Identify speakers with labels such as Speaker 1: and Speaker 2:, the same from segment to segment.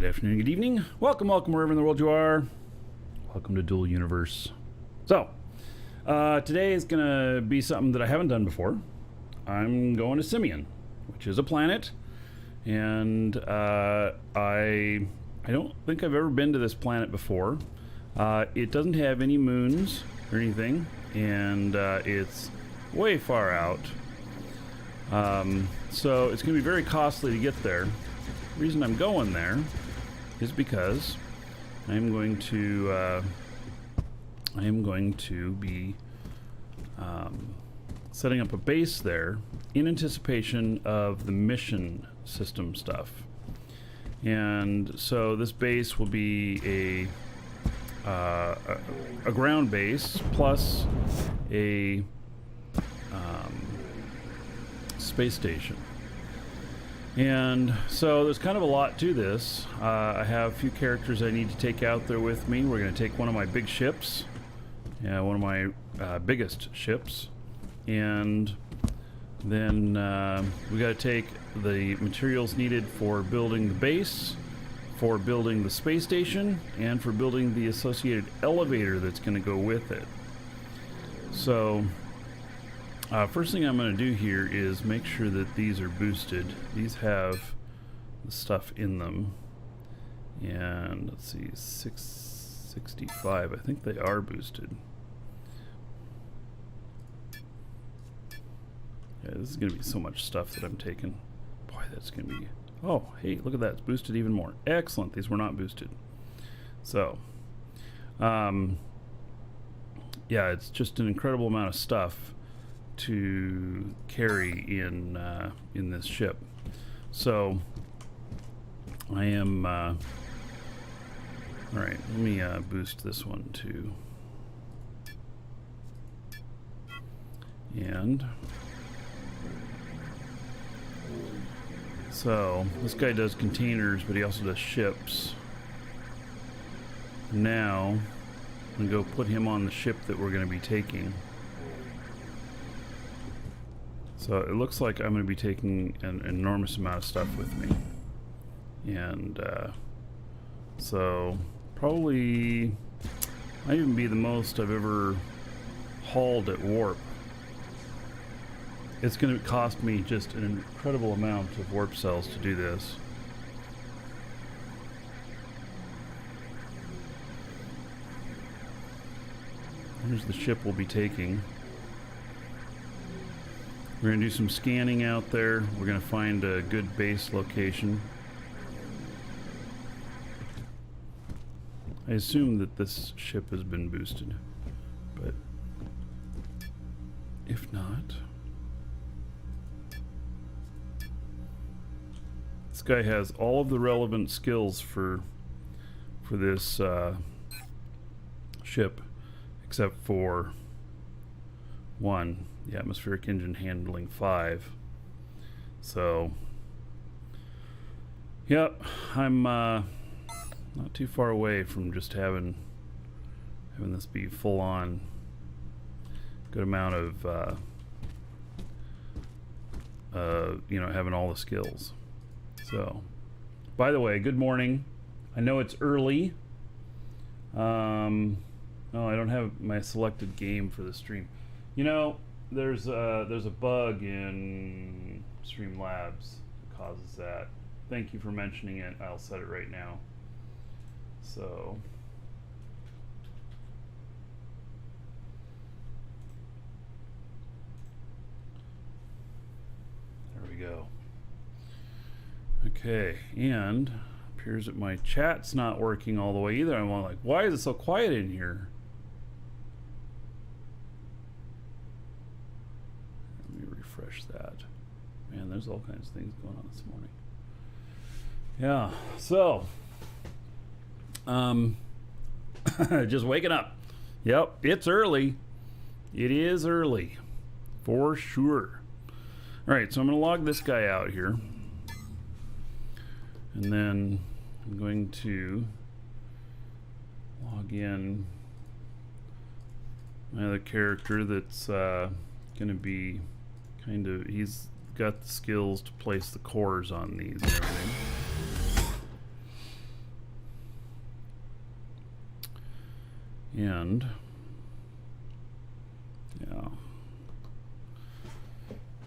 Speaker 1: good afternoon, good evening. Welcome wherever in the world you are. Welcome to Dual Universe. So, today is going to be something that I haven't done before. I'm going to Symeon, which is a planet, and I don't think I've ever been to this planet before. It doesn't have any moons or anything, and it's way far out. So it's going to be very costly to get there. The reason I'm going there is because I'm going to be setting up a base there in anticipation of the mission system stuff. And so this base will be a ground base plus a space station. And so there's kind of a lot to this. I have a few characters I need to take out there with me. We're going to take one of my big ships, one of my biggest ships, and then we got to take the materials needed for building the base, for building the space station, and for building the associated elevator that's going to go with it. So first thing I'm going to do here is make sure that these are boosted. These have the stuff in them. And let's see, 665. I think they are boosted. Yeah, this is going to be so much stuff that I'm taking. Boy, that's going to be... Oh, hey, look at that. It's boosted even more. Excellent. These were not boosted. So, yeah, it's just an incredible amount of stuff to carry in this ship. So I am all right, let me boost this one too. And so this guy does containers, but he also does ships. Now I'm gonna go put him on the ship that we're going to be taking. So it looks like I'm going to be taking an enormous amount of stuff with me. And so probably might even be the most I've ever hauled at warp. It's going to cost me just an incredible amount of warp cells to do this. Here's the ship we'll be taking. We're going to do some scanning out there. We're going to find a good base location. I assume that this ship has been boosted, but if not... This guy has all of the relevant skills for this ship, except for one. The atmospheric engine handling 5. So, yep, I'm not too far away from just having this be full on. Good amount of having all the skills. So, by the way, good morning. I know it's early. Oh, I don't have my selected game for the stream. You know, there's a bug in Streamlabs that causes that. Thank you for mentioning it. I'll set it right now. So there we go. Okay, and it appears that my chat's not working all the way either. I'm like, why is it so quiet in here? Refresh that. Man, there's all kinds of things going on this morning. Yeah, so just waking up. Yep, it's early. It is early for sure. All right, so I'm going to log this guy out here, and then I'm going to log in my other character that's going to be he's got the skills to place the cores on these and everything. And yeah,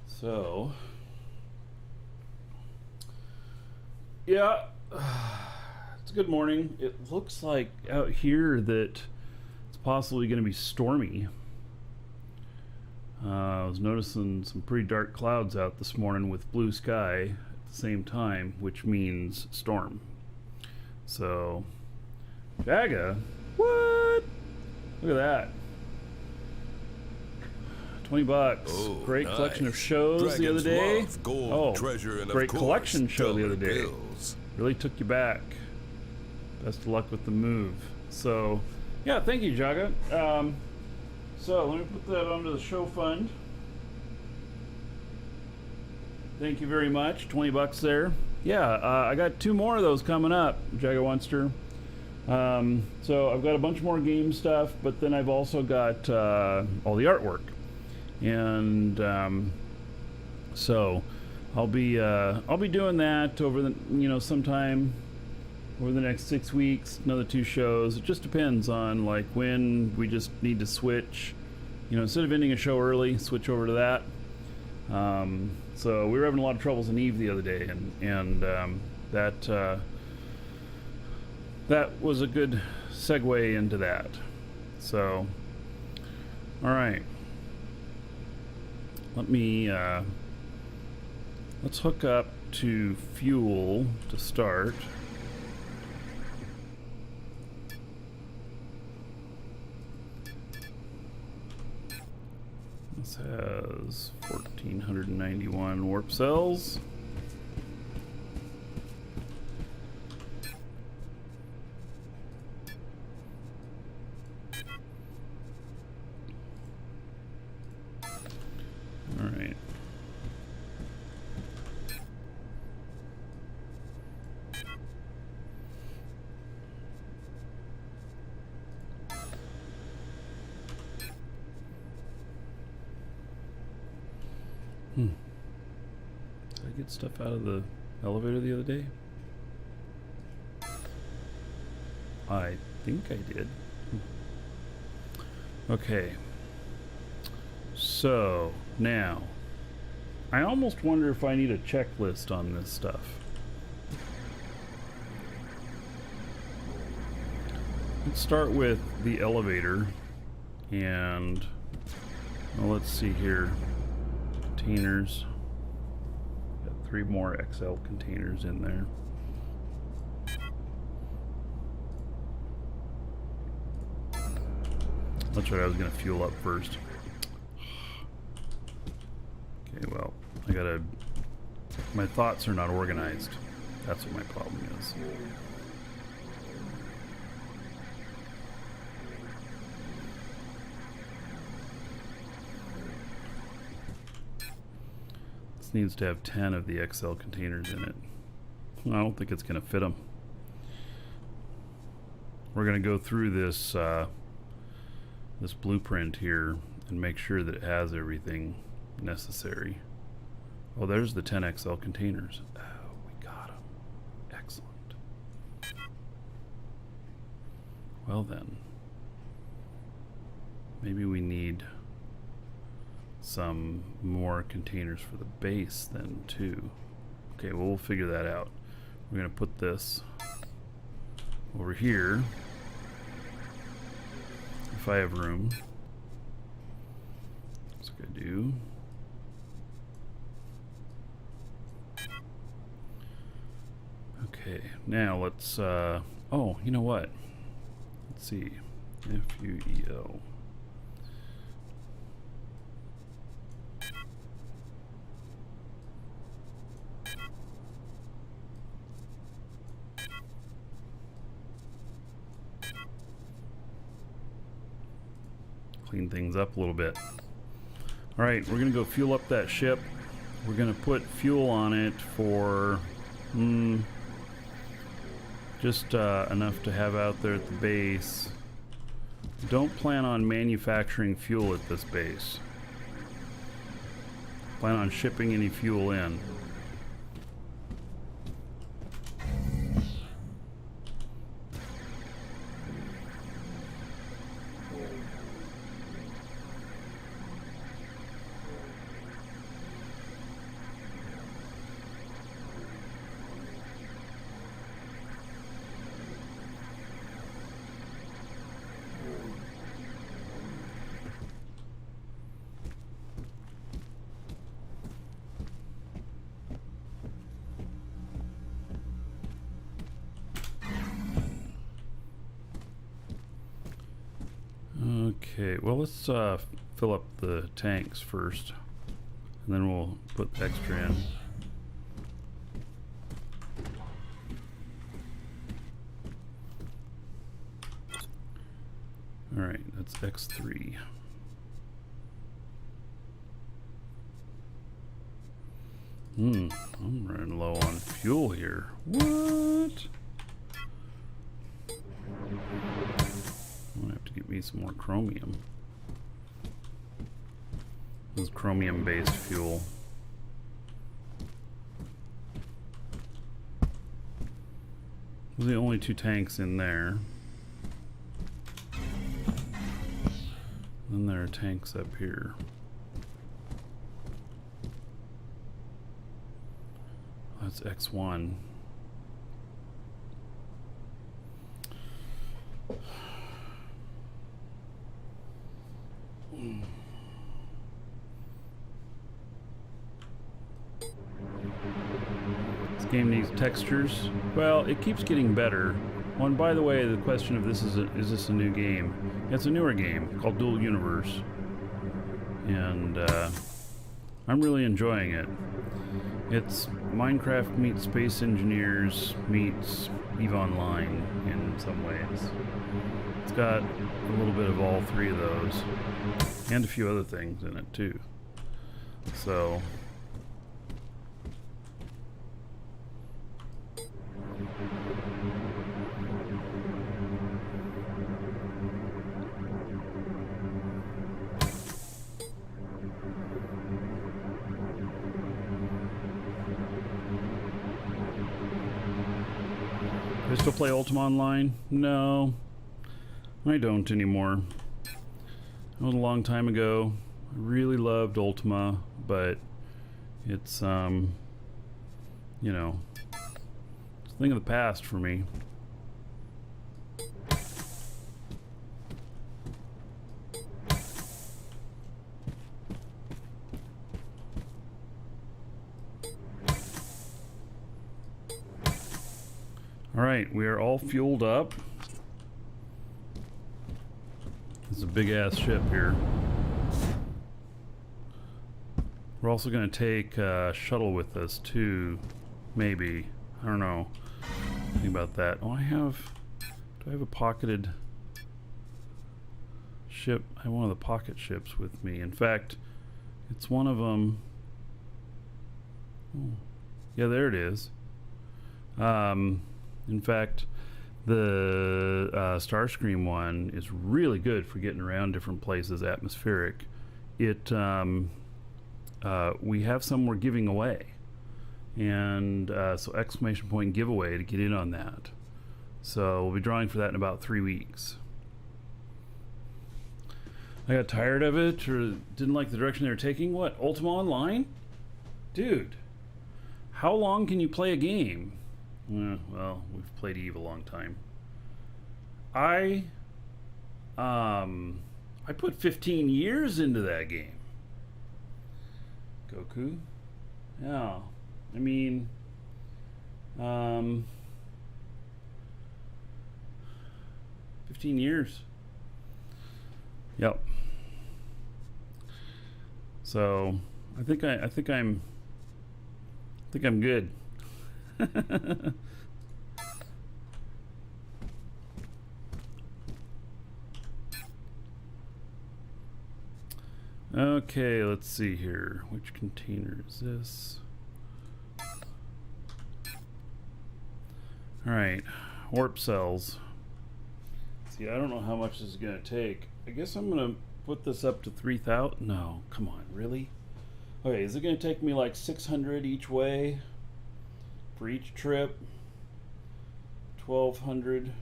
Speaker 1: so yeah, it's a good morning. It looks like out here that it's possibly going to be stormy. I was noticing some pretty dark clouds out this morning with blue sky at the same time, which means storm. So, Jaga, what? Look at that. $20.
Speaker 2: Oh,
Speaker 1: great
Speaker 2: nice.
Speaker 1: collection of shows
Speaker 2: Dragons
Speaker 1: the other day.
Speaker 2: love gold, treasure, and
Speaker 1: great
Speaker 2: of course,
Speaker 1: collection show the other
Speaker 2: dollar
Speaker 1: day.
Speaker 2: bills.
Speaker 1: Really took you back. Best of luck with the move. So, yeah, thank you, Jaga. So let me put that onto the show fund. Thank you very much. $20 there. Yeah, I got 2 more of those coming up, Jaga Wunster. So I've got a bunch more game stuff, but then I've also got all the artwork, and so I'll be doing that over the sometime over the next 6 weeks. Another 2 shows. It just depends on like when we just need to switch. Instead of ending a show early, switch over to that. So we were having a lot of troubles in Eve the other day, and that was a good segue into that. So, all right. Let's hook up to fuel to start. This has 1,491 warp cells. All right. Did I get stuff out of the elevator the other day? I think I did. Okay. So, now, I almost wonder if I need a checklist on this stuff. Let's start with the elevator, and, well, let's see here. Containers. Got 3 more XL containers in there. That's right, I was going to fuel up first. Okay, well, my thoughts are not organized. That's what my problem is. This needs to have 10 of the XL containers in it. I don't think it's going to fit them. We're going to go through this this blueprint here and make sure that it has everything necessary. Oh, there's the 10 XL containers. Oh, we got them. Excellent. Well then, maybe we need some more containers for the base then too. Okay, well, we'll figure that out. We're gonna put this over here if I have room. That's what I do. Okay, now let's oh, you know what? Let's see. FUEL. Clean things up a little bit. All right, we're gonna go fuel up that ship. We're gonna put fuel on it for just enough to have out there at the base. Don't plan on manufacturing fuel at this base. Plan on shipping any fuel in. Okay, well, let's fill up the tanks first, and then we'll put the extra in. Alright, that's X3. I'm running low on fuel here. What? I'm gonna have to get me some more chromium. This is chromium-based fuel. Those are the only 2 tanks in there. Then there are tanks up here. That's X1. This game needs textures. Well, it keeps getting better. Oh, and by the way, the question of is this a new game? It's a newer game called Dual Universe, and I'm really enjoying it. It's Minecraft meets Space Engineers meets EVE Online in some ways. It's got a little bit of all 3 of those, and a few other things in it too. So I still play Ultima Online? No, I don't anymore. That was a long time ago. I really loved Ultima, but it's, you know, it's a thing of the past for me. Alright, we are all fueled up. This is a big ass ship here. We're also going to take a shuttle with us too. Maybe. I don't know. Think about that. Oh, do I have a pocketed ship? I have one of the pocket ships with me. In fact, it's one of them. Oh, yeah, there it is. In fact, the Starscream one is really good for getting around different places, atmospheric. It we have some we're giving away, and so exclamation point giveaway to get in on that. So we'll be drawing for that in about 3 weeks. I got tired of it, or didn't like the direction they were taking. What, Ultima Online? Dude, how long can you play a game? Well, we've played EVE a long time. I put 15 years into that game. Goku? Yeah. I mean, 15 years. Yep. So, I think I'm good. Okay, let's see here. Which container is this? Alright, warp cells. See, I don't know how much this is going to take. I guess I'm going to put this up to 3,000. No, come on, really? Okay, is it going to take me like 600 each way for each trip? 1,200.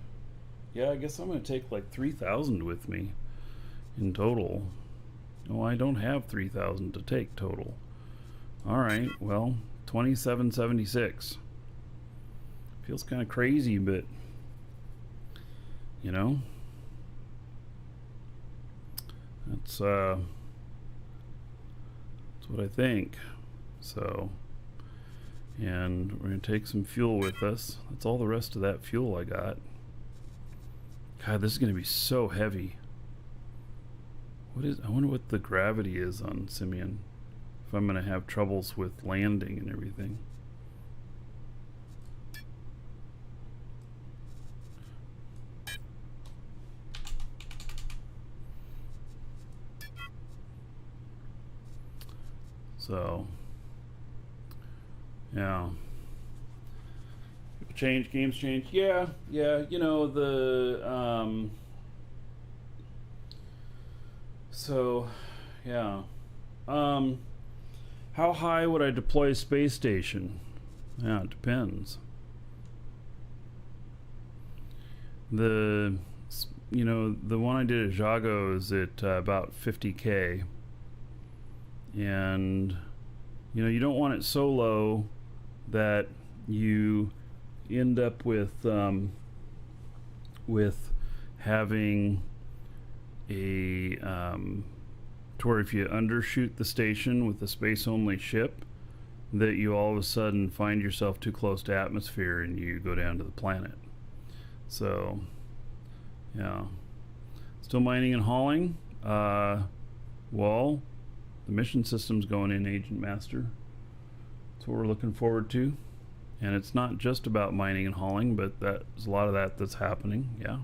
Speaker 1: Yeah, I guess I'm going to take like 3,000 with me in total. No, I don't have 3,000 to take total. Alright, well, 2776. Feels kind of crazy, but you know, that's what I think. So, and we're gonna take some fuel with us. That's all the rest of that fuel I got. God, this is gonna be so heavy. I wonder what the gravity is on Symeon. If I'm going to have troubles with landing and everything. So, yeah. People change, games change. Yeah, you know, so, yeah. How high would I deploy a space station? Yeah, it depends. The one I did at Jago is at about 50K. And, you don't want it so low that you end up with having a to where if you undershoot the station with a space-only ship, that you all of a sudden find yourself too close to atmosphere and you go down to the planet. So, yeah. Still mining and hauling. Well, the mission system's going in, Agent Master. That's what we're looking forward to. And it's not just about mining and hauling, but there's a lot of that's happening, yeah.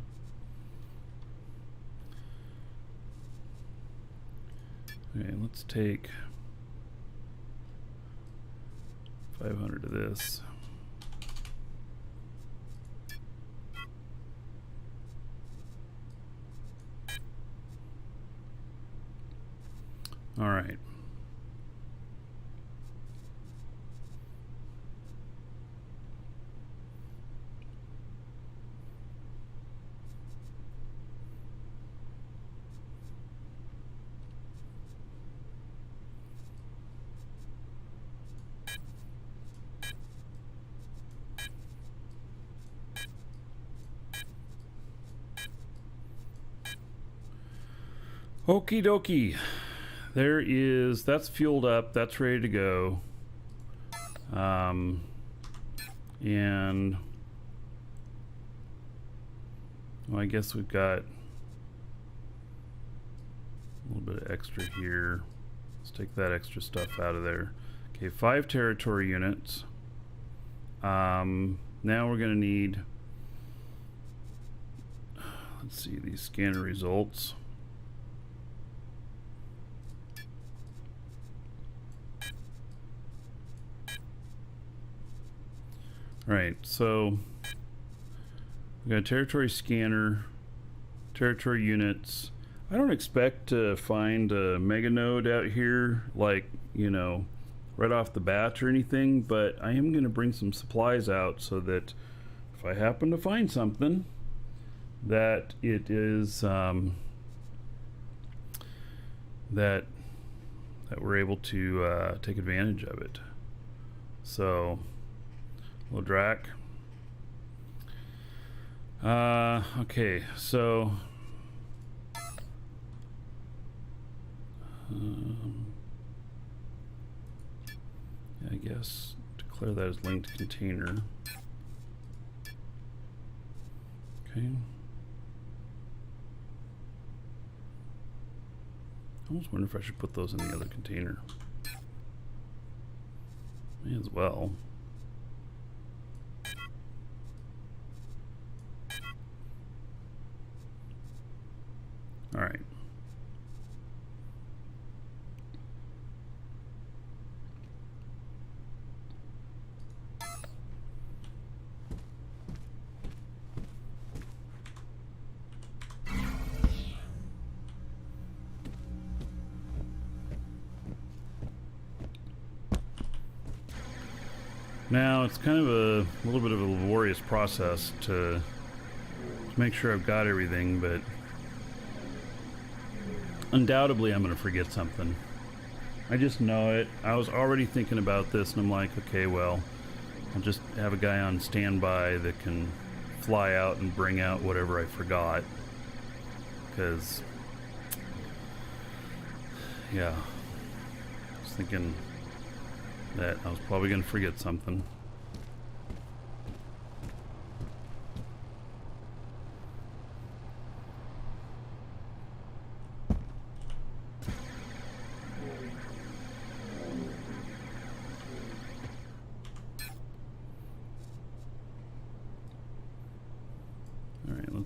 Speaker 1: Okay, let's take 500 of this. All right. Okie dokie. That's fueled up, that's ready to go. And well, I guess we've got a little bit of extra here. Let's take that extra stuff out of there. Okay, 5 territory units. Now we're gonna need, let's see, these scanner results. Right, so we got a territory scanner, territory units. I don't expect to find a mega node out here, like, right off the bat or anything, but I am going to bring some supplies out so that if I happen to find something, that it is that we're able to take advantage of it. So Lodrak. Okay, so I guess declare that as linked container. Okay. I almost wonder if I should put those in the other container. May as well. All right. Now it's kind of a little bit of a laborious process to make sure I've got everything, but undoubtedly I'm going to forget something. I just know it. I was already thinking about this and I'm like, okay, well, I'll just have a guy on standby that can fly out and bring out whatever I forgot. Because, yeah, I was thinking that I was probably going to forget something.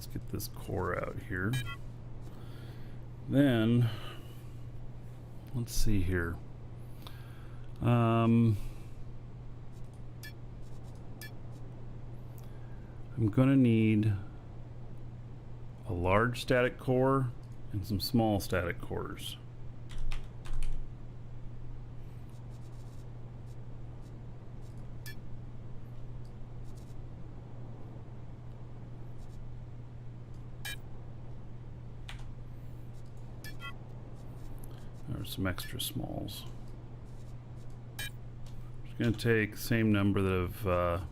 Speaker 1: let's get this core out here. Then let's see here. I'm gonna need a large static core and some small static cores. There's some extra smalls. Just going to take the same number of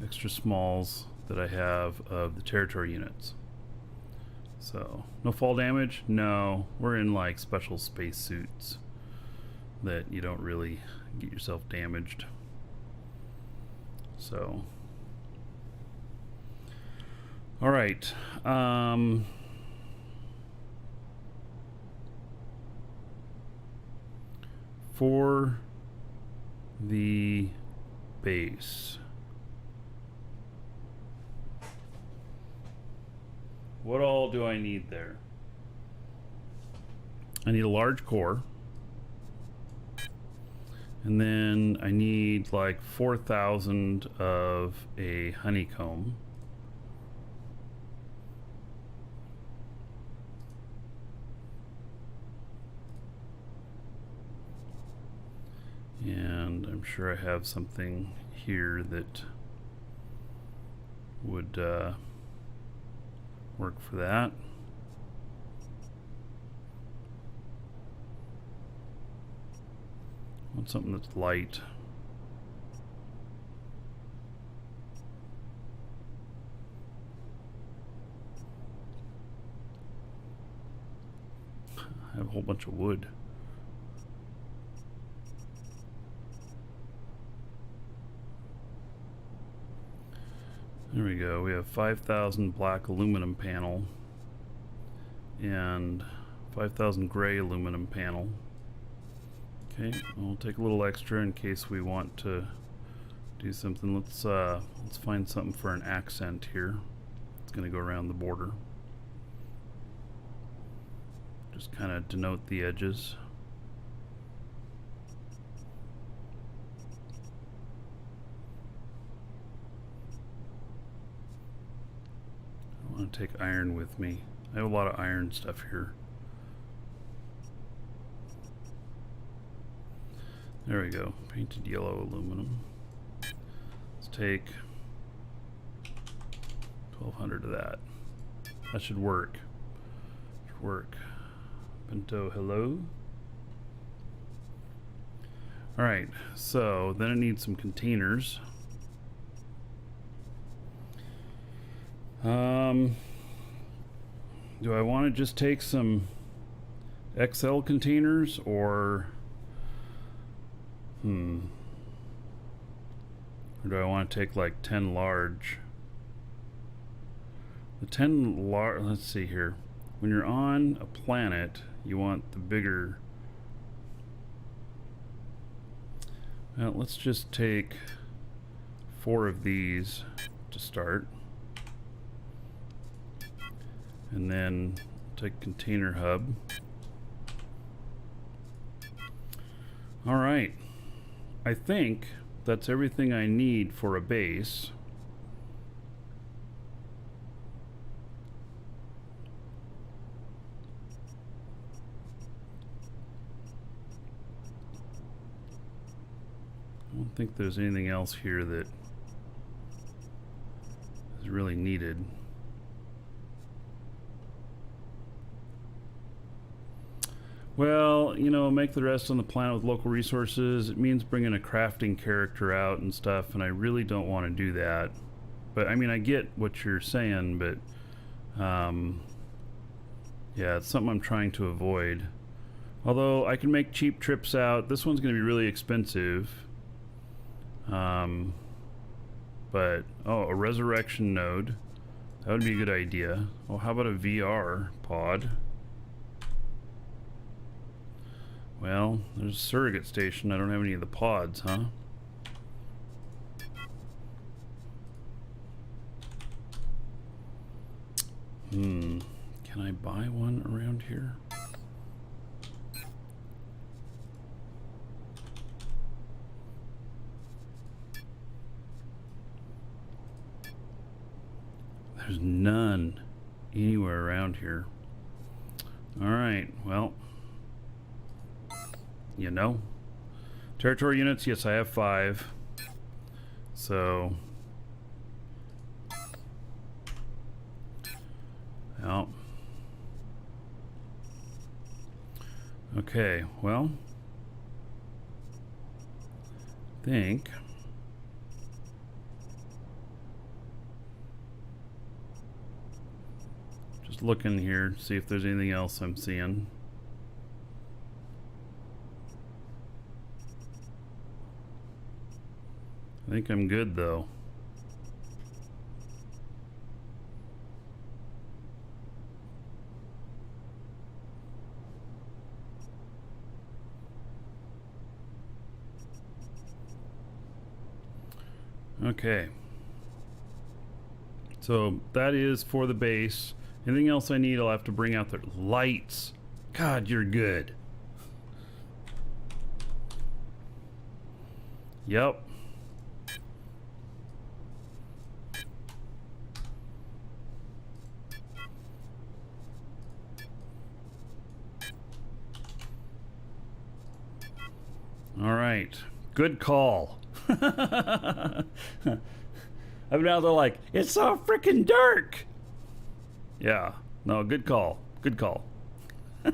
Speaker 1: extra smalls that I have of the territory units. So, no fall damage? No. We're in like special space suits that you don't really get yourself damaged. So, alright. For the base, what all do I need there? I need a large core, and then I need like 4,000 of a honeycomb. And I'm sure I have something here that would work for that. I want something that's light. I have a whole bunch of wood. There we go. We have 5,000 black aluminum panel and 5,000 gray aluminum panel. Okay, we'll take a little extra in case we want to do something. Let's find something for an accent here. It's going to go around the border. Just kind of denote the edges. I want to take iron with me. I have a lot of iron stuff here. There we go. Painted yellow aluminum. Let's take 1,200 of that. That should work. Should work. Bento, hello. Alright, so then I need some containers. Do I want to just take some XL containers or or do I want to take like 10 large? The 10 large, let's see here. When you're on a planet, you want the bigger. Well, let's just take 4 of these to start. And then take container hub. All right. I think that's everything I need for a base. I don't think there's anything else here that is really needed. Well, you know, make the rest on the planet with local resources. It means bringing a crafting character out and stuff, and I really don't want to do that. But, I mean, I get what you're saying, but, yeah, it's something I'm trying to avoid. Although, I can make cheap trips out. This one's going to be really expensive. But, oh, a resurrection node. That would be a good idea. Oh, how about a VR pod? Well, there's a surrogate station. I don't have any of the pods, huh? Can I buy one around here? There's none anywhere around here. Alright, well, you know. Territory units, yes, I have 5. So, well, okay, well, I think just looking here, see if there's anything else I'm seeing. I think I'm good though. Okay. So that is for the base. Anything else I need, I'll have to bring out the lights. God, you're good. Yep. All right. Good call. I've been out there like, it's so freaking dark. Yeah. No, good call. Good call. You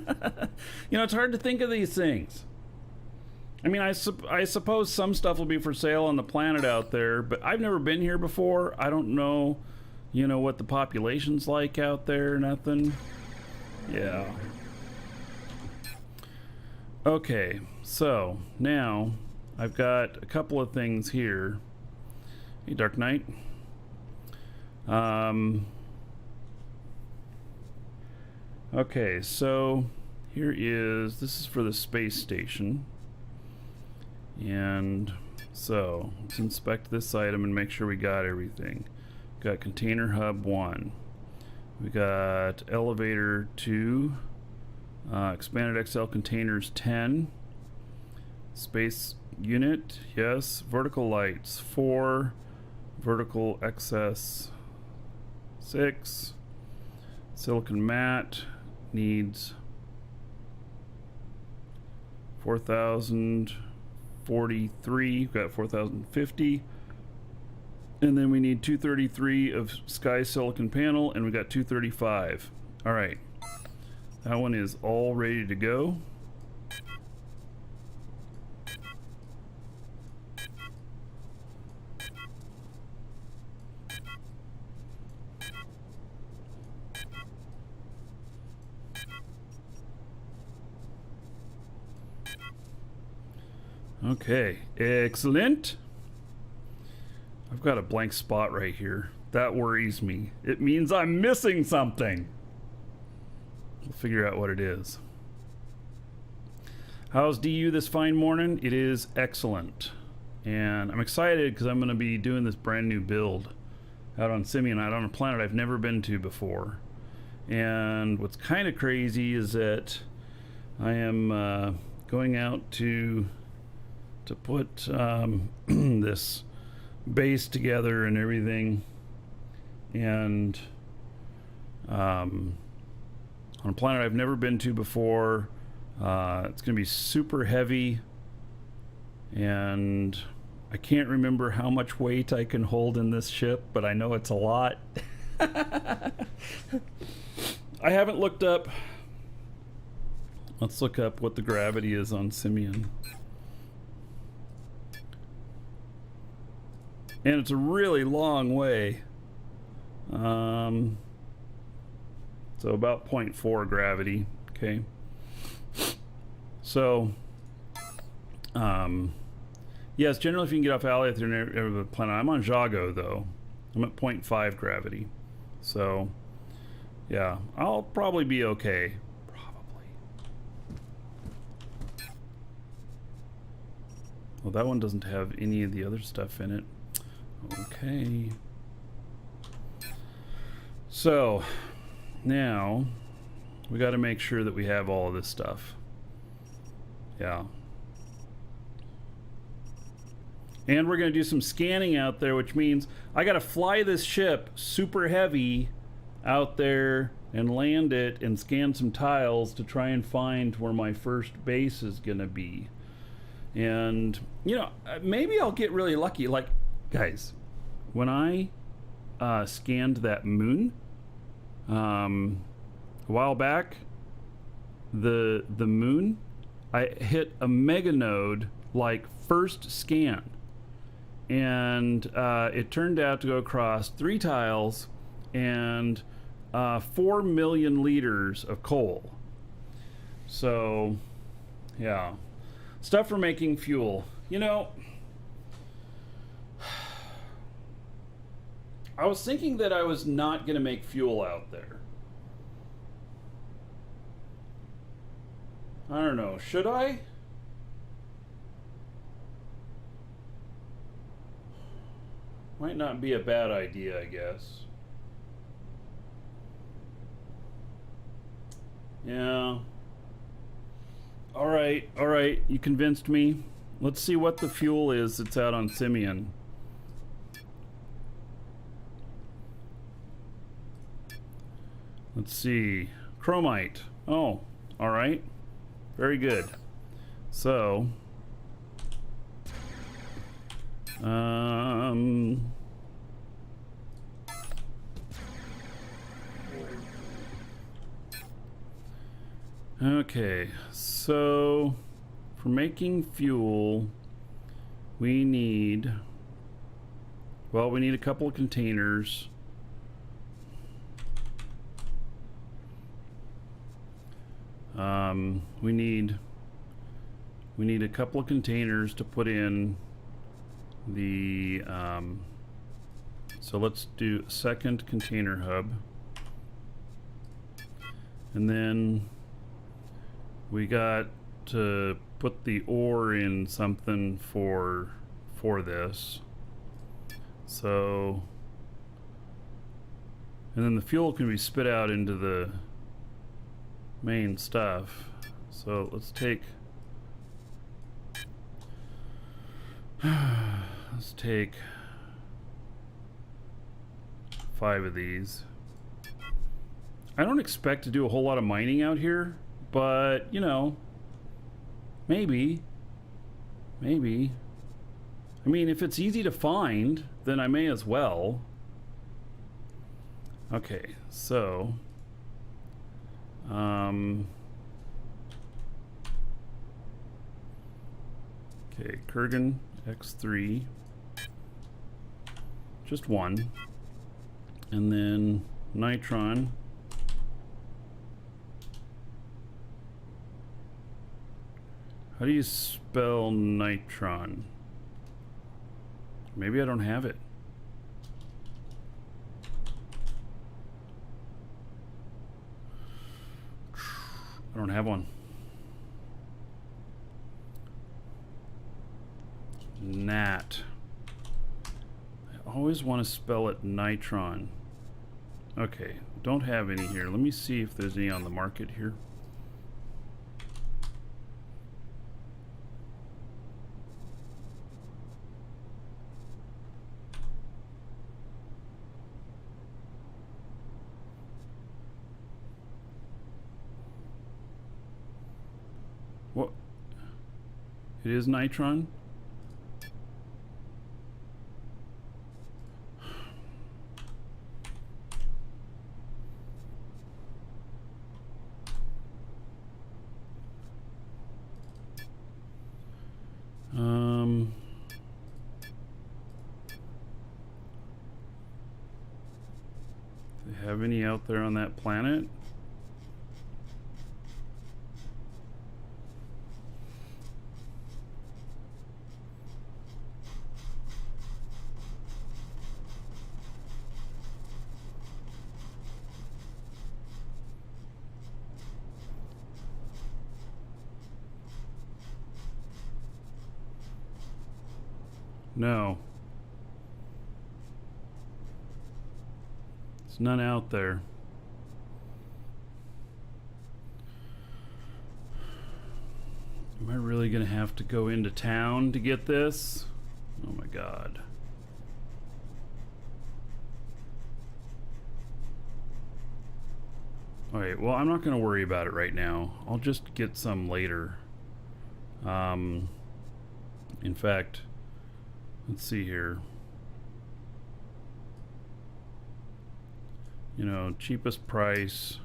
Speaker 1: know, it's hard to think of these things. I mean, I suppose some stuff will be for sale on the planet out there, but I've never been here before. I don't know, you know, what the population's like out there, nothing. Yeah. Okay, so now I've got a couple of things here. Hey, Dark Knight. Okay, so this is for the space station. And so let's inspect this item and make sure we got everything. Got container hub 1. We got elevator 2. Expanded XL containers 10. Space unit, yes. Vertical lights 4. Vertical XS 6. Silicon mat needs 4,043. We've got 4,050. And then we need 233 of sky silicon panel, and we got 235. All right. That one is all ready to go. Okay, excellent. I've got a blank spot right here. That worries me. It means I'm missing something. We'll figure out what it is. How's DU this fine morning? It is excellent. And I'm excited because I'm going to be doing this brand new build out on Symeon, out on a planet I've never been to before. And what's kind of crazy is that I am going out to put this base together and everything. And on a planet I've never been to before. It's going to be super heavy, and I can't remember how much weight I can hold in this ship, but I know it's a lot. I haven't looked up. Let's look up what the gravity is on Symeon. And it's a really long way. So about 0.4 gravity, okay? So, yes, generally if you can get off Alioth, you're near the planet. I'm on Jago, though. I'm at 0.5 gravity. So, yeah, I'll probably be okay. Probably. Well, that one doesn't have any of the other stuff in it. Okay. So, Now, we got to make sure that we have all of this stuff. Yeah. And we're going to do some scanning out there, which means I got to fly this ship super heavy out there and land it and scan some tiles to try and find where my first base is going to be. And, you know, maybe I'll get really lucky. Like, guys, when I scanned that moon a while back, the moon, I hit a mega node like first scan. And it turned out to go across 3 tiles and 4 million liters of coal. So, yeah. Stuff for making fuel. You know, I was thinking that I was not going to make fuel out there. I don't know. Should I? Might not be a bad idea, I guess. Yeah. All right, you convinced me. Let's see what the fuel is that's out on Symeon. Let's see. Chromite. Oh, all right. Very good. So, okay, so for making fuel, we need, well, we need a couple of containers. We need a couple of containers to put in the, so let's do second container hub. And then we got to put the ore in something for this. So, and then the fuel can be spit out into the main stuff. So let's take 5 of these. I don't expect to do a whole lot of mining out here, but you know, maybe. I mean, if it's easy to find, then I may as well. Okay, so okay, Kurgan X3, just one, and then Nitron. How do you spell Nitron? Maybe I don't have it. I don't have one. Nat. I always want to spell it Nitron. Okay, don't have any here. Let me see if there's any on the market here. What? It is Nitron? Do they have any out there on that planet? No. There's none out there. Am I really gonna have to go into town to get this? Oh my god. Alright, well, I'm not gonna worry about it right now. I'll just get some later. In fact, let's see here. You know, cheapest price.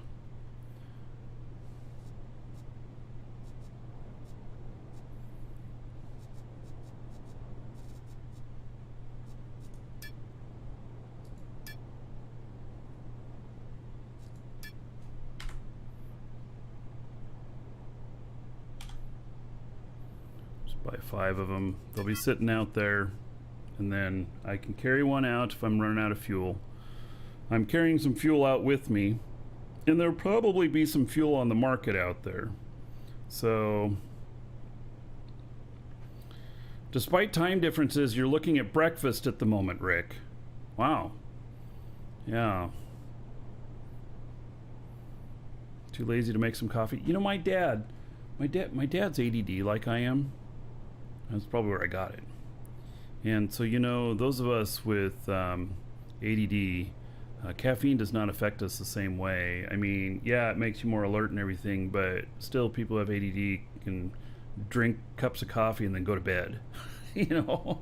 Speaker 1: Just buy 5 of them. They'll be sitting out there, and then I can carry one out if I'm running out of fuel. I'm carrying some fuel out with me, and there'll probably be some fuel on the market out there. So, despite time differences, you're looking at breakfast at the moment, Rick. Wow. Yeah. Too lazy to make some coffee. You know, my dad's ADD like I am. That's probably where I got it. And so, you know, those of us with ADD, caffeine does not affect us the same way. I mean, yeah, it makes you more alert and everything, but still, people who have ADD can drink cups of coffee and then go to bed, you know?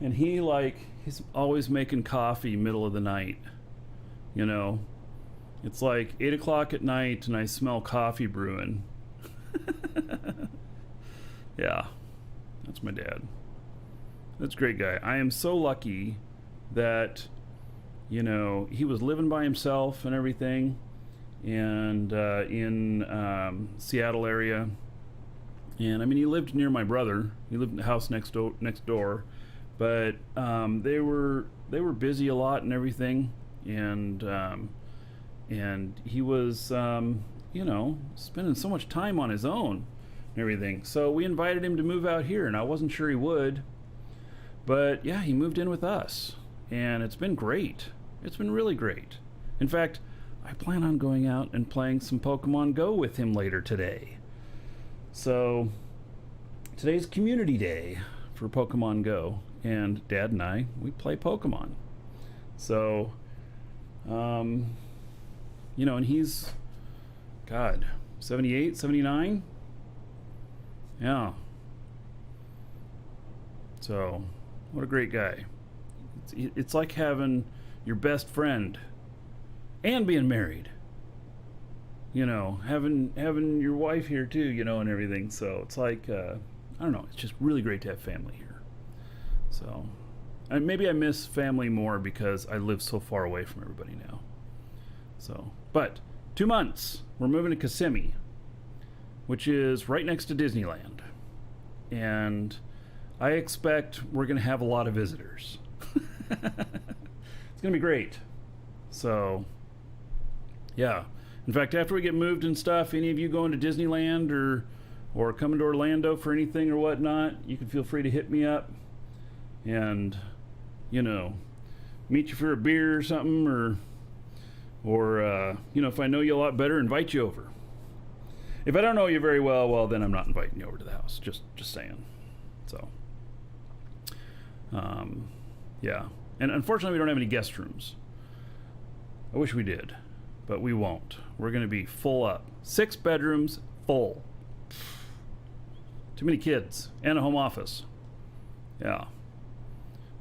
Speaker 1: And he's always making coffee middle of the night, you know? It's like 8 o'clock at night and I smell coffee brewing. Yeah, that's my dad. That's a great guy. I am so lucky that, you know, he was living by himself and everything, and in Seattle area. And I mean, he lived near my brother. He lived in the house next door, but they were busy a lot and everything, and he was you know, spending so much time on his own and everything. So we invited him to move out here, and I wasn't sure he would, but yeah, he moved in with us, and it's been great. It's been really great. In fact, I plan on going out and playing some Pokemon Go with him later today. So, today's community day for Pokemon Go, and Dad and we play Pokemon. So, you know, and he's, God, 78, 79? Yeah. So, what a great guy. It's like having your best friend and being married, you know, having your wife here too, you know, and everything. So it's like I don't know, it's just really great to have family here. So maybe I miss family more because I live so far away from everybody now. So, but 2 months we're moving to Kissimmee, which is right next to Disneyland, and I expect we're gonna have a lot of visitors. It's gonna be great. So, yeah. In fact, after we get moved and stuff, any of you going to Disneyland or coming to Orlando for anything or whatnot, you can feel free to hit me up and, you know, meet you for a beer or something, or you know, if I know you a lot better, invite you over. If I don't know you very well, well, then I'm not inviting you over to the house. Just saying. So, yeah. And unfortunately, we don't have any guest rooms. I wish we did, but we won't. We're going to be full up. 6 bedrooms, full. Too many kids and a home office. Yeah.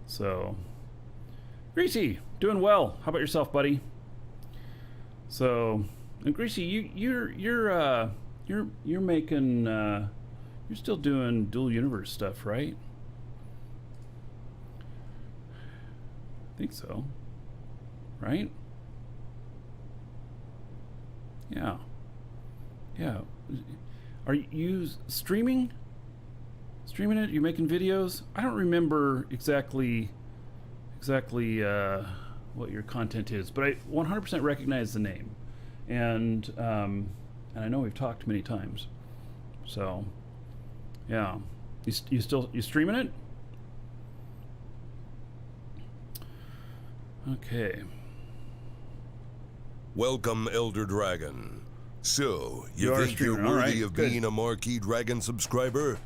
Speaker 1: So, Greasy, doing well. How about yourself, buddy? So, and Greasy, you're making you're still doing dual universe stuff, right? I think so. Right? Yeah. Yeah. Are you streaming? Streaming it? You making videos? I don't remember exactly what your content is, but I 100% recognize the name, and I know we've talked many times. So, yeah. You streaming it? Okay.
Speaker 2: Welcome, Elder Dragon. So,
Speaker 1: You
Speaker 2: you
Speaker 1: are
Speaker 2: think you're
Speaker 1: streaming. All
Speaker 2: worthy
Speaker 1: right,
Speaker 2: of
Speaker 1: good.
Speaker 2: being a Marquee Dragon subscriber?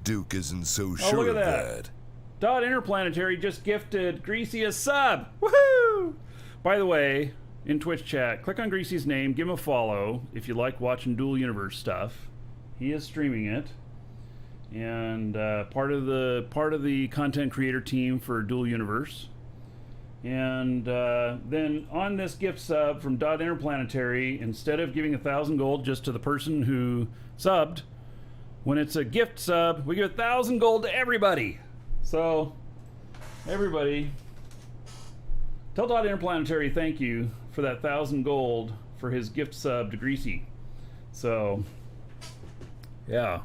Speaker 2: Duke isn't so
Speaker 1: Oh,
Speaker 2: sure
Speaker 1: look
Speaker 2: of
Speaker 1: at that.
Speaker 2: that.
Speaker 1: Dot Interplanetary just gifted Greasy a sub. Woohoo! By the way, in Twitch chat, click on Greasy's name, give him a follow if you like watching Dual Universe stuff. He is streaming it, and part of the content creator team for Dual Universe. And then on this gift sub from Dot Interplanetary, instead of giving 1,000 gold just to the person who subbed, when it's a gift sub, we give 1,000 gold to everybody. So, everybody, tell Dot Interplanetary thank you for that 1,000 gold for his gift sub to Greasy. So, yeah,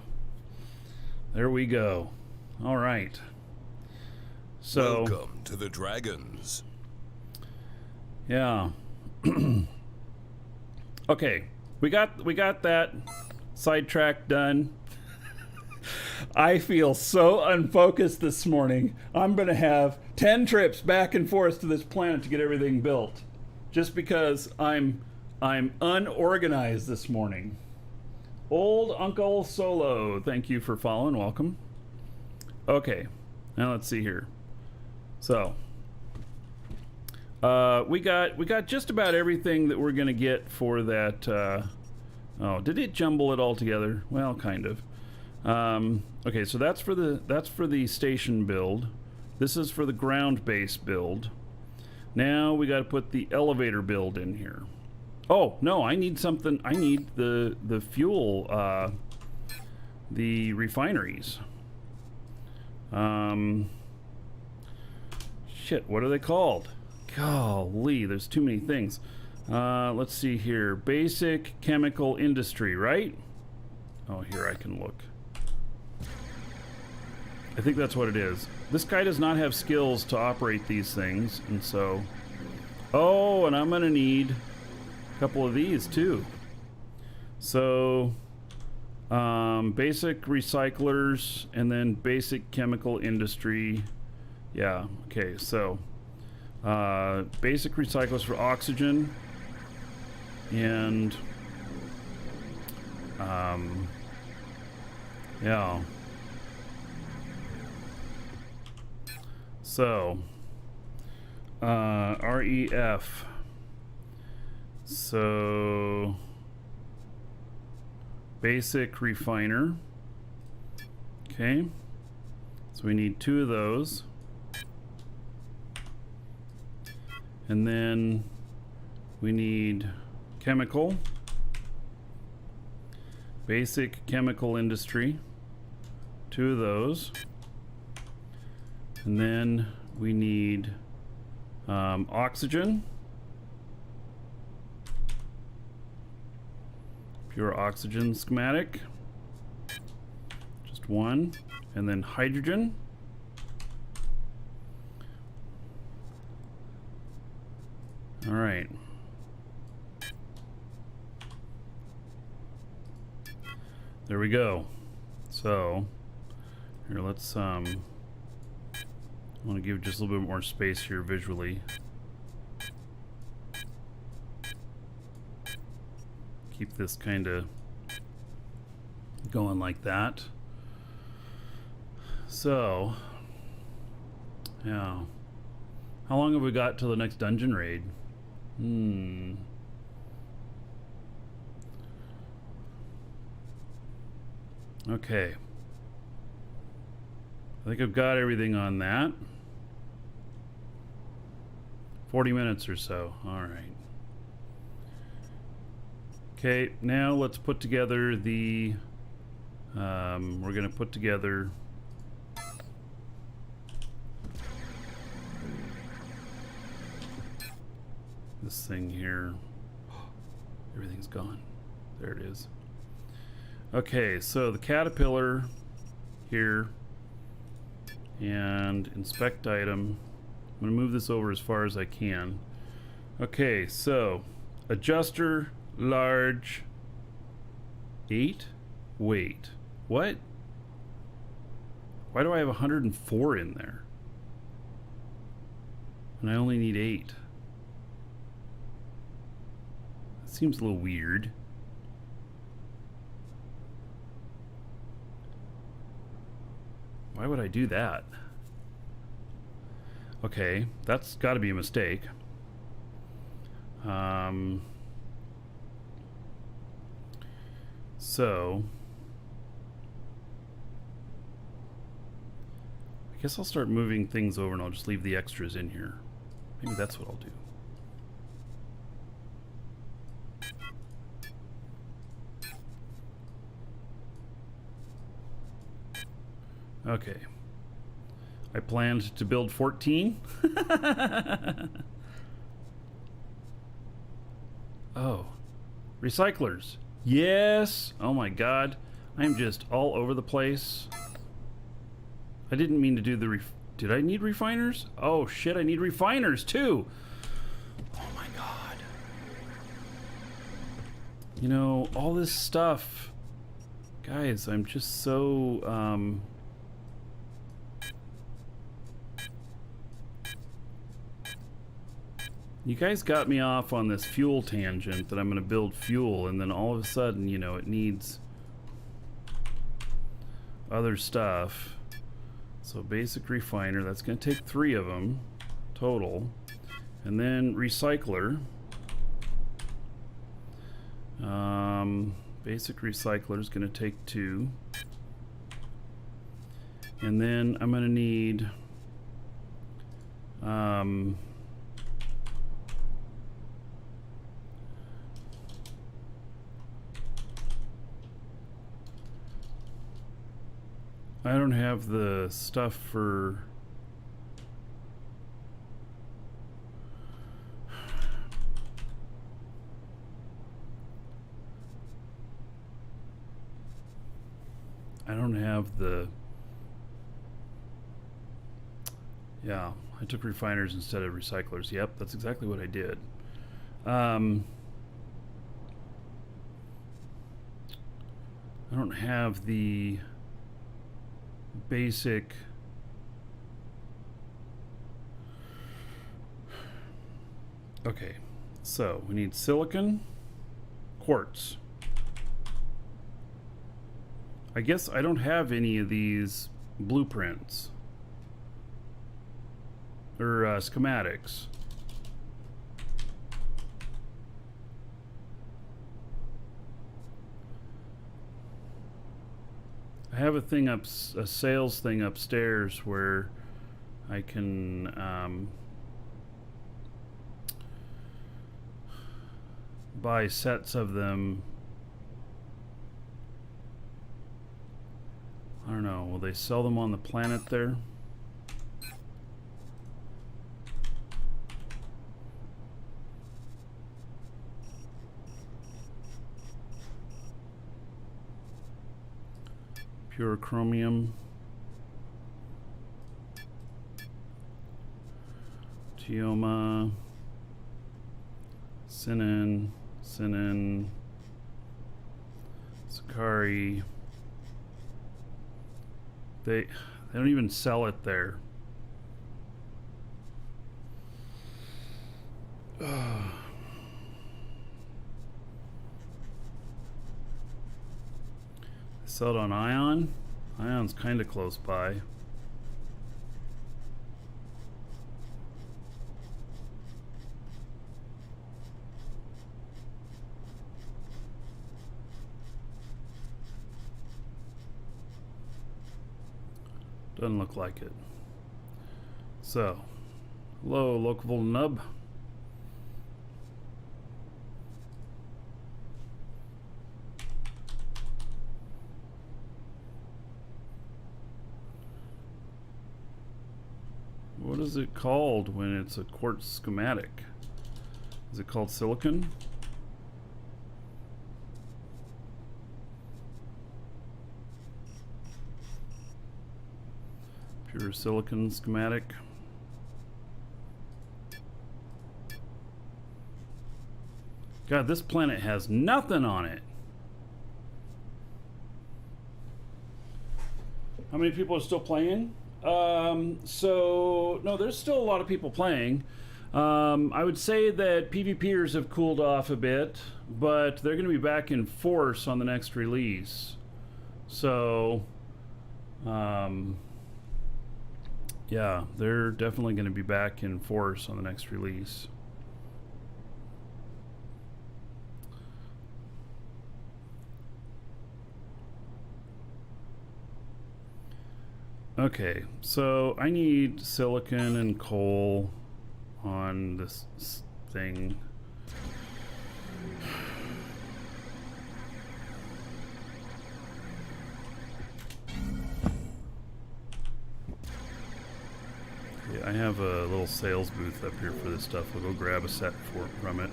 Speaker 1: there we go. All right. So,
Speaker 2: Welcome to the Dragons.
Speaker 1: yeah. Okay, we got that sidetrack done. I feel so unfocused this morning. I'm gonna have 10 trips back and forth to this planet to get everything built, just because I'm unorganized this morning. Old Uncle Solo, thank you for following. Welcome. Okay, now let's see here. So, we got just about everything that we're gonna get for that. Oh, did it jumble it all together? Well, kind of. Okay, so that's for the station build. This is for the ground base build. Now we got to put the elevator build in here. Oh no, I need something. I need the fuel. The refineries. Shit, what are they called? Golly, there's too many things. Let's see here. Basic chemical industry, right? Oh, here I can look. I think that's what it is. This guy does not have skills to operate these things, and so... Oh, and I'm gonna need a couple of these too. So, basic recyclers, and then basic chemical industry. Yeah, okay, so... basic recyclers for oxygen, and... yeah. So, REF. So, basic refiner. Okay. So we need 2 of those. And then we need chemical. Basic chemical industry. 2 of those. And then we need oxygen. Pure oxygen schematic. Just 1. And then hydrogen. All right. There we go. So here, let's I want to give just a little bit more space here visually. Keep this kind of going like that. So, yeah. How long have we got till the next dungeon raid? Okay. I think I've got everything on that. 40 minutes or so. All right. Okay, now let's put together the... we're going to put together... this thing here. Everything's gone. There it is. Okay, so the caterpillar here, and inspect item. I'm going to move this over as far as I can. Okay, so adjuster large 8. Wait, what? Why do I have 104 in there? And I only need 8. That seems a little weird. Why would I do that? Okay, that's got to be a mistake. So I guess I'll start moving things over and I'll just leave the extras in here. Maybe that's what I'll do. Okay. I planned to build 14. Oh. Recyclers. Yes! Oh my god. I'm just all over the place. I didn't mean to do the did I need refiners? Oh shit, I need refiners too! Oh my god. You know, all this stuff. Guys, I'm just so, you guys got me off on this fuel tangent that I'm going to build fuel, and then all of a sudden, you know, it needs other stuff. So basic refiner, that's going to take 3 of them total. And then recycler. Basic recycler is going to take 2. And then I'm going to need I don't have the stuff for yeah, I took refiners instead of recyclers. Yep, that's exactly what I did. I don't have the basic okay, so we need silicon, quartz. I guess I don't have any of these blueprints or schematics. I have a thing a sales thing upstairs where I can buy sets of them. I don't know, will they sell them on the planet there? Pure chromium, Tioma, Symeon, Sakari. They don't even sell it there. Sell it on Ion. Ion's kind of close by. Doesn't look like it. So, hello, local nub. What is it called when it's a quartz schematic? Is it called silicon? Pure silicon schematic. God, this planet has nothing on it. How many people are still playing? So no, there's still a lot of people playing. I would say that PvPers have cooled off a bit, but they're going to be back in force on the next release. So, Yeah, they're definitely going to be back in force on the next release. Okay, so I need silicon and coal on this thing. I have a little sales booth up here for this stuff. We'll go grab a set from it.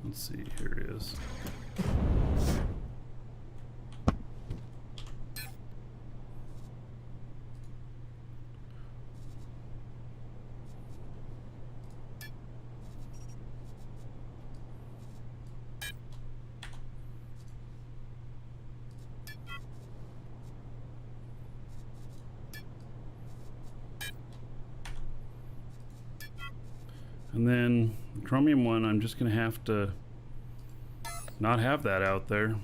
Speaker 1: Let's see, here it is. And then the chromium one, I'm just going to have to not have that out there.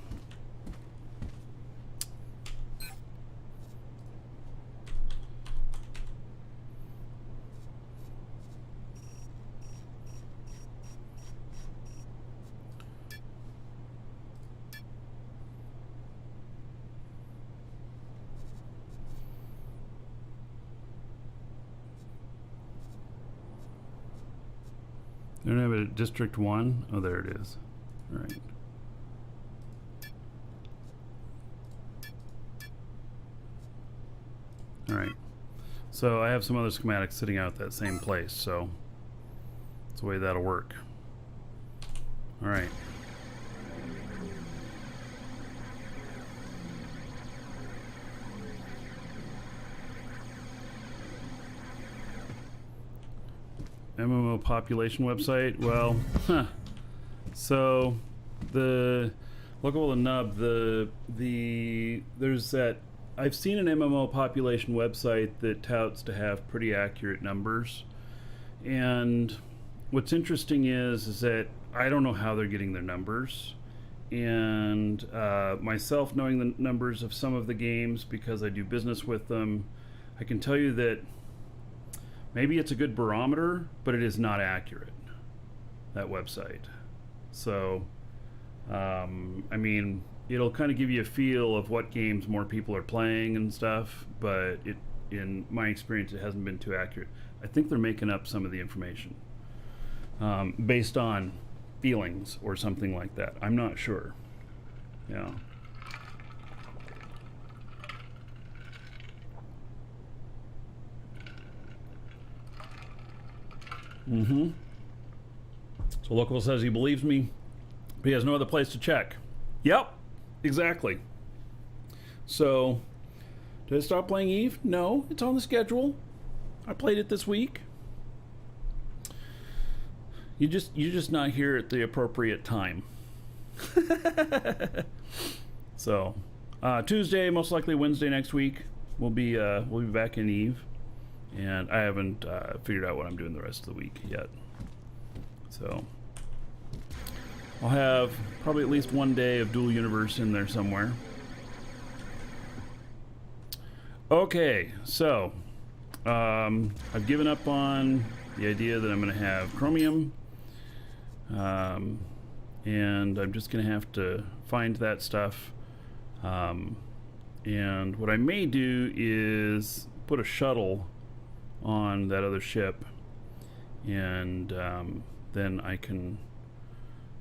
Speaker 1: They don't have it at District 1? Oh, there it is. All right. All right. So I have some other schematics sitting out at that same place, so that's the way that'll work. All right. MMO population website. Well, so the local the nub there's that I've seen an MMO population website that touts to have pretty accurate numbers, and what's interesting is that I don't know how they're getting their numbers, and myself knowing the numbers of some of the games because I do business with them, I can tell you that maybe it's a good barometer, but it is not accurate, that website. So, I mean, it'll kind of give you a feel of what games more people are playing and stuff, but in my experience, it hasn't been too accurate. I think they're making up some of the information based on feelings or something like that. I'm not sure. Yeah. Mm-hmm. So Local says he believes me, but he has no other place to check. Yep, exactly. So, did I stop playing Eve? No, it's on the schedule. I played it this week. You're just not here at the appropriate time. So, Tuesday, most likely Wednesday next week, we'll be back in Eve. And I haven't figured out what I'm doing the rest of the week yet. So I'll have probably at least one day of Dual Universe in there somewhere. Okay, so I've given up on the idea that I'm going to have chromium. And I'm just going to have to find that stuff. And what I may do is put a shuttle on that other ship, and then I can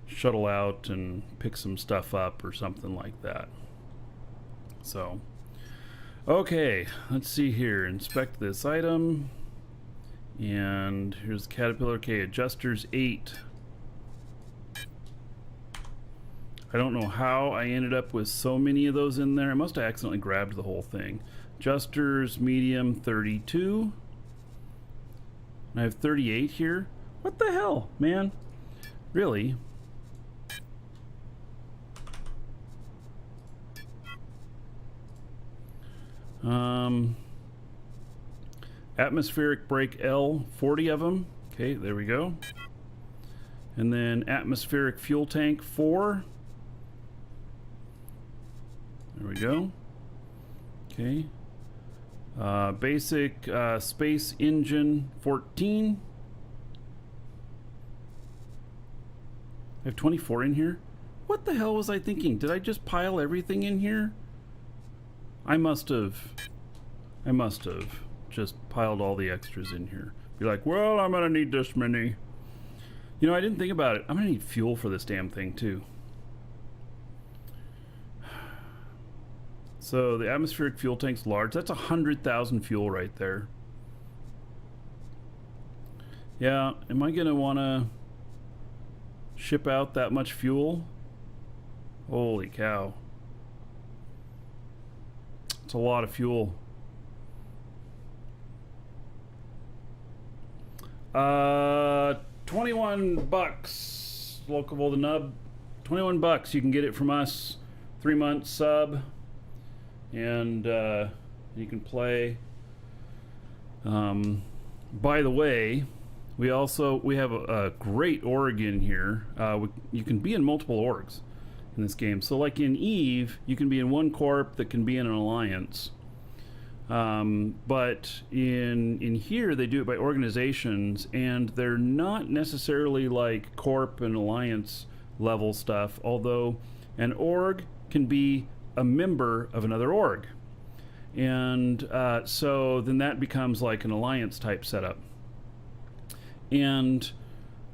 Speaker 1: shuttle out and pick some stuff up or something like that. So, okay, let's see here. Inspect this item, and here's the Caterpillar. Okay, adjusters 8. I don't know how I ended up with so many of those in there. I must have accidentally grabbed the whole thing. Adjusters medium 32. I have 38 here. What the hell, man? Really? Atmospheric brake L, 40 of them. Okay, there we go. And then atmospheric fuel tank 4. There we go. Okay. Basic space engine 14. I have 24 in here. What the hell was I thinking? Did I just pile everything in here? I must have just piled all the extras in here. Be like, well, I'm gonna need this many. You know, I didn't think about it. I'm gonna need fuel for this damn thing too. So the atmospheric fuel tank's large. That's 100,000 fuel right there. Yeah, am I gonna wanna ship out that much fuel? Holy cow. It's a lot of fuel. 21 bucks. Local the nub. 21 bucks. You can get it from us. 3-month sub. And you can play. By the way, we have a great org in here. You can be in multiple orgs in this game. So like in Eve, you can be in one corp that can be in an alliance. But in here, they do it by organizations, and they're not necessarily like corp and alliance level stuff, although an org can be a member of another org. And so then that becomes like an alliance type setup. And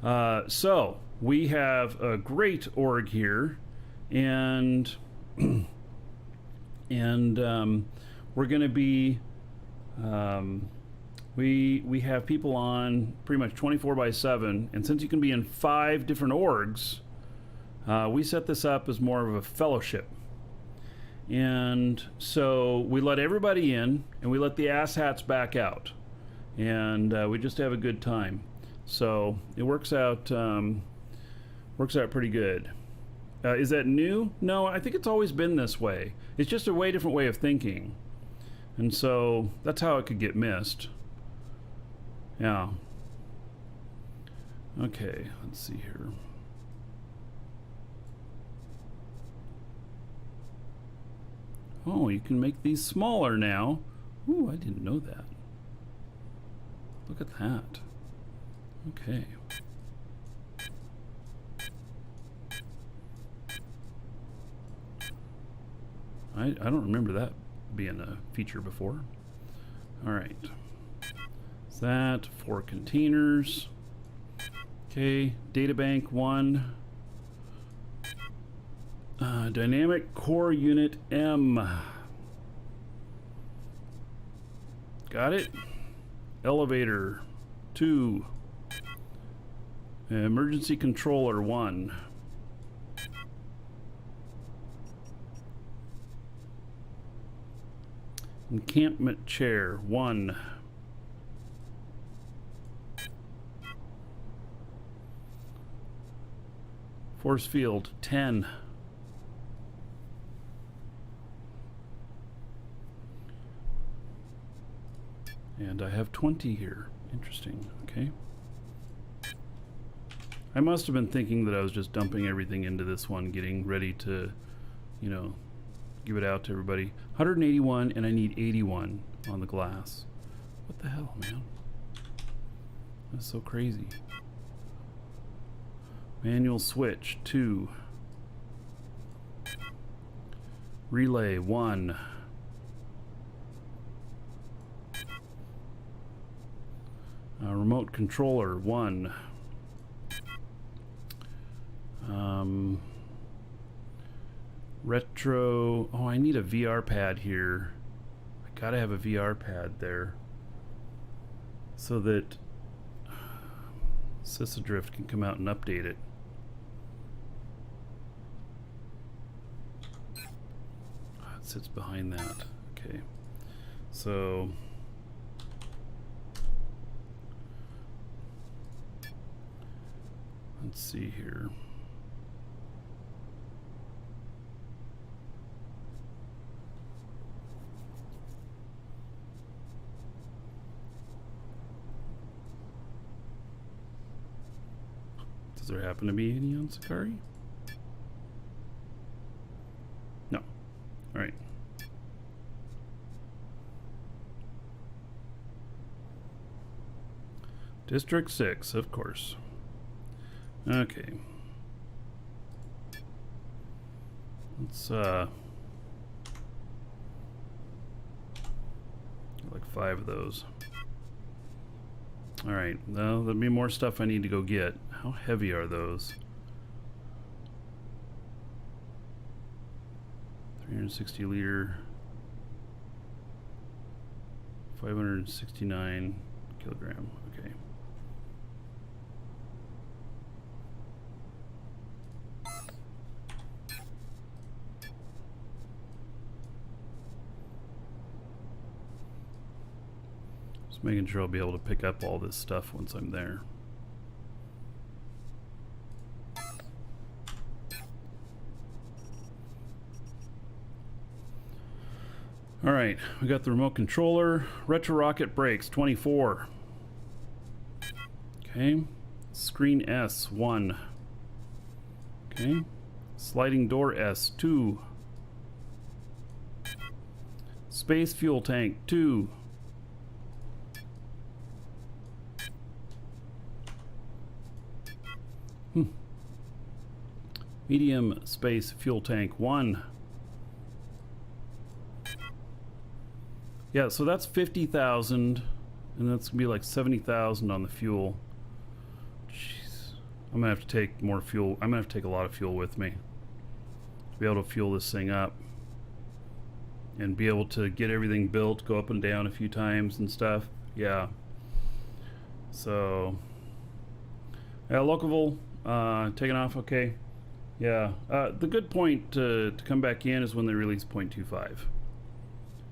Speaker 1: so we have a great org here, and we're going to be we have people on pretty much 24/7, and since you can be in 5 different orgs, we set this up as more of a fellowship. And so we let everybody in, and we let the asshats back out, and we just have a good time. So it works out pretty good. Is that new? No, I think it's always been this way. It's just a way different way of thinking, and so that's how it could get missed. Yeah. Okay, let's see here. Oh, you can make these smaller now. Ooh, I didn't know that. Look at that. Okay. I don't remember that being a feature before. All right. Is that 4 containers? Okay, databank 1. Dynamic core unit M. Got it. Elevator 2. Emergency controller 1. Encampment chair 1. Force field 10. And I have 20 here. Interesting. Okay. I must have been thinking that I was just dumping everything into this one, getting ready to, you know, give it out to everybody. 181, and I need 81 on the glass. What the hell, man? That's so crazy. Manual switch 2. Relay 1. Remote controller 1. Retro. Oh, I need a VR pad here. I gotta have a VR pad there so that Sysadrift can come out and update it. It sits behind that. Okay. So let's see here. Does there happen to be any on Sakari? No. All right. District 6, of course. Okay. Let's like 5 of those. Alright, now there'll be more stuff I need to go get. How heavy are those? 360 liter, 569 kilogram. Okay. Just making sure I'll be able to pick up all this stuff once I'm there. All right, we got the remote controller. Retro rocket brakes, 24. Okay. Screen S, 1. Okay. Sliding door S, 2. Space fuel tank, 2. Medium space fuel tank, 1. Yeah, so that's 50,000, and that's gonna be like 70,000 on the fuel. Jeez, I'm gonna have to take more fuel. I'm gonna have to take a lot of fuel with me to be able to fuel this thing up and be able to get everything built, go up and down a few times and stuff. Yeah. So, yeah, Locaville taking off. Okay. Yeah. The good point to come back in is when they release 0.25.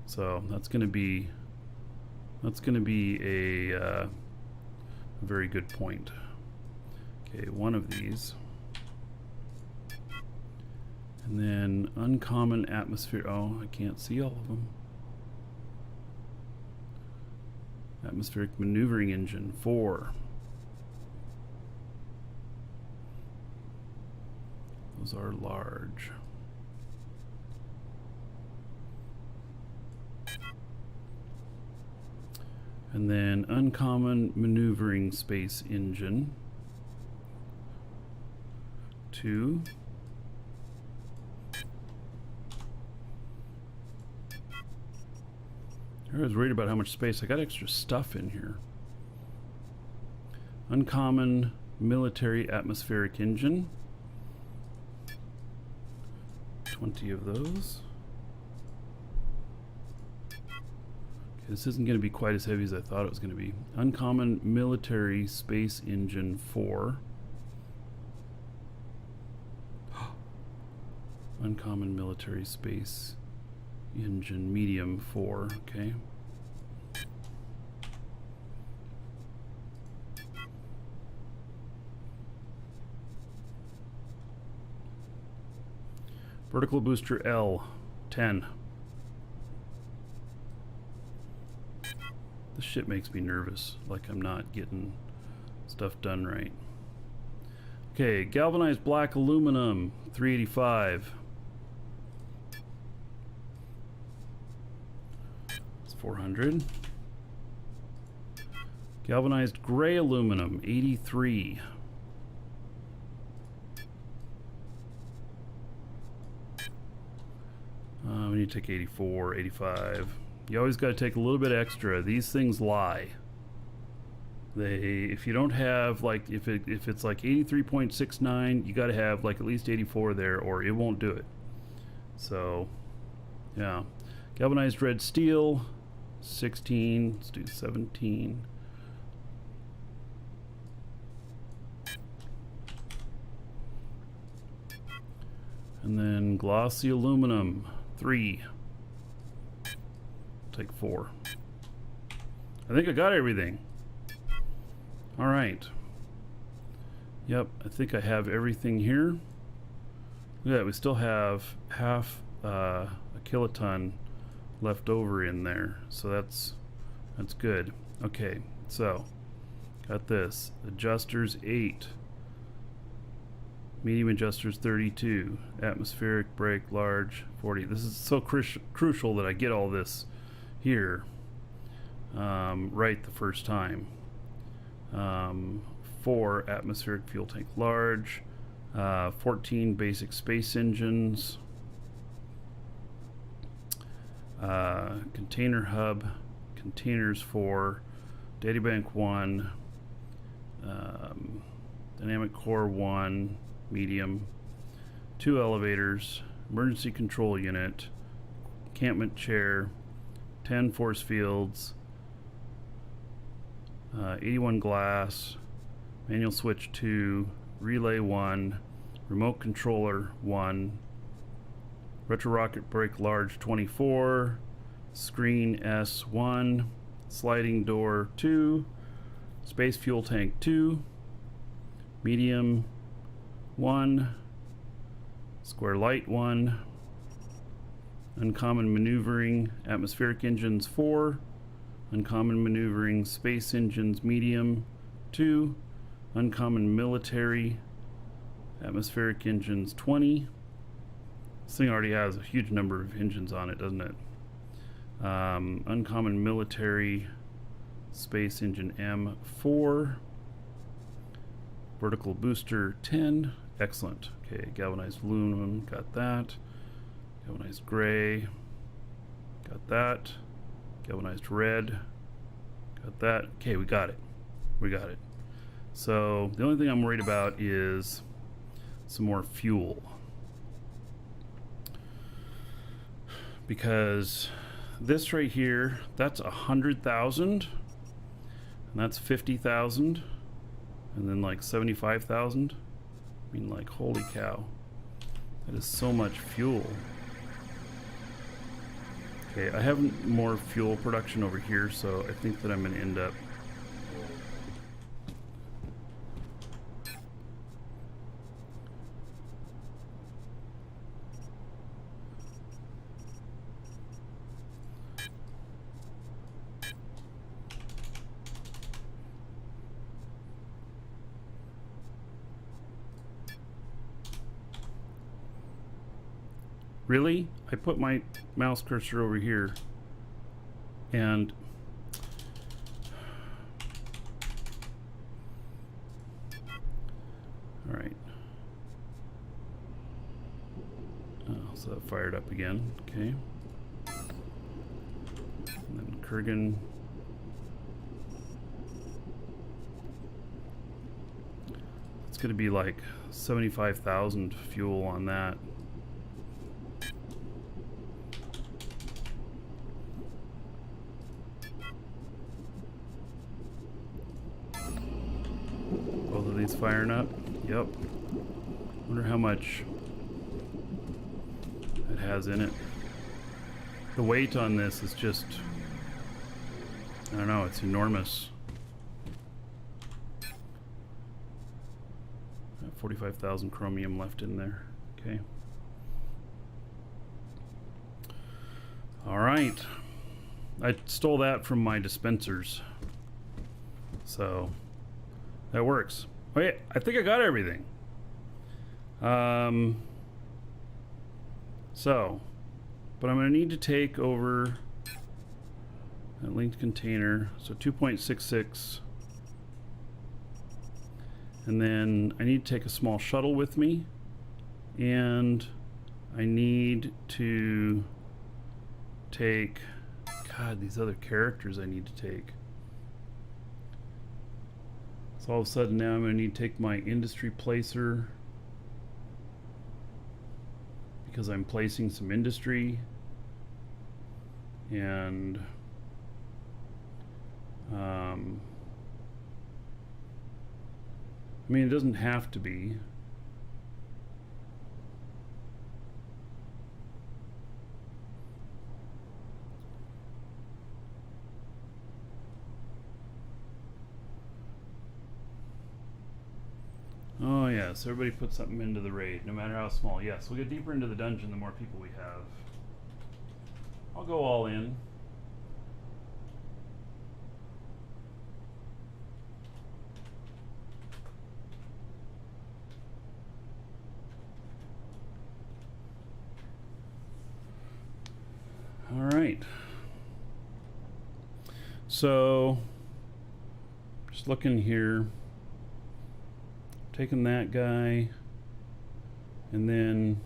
Speaker 1: So that's going to be a very good point. Okay, one of these, and then uncommon atmosphere. Oh, I can't see all of them. Atmospheric maneuvering engine, 4. Those are large. And then uncommon maneuvering space engine, 2. I was worried about how much space. I got extra stuff in here. Uncommon military atmospheric engine, 20 of those. This isn't going to be quite as heavy as I thought it was going to be. Uncommon military space engine, 4. Uncommon military space engine medium, 4. Okay. Vertical booster L, 10. This shit makes me nervous, like I'm not getting stuff done right. Okay, galvanized black aluminum, 385. It's 400. Galvanized gray aluminum, 83. We need to take 84, 85. You always got to take a little bit extra. These things lie. If you don't have, like, if it's like 83.69, you got to have like at least 84 there, or it won't do it. So, yeah. Galvanized red steel, 16. Let's do 17. And then glossy aluminum, 3. Take 4. I think I got everything. All right. Yep, I think I have everything here. Look at that, we still have half a kiloton left over in there, so that's good. Okay, so got this. Adjusters 8. Medium adjusters 32. Atmospheric brake large 40. This is so crucial that I get all this here right the first time. 4 atmospheric fuel tank large, 14 basic space engines, container hub, containers 4, databank 1, dynamic core 1, medium, 2 elevators, emergency control unit, encampment chair, 10 force fields, 81 glass, manual switch 2, relay 1, remote controller 1, retro rocket brake large 24, screen S1, sliding door 2, space fuel tank 2, medium 1, square light 1, uncommon maneuvering atmospheric engines 4, uncommon maneuvering space engines medium 2, uncommon military atmospheric engines 20. This thing already has a huge number of engines on it, doesn't it? Uncommon military space engine M4, vertical booster 10. Excellent. Okay, galvanized aluminum, got that. Galvanized gray, got that. Galvanized red, got that. Okay, we got it. We got it. So the only thing I'm worried about is some more fuel, because this right here, that's 100,000, and that's 50,000, and then like 75,000. I mean, like, holy cow, that is so much fuel. Okay, I have more fuel production over here, so I think that I'm going to end up really? I put my mouse cursor over here, and all right. Oh, so that fired up again. Okay. And then Kurgan. It's going to be like 75,000 fuel on that. Firing up. Yep. Wonder how much it has in it. The weight on this is just, I don't know, it's enormous. 45,000 chromium left in there. Okay. All right. I stole that from my dispensers, so that works. Wait, I think I got everything. So, but I'm going to need to take over that linked container. So 2.66. And then I need to take a small shuttle with me. And I need to take, God, these other characters I need to take. So all of a sudden now I'm going to need to take my industry placer, because I'm placing some industry, and I mean, it doesn't have to be. Oh yes, everybody put something into the raid, no matter how small. Yes, we'll get deeper into the dungeon the more people we have. I'll go all in. All right. So, just just looking here, taking that guy, and then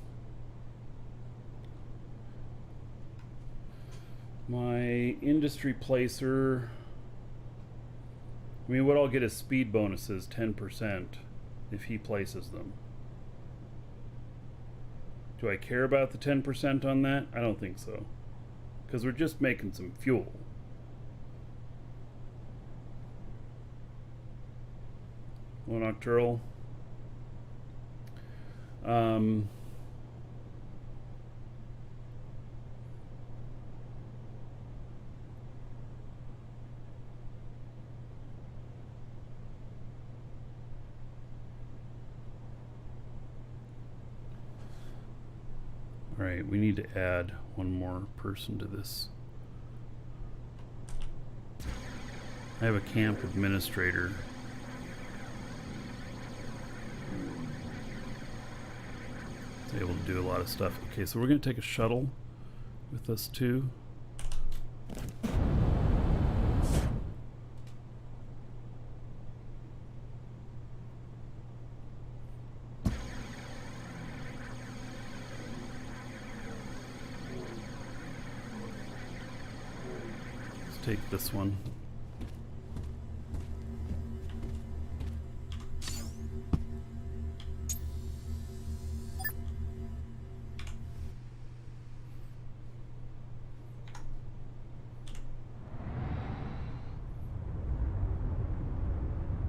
Speaker 1: my industry placer. I mean, what I'll get is speed bonuses, 10%, if he places them. Do I care about the 10% on that? I don't think so. Because we're just making some fuel. One Nocturnal. Alright, we need to add one more person to this. I have a camp administrator. It's able to do a lot of stuff. Okay, so we're going to take a shuttle with us too. Take this one.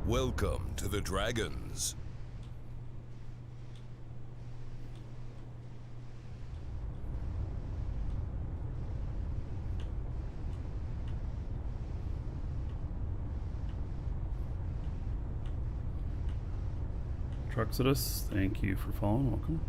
Speaker 2: Welcome to the Dragons.
Speaker 1: Truxidus, thank you for following. Welcome.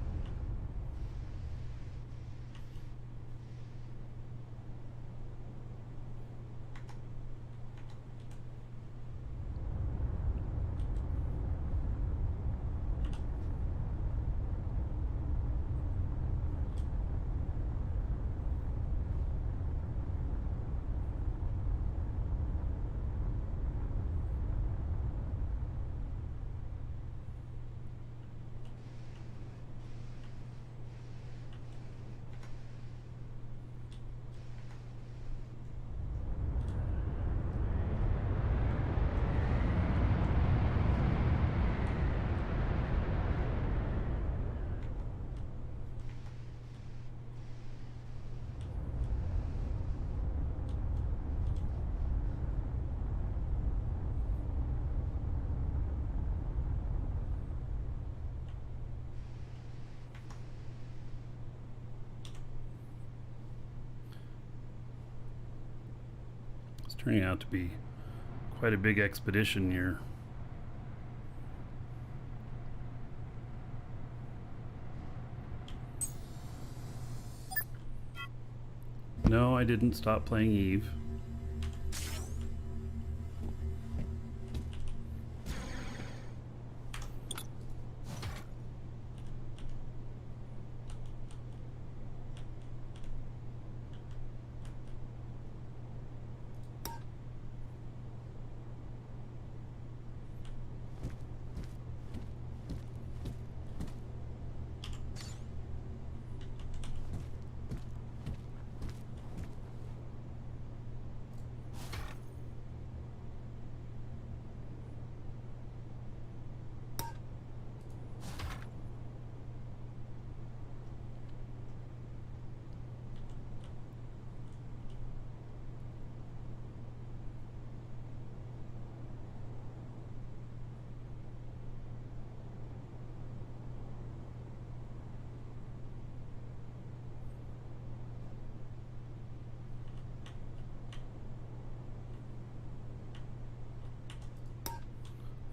Speaker 1: Turning out to be quite a big expedition here. No, I didn't stop playing Eve.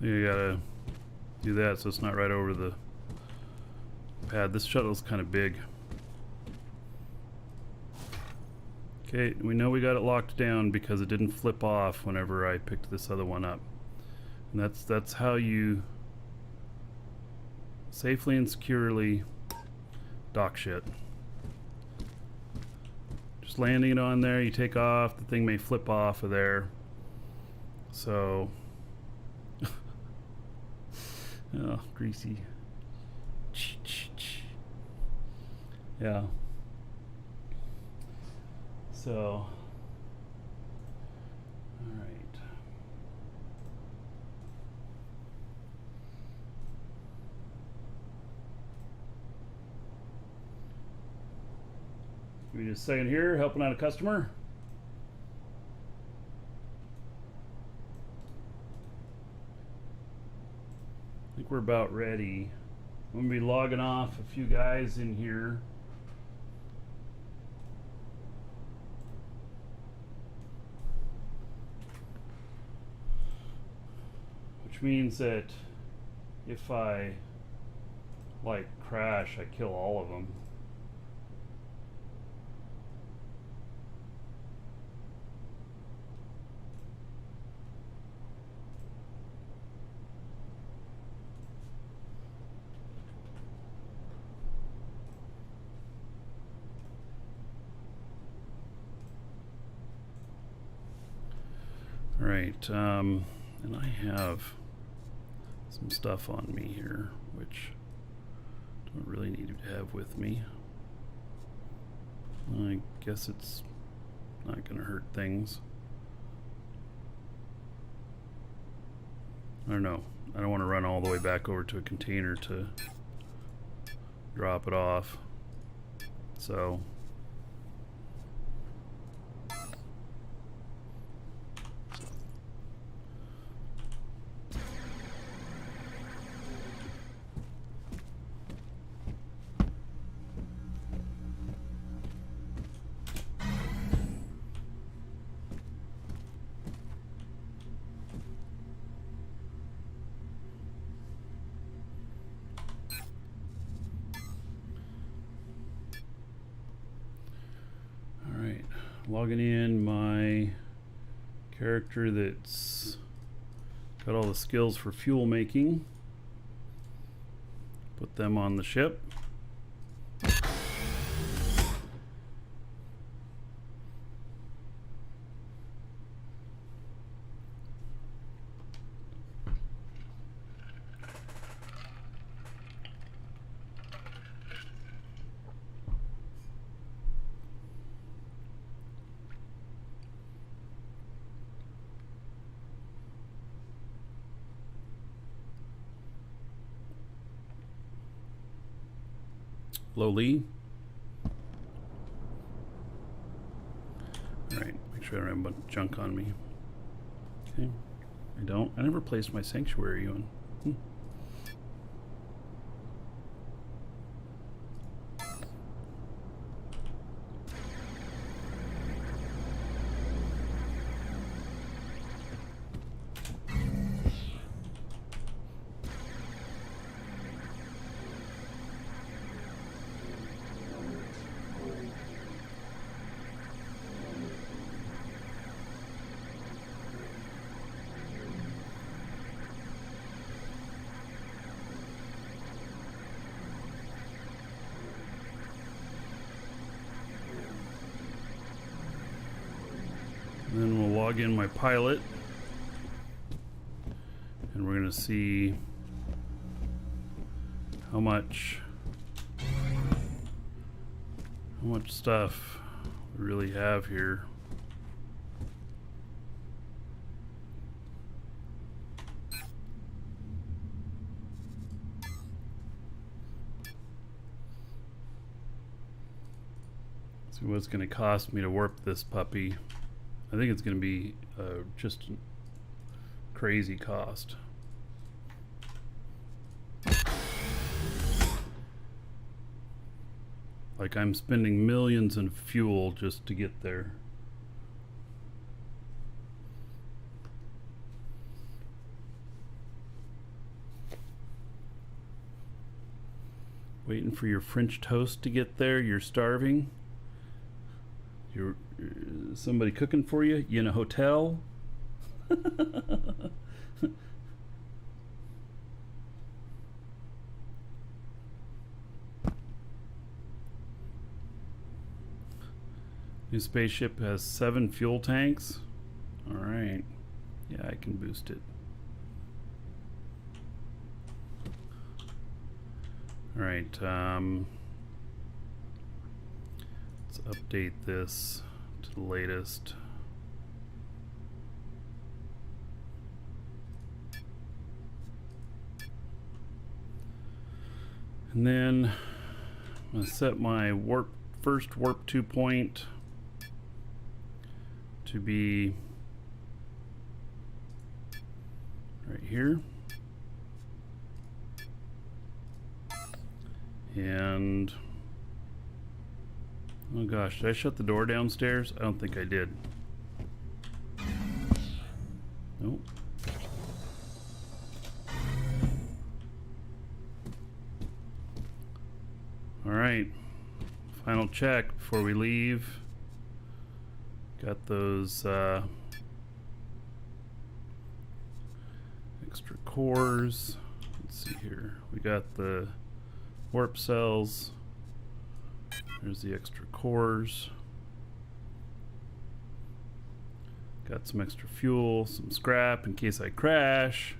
Speaker 1: You gotta do that so it's not right over the pad. This shuttle's kind of big. Okay, we know we got it locked down because it didn't flip off whenever I picked this other one up. And that's how you safely and securely dock shit. Just landing it on there, you take off, the thing may flip off of there. So Oh, greasy. Yeah. So, all right. Give me just a second here, helping out a customer. I think we're about ready. I'm gonna be logging off a few guys in here. Which means that if I like crash, I kill all of them. All right, and I have some stuff on me here, which I don't really need to have with me. I guess it's not going to hurt things. I don't know. I don't want to run all the way back over to a container to drop it off. So logging in my character that's got all the skills for fuel making. Put them on the ship. Lowly. Alright, make sure I don't have a bunch of junk on me. Okay, I don't. I never placed my sanctuary on. Then we'll log in my pilot, and we're going to see how much stuff we really have here. See what it's going to cost me to warp this puppy. I think it's going to be just crazy cost. Like I'm spending millions in fuel just to get there. Waiting for your French toast to get there. You're starving. You're somebody cooking for you. You in a hotel. New spaceship has 7 fuel tanks. All right. Yeah, I can boost it. All right. Let's update this to the latest. And then I'm going to set my first warp 2 point to be right here. And oh gosh, did I shut the door downstairs? I don't think I did. Nope. All right, final check before we leave. Got those extra cores. Let's see here. We got the warp cells. There's the extra cores. Got some extra fuel, some scrap in case I crash.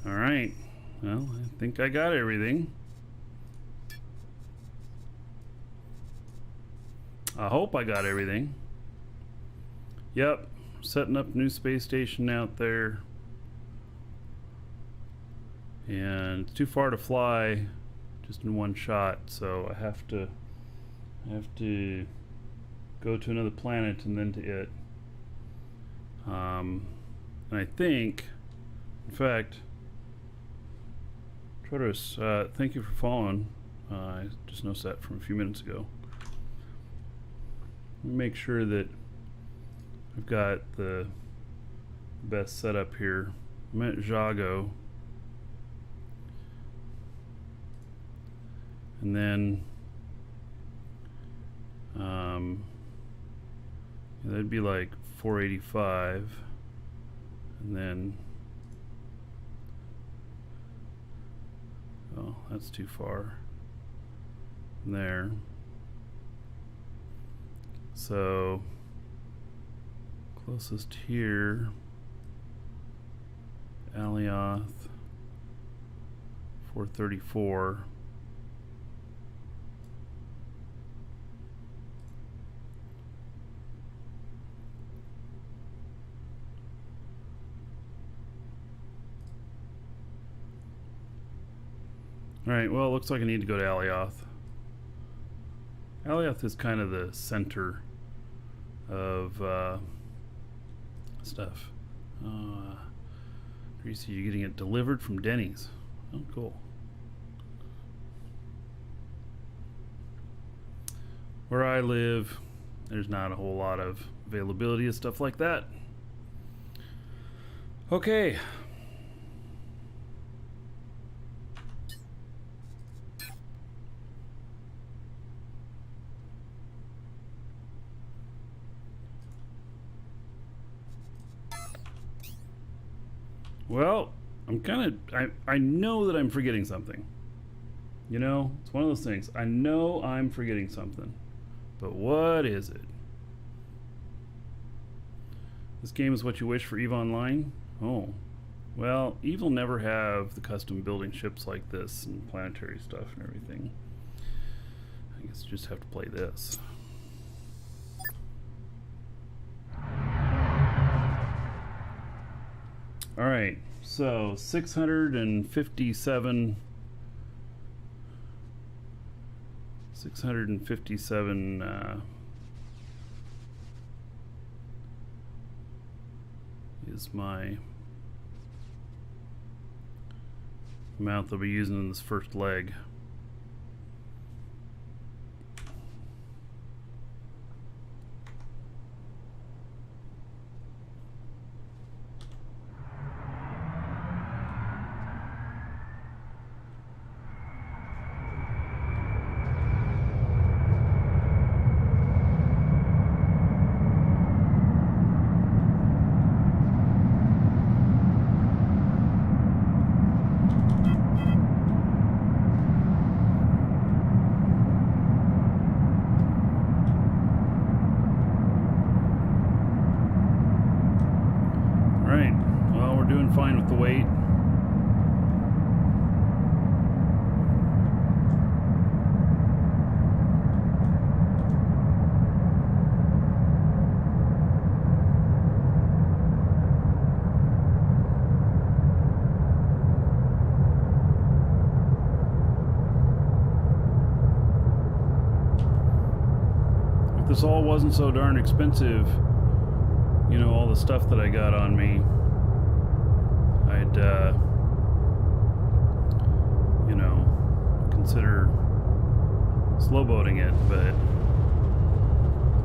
Speaker 1: All right, well, I think I got everything. I hope I got everything. Yep, setting up new space station out there. And it's too far to fly just in one shot, so I have to go to another planet and then to it. And I think, in fact, Trotos, thank you for following. I just noticed that from a few minutes ago. Let me make sure that I've got the best setup here. I'm at Jago. And then that'd be like 485. And then oh, that's too far from there. So closest here, Alioth, 434. Alright, well, it looks like I need to go to Alioth. Alioth is kind of the center of stuff. Greasy, you're getting it delivered from Denny's. Oh, cool. Where I live, there's not a whole lot of availability of stuff like that. Okay. Well, I know that I'm forgetting something. You know, it's one of those things. I know I'm forgetting something. But what is it? This game is what you wish for EVE Online? Oh. Well, EVE will never have the custom building ships like this and planetary stuff and everything. I guess you just have to play this. All right, so 657 is my amount they'll be using in this first leg. fine with the weight. If this all wasn't so darn expensive, you know, all the stuff that I got on me, I'd, you know, consider slow boating it, but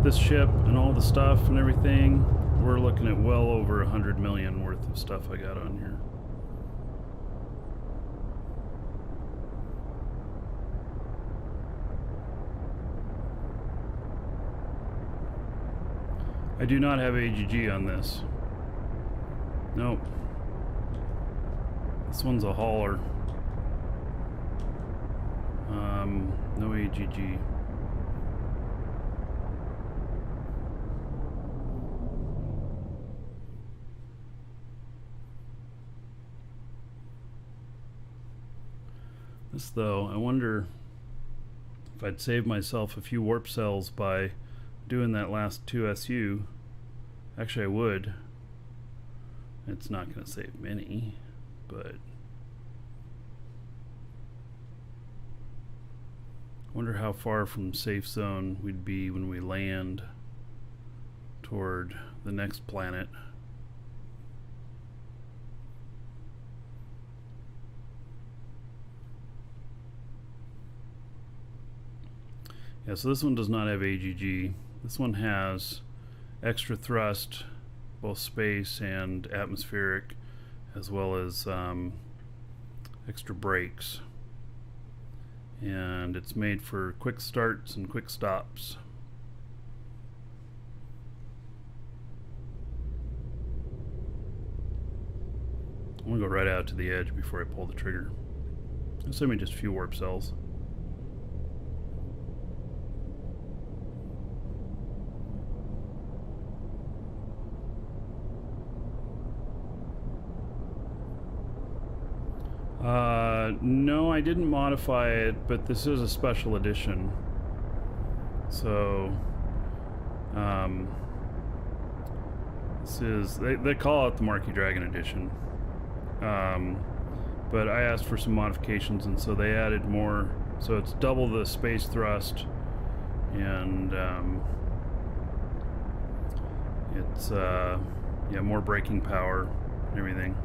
Speaker 1: this ship and all the stuff and everything, we're looking at well over 100 million worth of stuff I got on here. I do not have AGG on this. Nope. This one's a hauler. No AGG. This though, I wonder if I'd save myself a few warp cells by doing that last 2 SU. Actually, I would. It's not going to save many, but I wonder how far from safe zone we'd be when we land toward the next planet. Yeah, so this one does not have AGG. This one has extra thrust, both space and atmospheric, as well as extra brakes. And it's made for quick starts and quick stops. I'm gonna go right out to the edge before I pull the trigger. Assuming just a few warp cells. No, I didn't modify it, but this is a special edition. So, this is, they call it the Marquee Dragon edition. But I asked for some modifications, and so they added more. So it's double the space thrust, and it's, yeah, more braking power and everything.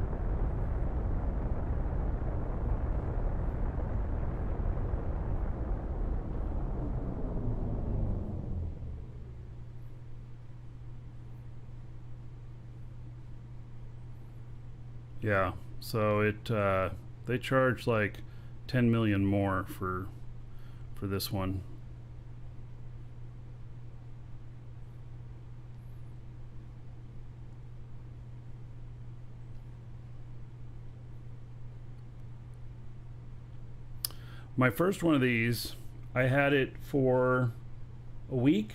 Speaker 1: Yeah, so it they charge like 10 million more for this one. My first one of these, I had it for a week,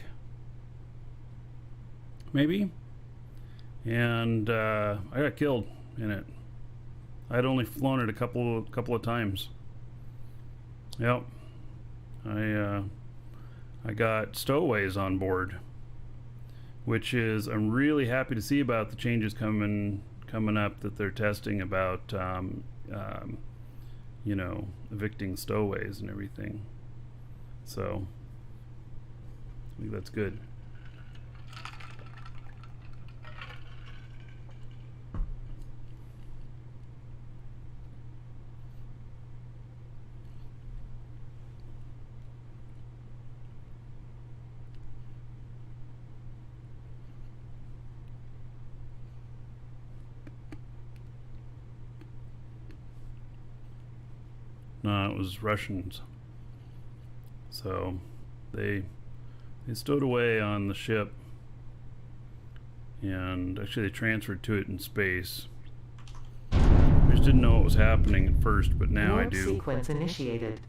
Speaker 1: maybe, and I got killed in it. I'd only flown it a couple of times. Yep. I got stowaways on board, which is, I'm really happy to see about the changes coming up that they're testing about you know, evicting stowaways and everything. So I think that's good. No, it was Russians. So they stowed away on the ship, and actually they transferred to it in space. I just didn't know what was happening at first, but now I do.
Speaker 3: Sequence initiated.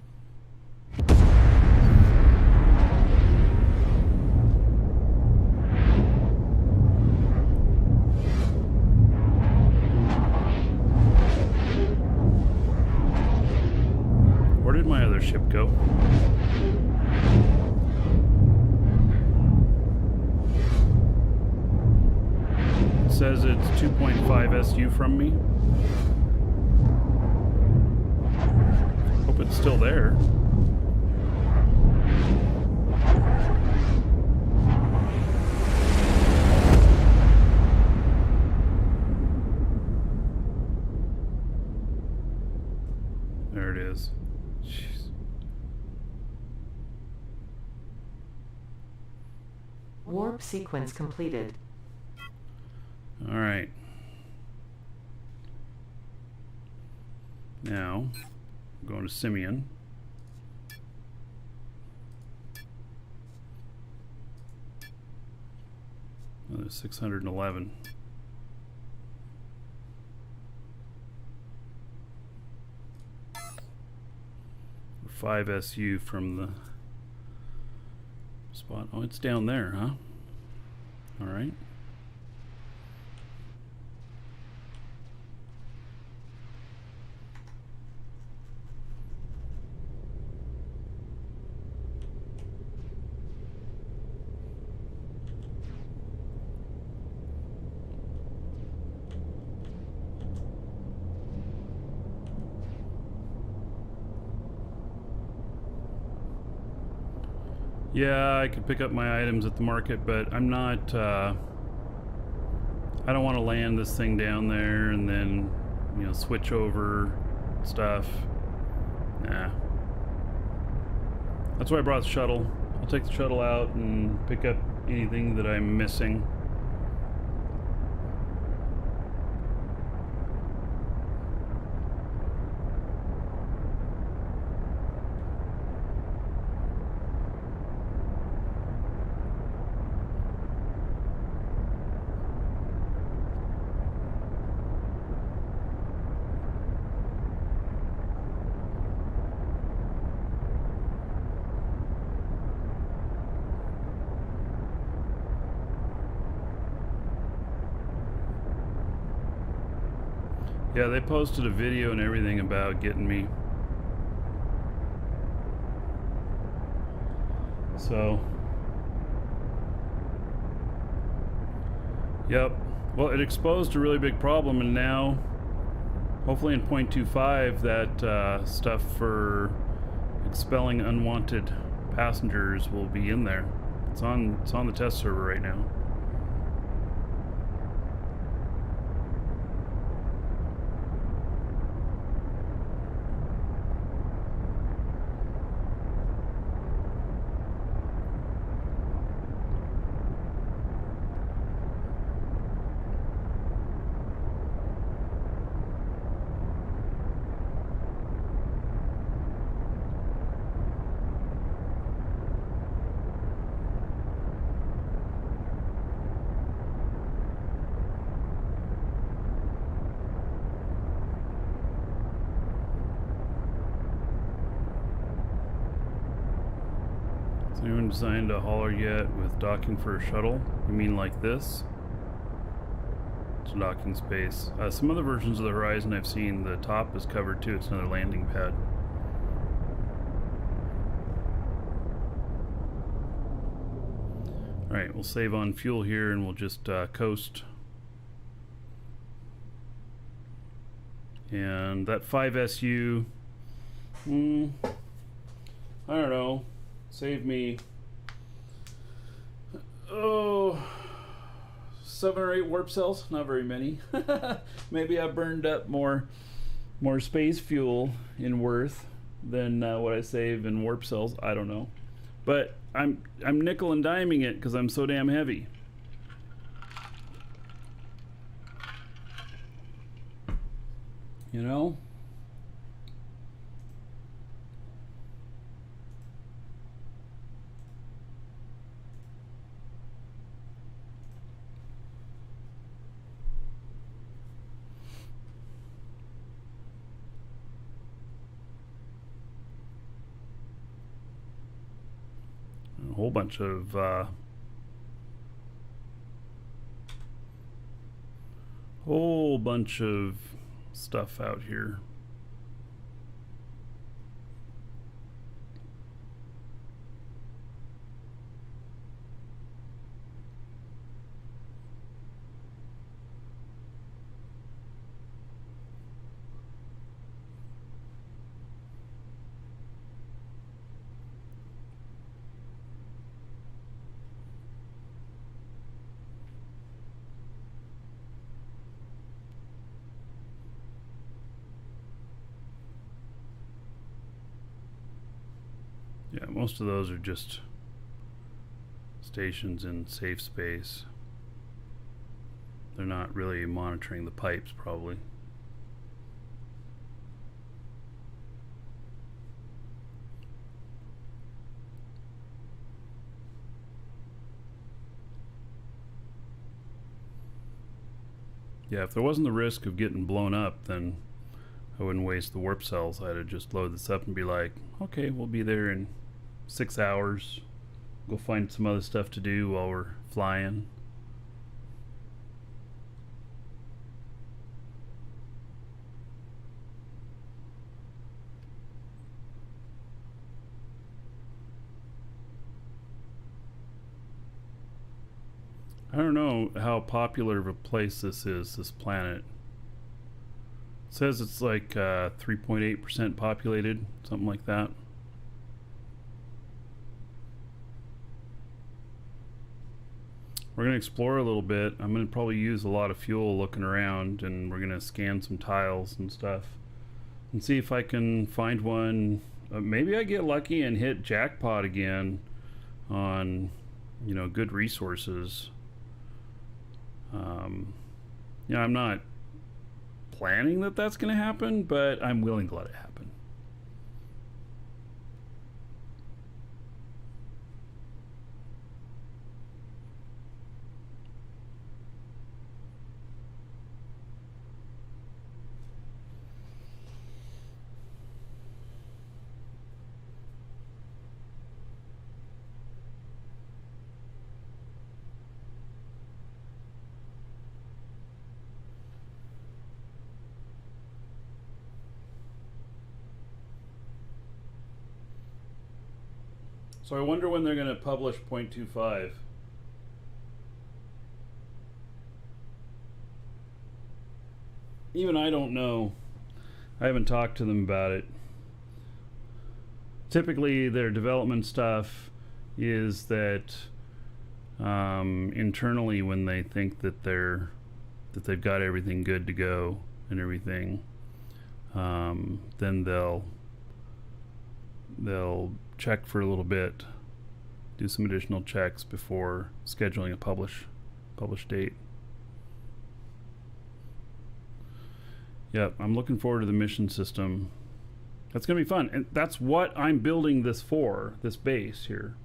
Speaker 1: says it's 2.5 SU from me. Hope it's still there. There it is. Jeez.
Speaker 3: Warp sequence completed.
Speaker 1: All right. Now, I'm going to Symeon. Another 611. For 5 SU from the spot. Oh, it's down there, huh? All right. Yeah, I could pick up my items at the market, but I'm not, I don't want to land this thing down there and then, you know, switch over stuff. Nah. That's why I brought the shuttle. I'll take the shuttle out and pick up anything that I'm missing. Yeah, they posted a video and everything about getting me. So, yep. Well, it exposed a really big problem, and now, hopefully in 0.25, that stuff for expelling unwanted passengers will be in there. It's on the test server right now. Has anyone designed a hauler yet with docking for a shuttle? You mean like this? It's a docking space. Some other versions of the Horizon I've seen, the top is covered too. It's another landing pad. Alright, we'll save on fuel here and we'll just coast. And that 5 SU, I don't know, save me, 7 or 8 warp cells, not very many. Maybe I burned up more space fuel in worth than what I save in warp cells, I don't know. But I'm nickel and diming it because I'm so damn heavy. You know? A whole bunch of stuff out here. most of those are just stations in safe space. They're not really monitoring the pipes, probably. Yeah, if there wasn't the risk of getting blown up, then I wouldn't waste the warp cells. I'd have just load this up and be like, okay, we'll be there in 6 hours. Go find some other stuff to do while we're flying. I don't know how popular of a place this is, this planet. It says it's like 3.8% populated, something like that. We're going to explore a little bit. I'm going to probably use a lot of fuel looking around, and we're going to scan some tiles and stuff and see if I can find one. Maybe I get lucky and hit jackpot again on, you know, good resources. You know, I'm not planning that that's going to happen, but I'm willing to let it happen. So I wonder when they're going to publish 0.25. Even I don't know. I haven't talked to them about it. Typically their development stuff is that internally, when they think that they've got everything good to go and everything, then they'll check for a little bit, do some additional checks before scheduling a publish date. Yep, I'm looking forward to the mission system. That's gonna be fun, and that's what I'm building this for, this base here.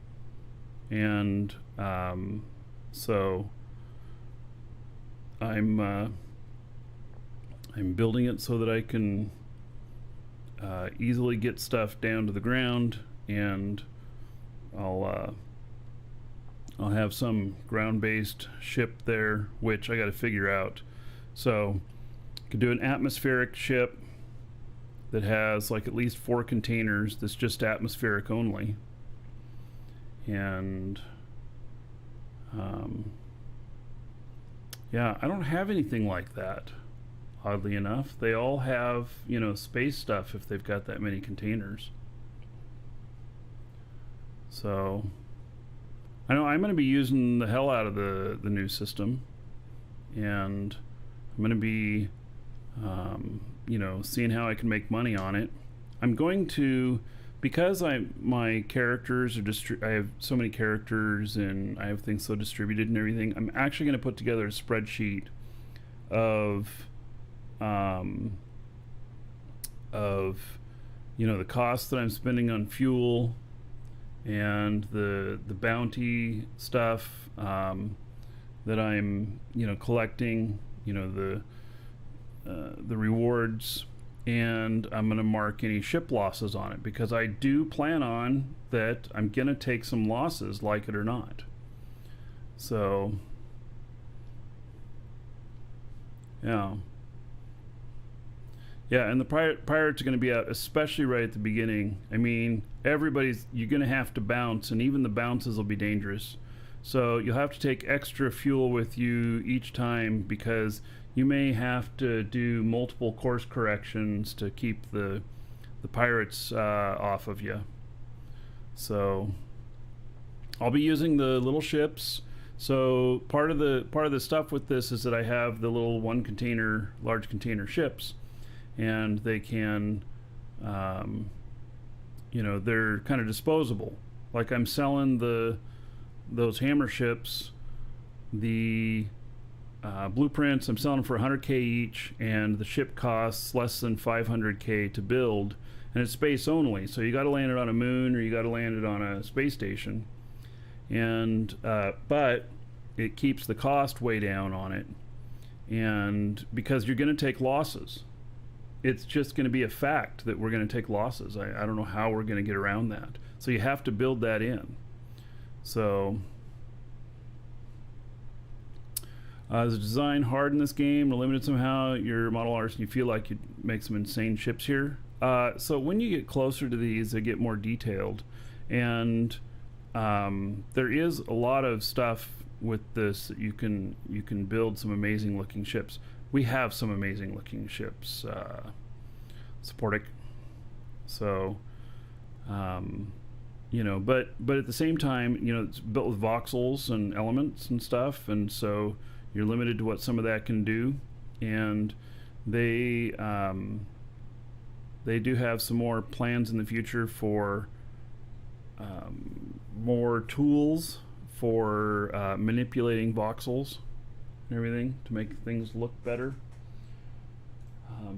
Speaker 1: And so I'm building it so that I can easily get stuff down to the ground, and I'll have some ground-based ship there, which I got to figure out. So I could do an atmospheric ship that has like at least 4 containers that's just atmospheric only, and yeah, I don't have anything like that. Oddly enough, they all have, you know, space stuff if they've got that many containers. So I know I'm going to be using the hell out of the new system, and I'm going to be you know, seeing how I can make money on it. I'm going to, because my characters are I have so many characters and I have things so distributed and everything, I'm actually going to put together a spreadsheet of you know, the cost that I'm spending on fuel and the bounty stuff that I'm, you know, collecting, you know, the rewards, and I'm going to mark any ship losses on it, because I do plan on that I'm going to take some losses, like it or not. So yeah, and the pirates are going to be out, especially right at the beginning. I mean, you're going to have to bounce, and even the bounces will be dangerous. So you'll have to take extra fuel with you each time, because you may have to do multiple course corrections to keep the pirates off of you. So I'll be using the little ships. So part of the stuff with this is that I have the little large container ships, and they can you know, they're kind of disposable. Like I'm selling those hammer ships, the blueprints, I'm selling them for 100k each, and the ship costs less than 500k to build, and it's space only, so you got to land it on a moon or you got to land it on a space station, and but it keeps the cost way down on it, and because you're going to take losses, it's just going to be a fact that we're going to take losses. I don't know how we're going to get around that, so you have to build that in. So is the design hard in this game or limited somehow? Your model artists, you feel like you'd make some insane ships here. So when you get closer to these, they get more detailed, and there is a lot of stuff with this that you can build some amazing looking ships. We have some amazing looking ships, Supportic. So you know, but at the same time, you know, it's built with voxels and elements and stuff, and so you're limited to what some of that can do, and they do have some more plans in the future for more tools for manipulating voxels and everything to make things look better.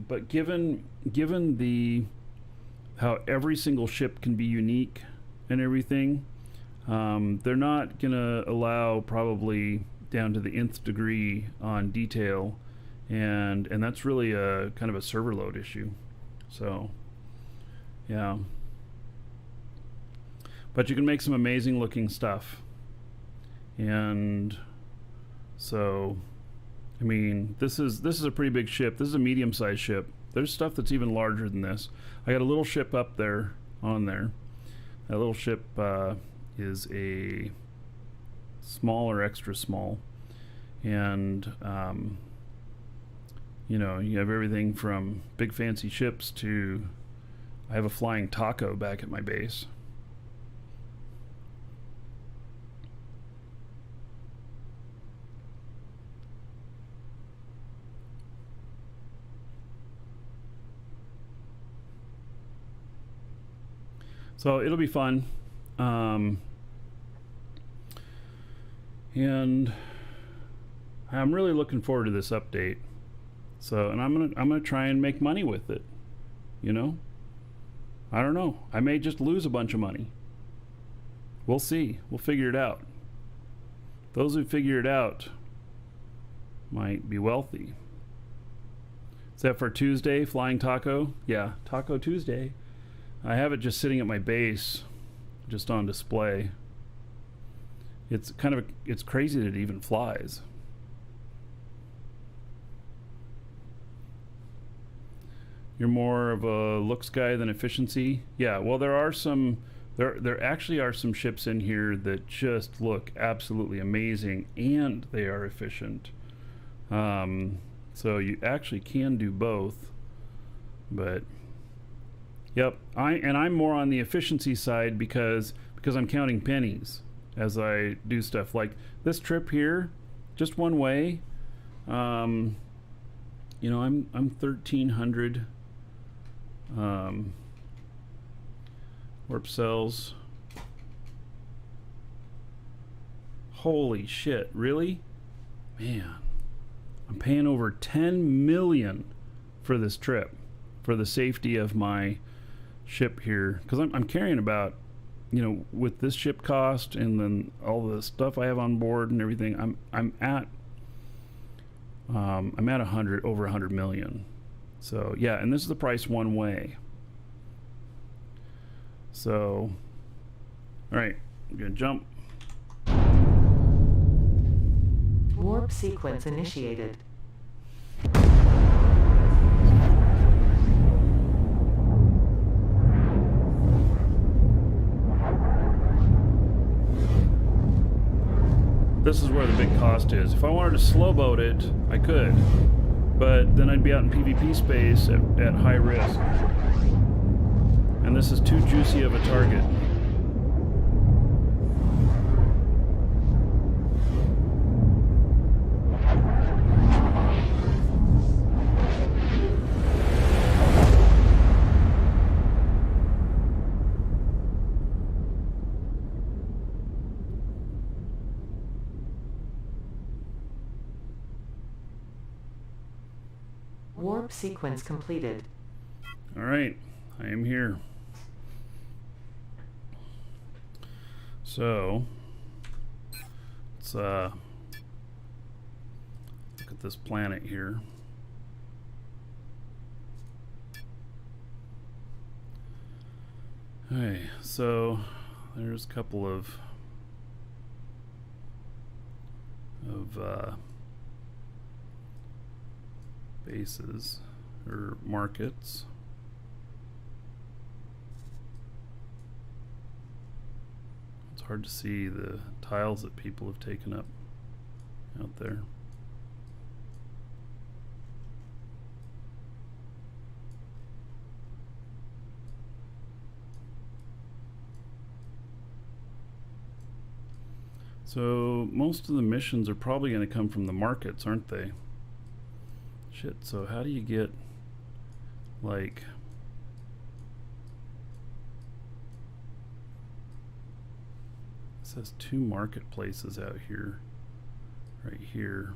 Speaker 1: But given how every single ship can be unique and everything, they're not gonna allow probably down to the nth degree on detail, and that's really a kind of a server load issue. So yeah, but you can make some amazing looking stuff, and so I mean, this is a pretty big ship. This is a medium-sized ship. There's stuff that's even larger than this. I got a little ship up there on there. That little ship is a small or extra small, and you know, you have everything from big fancy ships to I have a flying taco back at my base. So it'll be fun, and I'm really looking forward to this update. So, and I'm gonna try and make money with it. You know, I don't know. I may just lose a bunch of money. We'll see. We'll figure it out. Those who figure it out might be wealthy. Is that for Tuesday, Flying Taco? Yeah, Taco Tuesday. I have it just sitting at my base, just on display. It's kind of it's crazy that it even flies. You're more of a looks guy than efficiency? Yeah, well, there actually are some ships in here that just look absolutely amazing, and they are efficient. So you actually can do both, but yep, I'm more on the efficiency side because I'm counting pennies as I do stuff. Like this trip here, just one way, you know, I'm 1,300 warp cells. Holy shit, really? Man, I'm paying over 10 million for this trip for the safety of my ship here, because I'm carrying about, you know, with this ship cost and then all the stuff I have on board and everything, I'm at over 100 million. So yeah, and this is the price one way. So all right, I'm gonna jump.
Speaker 3: Warp sequence initiated.
Speaker 1: This is where the big cost is. If I wanted to slow boat it, I could, but then I'd be out in PvP space at high risk. And this is too juicy of a target.
Speaker 3: Warp sequence completed.
Speaker 1: All right, I am here. So let's look at this planet here. Okay, so there's a couple of bases or markets. It's hard to see the tiles that people have taken up out there. So most of the missions are probably going to come from the markets, aren't they? Shit, so how do you get, like, it says 2 marketplaces out here, right here.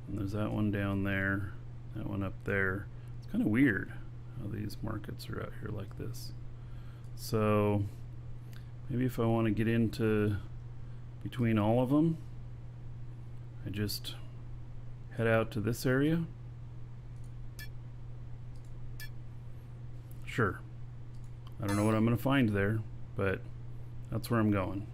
Speaker 1: And there's that one down there, that one up there. It's kind of weird how these markets are out here like this. So maybe if I want to get into between all of them, I just head out to this area. Sure. I don't know what I'm going to find there, but that's where I'm going.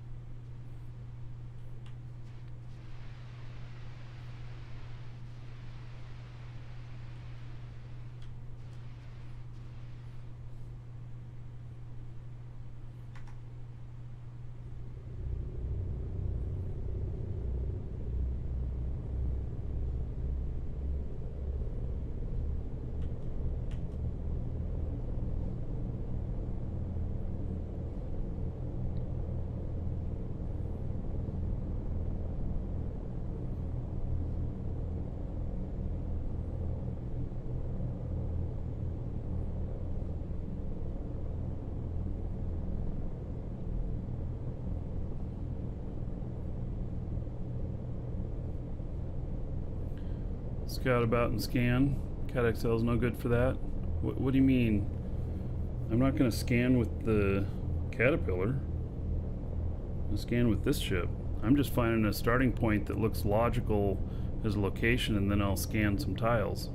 Speaker 1: Scout about and scan. Cat XL is no good for that. What do you mean? I'm not going to scan with the Caterpillar. I'll scan with this ship. I'm just finding a starting point that looks logical as a location, and then I'll scan some tiles.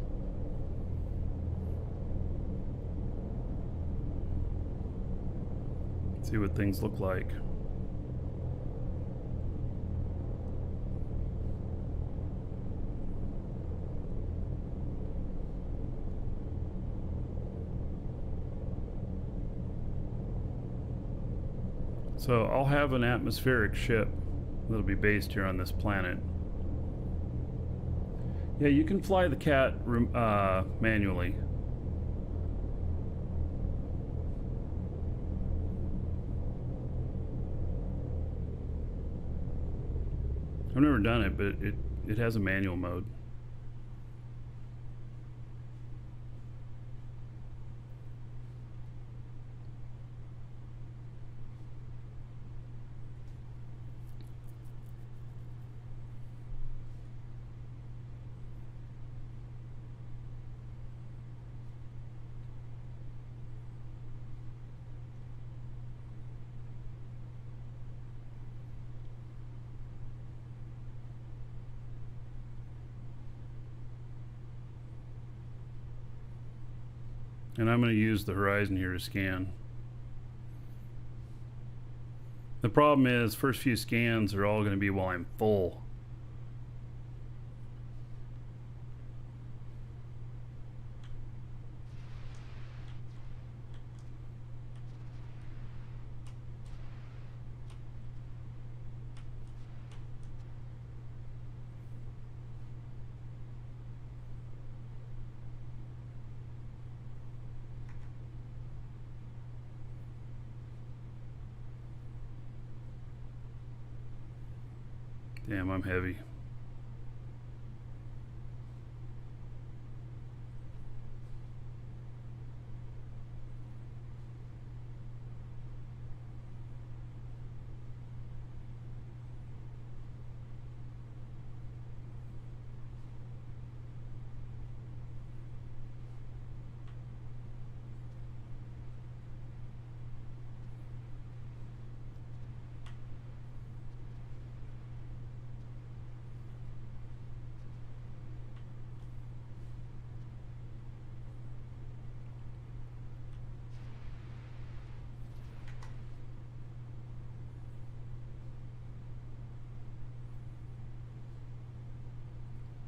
Speaker 1: See what things look like. So I'll have an atmospheric ship that'll be based here on this planet. Yeah, you can fly the cat manually. I've never done it, but it has a manual mode. And I'm going to use the horizon here to scan. The problem is, first few scans are all going to be while I'm full. Damn, I'm heavy.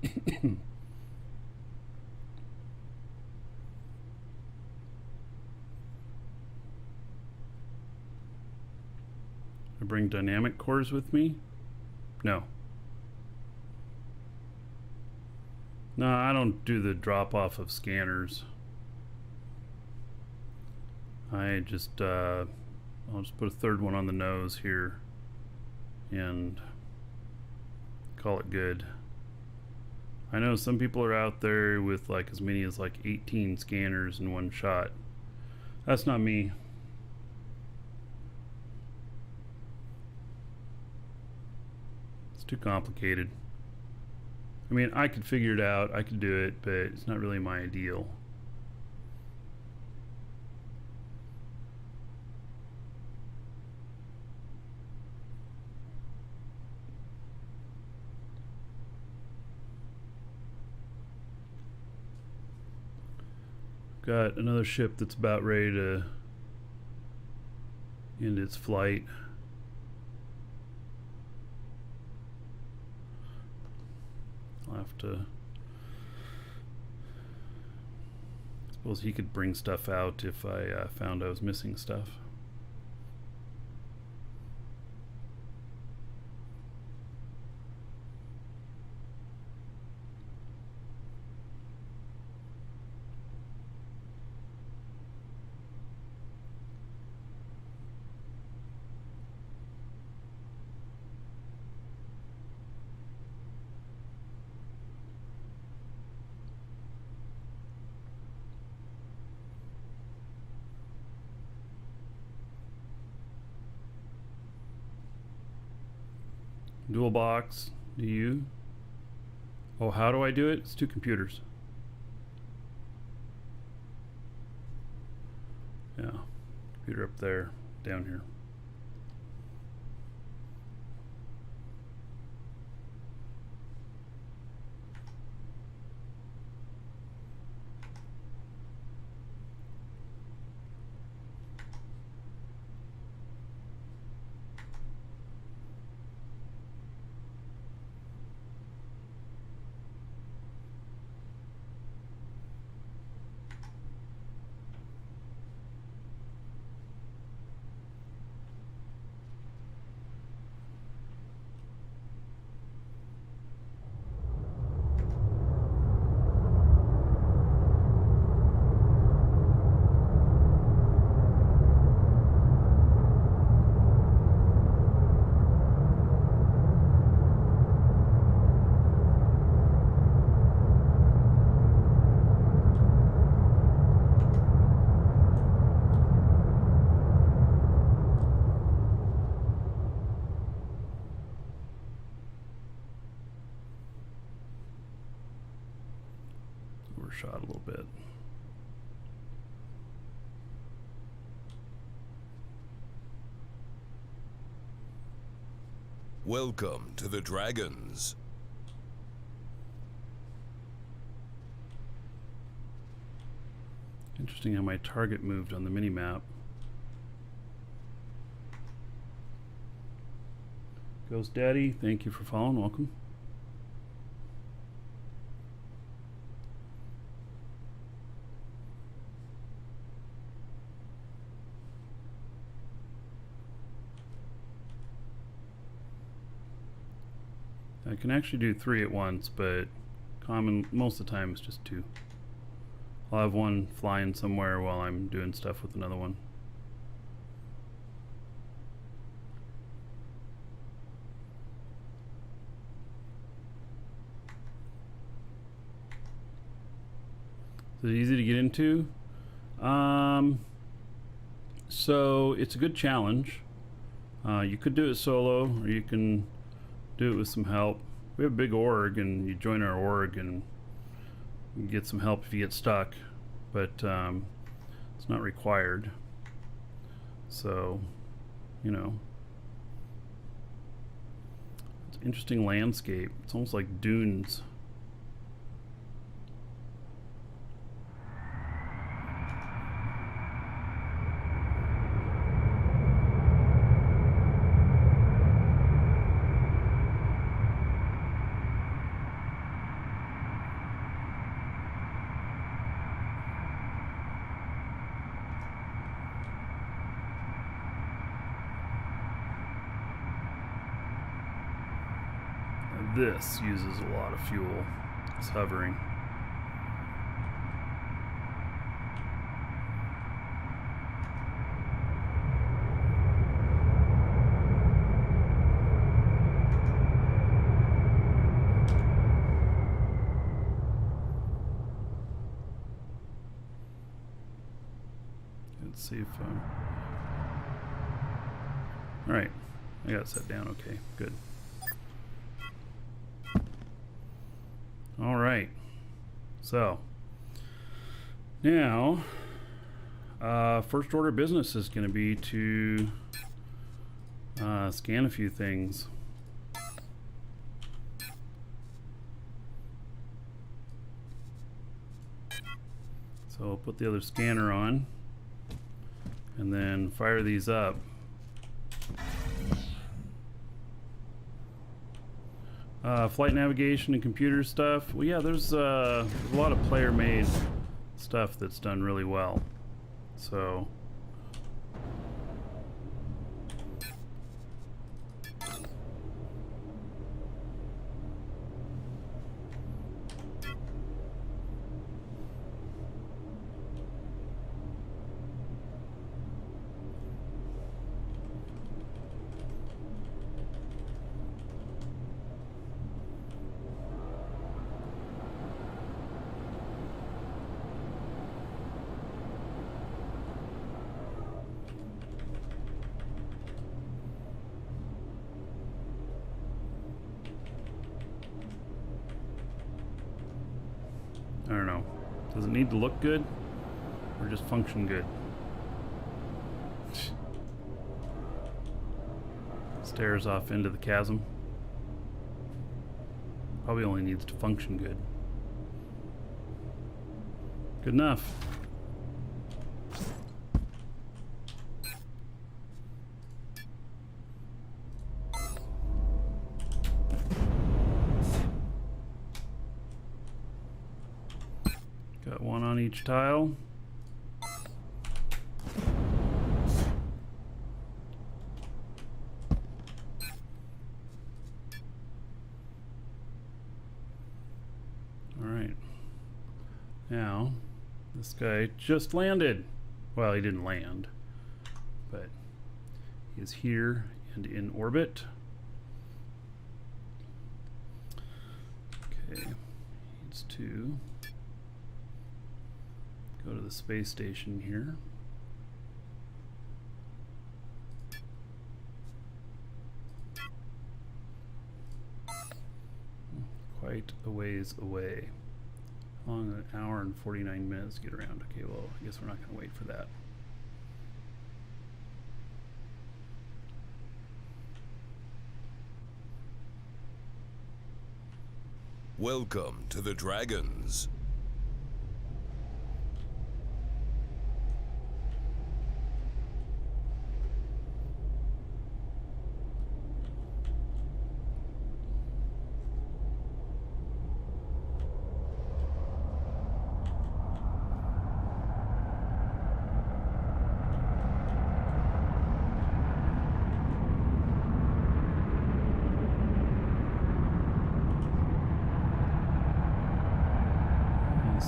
Speaker 1: I bring dynamic cores with me? No. No, I don't do the drop off of scanners. I just, I'll just put a third one on the nose here and call it good. I know some people are out there with like as many as like 18 scanners in one shot. That's not me. It's too complicated. I mean, I could figure it out, I could do it, but it's not really my ideal. Got another ship that's about ready to end its flight. I'll have to... I suppose he could bring stuff out if I found I was missing stuff. Dual box, do you? Oh, how do I do it? It's two computers. Yeah, computer up there, down here. Overshot a little bit.
Speaker 2: Welcome to the Dragons.
Speaker 1: Interesting how my target moved on the mini-map. Ghost Daddy, thank you for following. Welcome. I can actually do 3 at once, but most of the time it's just 2. I'll have one flying somewhere while I'm doing stuff with another one. Is it easy to get into? So it's a good challenge. You could do it solo, or you can do it with some help. We have a big org, and you join our org and you get some help if you get stuck, but it's not required. So, you know, it's an interesting landscape. It's almost like dunes. this uses a lot of fuel. It's hovering. Let's see if all right, I got it set down. Okay, good. All right, so now first order of business is going to be to scan a few things. So I'll put the other scanner on and then fire these up. Flight navigation and computer stuff. Well, yeah, there's a lot of player-made stuff that's done really well. So I don't know. Does it need to look good or just function good? Stares off into the chasm. Probably only needs to function good. Good enough. Got one on each tile. All right. Now, this guy just landed. Well, he didn't land, but he is here and in orbit. Okay, needs to go to the space station here. Quite a ways away. How long? An hour and 49 minutes to get around. Okay, well, I guess we're not going to wait for that.
Speaker 2: Welcome to the Dragons.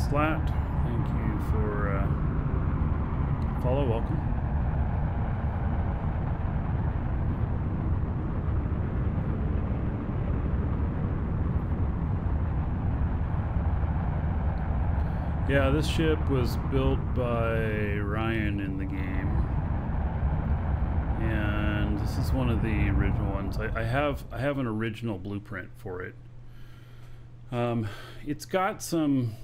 Speaker 1: Slat, thank you for follow. Welcome. Yeah, this ship was built by Ryan in the game, and this is one of the original ones. I have an original blueprint for it. It's got some.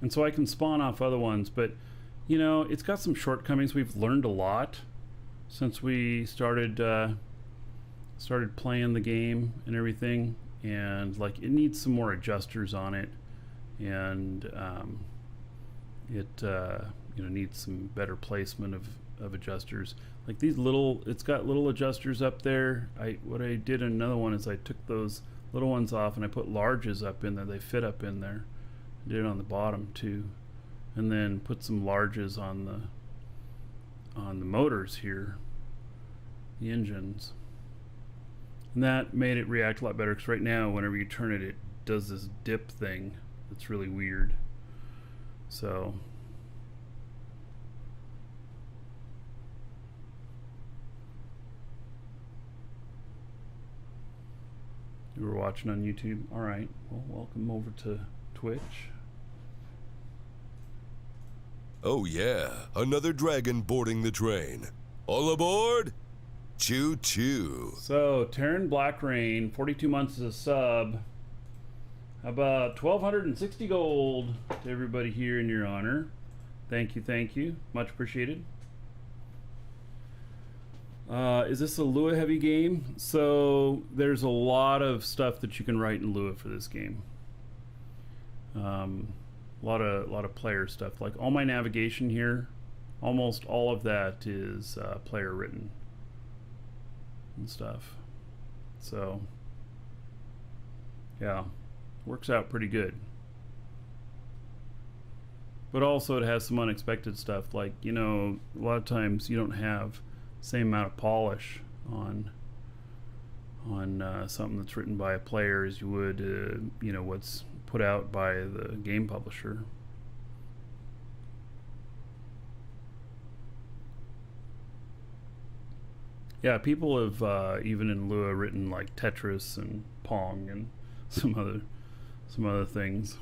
Speaker 1: And so I can spawn off other ones, but you know, it's got some shortcomings. We've learned a lot since we started playing the game and everything, and like it needs some more adjusters on it, and it you know, needs some better placement of adjusters. Like these little, it's got little adjusters up there. What I did in another one is I took those little ones off and I put larges up in there. They fit up in there. Did it on the bottom too, and then put some larges on the motors here, the engines, And that made it react a lot better, because right now whenever you turn it, it does this dip thing that's really weird. So you were watching on YouTube? All right, well, welcome over to Twitch.
Speaker 2: Oh yeah, another dragon boarding the train. All aboard? Choo choo.
Speaker 1: So Terran Black Rain, 42 months as a sub. How about 1,260 gold to everybody here in your honor? Thank you, much appreciated. Is this a Lua heavy game? So there's a lot of stuff that you can write in Lua for this game. A lot of player stuff. Like all my navigation here, almost all of that is player written and stuff. So yeah, works out pretty good. But also it has some unexpected stuff, like, you know, a lot of times you don't have the same amount of polish on something that's written by a player as you would you know, what's put out by the game publisher. Yeah, people have even in Lua written like Tetris and Pong and some other things.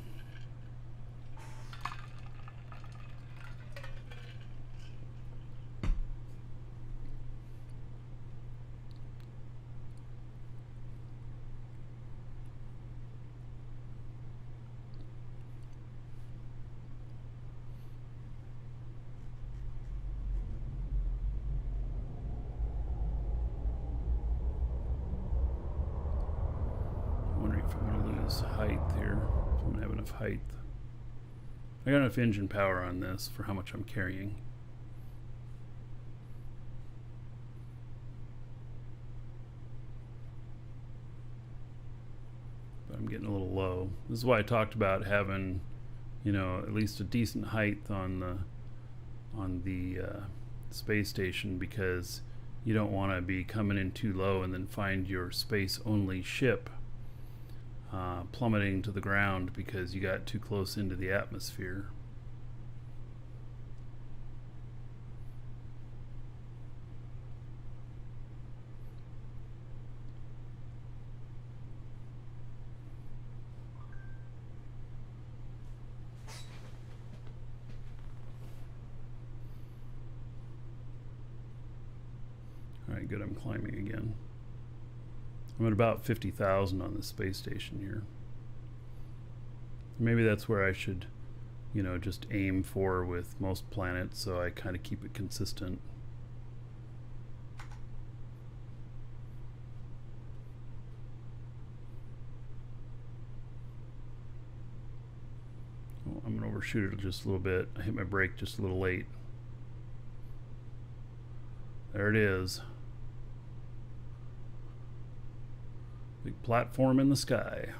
Speaker 1: Height here, if I'm gonna have enough height. I got enough engine power on this for how much I'm carrying. But I'm getting a little low. This is why I talked about having, you know, at least a decent height on the space station, because you don't want to be coming in too low and then find your space only ship plummeting to the ground because you got too close into the atmosphere. All right, good, I'm climbing again. I'm at about 50,000 on the space station here. Maybe that's where I should, you know, just aim for with most planets, so I kind of keep it consistent. Oh, I'm going to overshoot it just a little bit. I hit my brake just a little late. There it is. Big platform in the sky.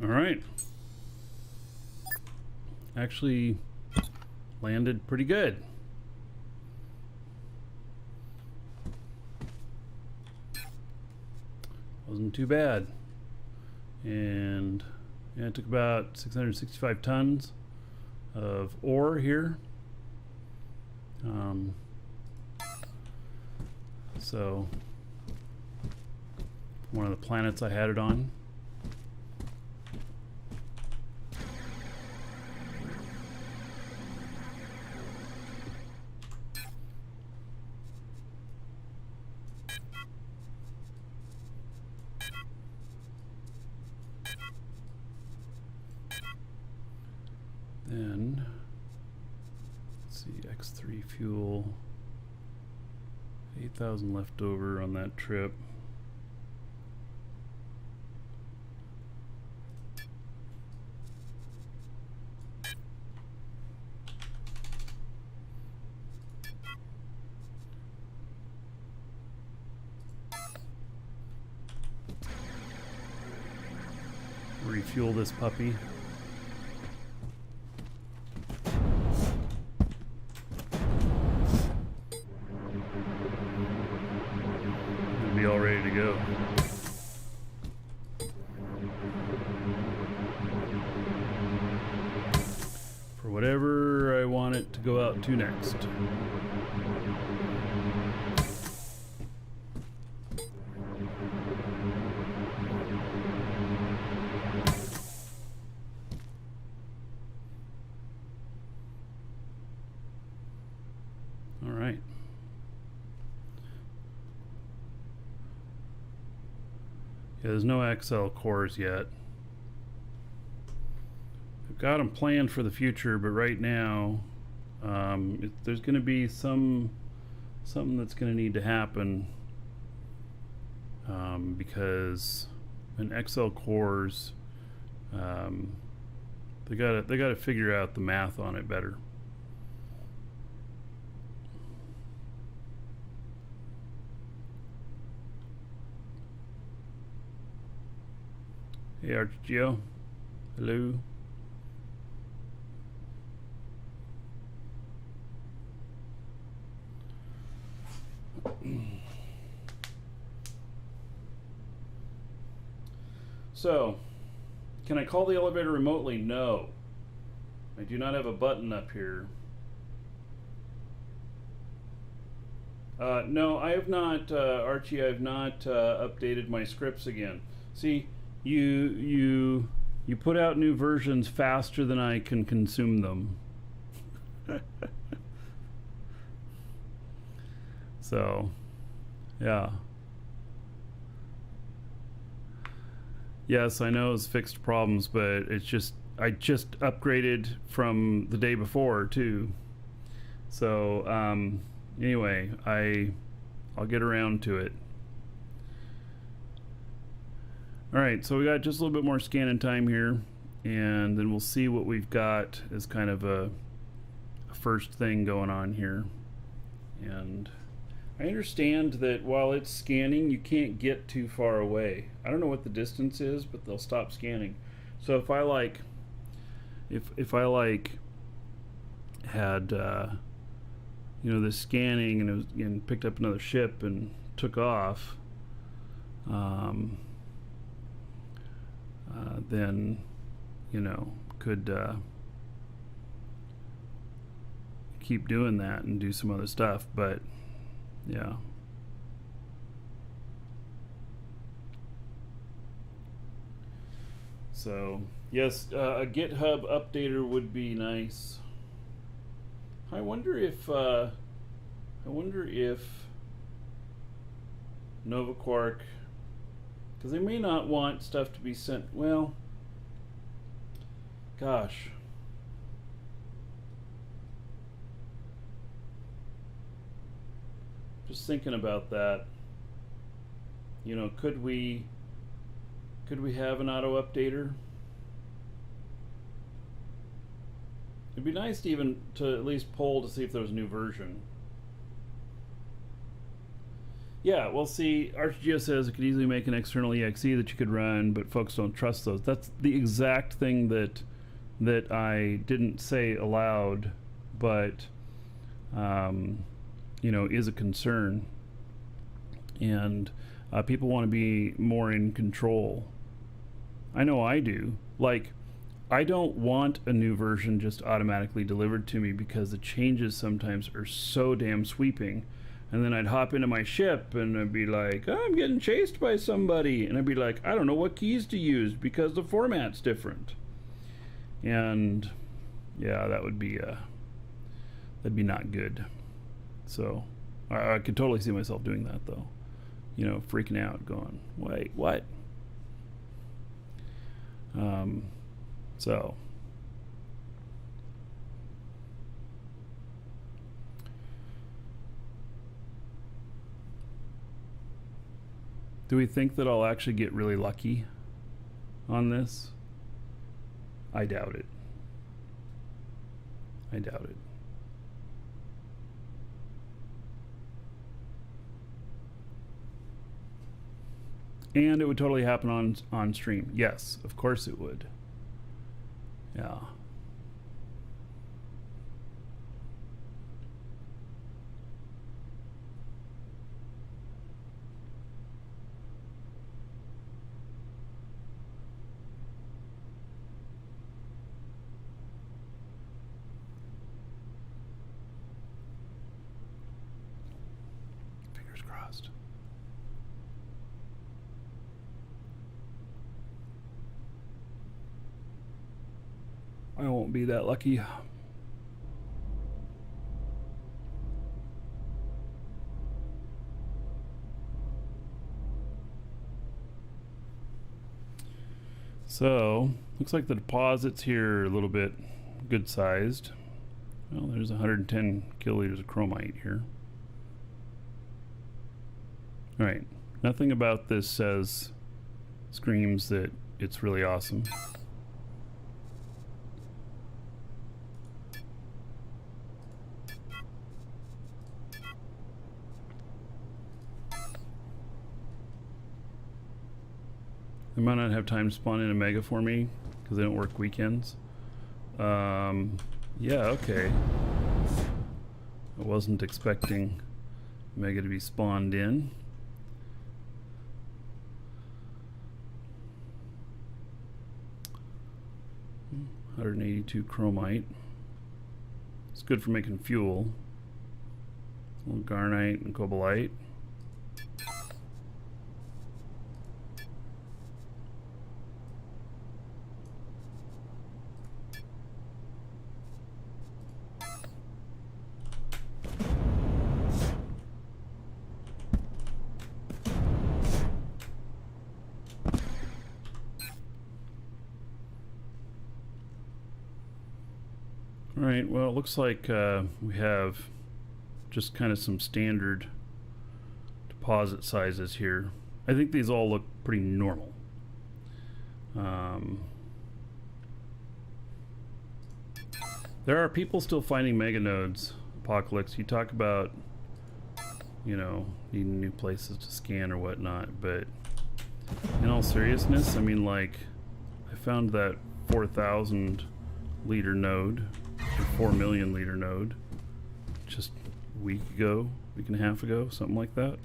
Speaker 1: All right. Actually landed pretty good. Wasn't too bad. And yeah, it took about 665 tons of ore here. So one of the planets I had it on. Then let's see, X3 fuel, 8,000 left over on that trip. Refuel this puppy. It'll be all ready to go. For whatever I want it to go out to next. All right. Yeah, there's no XL cores yet. I've got them planned for the future, but right now, there's going to be something that's going to need to happen, because in XL cores, they gotta figure out the math on it better. Hey Archgeo, hello. So, can I call the elevator remotely? No. I do not have a button up here. No, I have not, Archie, I have not updated my scripts again. See, you put out new versions faster than I can consume them. So, yeah. Yes, I know it's fixed problems, but it's just, I just upgraded from the day before too. So, anyway, I'll get around to it. All right, so we got just a little bit more scanning time here, and then we'll see what we've got as kind of a first thing going on here. And I understand that while it's scanning, you can't get too far away. I don't know what the distance is, but they'll stop scanning. So if I like, if I like had you know, this scanning and it was, and picked up another ship and took off, then, you know, could keep doing that and do some other stuff, but yeah. So yes, a GitHub updater would be nice. I wonder if NovaQuark, because they may not want stuff to be sent. Well, gosh. Just thinking about that. You know, could we have an auto updater? It'd be nice to at least poll to see if there's a new version. Yeah, well, see, ArchGeo says it could easily make an external exe that you could run, but folks don't trust those. That's the exact thing that I didn't say aloud, but you know, is a concern. And people want to be more in control. I know I do. Like, I don't want a new version just automatically delivered to me because the changes sometimes are so damn sweeping. And then I'd hop into my ship and I'd be like, oh, I'm getting chased by somebody. And I'd be like, I don't know what keys to use because the format's different. And yeah, that would be that'd be not good. So I could totally see myself doing that though. You know, freaking out, going, wait, what? So do we think that I'll actually get really lucky on this? I doubt it. I doubt it. And it would totally happen on stream. Yes, of course it would. Yeah. Fingers crossed. I won't be that lucky. So, looks like the deposits here are a little bit good sized. Well, there's 110 kiloliters of chromite here. Alright, nothing about this screams that it's really awesome. They might not have time to spawn in a mega for me because they don't work weekends. Yeah, okay. I wasn't expecting mega to be spawned in. $182 chromite. It's good for making fuel. A little garnite and cobalite. Alright, well, it looks like we have just kind of some standard deposit sizes here. I think these all look pretty normal. There are people still finding mega nodes. Apocalypse, you talk about, you know, needing new places to scan or whatnot, but in all seriousness, I mean, like, I found that 4,000 liter node, or 4 million liter node, just a week and a half ago, something like that.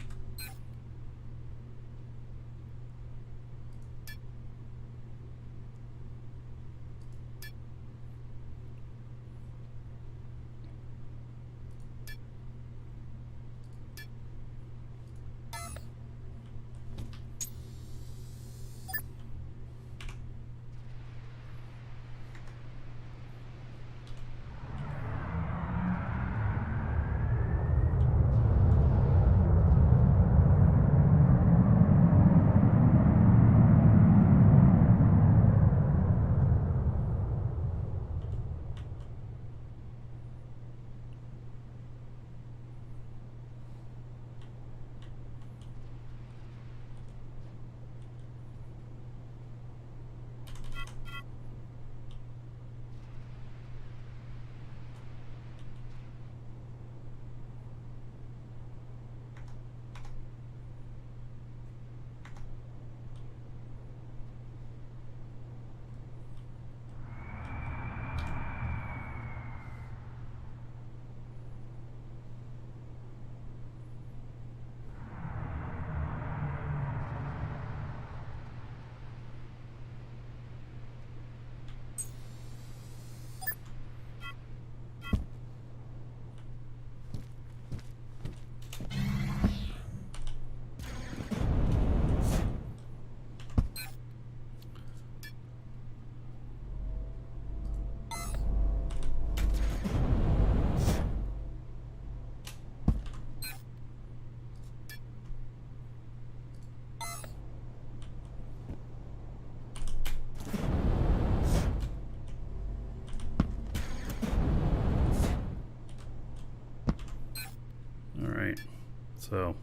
Speaker 1: So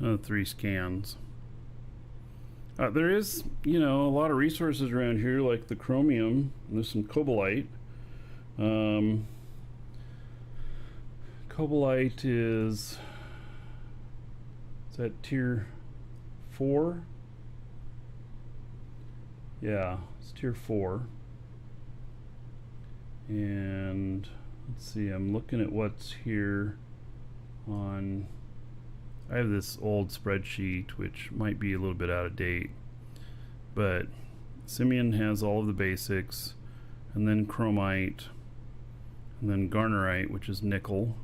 Speaker 1: another 3 scans. There is, you know, a lot of resources around here, like the chromium. There's some cobalite. Cobalite is that tier 4? Yeah, it's tier 4. And let's see, I'm looking at what's here on, I have this old spreadsheet which might be a little bit out of date, but Symeon has all of the basics, and then chromite, and then garnerite, which is nickel.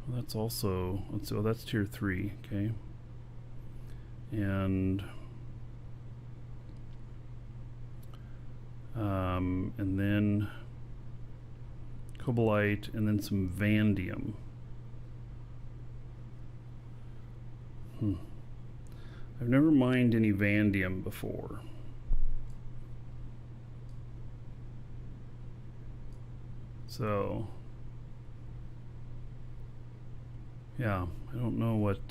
Speaker 1: Well, that's also, that's tier 3, okay. And then cobalite, and then some vanadium. I've never mined any vanadium before. So yeah, I don't know what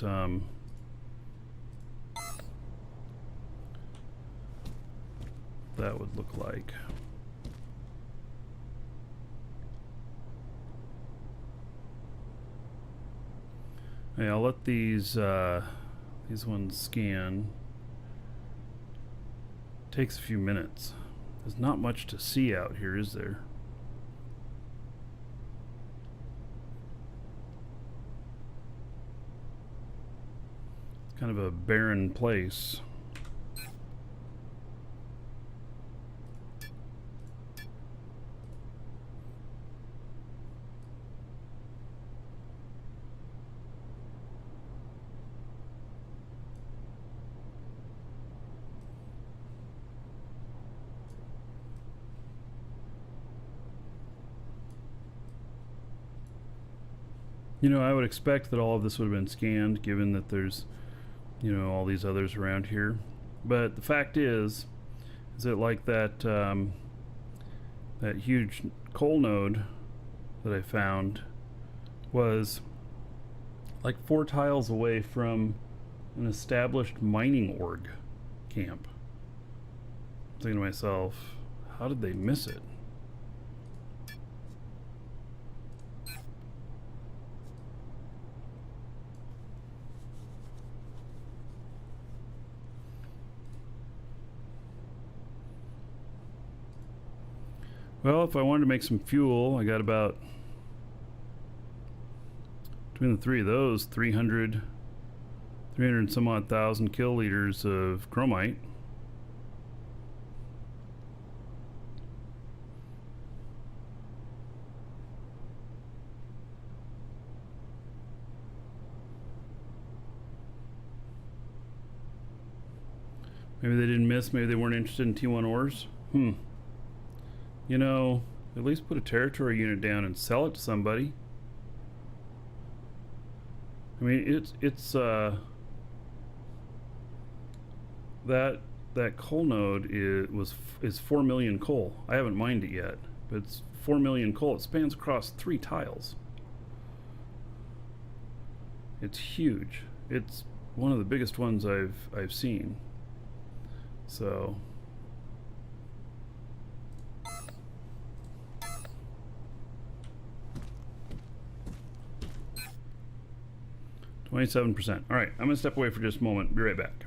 Speaker 1: that would look like. Hey, I'll let these ones scan. Takes a few minutes. There's not much to see out here, is there? It's kind of a barren place. You know, I would expect that all of this would have been scanned, given that there's, you know, all these others around here. But the fact is that like that that huge coal node that I found was like 4 tiles away from an established mining org camp. I'm thinking to myself, how did they miss it? Well, if I wanted to make some fuel, I got about, between the 3 of those, 300 and some odd thousand kiloliters of chromite. Maybe they didn't miss, maybe they weren't interested in T1 ores. You know, at least put a territory unit down and sell it to somebody. I mean, it's that coal node is 4 million coal. I haven't mined it yet, but it's 4 million coal. It spans across 3 tiles. It's huge. It's one of the biggest ones I've seen. So 27%. All right, I'm gonna step away for just a moment. Be right back.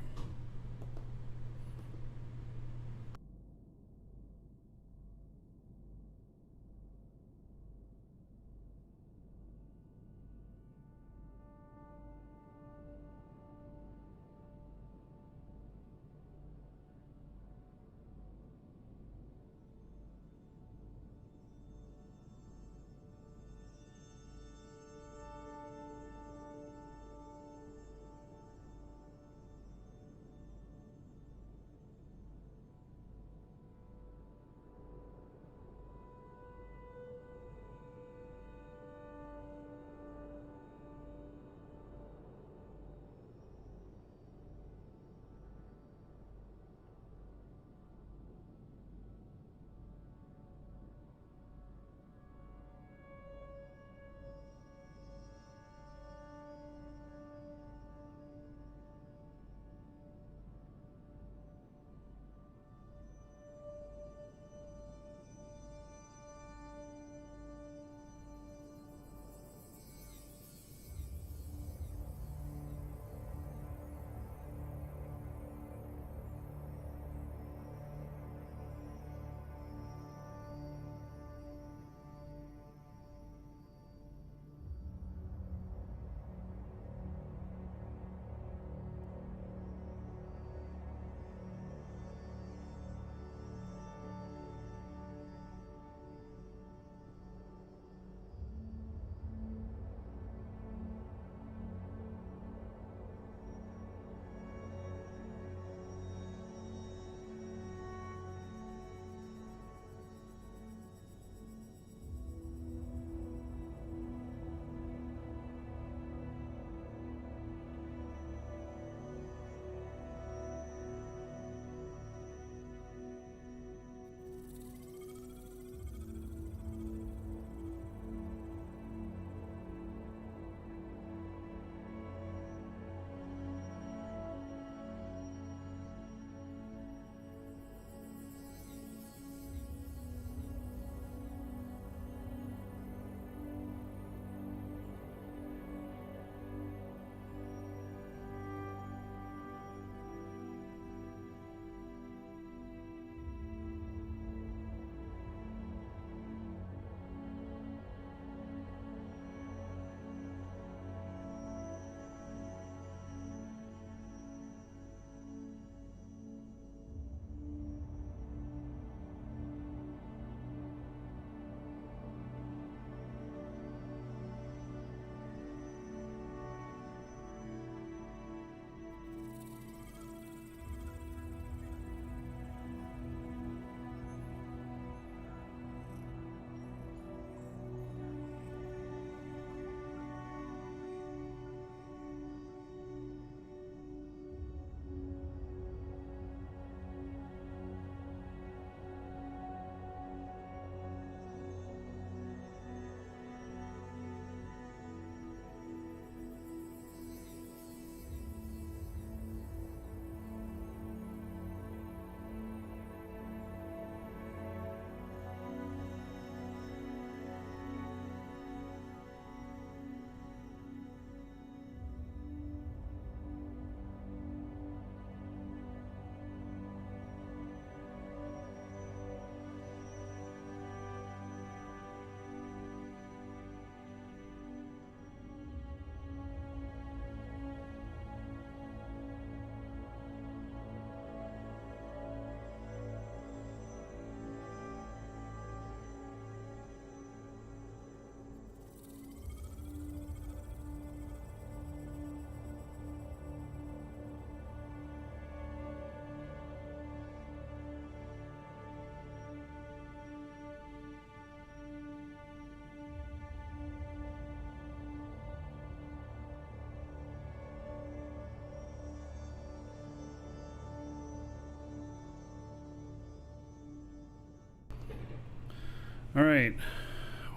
Speaker 1: All right.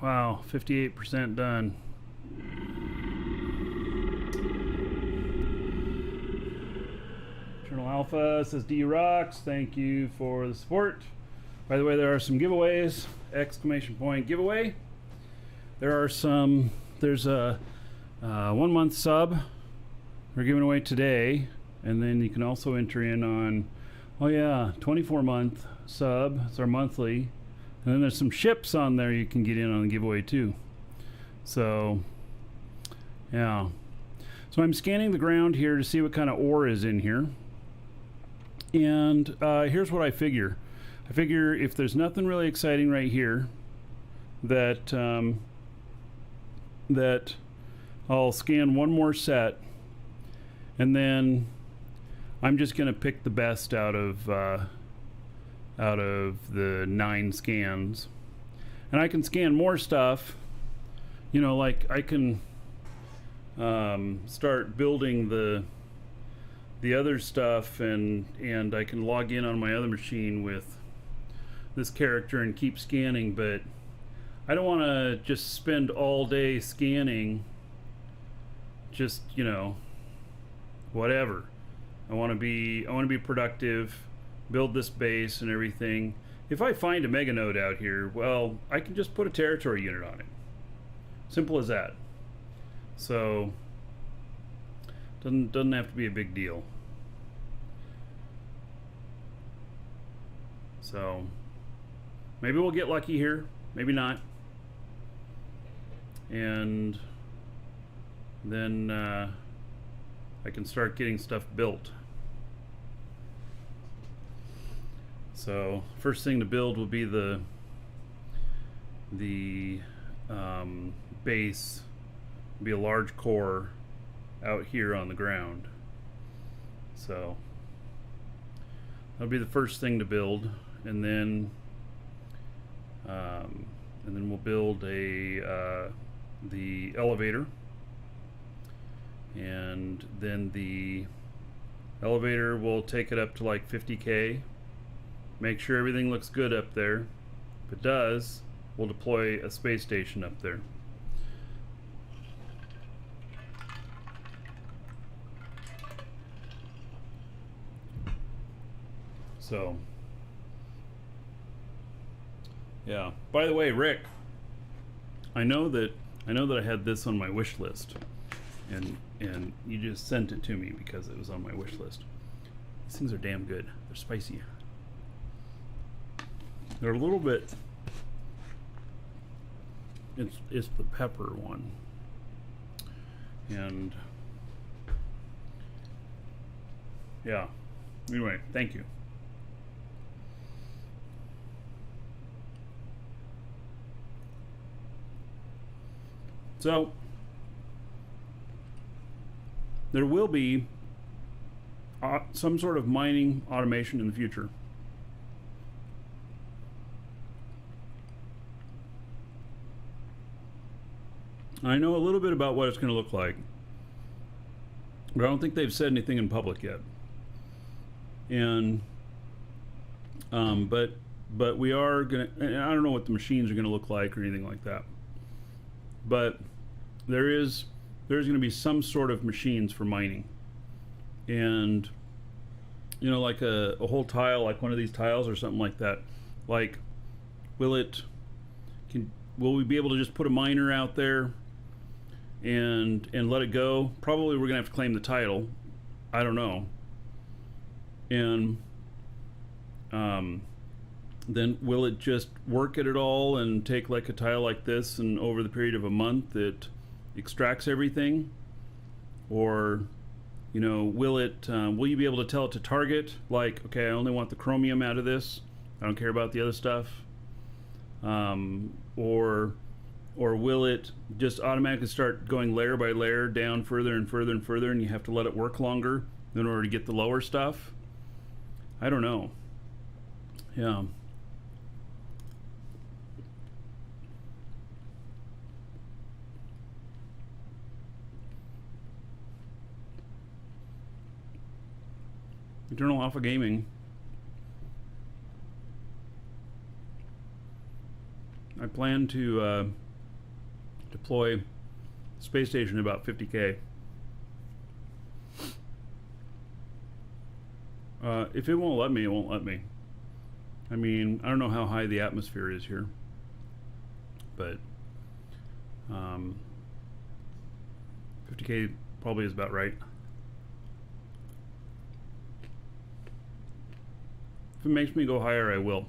Speaker 1: Wow, 58% done. Eternal Alpha says D rocks. Thank you for the support. By the way, there are some giveaways. Exclamation point giveaway. There's a 1 month sub we're giving away today, and then you can also enter in on 24 month sub. It's our monthly, and then there's some ships on there you can get in on the giveaway too. So yeah, so I'm scanning the ground here to see what kind of ore is in here, and here's what I figure. I figure if there's nothing really exciting right here, that that I'll scan one more set, and then I'm just gonna pick the best out of the 9 scans, and I can scan more stuff. You know, like I can start building the other stuff, and I can log in on my other machine with this character and keep scanning, but I don't want to just spend all day scanning, just, you know, whatever. I want to be productive, build this base and everything. If I find a mega node out here, well, I can just put a territory unit on it. Simple as that. So doesn't have to be a big deal. So maybe we'll get lucky here, maybe not. And then I can start getting stuff built. So first thing to build will be the base. Be a large core out here on the ground. So that'll be the first thing to build, and then we'll build the elevator, and then the elevator will take it up to like 50K. Make sure everything looks good up there. If it does, we'll deploy a space station up there. So yeah. By the way, Rick, I know that I had this on my wish list, and you just sent it to me because it was on my wish list. These things are damn good. They're spicy. They're a little bit. It's the pepper one, and yeah. Anyway, thank you. So there will be some sort of mining automation in the future. I know a little bit about what it's going to look like, but I don't think they've said anything in public yet. And but we are gonna, and I don't know what the machines are going to look like or anything like that, but there's going to be some sort of machines for mining. And you know, like a whole tile, like one of these tiles or something like that, like will we be able to just put a miner out there and let it go? Probably we're gonna have to claim the title. I don't know. And then will it just work at it all and take like a tile like this, and over the period of a month it extracts everything? Or, you know, will you be able to tell it to target, like, okay, I only want the chromium out of this, I don't care about the other stuff? Or will it just automatically start going layer by layer down further and further and further, and you have to let it work longer in order to get the lower stuff? I don't know. Yeah. Eternal Alpha Gaming. I plan to deploy space station at about 50K. If it won't let me, it won't let me. I mean, I don't know how high the atmosphere is here, but 50K probably is about right. If it makes me go higher, I will.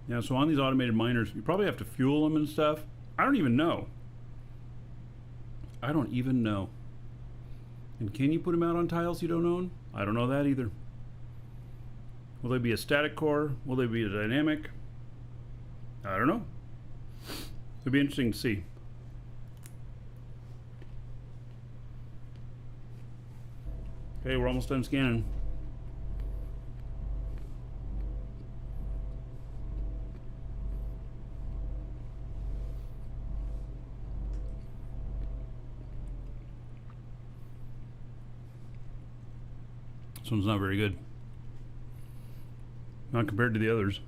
Speaker 1: Yeah, so on these automated miners, you probably have to fuel them and stuff. I don't even know. I don't even know. And can you put them out on tiles you don't own? I don't know that either. Will they be a static core? Will they be a dynamic? I don't know. It'll be interesting to see. Okay, we're almost done scanning. This one's not very good. Not compared to the others.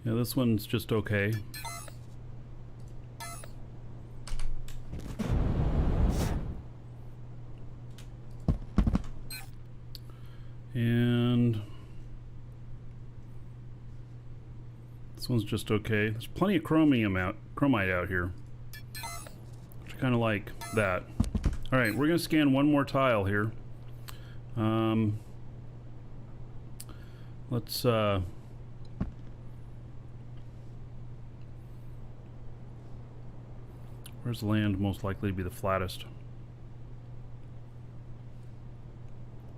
Speaker 1: Yeah, this one's just okay. And this one's just okay. There's plenty of chromite out here, which I kind of like that. All right, we're gonna scan one more tile here. Let's where's the land most likely to be the flattest?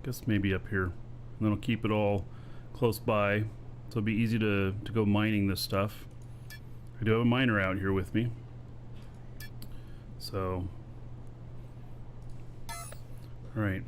Speaker 1: Guess maybe up here. And then I'll keep it all close by, so it'll be easy to go mining this stuff. I do have a miner out here with me, so all right.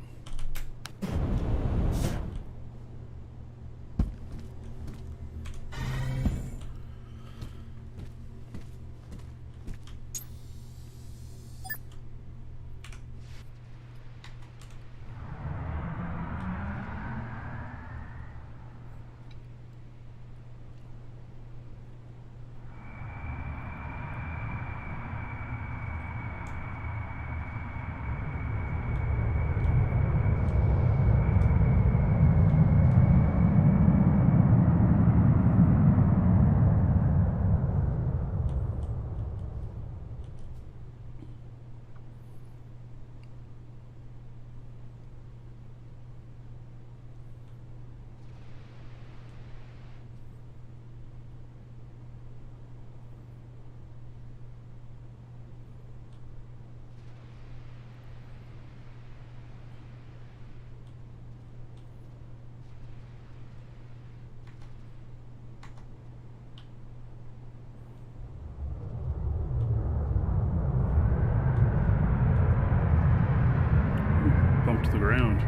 Speaker 1: To the ground.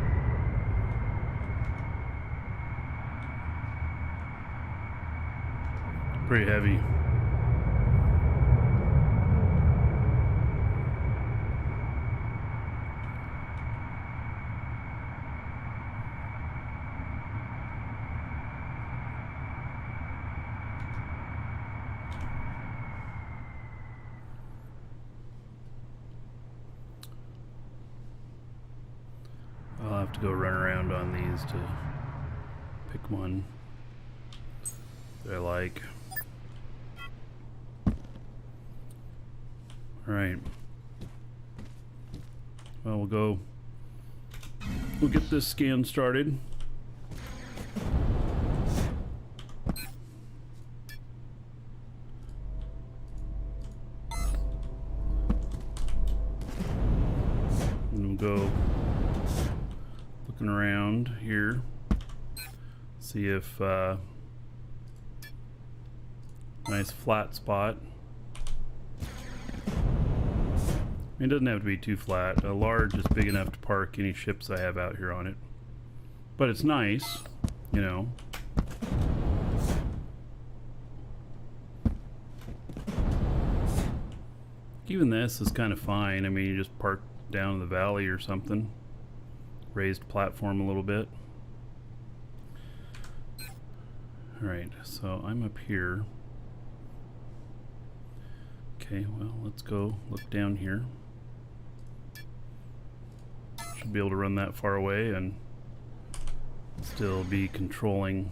Speaker 1: Pretty heavy. I'll have to go run around on these to pick one that I like. Alright. Well, we'll get this scan started. And we'll go looking around here, see if Nice flat spot. It doesn't have to be too flat. A large is big enough to park any ships I have out here on it. But it's nice, you know. Even this is kind of fine. I mean, you just park down in the valley or something. Raised platform a little bit. Alright, so I'm up here. Okay, well, let's go look down here. Should be able to run that far away and still be controlling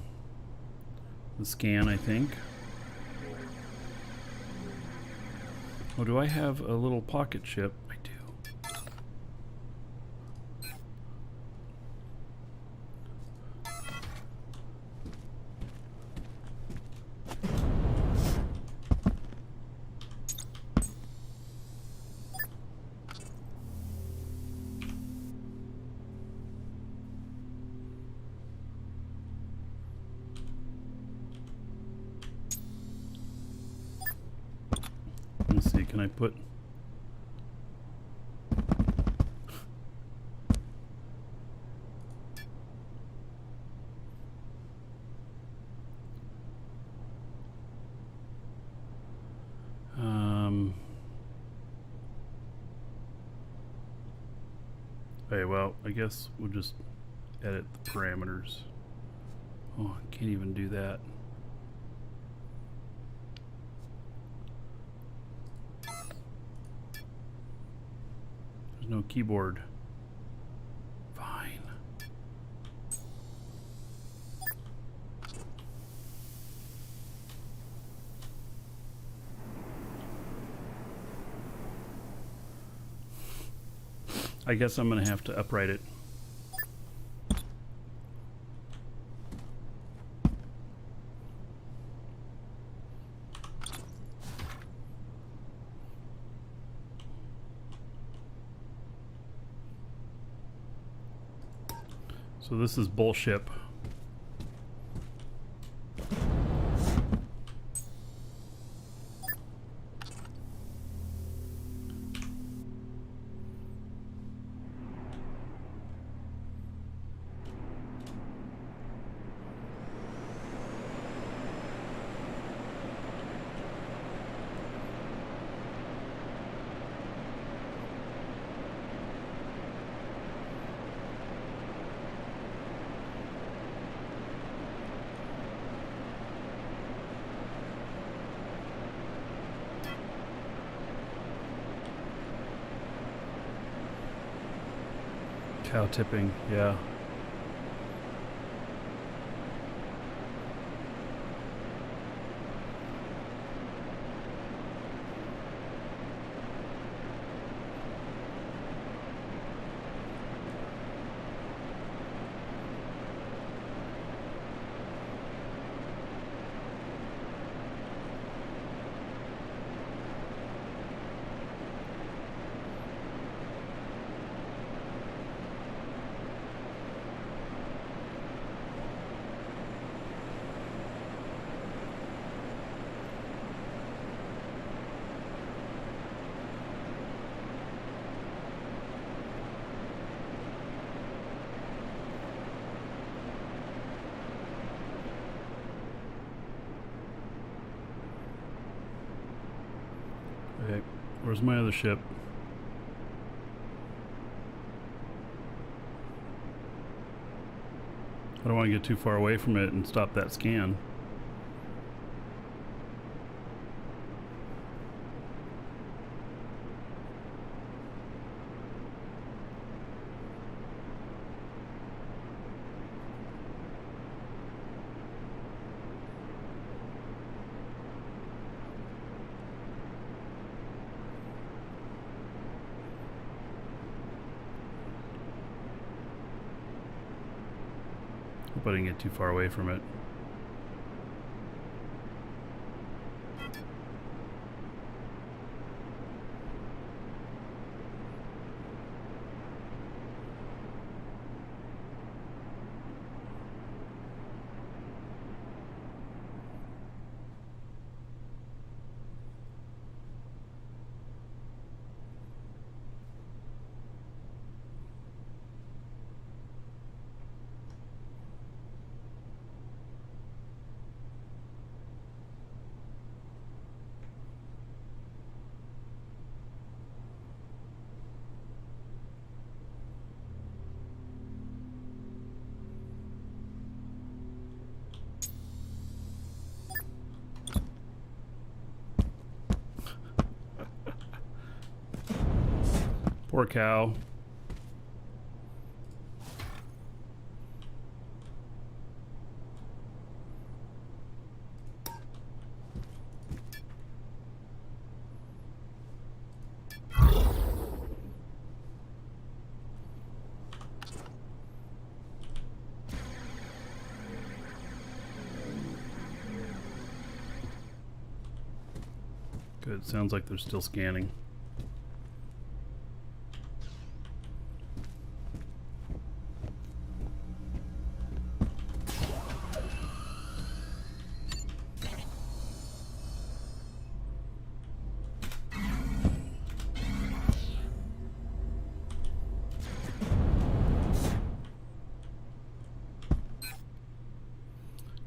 Speaker 1: the scan, I think. Oh, do I have a little pocket ship? I do. Let's see, can I put... Okay, well, I guess we'll just edit the parameters. Oh, I can't even do that. There's no keyboard. Fine. I guess I'm gonna have to upright it. So this is bullshit. Cow tipping, yeah. Okay, where's my other ship? I don't want to get too far away from it and stop that scan. Hope I didn't get too far away from it. Poor cow. Good. Sounds like they're still scanning.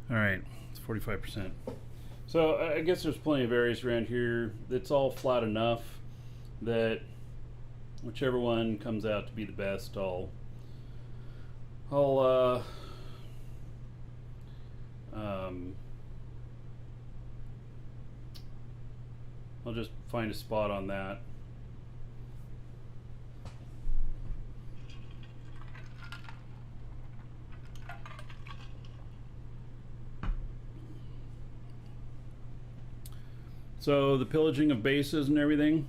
Speaker 1: All right, it's 45%. So I guess there's plenty of areas around here that's all flat enough that whichever one comes out to be the best, I'll just find a spot on that. So the pillaging of bases and everything,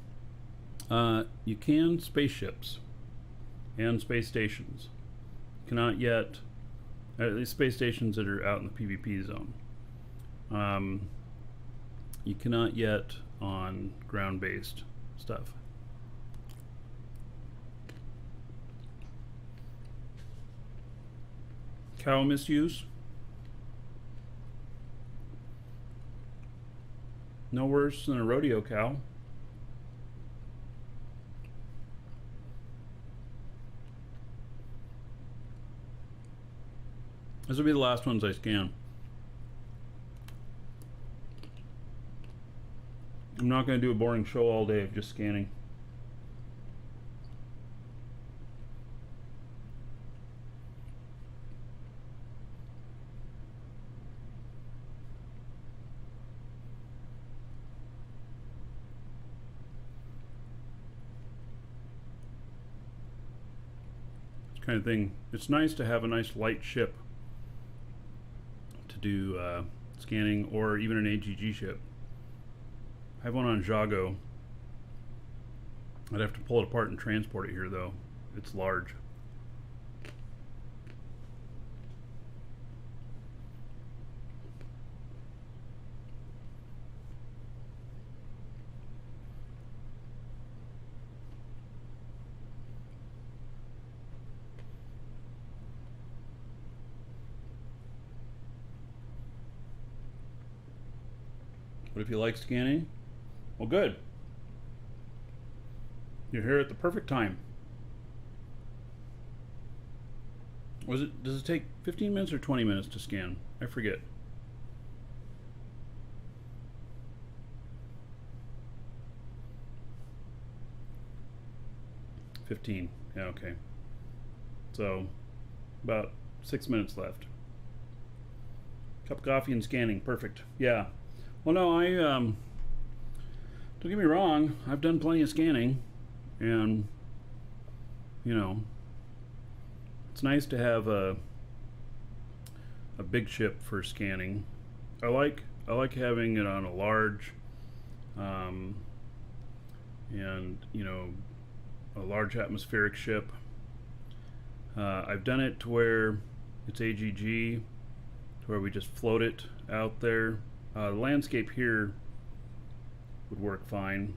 Speaker 1: you can spaceships and space stations. Cannot yet, at least space stations that are out in the PvP zone. You cannot yet on ground-based stuff. Cow misuse. No worse than a rodeo cow. This will be the last ones I scan. I'm not going to do a boring show all day of just scanning. Kind of thing. It's nice to have a nice light ship to do scanning, or even an AGG ship. I have one on Jago. I'd have to pull it apart and transport it here though. It's large. But if you like scanning, well, good. You're here at the perfect time. Does it take 15 minutes or 20 minutes to scan? I forget. $15. Yeah, okay. So about 6 minutes left. Cup of coffee and scanning. Perfect. Yeah. Well, no, don't get me wrong, I've done plenty of scanning, and, you know, it's nice to have a big ship for scanning. I like having it on a large, and, you know, a large atmospheric ship. I've done it to where it's AGG, to where we just float it out there. The landscape here would work fine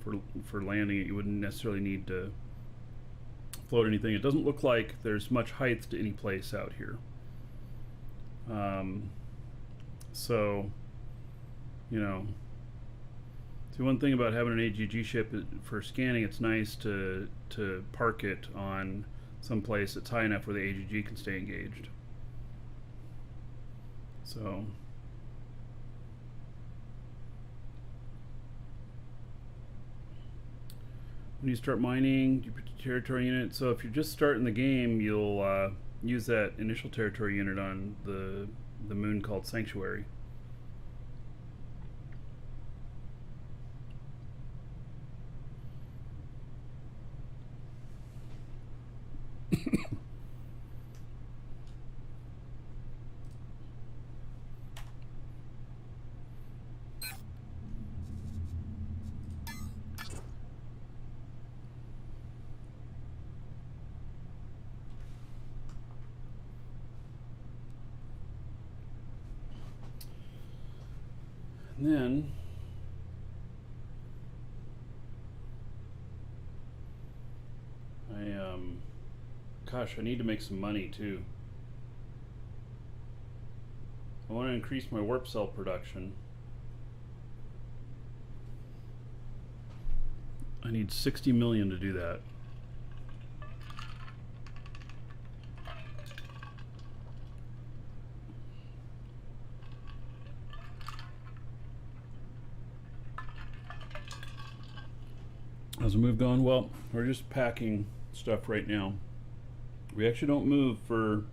Speaker 1: for landing. You wouldn't necessarily need to float anything. It doesn't look like there's much height to any place out here. So, you know, the one thing about having an AGG ship for scanning, it's nice to park it on some place that's high enough where the AGG can stay engaged. So. When you start mining, you put your territory unit. So if you're just starting the game, you'll use that initial territory unit on the moon called Sanctuary. And then gosh, I need to make some money too. I want to increase my warp cell production. I need 60 million to do that. How's the move going? Well, we're just packing stuff right now. We actually don't move for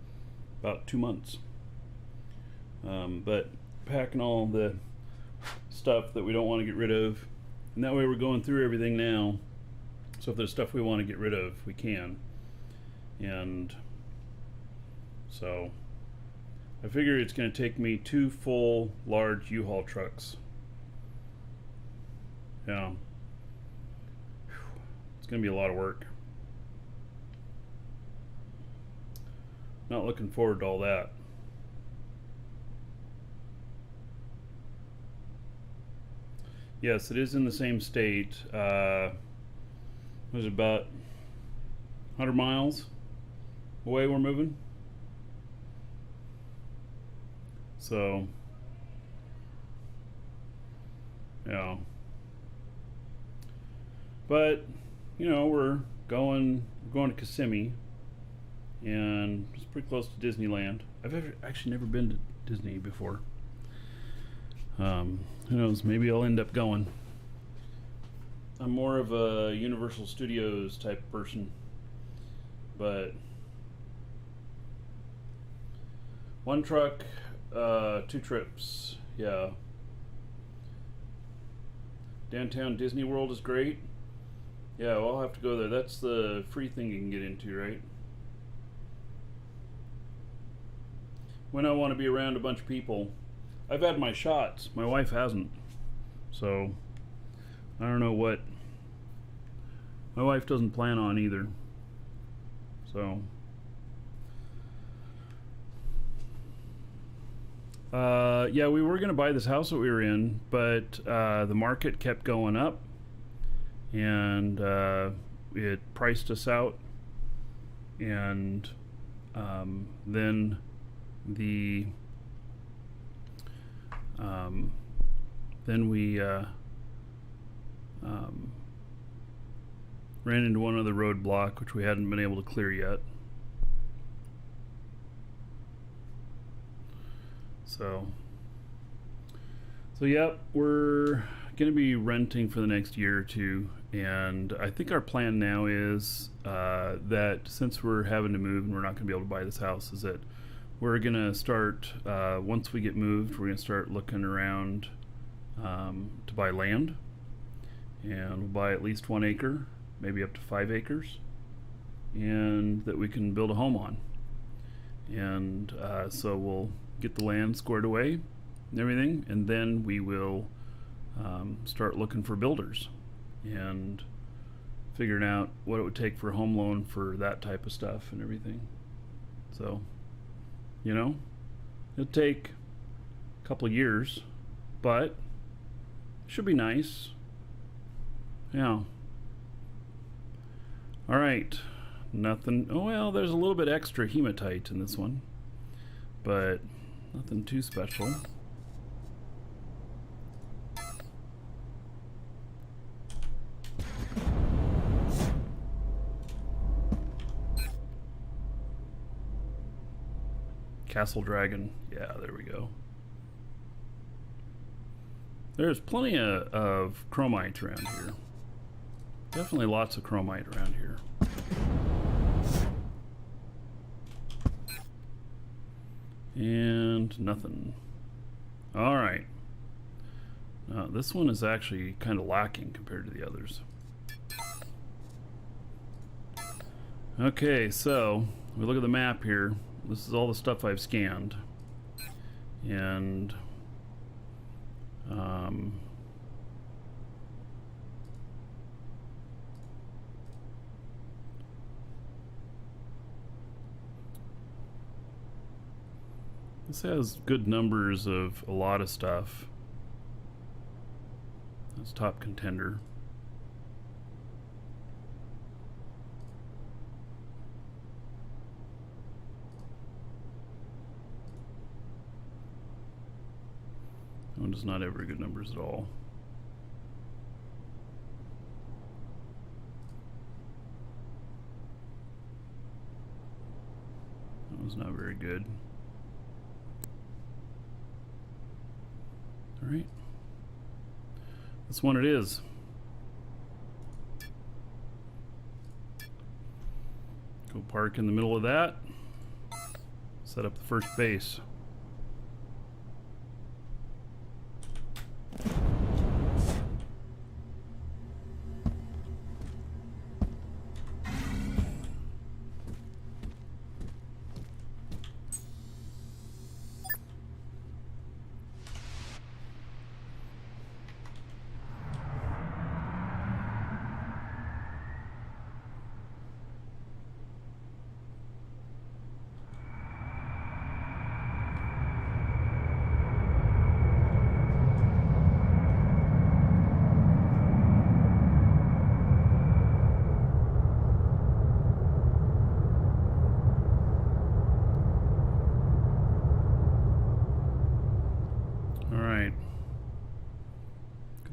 Speaker 1: about 2 months. But packing all the stuff that we don't want to get rid of. And that way we're going through everything now. So if there's stuff we want to get rid of, we can. And so I figure it's going to take me 2 full large U-Haul trucks. Yeah. It's going to be a lot of work. Not looking forward to all that. Yes, it is in the same state. Was it about 100 miles away we're moving? So, yeah. But, you know, we're going to Kissimmee, and it's pretty close to Disneyland. I've actually never been to Disney before. Who knows, maybe I'll end up going. I'm more of a Universal Studios type person, but 1 truck, 2 trips, yeah. Downtown Disney World is great. Yeah, well, I'll have to go there. That's the free thing you can get into, right? When I want to be around a bunch of people. I've had my shots. My wife hasn't. So, I don't know what. My wife doesn't plan on either. So. Yeah, we were going to buy this house that we were in, but the market kept going up. And it priced us out. And then we ran into one other roadblock, which we hadn't been able to clear yet. So yep, we're going to be renting for the next year or two, and I think our plan now is that since we're having to move and we're not going to be able to buy this house, is that we're going to start, once we get moved, we're going to start looking around to buy land. And we'll buy at least 1 acre, maybe up to 5 acres, and that we can build a home on. And so we'll get the land squared away and everything, and then we will start looking for builders and figuring out what it would take for a home loan for that type of stuff and everything. So, you know, it'll take a couple of years, but it should be nice. Yeah. All right. Nothing. Oh, well, there's a little bit extra hematite in this one, but nothing too special. Castle Dragon. Yeah, there we go. There's plenty of chromite around here. Definitely lots of chromite around here. And nothing. All right. This one is actually kind of lacking compared to the others. Okay, so we look at the map here. This is all the stuff I've scanned. And this has good numbers of a lot of stuff. That's top contender. That one does not have very good numbers at all. That was not very good. All right. This one it is. Go park in the middle of that. Set up the first base.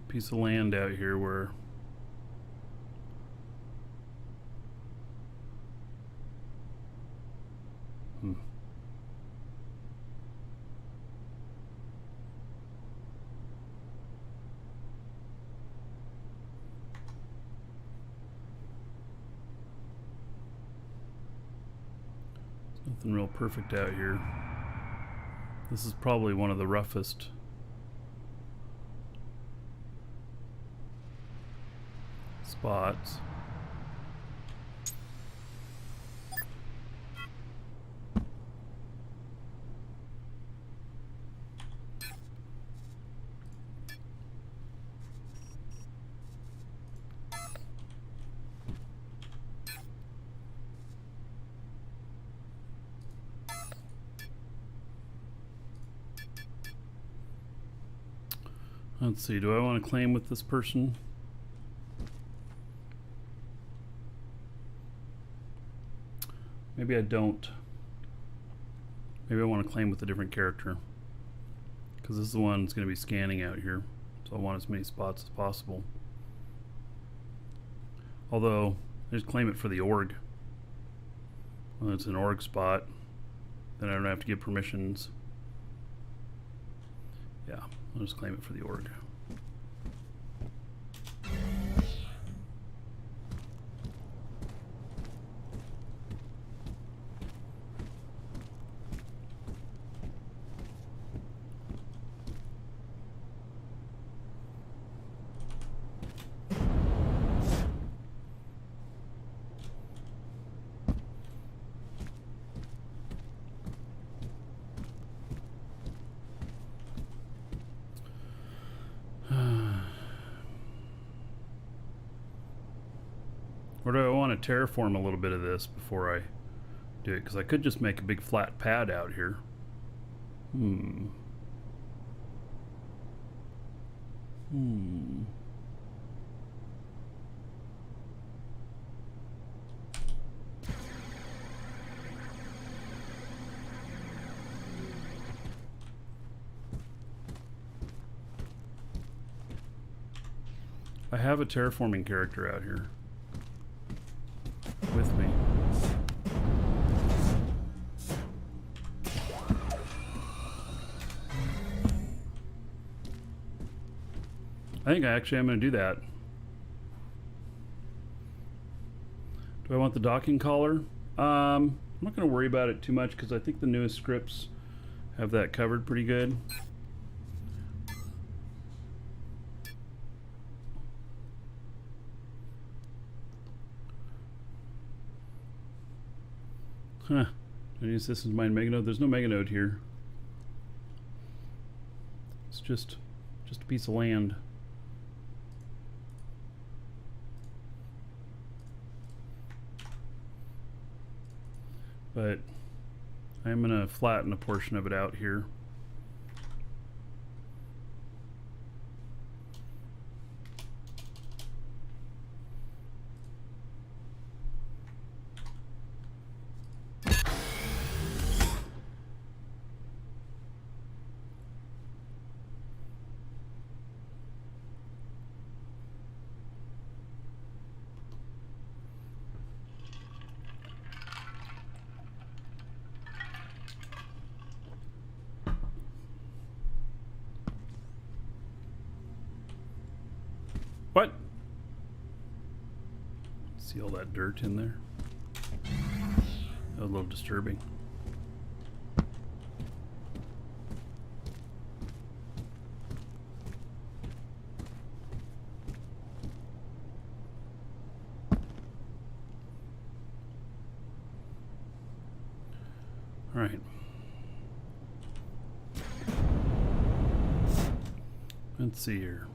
Speaker 1: Piece of land out here where nothing real perfect out here. This is probably one of the roughest spots. Let's see, do I want to claim with this person? Maybe I don't. Maybe I want to claim with a different character, because this is the one that's going to be scanning out here, so I want as many spots as possible. Although, I just claim it for the org. When it's an org spot, then I don't have to give permissions. Yeah, I'll just claim it for the org. Or do I want to terraform a little bit of this before I do it? Because I could just make a big flat pad out here. I have a terraforming character out here with me. I think I actually am going to do that. Do I want the docking collar? I'm not going to worry about it too much because I think the newest scripts have that covered pretty good. Huh. Do I use this as my mega node? There's no mega node here. It's just a piece of land. But I'm going to flatten a portion of it out here. What? See all that dirt in there? That was a little disturbing. All right. Let's see here.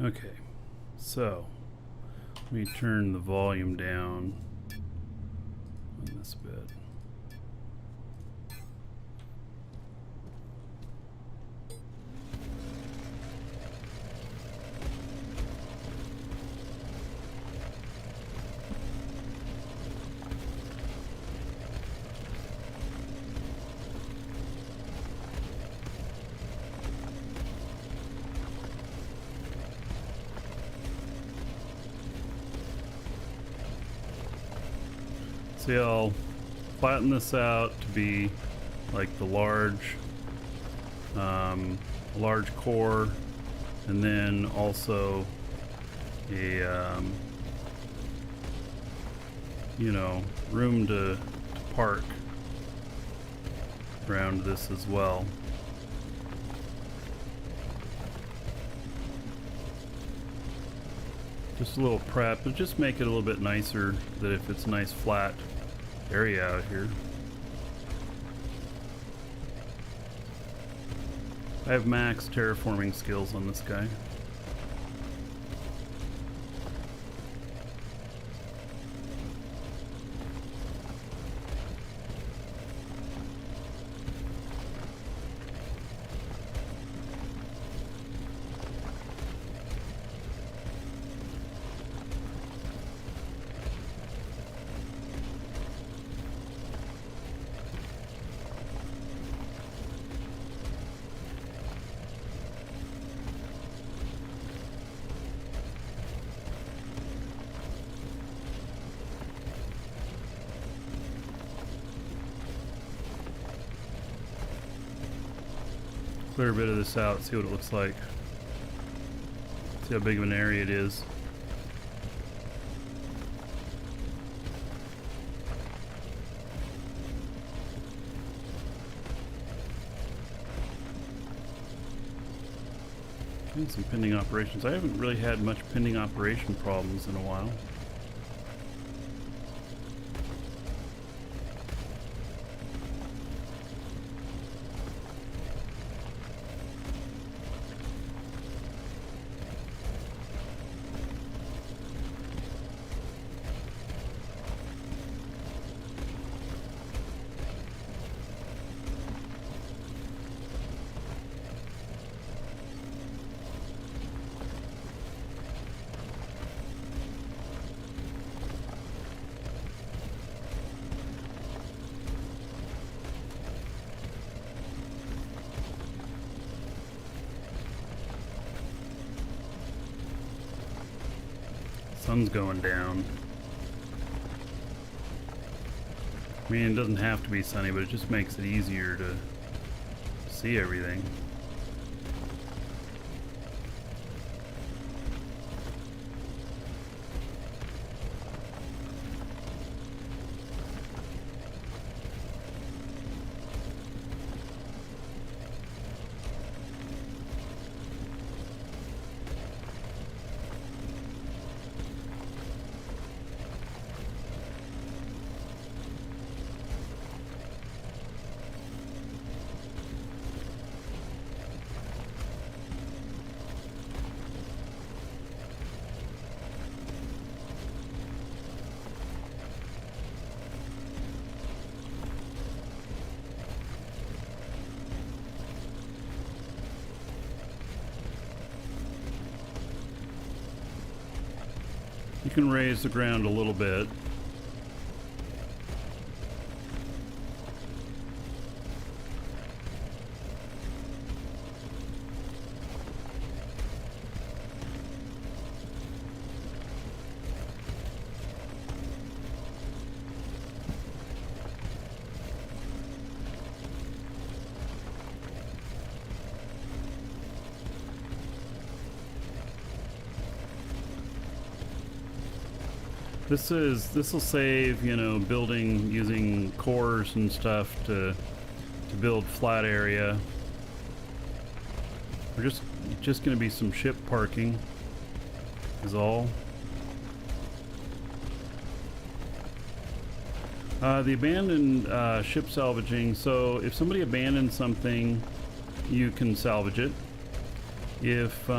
Speaker 1: Okay, so let me turn the volume down on this bit. See, I'll flatten this out to be like the large core, and then also a you know, room to park around this as well. Just a little prep, but just make it a little bit nicer, that if it's a nice flat area out here. I have max terraforming skills on this guy. Clear a bit of this out, see what it looks like. See how big of an area it is. Okay, some pending operations. I haven't really had much pending operation problems in a while. Sun's going down. I mean, it doesn't have to be sunny, but it just makes it easier to see everything. can raise the ground a little bit. This will save, you know, building using cores and stuff to build flat area. We're just going to be some ship parking is all. The abandoned ship salvaging. So if somebody abandons something, you can salvage it. If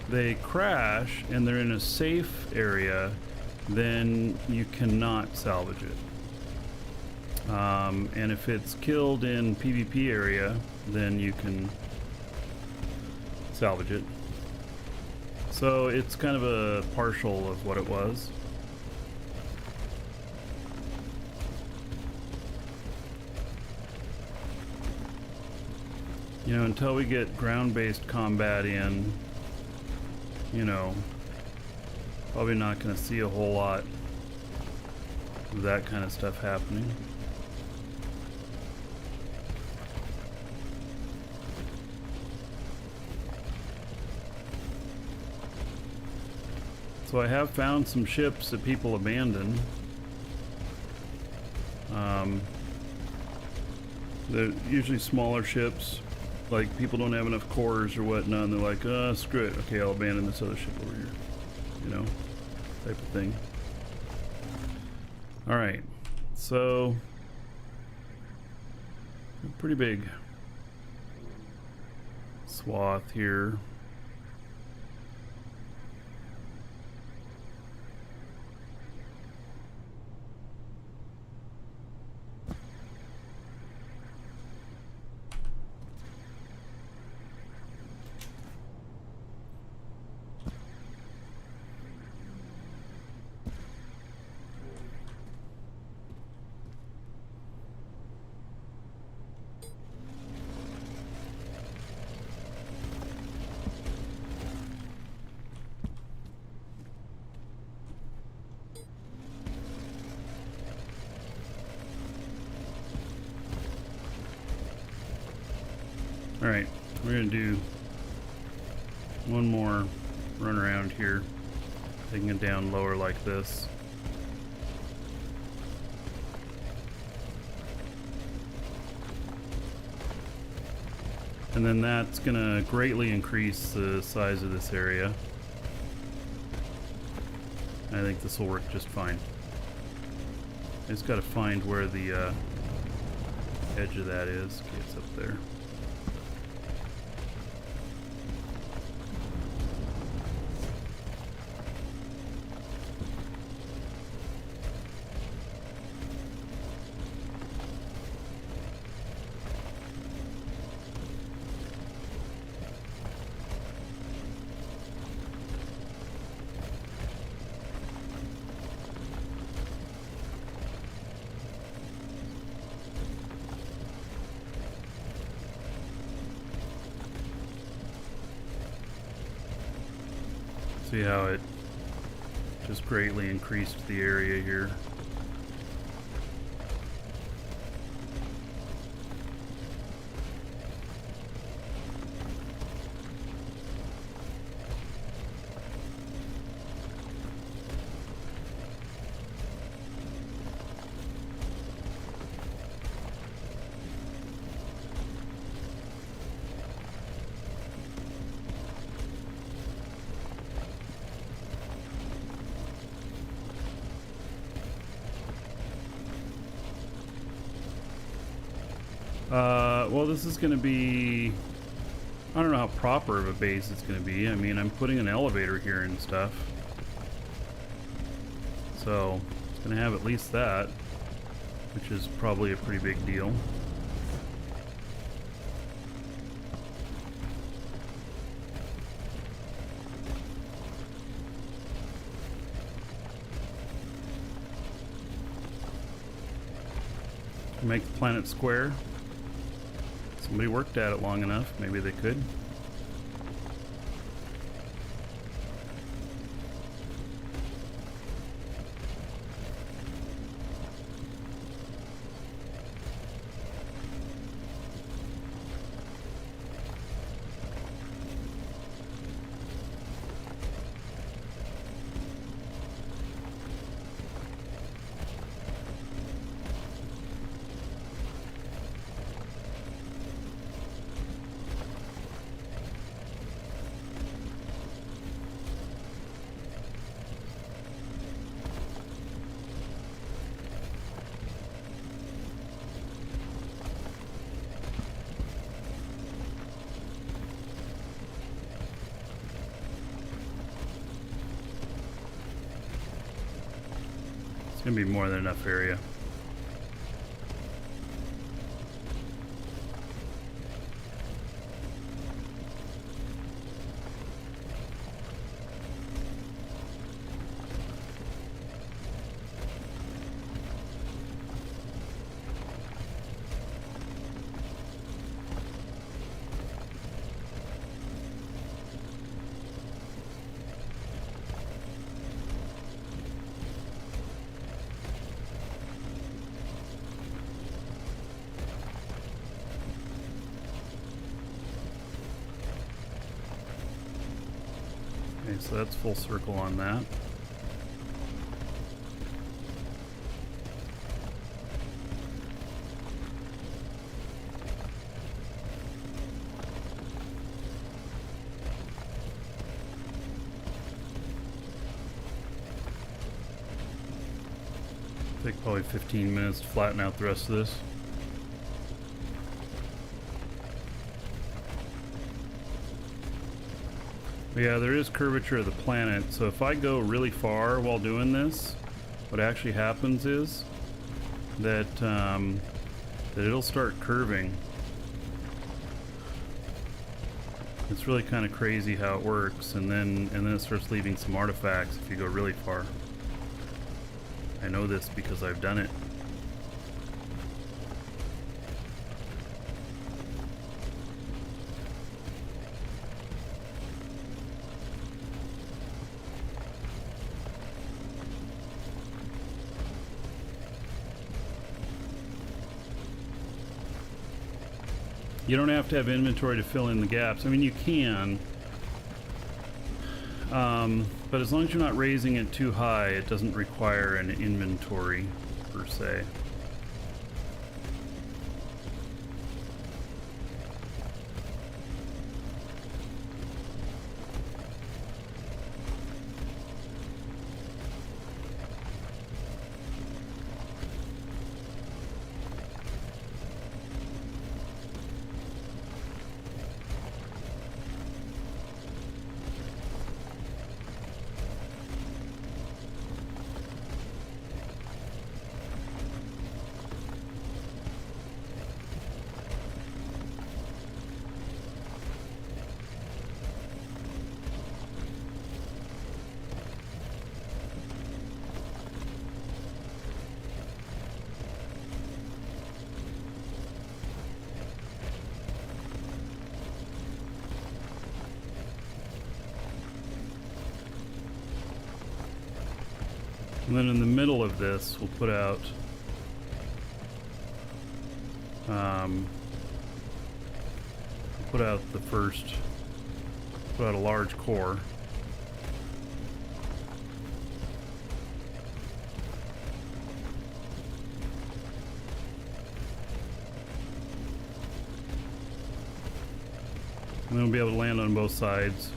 Speaker 1: they crash and they're in a safe area, then you cannot salvage it. And if it's killed in PvP area, then you can salvage it. So it's kind of a partial of what it was. You know, until we get ground-based combat in, you know, probably not going to see a whole lot of that kind of stuff happening. So I have found some ships that people abandon. They're usually smaller ships. Like, people don't have enough cores or whatnot, and they're like, screw it, okay, I'll abandon this other ship over here. You know, type of thing. Alright, so, a pretty big swath here. Alright, we're going to do one more run around here, taking it down lower like this. And then that's going to greatly increase the size of this area. I think this will work just fine. I just got to find where the edge of that is. Okay, it's up there. See how it just greatly increased the area here. Well, this is going to be, I don't know how proper of a base it's going to be. I mean, I'm putting an elevator here and stuff. So, it's going to have at least that, which is probably a pretty big deal. make the planet square. Somebody worked at it long enough, maybe they could. It's gonna be more than enough area. Okay, so that's full circle on that. Take probably 15 minutes to flatten out the rest of this. But yeah, there is curvature of the planet, so if I go really far while doing this, what actually happens is that it'll start curving. It's really kind of crazy how it works, and then it starts leaving some artifacts if you go really far. I know this because I've done it. You don't have to have inventory to fill in the gaps. I mean, you can, but as long as you're not raising it too high, it doesn't require an inventory per se. And then in the middle of this, we'll put out put out a large core. And then we'll be able to land on both sides.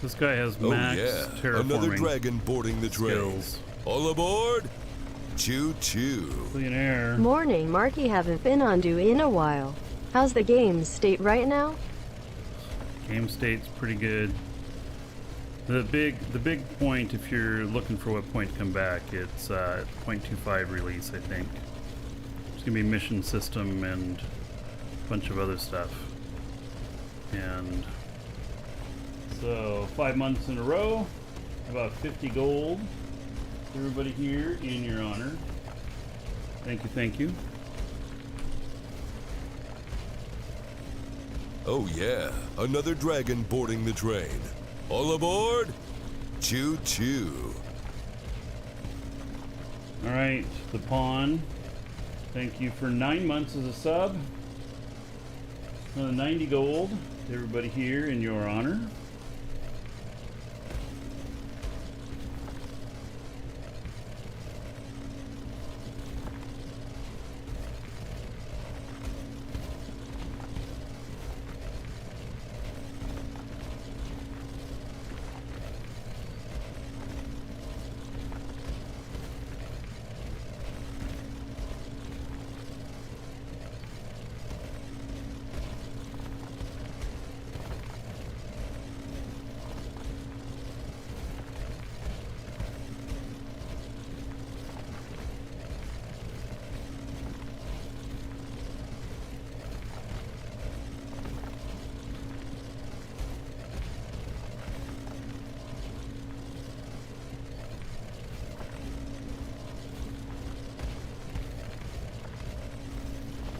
Speaker 1: This guy has max
Speaker 2: Oh yeah,
Speaker 1: terraforming
Speaker 2: another dragon boarding the train.
Speaker 1: skills.
Speaker 2: All aboard! Choo choo.
Speaker 1: Billionaire.
Speaker 4: Morning, Marky. Haven't been on due in a while. How's the game state right now?
Speaker 1: Game state's pretty good. The big point, if you're looking for what point to come back, it's 0.25 release, I think. It's gonna be mission system and a bunch of other stuff. And so 5 months in a row, about 50 gold. Everybody here in your honor. Thank you, thank you.
Speaker 2: Oh yeah, another dragon boarding the train. All aboard? Choo choo.
Speaker 1: All right, the pawn. Thank you for 9 months as a sub. Another 90 gold to everybody here in your honor.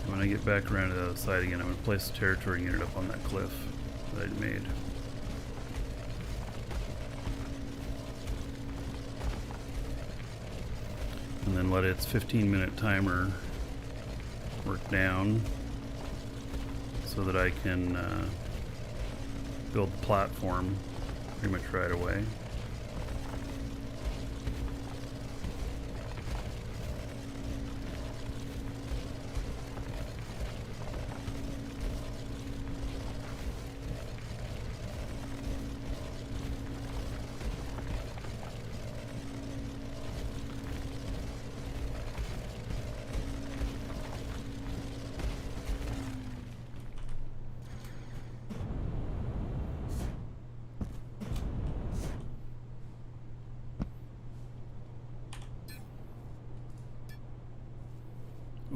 Speaker 1: When I get back around to the other side again, I'm going to place the territory unit up on that cliff that I'd made. And then let its 15-minute timer work down so that I can build the platform pretty much right away.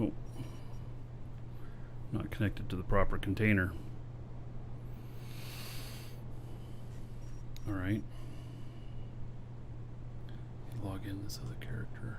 Speaker 1: Oh, not connected to the proper container. All right. Log in this other character.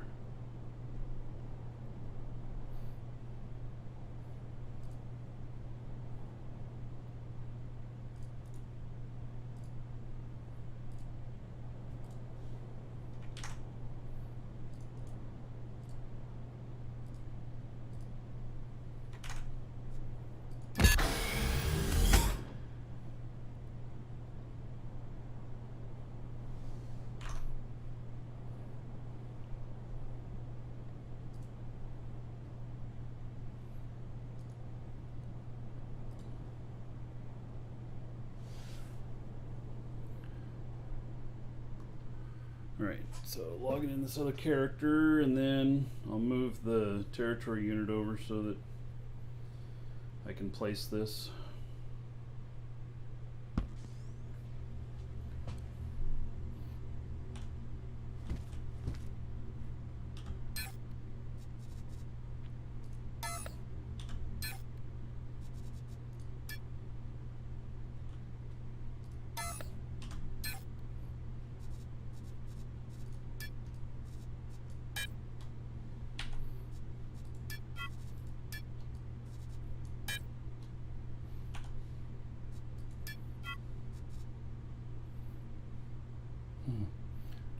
Speaker 1: Alright, so logging in this other character, and then I'll move the territory unit over so that I can place this.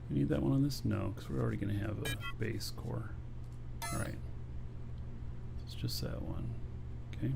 Speaker 1: We need that one on this? No, because we're already going to have a base core. Alright. It's just that one. Okay.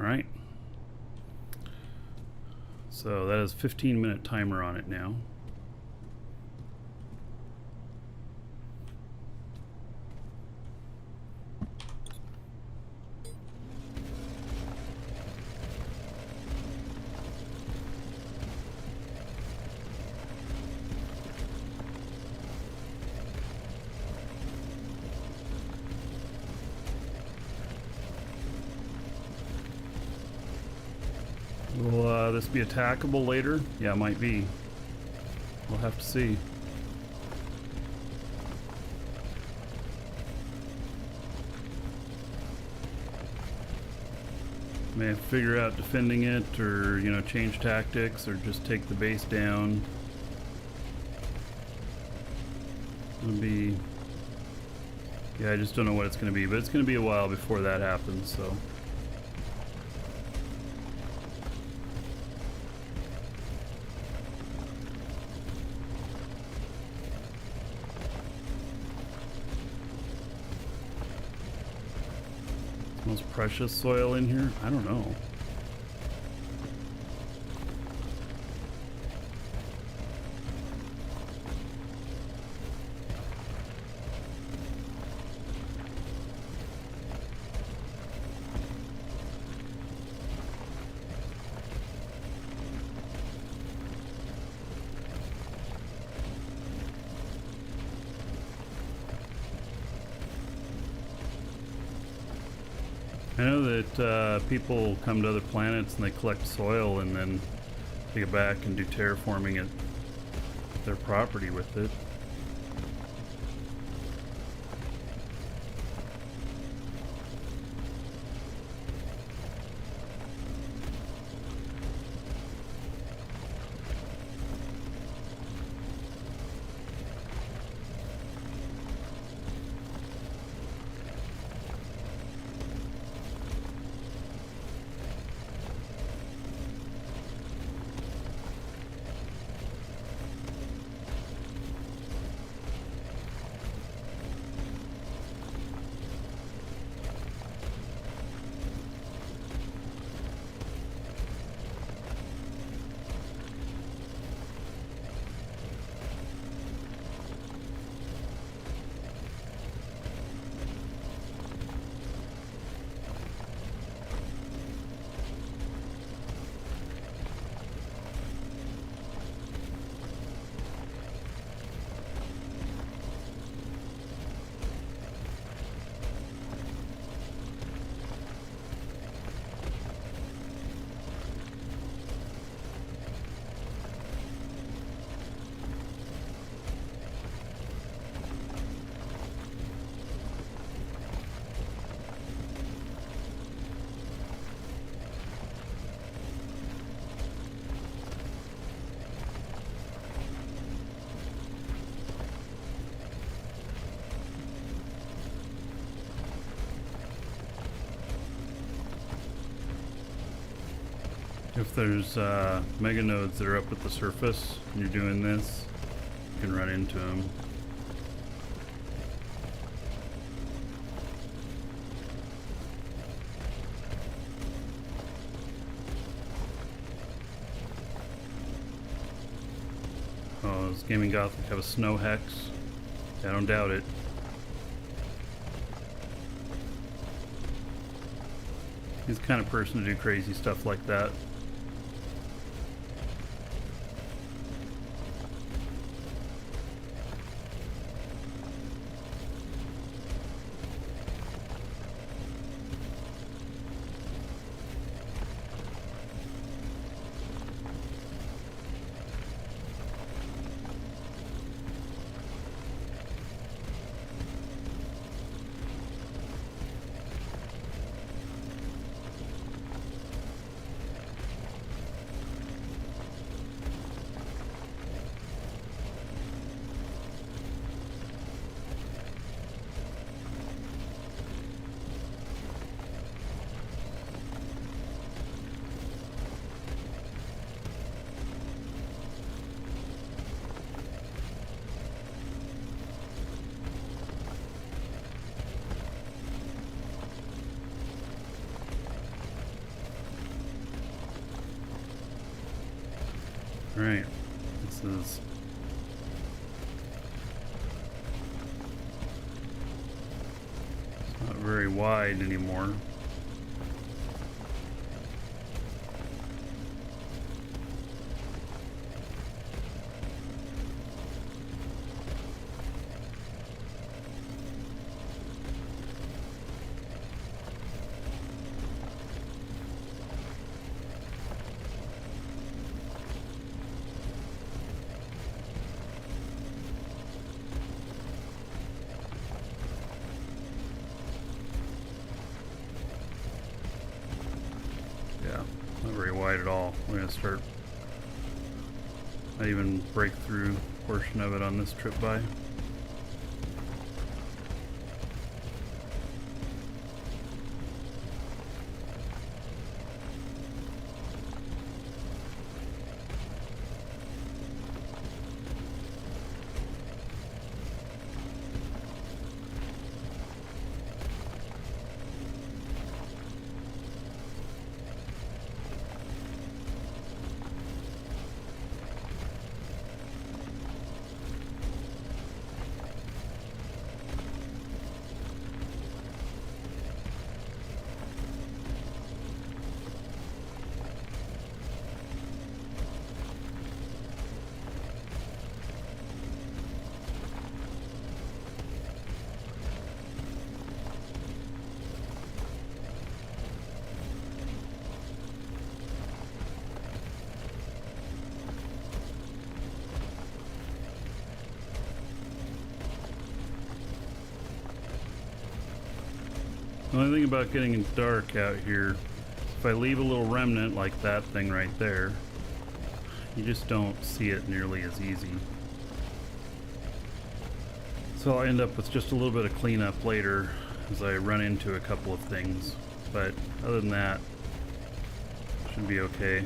Speaker 1: Alright. So that is 15-minute timer on it now. Will this be attackable later? Yeah, it might be. We'll have to see. May have to figure out defending it, or, you know, change tactics, or just take the base down. It'll be... Yeah, I just don't know what it's going to be, but it's going to be a while before that happens, so... Most precious soil in here? I don't know. I know that people come to other planets and they collect soil and then take it back and do terraforming at their property with it. If there's mega nodes that are up at the surface and you're doing this, you can run into them. Oh, does Gaming Gothic have a snow hex? I don't doubt it. He's the kind of person to do crazy stuff like that. is. It's not very wide anymore. Not very wide at all. We're going to start, not even break through a portion of it on this trip by. The only thing about getting it dark out here, if I leave a little remnant like that thing right there, you just don't see it nearly as easy. So I'll end up with just a little bit of cleanup later as I run into a couple of things. But other than that, should be okay.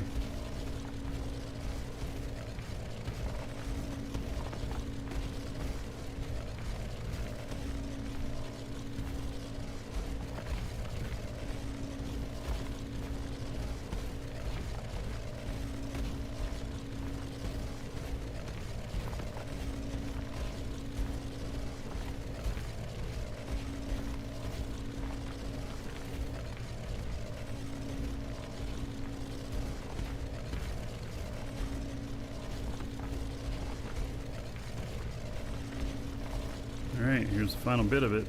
Speaker 1: Alright, here's the final bit of it.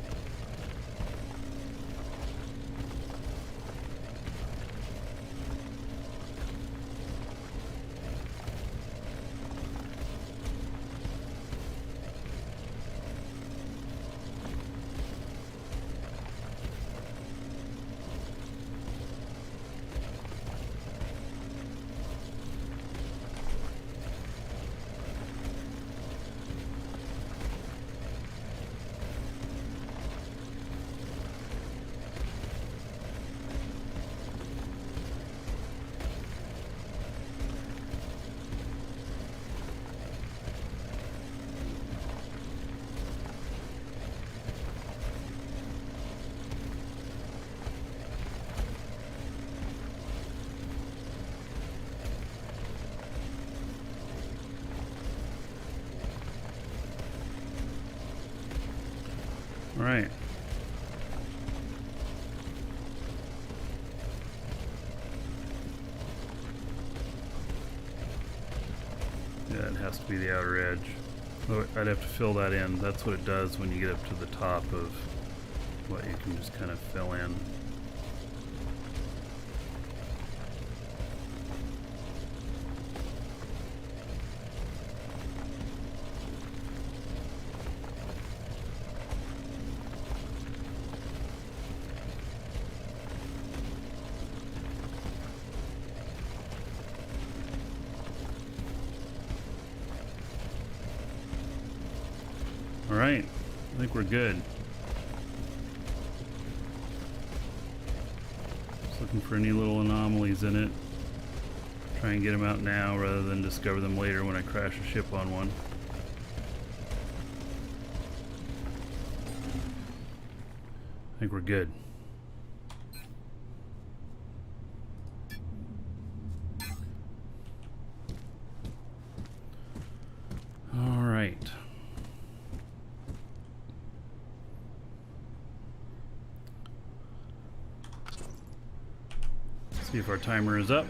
Speaker 1: Alright. Yeah, it has to be the outer edge. Oh, I'd have to fill that in. That's what it does when you get up to the top of what you can just kind of fill in. Alright, I think we're good. Just looking for any little anomalies in it. Try and get them out now rather than discover them later when I crash a ship on one. I think we're good. right. See if our timer is up.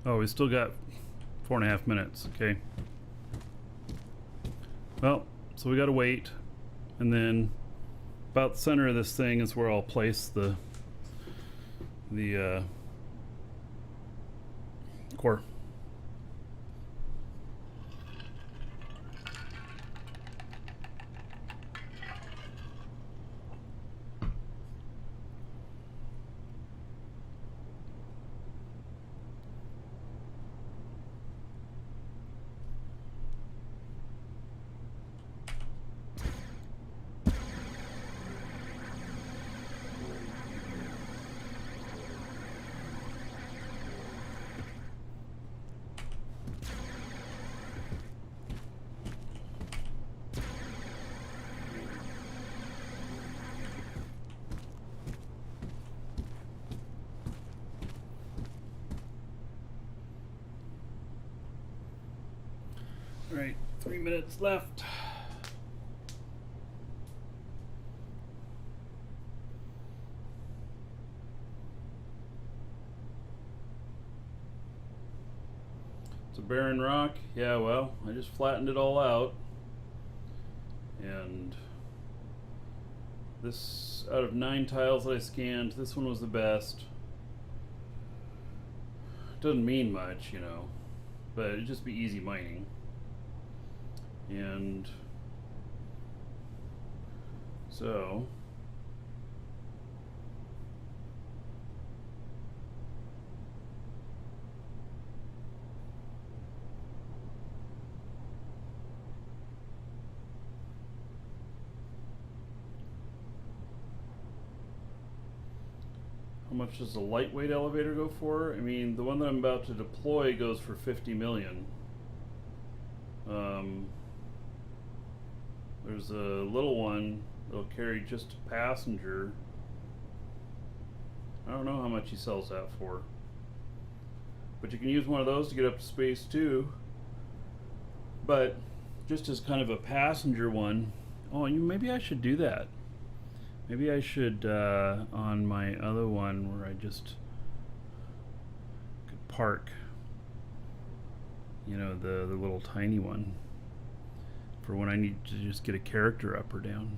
Speaker 1: Oh, we still got 4.5 minutes. Okay. Well, so we gotta wait, and then about the center of this thing is where I'll place the core. All right, 3 minutes left. It's a barren rock. Yeah, well, I just flattened it all out. And this, out of 9 tiles that I scanned, this one was the best. Doesn't mean much, you know, but it'd just be easy mining. And so how much does the lightweight elevator go for? I mean, the one that I'm about to deploy goes for 50 million. There's a little one that'll carry just a passenger. I don't know how much he sells that for. But you can use one of those to get up to space too. But just as kind of a passenger one, oh, maybe I should do that. Maybe I should, on my other one where I just could park, you know, the little tiny one, for when I need to just get a character up or down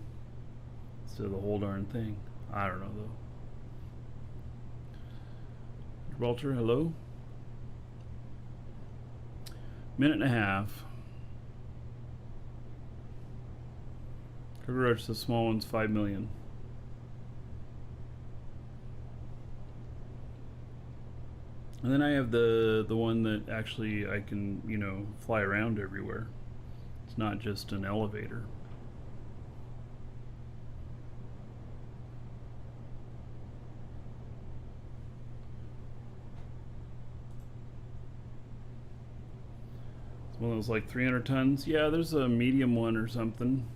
Speaker 1: instead of the whole darn thing. I don't know though. Gibraltar, hello? Minute and a half. Cockroach, the small one's 5 million. And then I have the one that actually I can, you know, fly around everywhere. It's not just an elevator. It's one of those like 300 tons. Yeah, there's a medium one or something.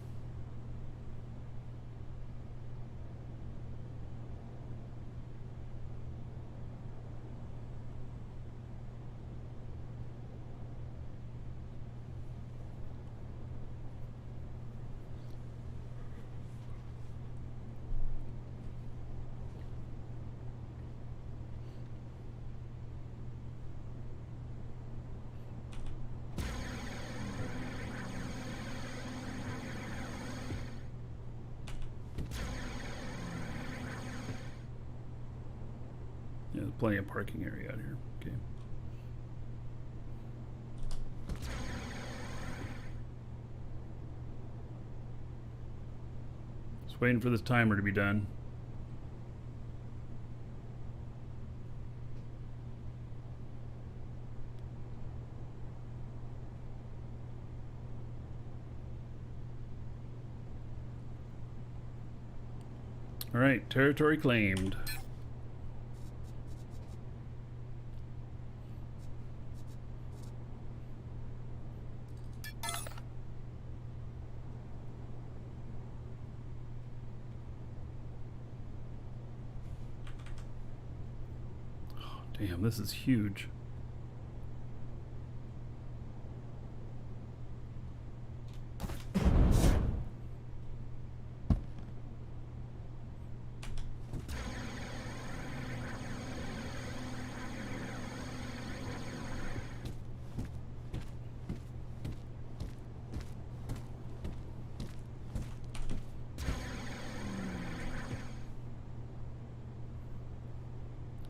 Speaker 1: Yeah, there's plenty of parking area out here. Okay. Just waiting for this timer to be done. All right, territory claimed. Damn, this is huge.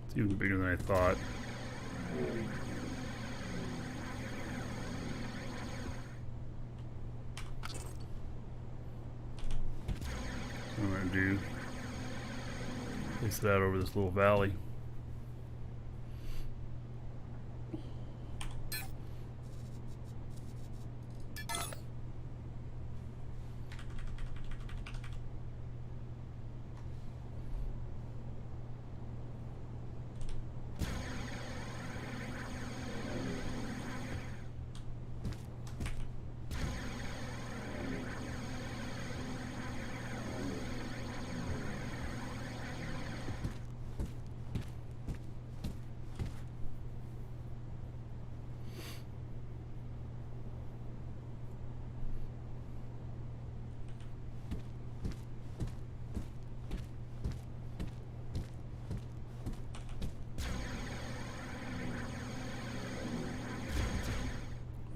Speaker 1: It's even bigger than I thought. What I'm gonna do, place it out over this little valley.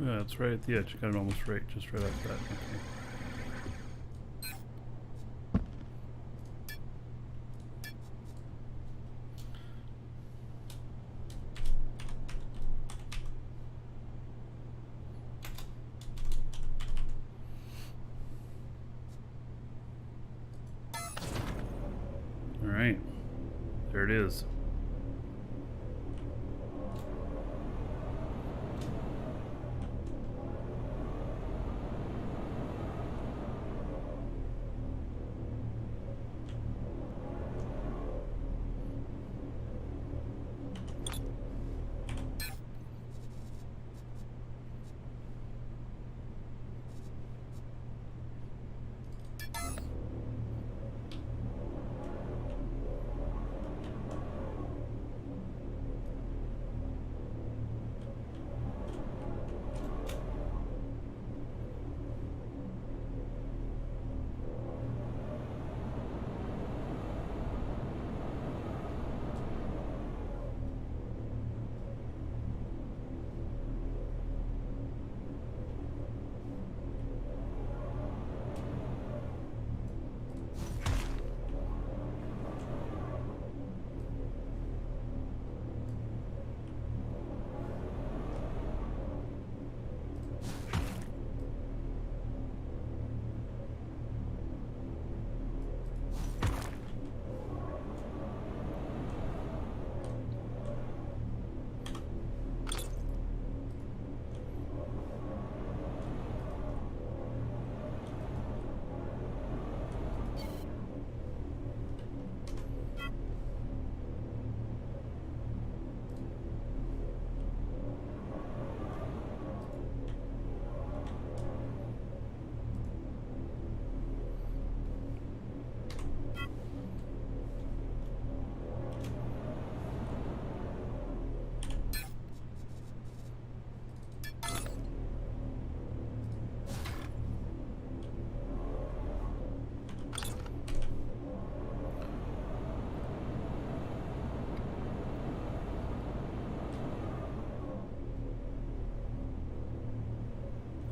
Speaker 1: Yeah, it's right at the edge. Got it almost right, just right off that. Okay. All right, there it is.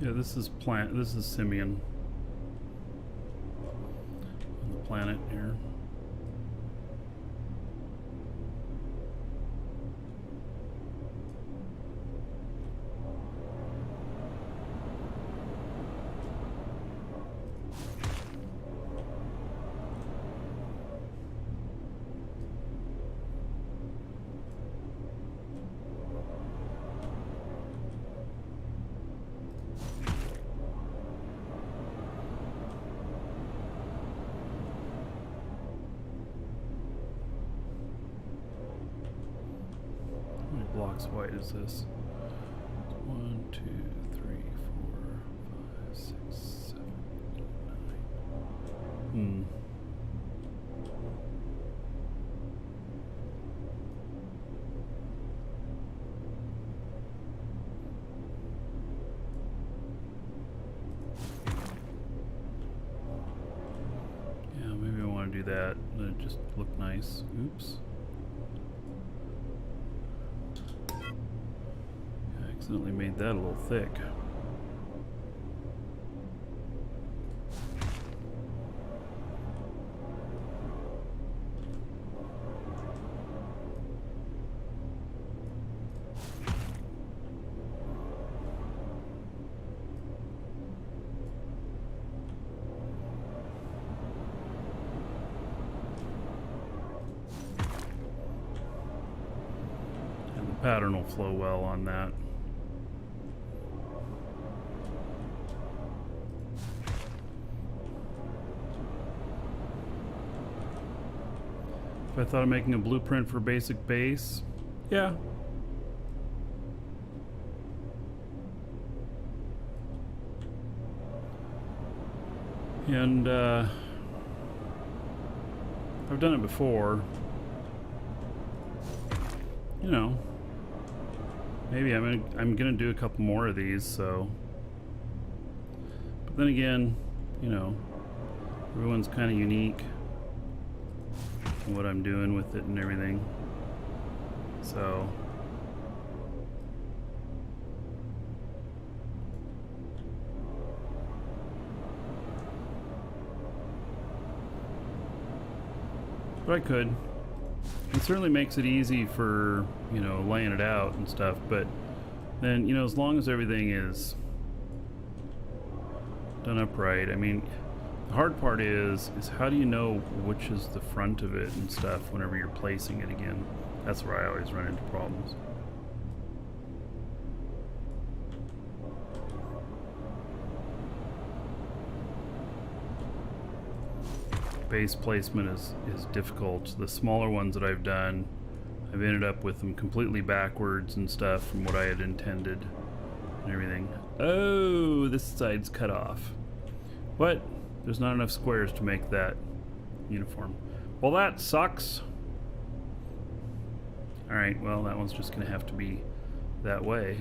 Speaker 1: Yeah, this is Symeon. On the planet here. Blocks wide is this? 1, 2, 3, 4, 5, 6, 7, 8, 9. do that. It just looked nice. Oops. I accidentally made that a little thick. Pattern will flow well on that. If I thought of making a blueprint for basic base, yeah. And I've done it before. You know. Maybe I'm gonna do a couple more of these, so. But then again, you know, everyone's kind of unique in what I'm doing with it and everything. So. But I could. It certainly makes it easy for, you know, laying it out and stuff, but then, you know, as long as everything is done upright, I mean, the hard part is how do you know which is the front of it and stuff whenever you're placing it again? That's where I always run into problems. Base placement is difficult. The smaller ones that I've done, I've ended up with them completely backwards and stuff from what I had intended and everything. Oh, this side's cut off. What? There's not enough squares to make that uniform. Well, that sucks. Alright, well, that one's just gonna have to be that way.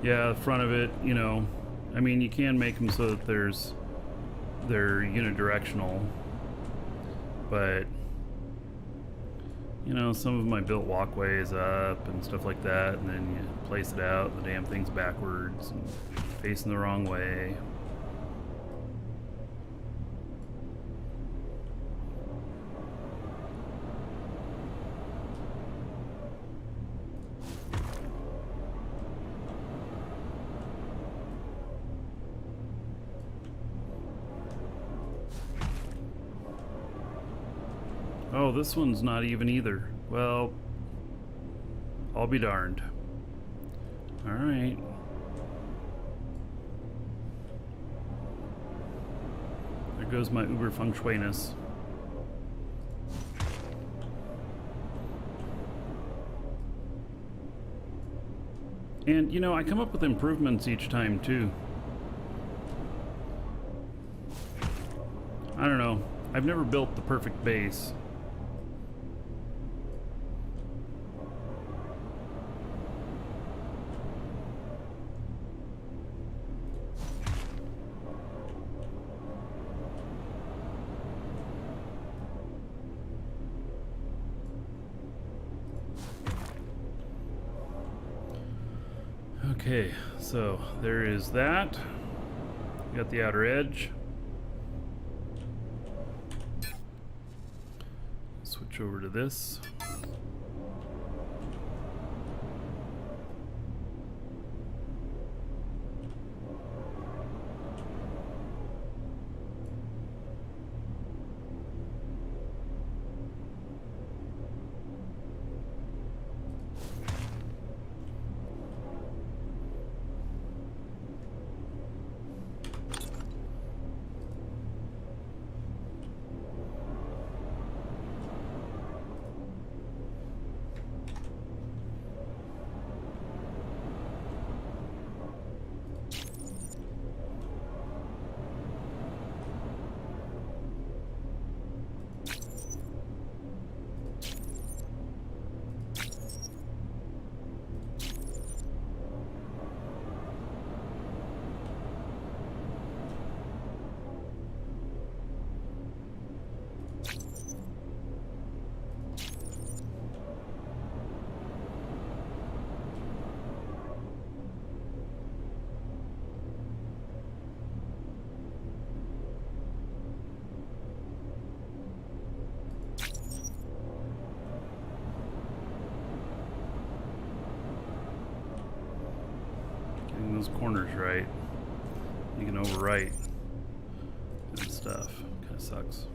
Speaker 1: Yeah, the front of it, you know, I mean, you can make them so that they're unidirectional, but you know, some of them I built walkways up and stuff like that, and then you place it out, and the damn thing's backwards and facing the wrong way. Oh, this one's not even either. Well, I'll be darned. Alright. There goes my uber feng shui-ness. And, you know, I come up with improvements each time, too. I don't know. I've never built the perfect base. Okay, so there is that. Got the outer edge. Switch over to this. corners right, you can overwrite and stuff. Kind of sucks.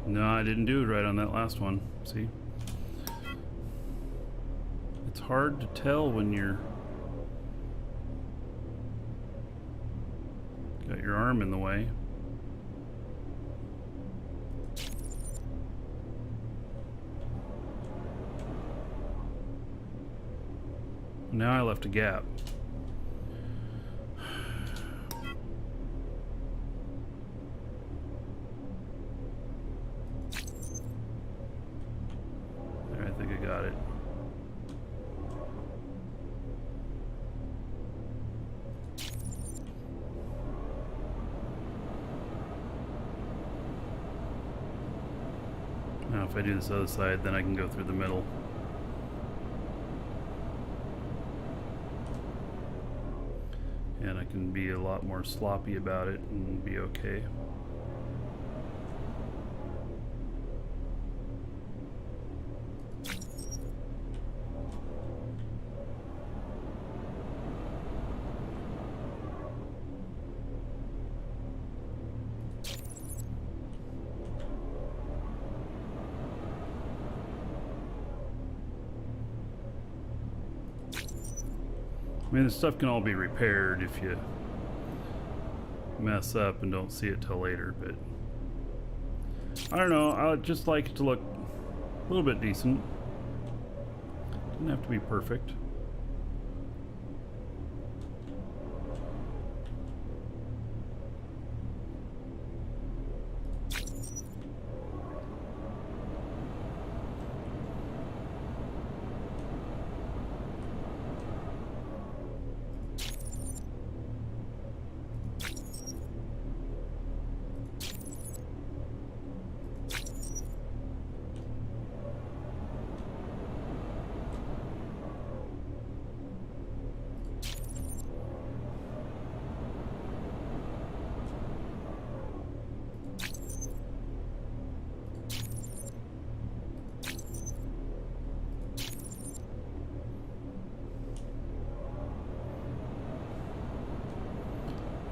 Speaker 1: No, I didn't do it right on that last one. See? It's hard to tell when you're got your arm in the way. Now I left a gap. There, I think I got it. Now if I do this other side, then I can go through the middle. And I can be a lot more sloppy about it and be okay. I mean, this stuff can all be repaired if you mess up and don't see it till later, but I don't know, I would just like it to look a little bit decent. Doesn't have to be perfect.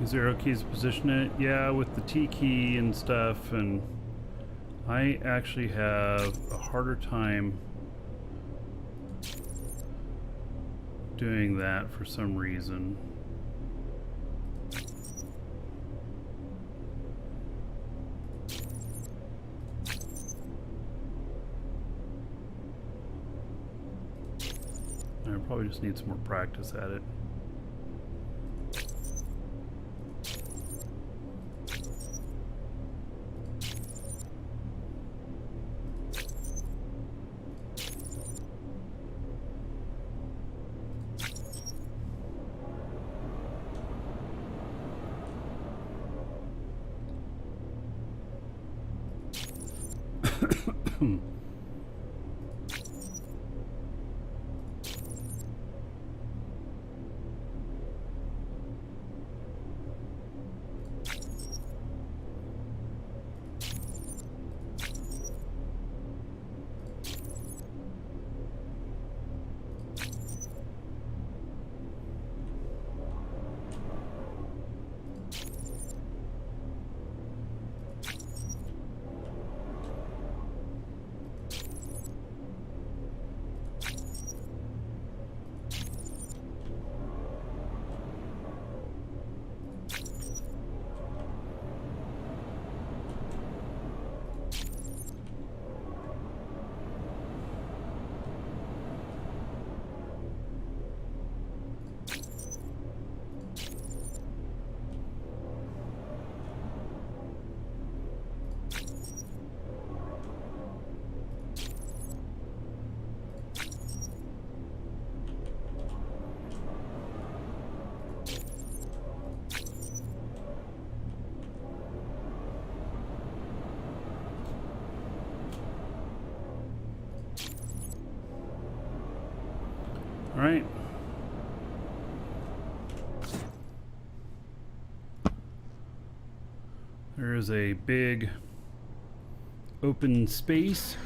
Speaker 1: Use arrow keys to position it. Yeah, with the T key and stuff, and I actually have a harder time doing that for some reason. I probably just need some more practice at it. right. There is a big open space.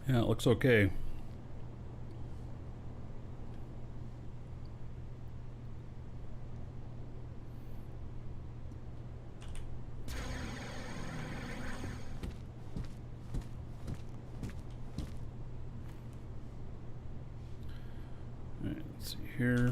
Speaker 1: Yeah, it looks okay. All right, let's see here.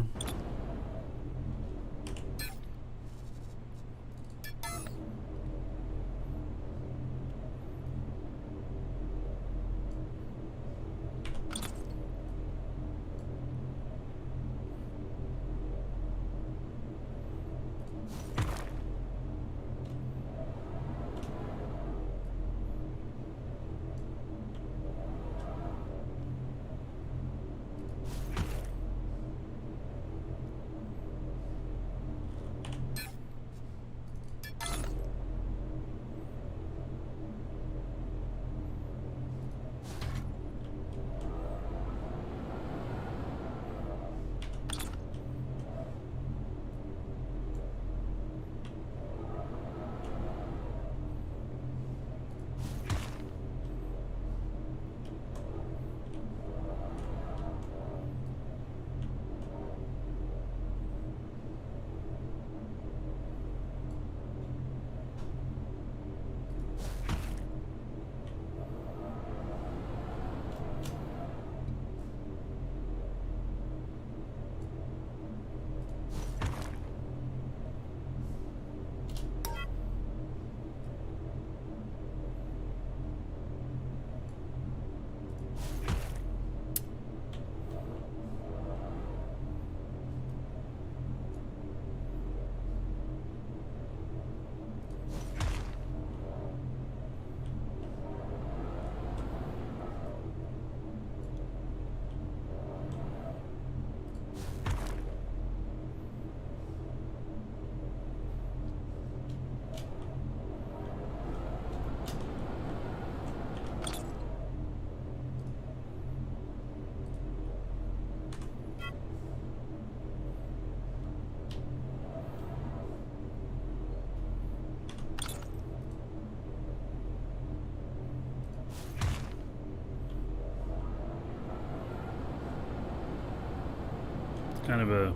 Speaker 1: Kind of a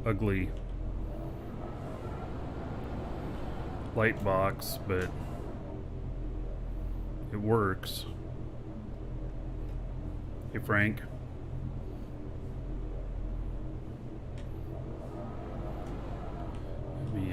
Speaker 1: ugly light box, but it works. Hey, Frank. Let me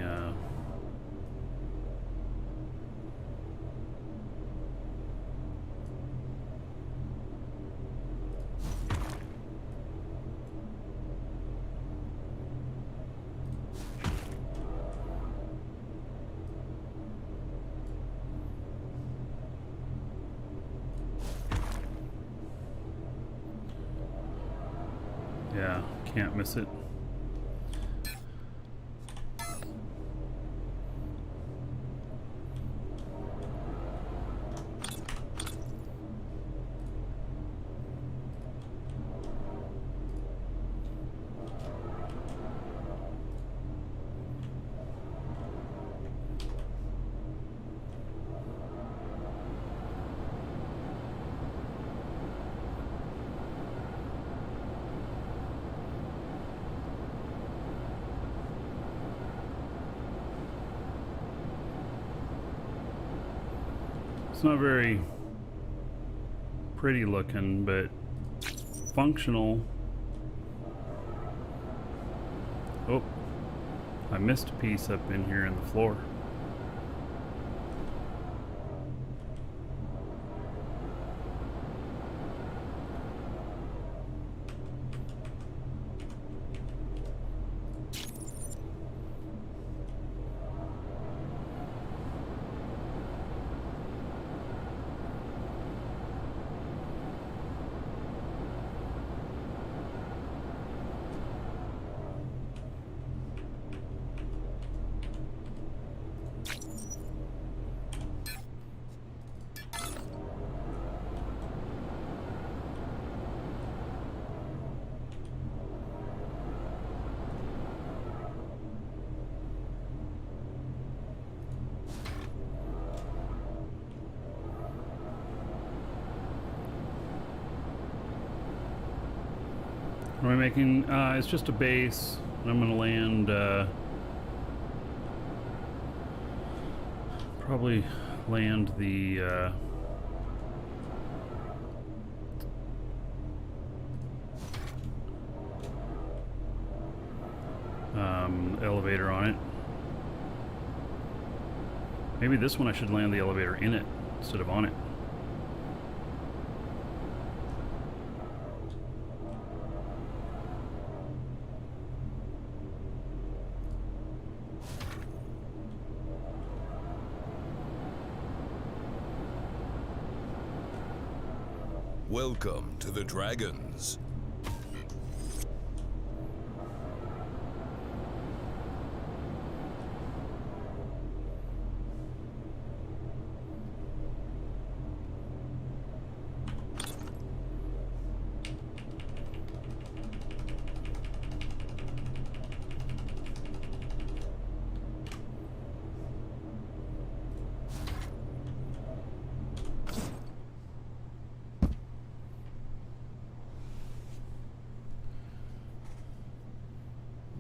Speaker 1: yeah, can't miss it. It's not very pretty looking, but functional. Oh, I missed a piece up in here in the floor. What am I making? It's just a base, and I'm going to land, probably land the, elevator on it. Maybe this one I should land the elevator in it instead of on it.
Speaker 2: Welcome to the Dragons.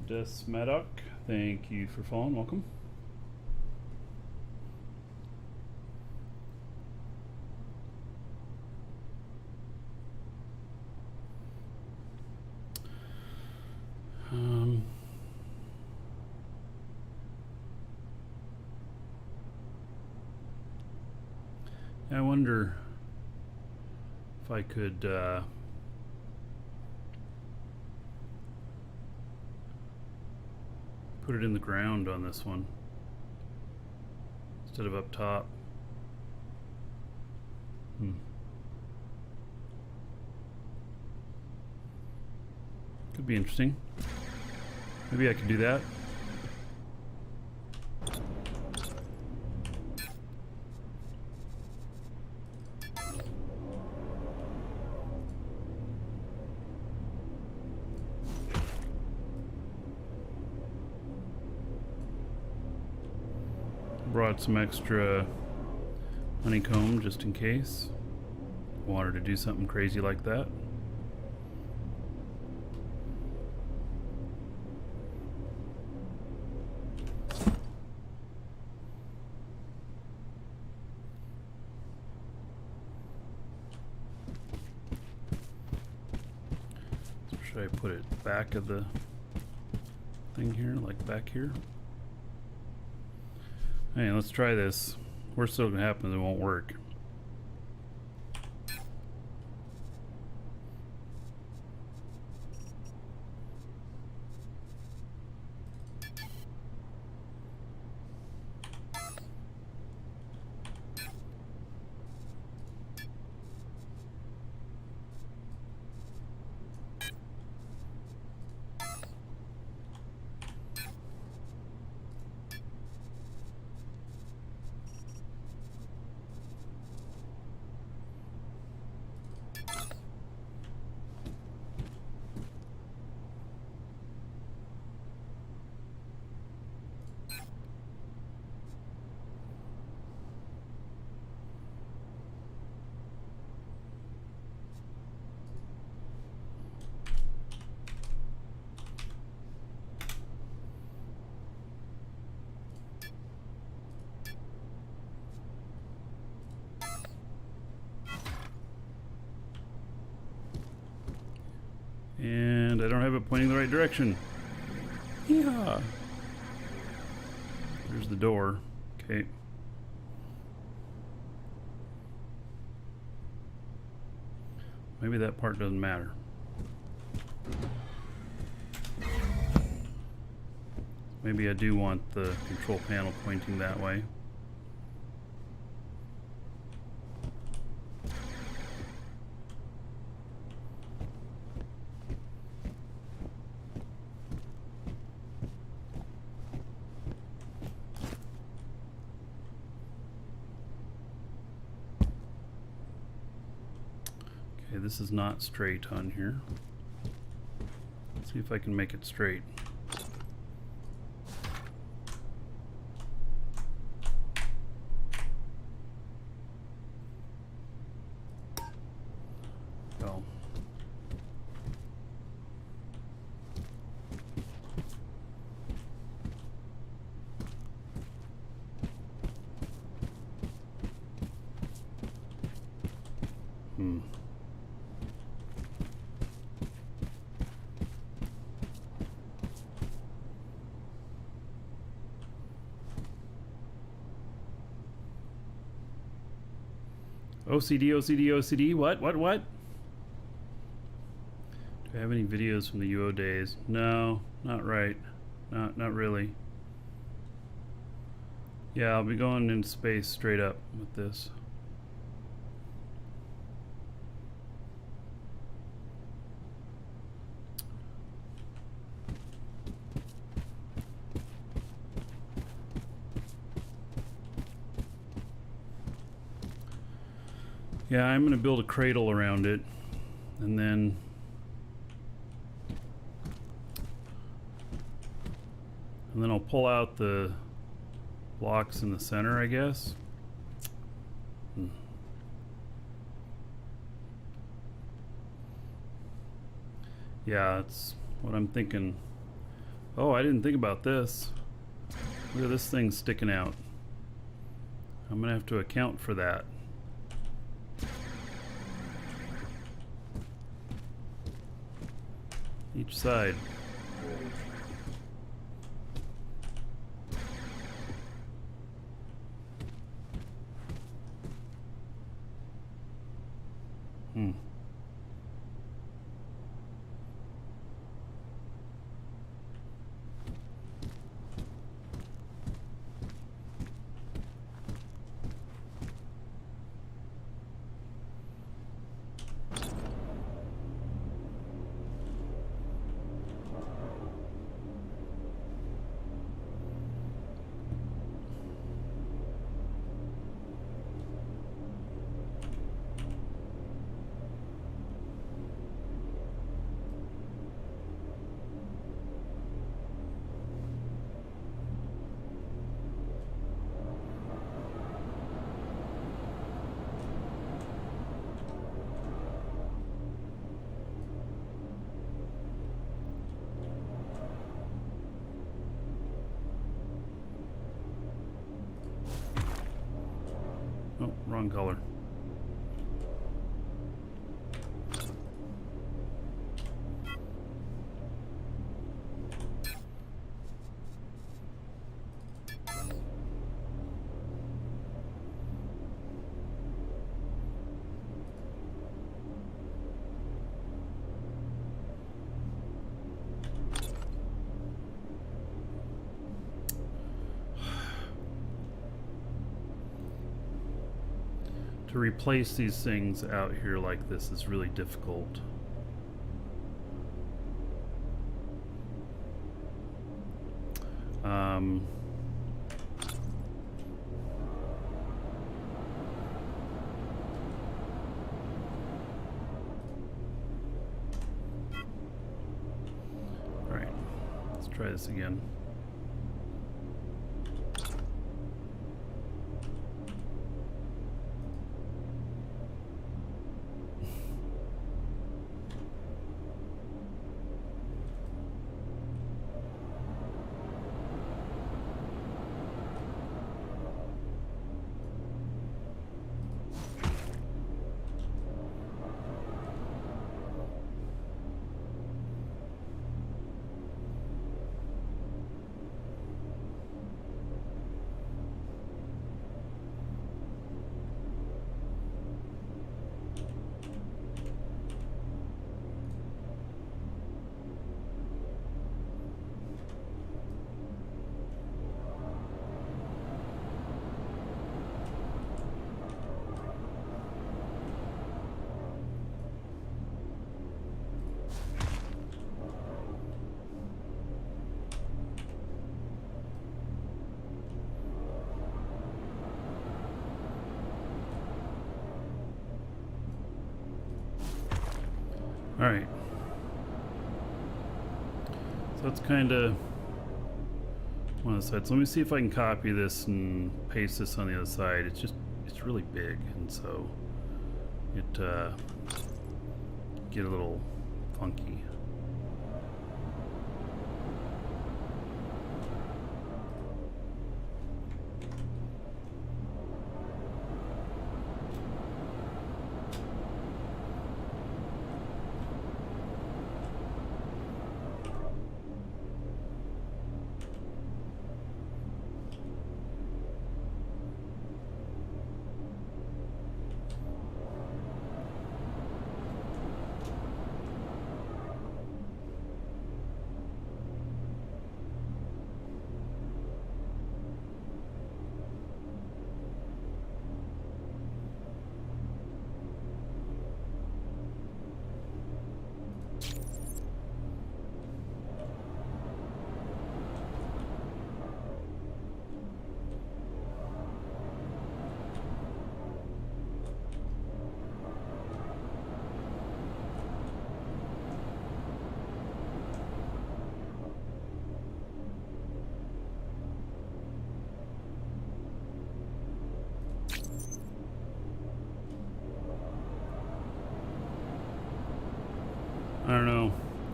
Speaker 1: Desmadok, thank you for following. Welcome. I wonder if I could put it in the ground on this one instead of up top. Could be interesting. Maybe I could do that. Brought some extra honeycomb just in case. Wanted to do something crazy like that. So should I put it back of the thing here, like back here? Hey, let's try this. Worst still gonna happen is it won't work. And I don't have it pointing the right direction. Yeah. There's the door. Okay. Maybe that part doesn't matter. Maybe I do want the control panel pointing that way. Okay, this is not straight on here. Let's see if I can make it straight. OCD, OCD, OCD. What? What? What? Do I have any videos from the UO days? No, not right. Not really. Yeah, I'll be going into space straight up with this. Yeah, I'm going to build a cradle around it, and then I'll pull out the blocks in the center, I guess. Yeah, that's what I'm thinking. Oh, I didn't think about this. Look at this thing sticking out. I'm gonna have to account for that. Each side. Oh, wrong color. To replace these things out here like this is really difficult. All right, let's try this again. All right. So that's kind of one of the sides. Let me see if I can copy this and paste this on the other side. It's really big, and so it get a little funky.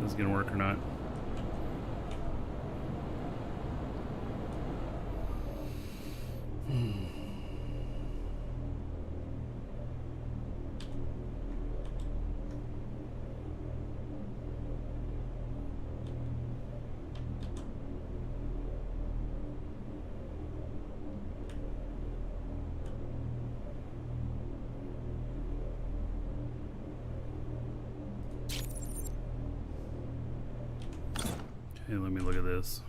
Speaker 1: this is gonna work or not. Okay, let me look at this.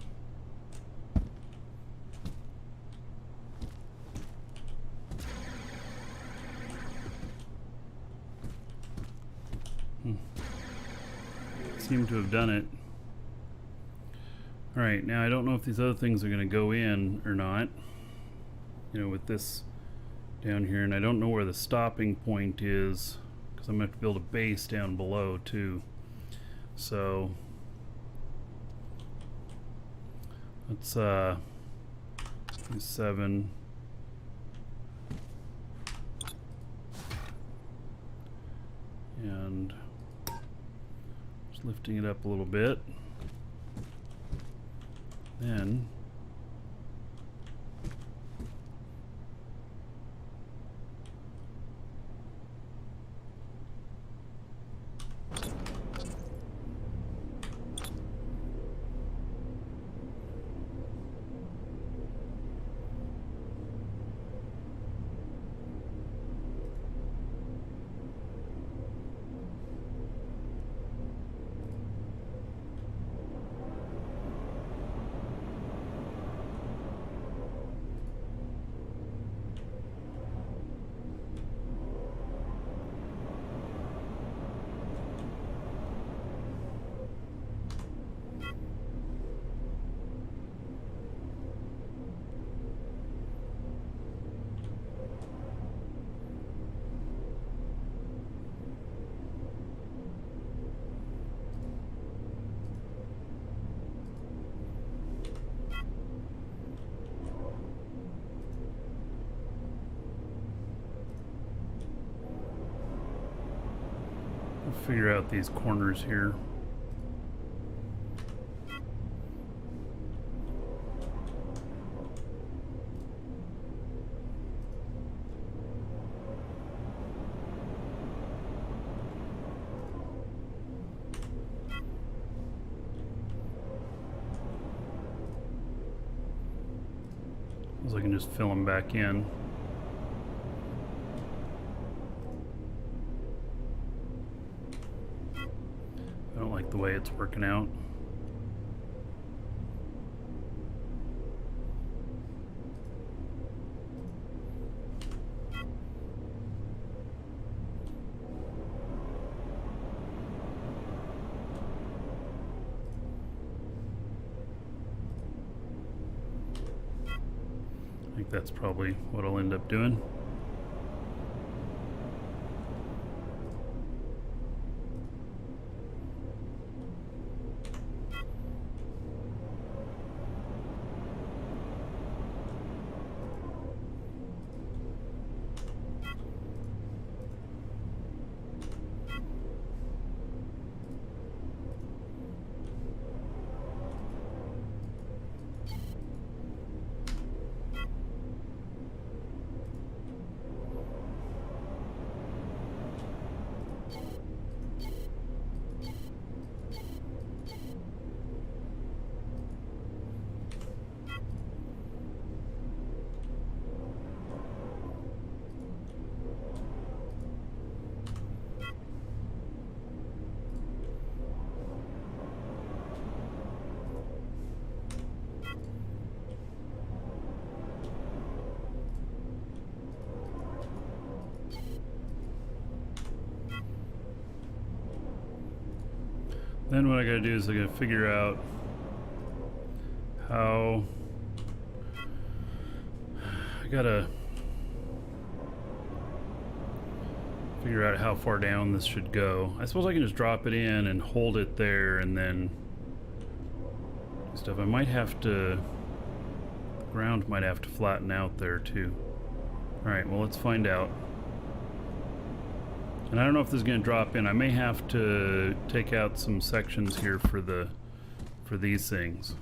Speaker 1: Seem to have done it. Alright, now I don't know if these other things are going to go in or not. You know, with this down here, and I don't know where the stopping point is, because I'm going to have to build a base down below too. So let's do 7. And just lifting it up a little bit. Then figure out these corners here. So I can just fill them back in. I don't like the way it's working out. I think that's probably what I'll end up doing. Then what I gotta do is I gotta figure out how I gotta figure out how far down this should go. I suppose I can just drop it in and hold it there and then do stuff. I might have to, the ground might have to flatten out there too. Alright, well let's find out. And I don't know if this is going to drop in. I may have to take out some sections here for these things.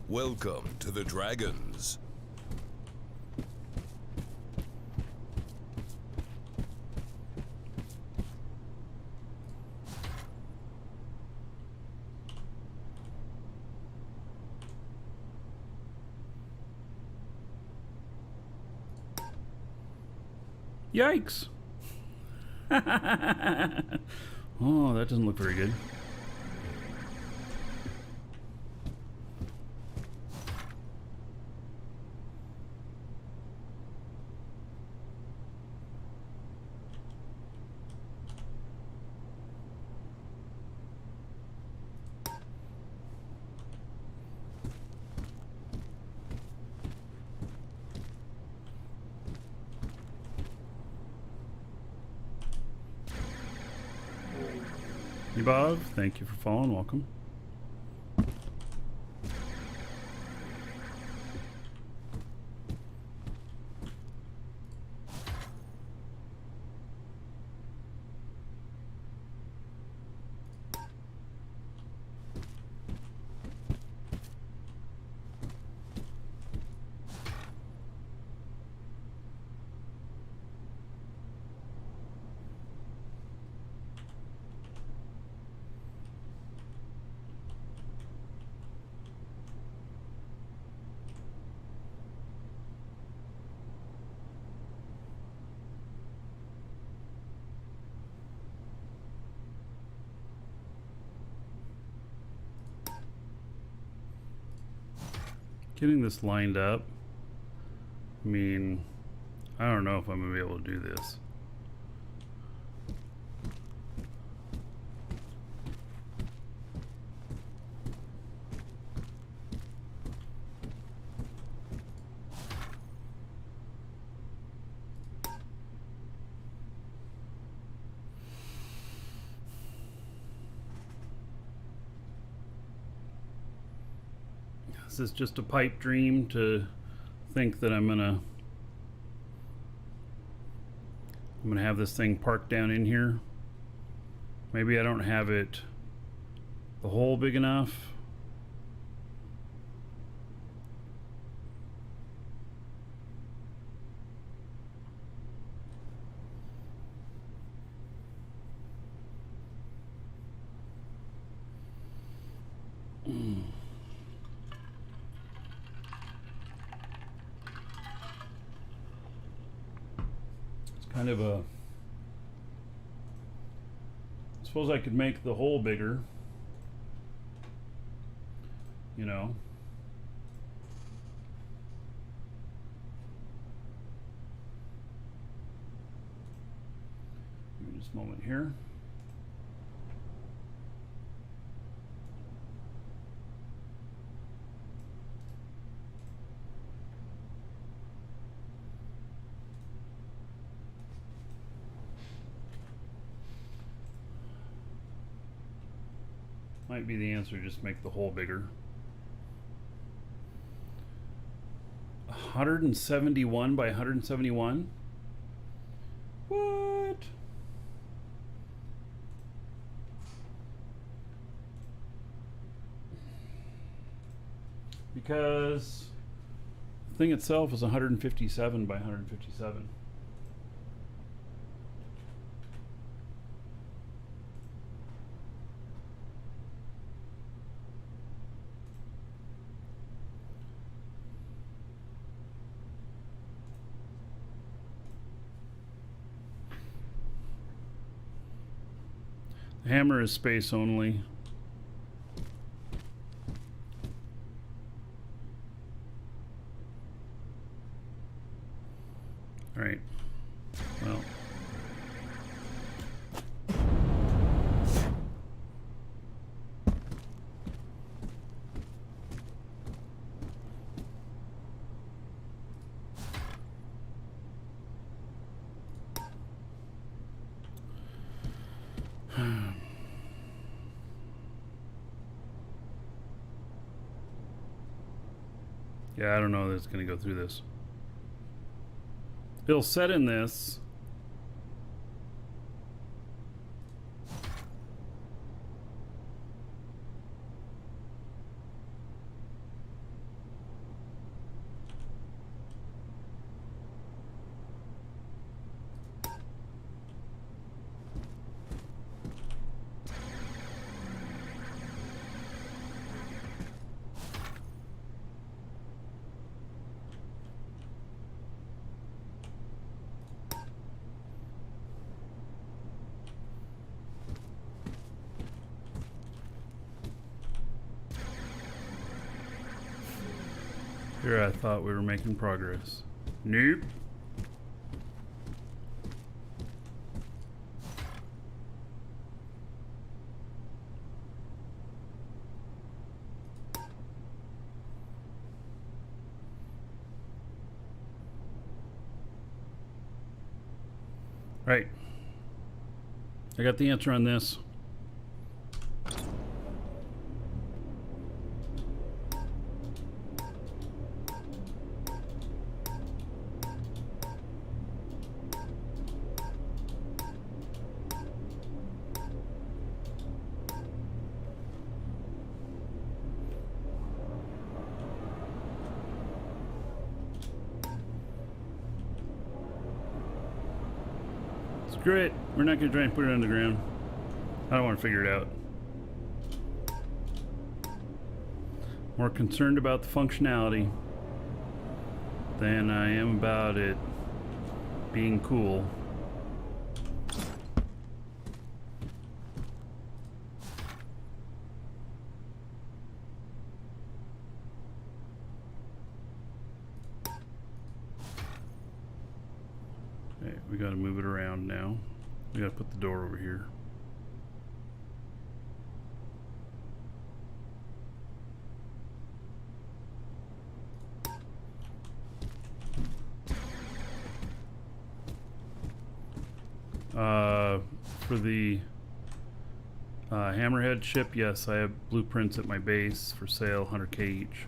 Speaker 2: Welcome to the Dragons.
Speaker 1: Yikes! Oh, that doesn't look very good. Bob, thank you for following. Welcome. Getting this lined up, I mean, I don't know if I'm gonna be able to do this. This is just a pipe dream to think that I'm gonna have this thing parked down in here. Maybe I don't have it the hole big enough. Kind of a, I suppose I could make the hole bigger, you know. Give me just a moment here. Might be the answer, just make the hole bigger. 171 by 171? What? Because the thing itself is 157 by 157. Hammer is space only. All right. Well. Yeah, I don't know that it's going to go through this. It'll set in this. Here I thought we were making progress. Nope. Right. I got the answer on this. Screw it. We're not going to try and put it on the ground. I don't want to figure it out. More concerned about the functionality than I am about it being cool. Okay, we got to move it around now. We got to put the door over here. For the Hammerhead ship, yes, I have blueprints at my base for sale, 100k each.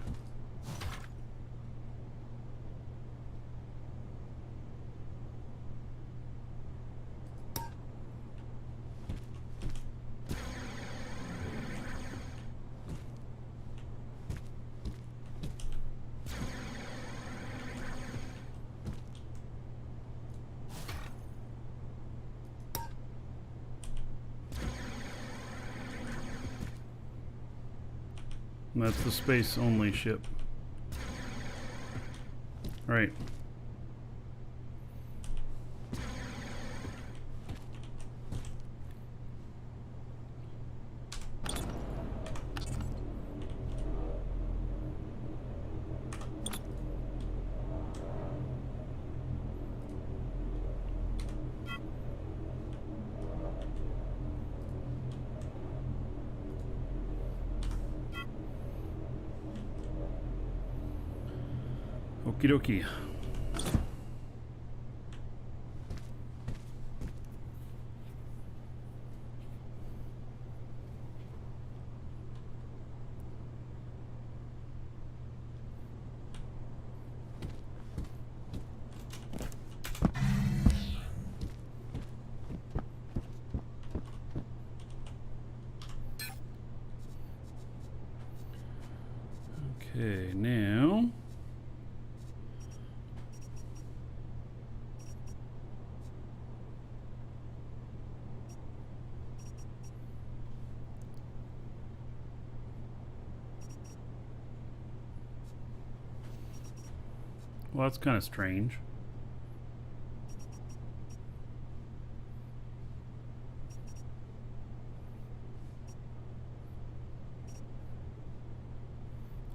Speaker 1: And that's the space only ship. Right. Okie dokie. Okay, now well, that's kind of strange.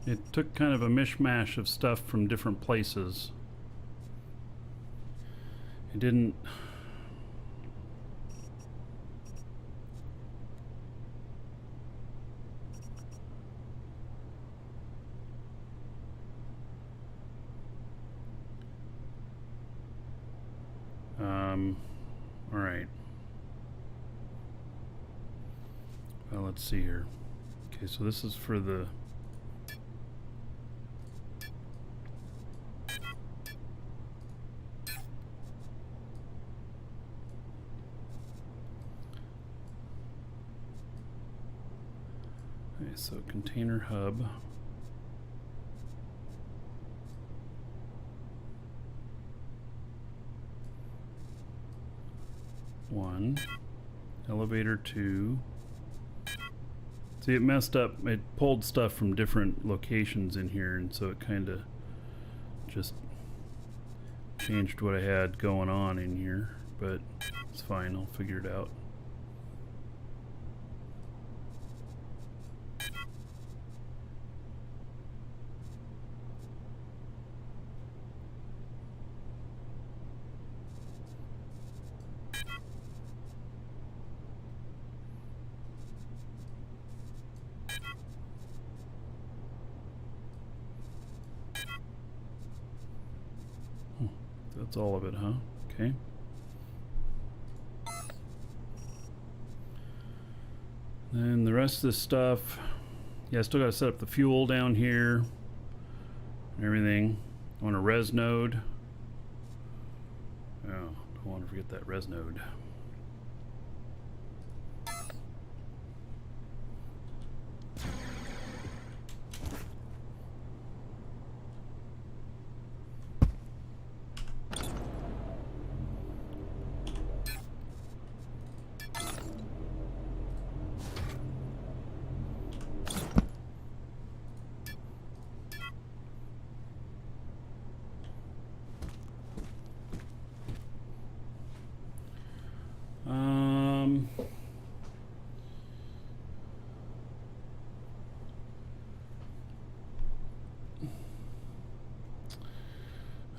Speaker 1: It took kind of a mishmash of stuff from different places. It didn't... all right. Well, let's see here. Okay, so this is for the Okay, so container hub. One. Elevator 2. See, it messed up. It pulled stuff from different locations in here, and so it kind of just changed what I had going on in here. But it's fine. I'll figure it out. That's all of it, huh? Okay. Then the rest of this stuff, yeah, I still got to set up the fuel down here and everything. I want a res node. Oh, don't want to forget that res node.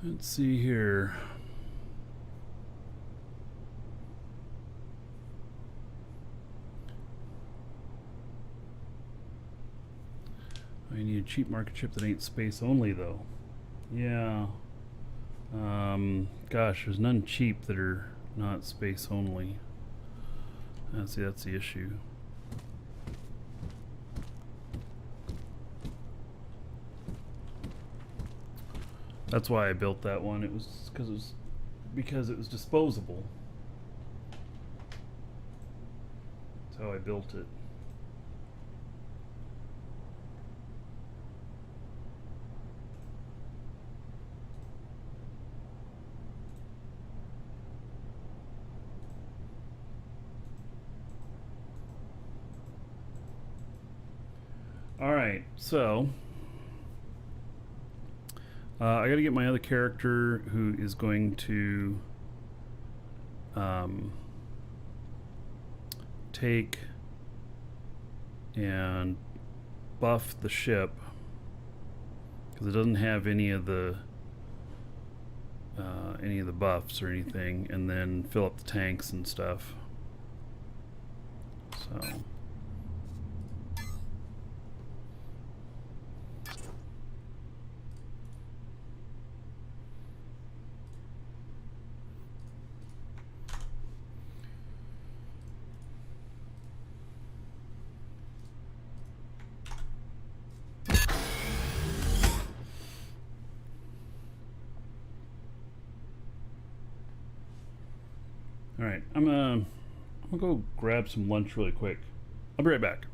Speaker 1: Let's see here. I need a cheap market chip that ain't space only, though. Yeah. Gosh, there's none cheap that are not space only. See, that's the issue. That's why I built that one. It was because it was disposable. That's how I built it. All right, so I got to get my other character who is going to take and buff the ship because it doesn't have any of the buffs or anything, and then fill up the tanks and stuff. So. All right, I'm gonna go grab some lunch really quick. I'll be right back.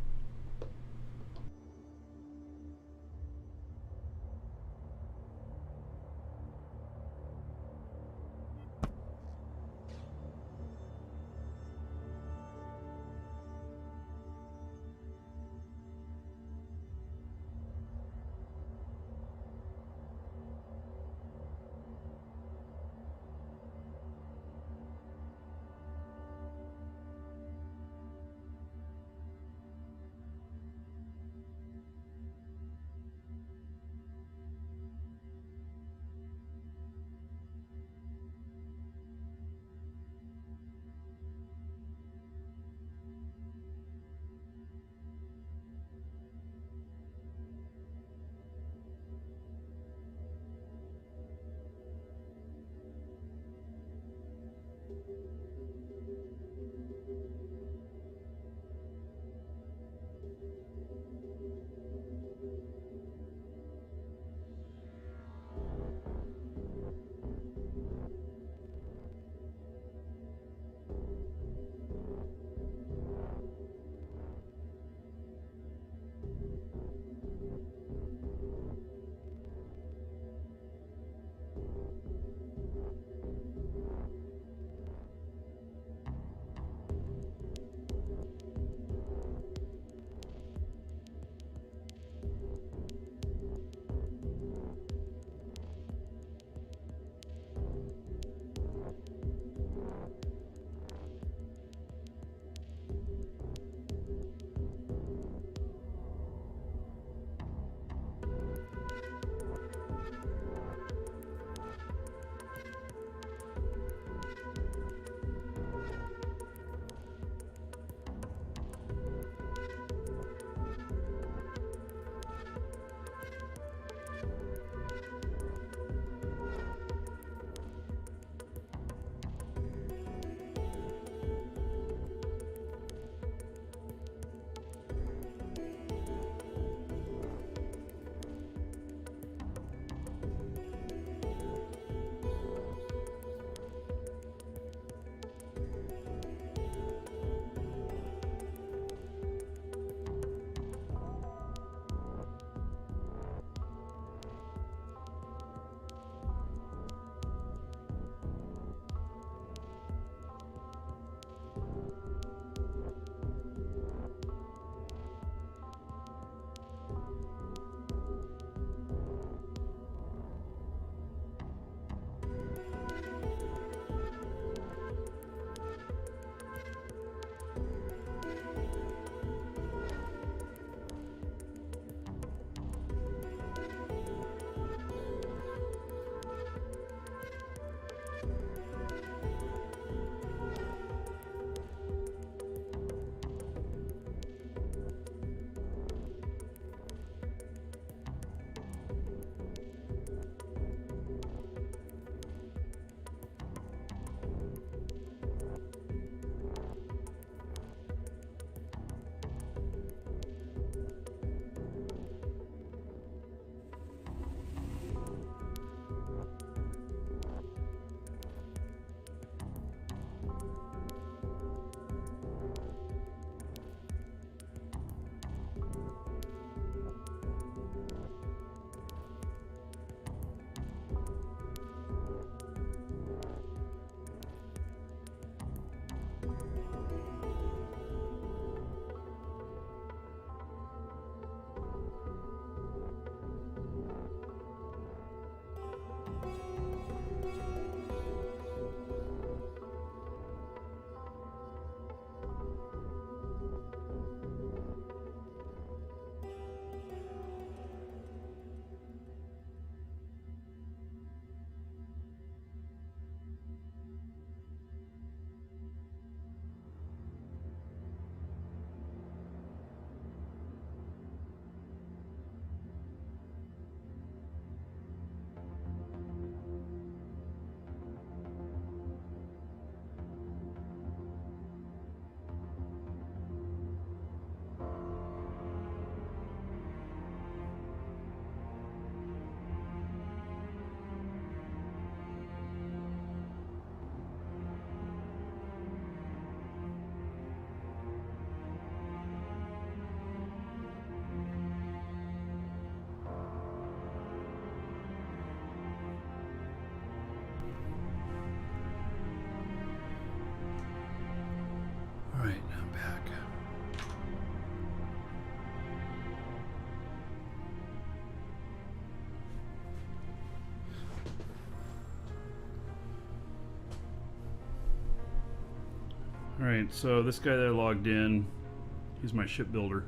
Speaker 1: Alright, so this guy that I logged in, he's my shipbuilder.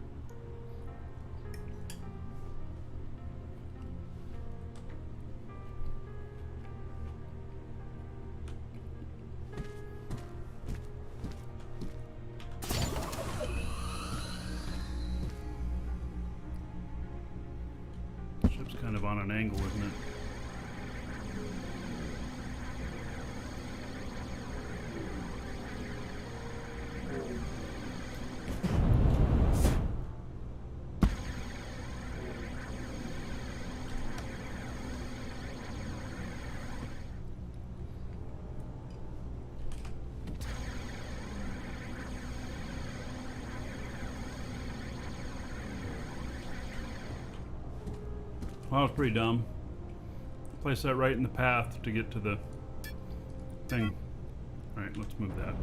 Speaker 1: Ship's kind of on an angle, isn't it? Well, that was pretty dumb. Place that right in the path to get to the thing. Alright, let's move that.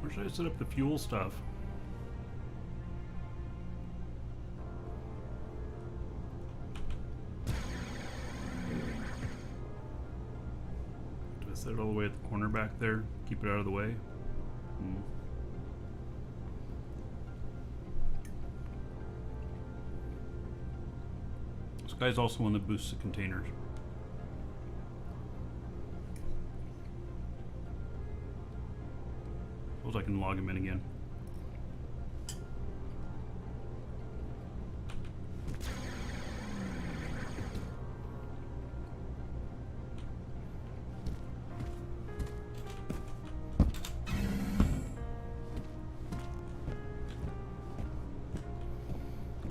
Speaker 1: Where should I set up the fuel stuff? Do I set it all the way at the corner back there? Keep it out of the way? This guy's also one that boosts the containers. Suppose I can log him in again.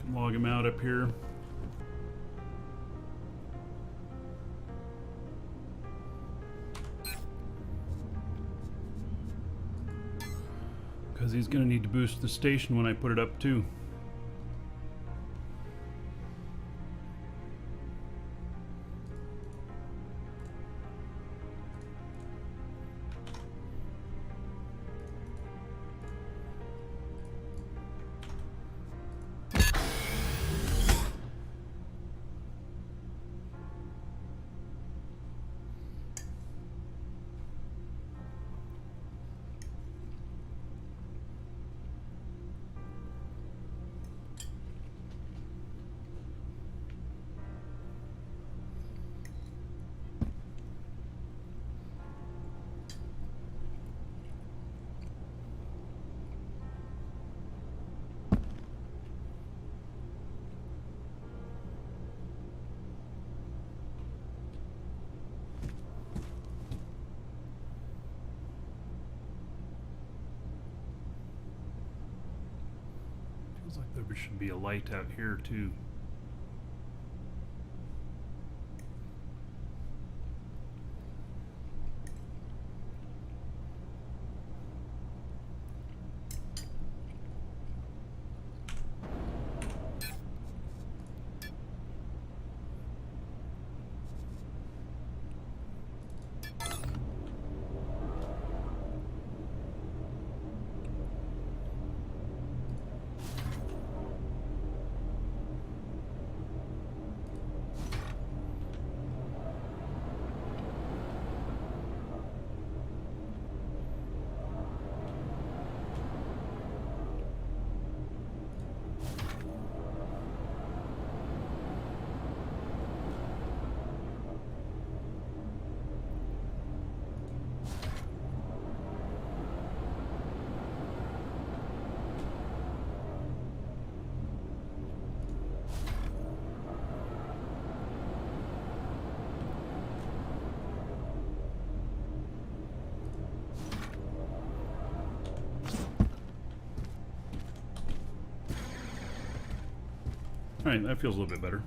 Speaker 1: Can log him out up here. Because he's going to need to boost the station when I put it up too. Feels like there should be a light out here too. Alright, that feels a little bit better.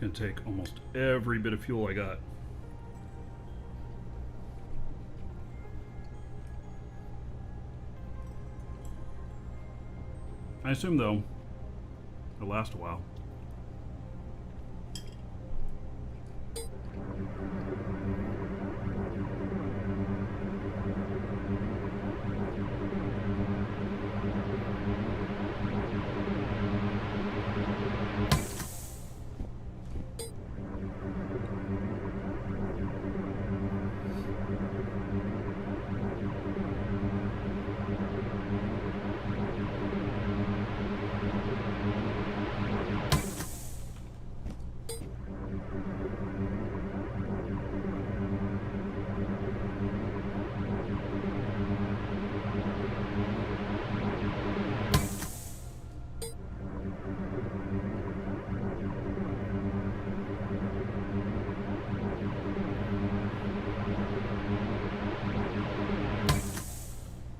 Speaker 1: Gonna take almost every bit of fuel I got. I assume though it'll last a while.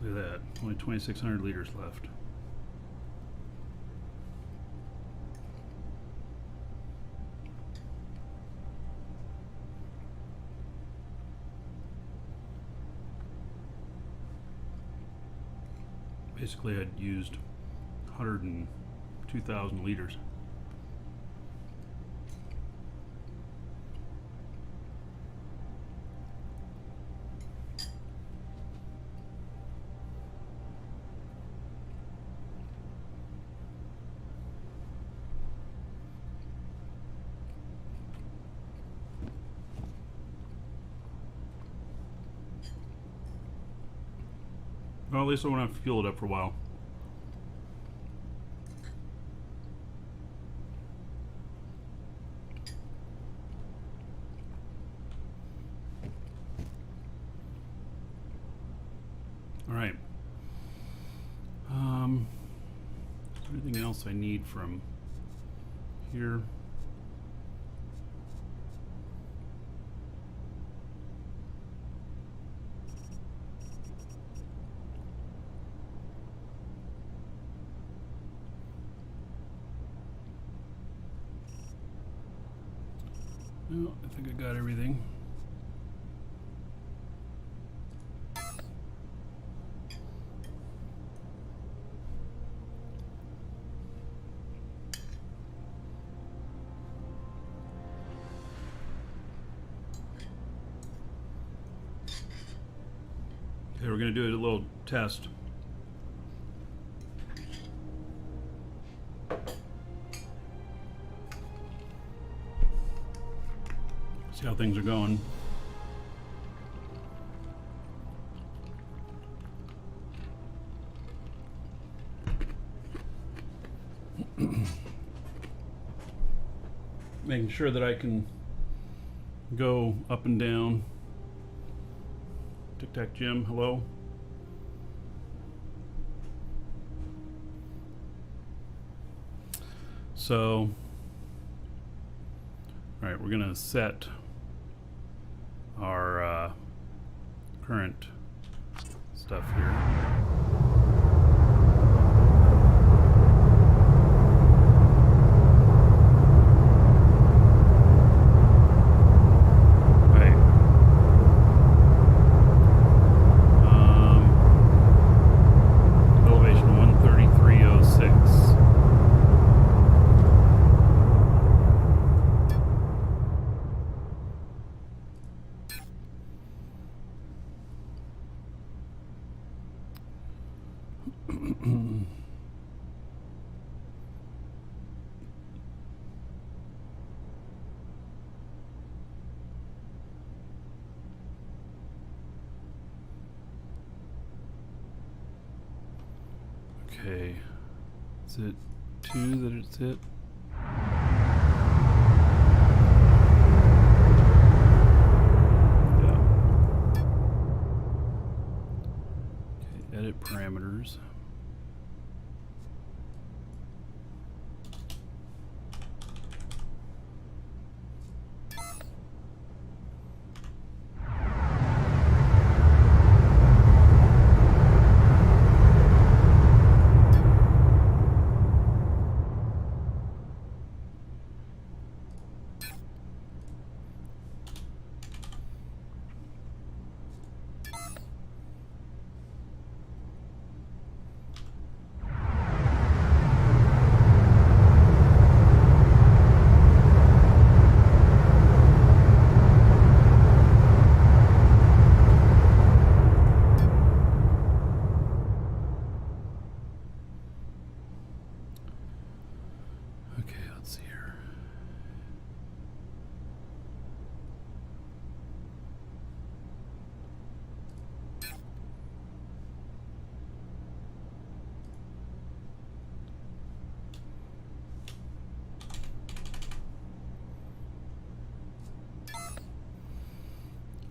Speaker 1: Look at that, only 2,600 liters left. Basically, I'd used 102,000 liters. Well, at least I won't have to fuel it up for a while. All right. Is there anything else I need from here? No, I think I got everything. Okay, we're going to do a little test. See how things are going. Making sure that I can go up and down. Tic Tac Jim, hello. So, all right, we're gonna set our current stuff here. Right. Okay. Is it 2 that it's hit? Yeah. Okay, edit parameters. Okay, let's see here.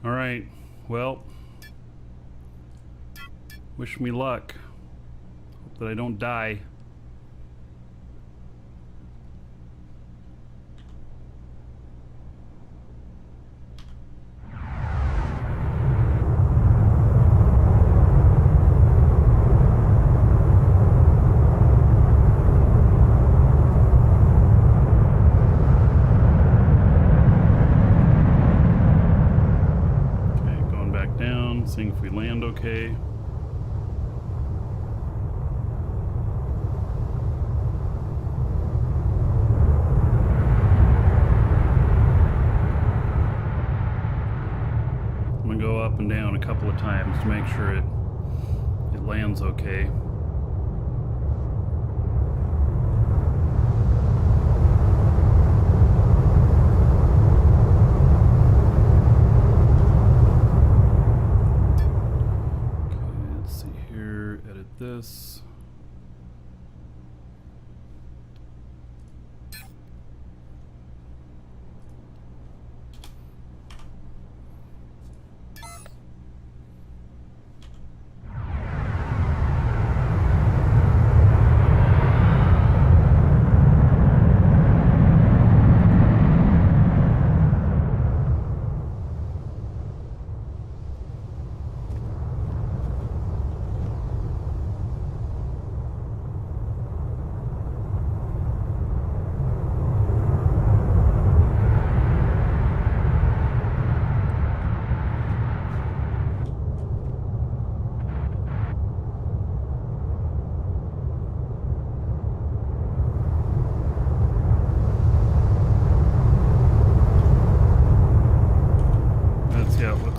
Speaker 1: All right, well, wish me luck. Hope that I don't die. Seeing if we land okay. I'm gonna go up and down a couple of times to make sure it lands okay. This.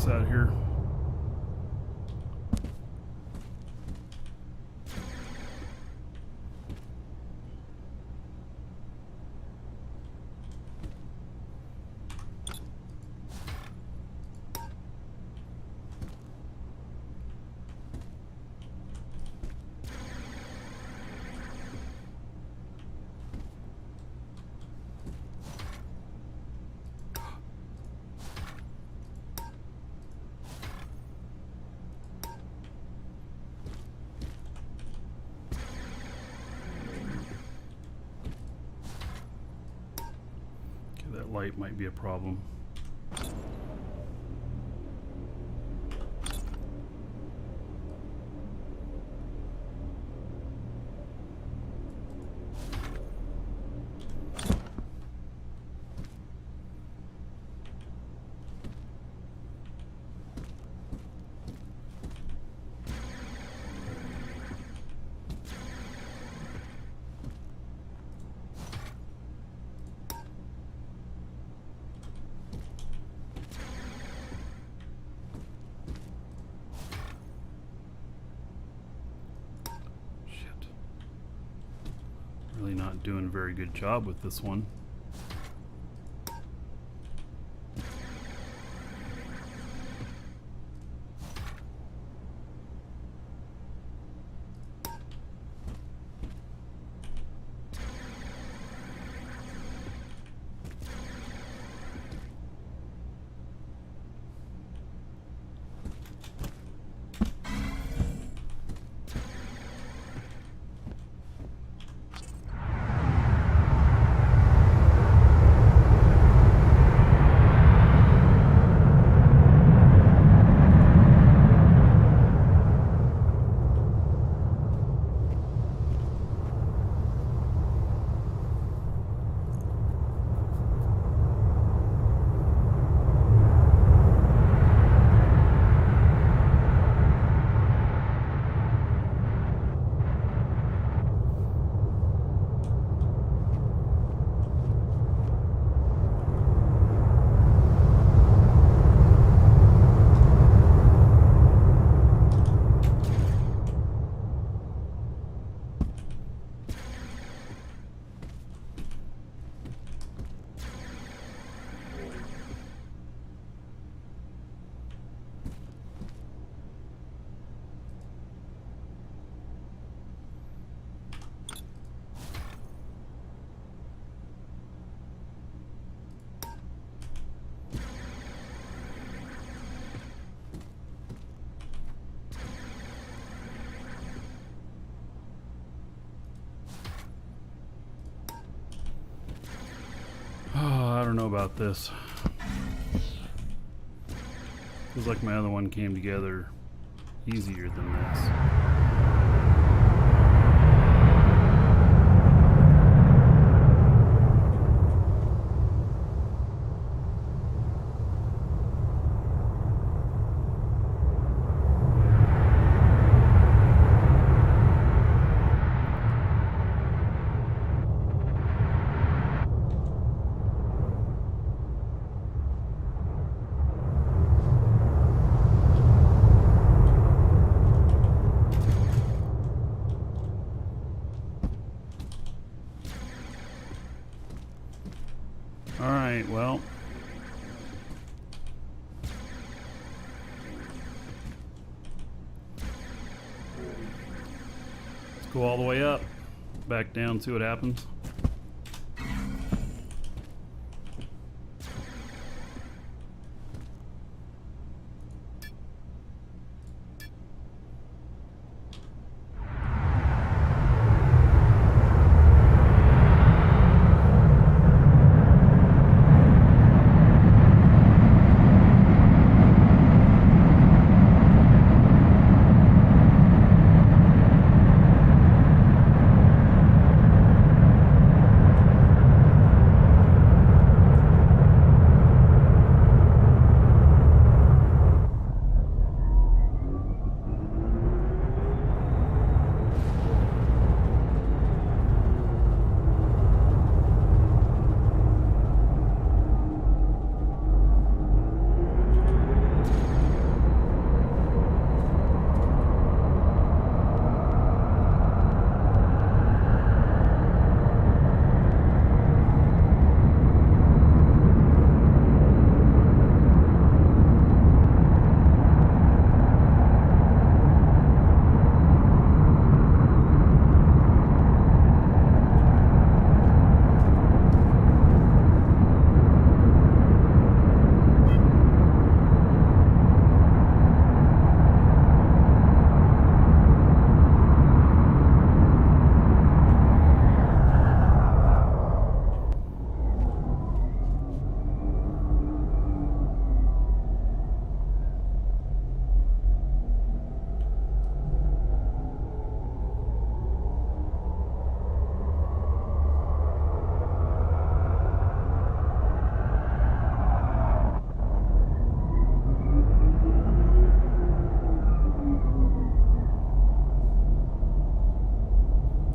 Speaker 1: Out here. That light might be a problem. Really not doing a very good job with this one. I don't know about this. Feels like my other one came together easier than this. Alright, well. Let's go all the way up. Back down, see what happens.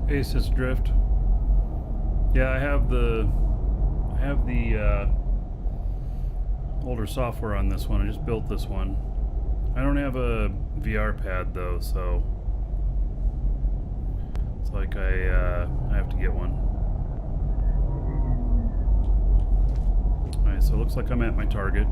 Speaker 1: Aces drift. Yeah, I have the older software on this one. I just built this one. I don't have a VR pad though, so like I have to get one. Alright, so it looks like I'm at my target.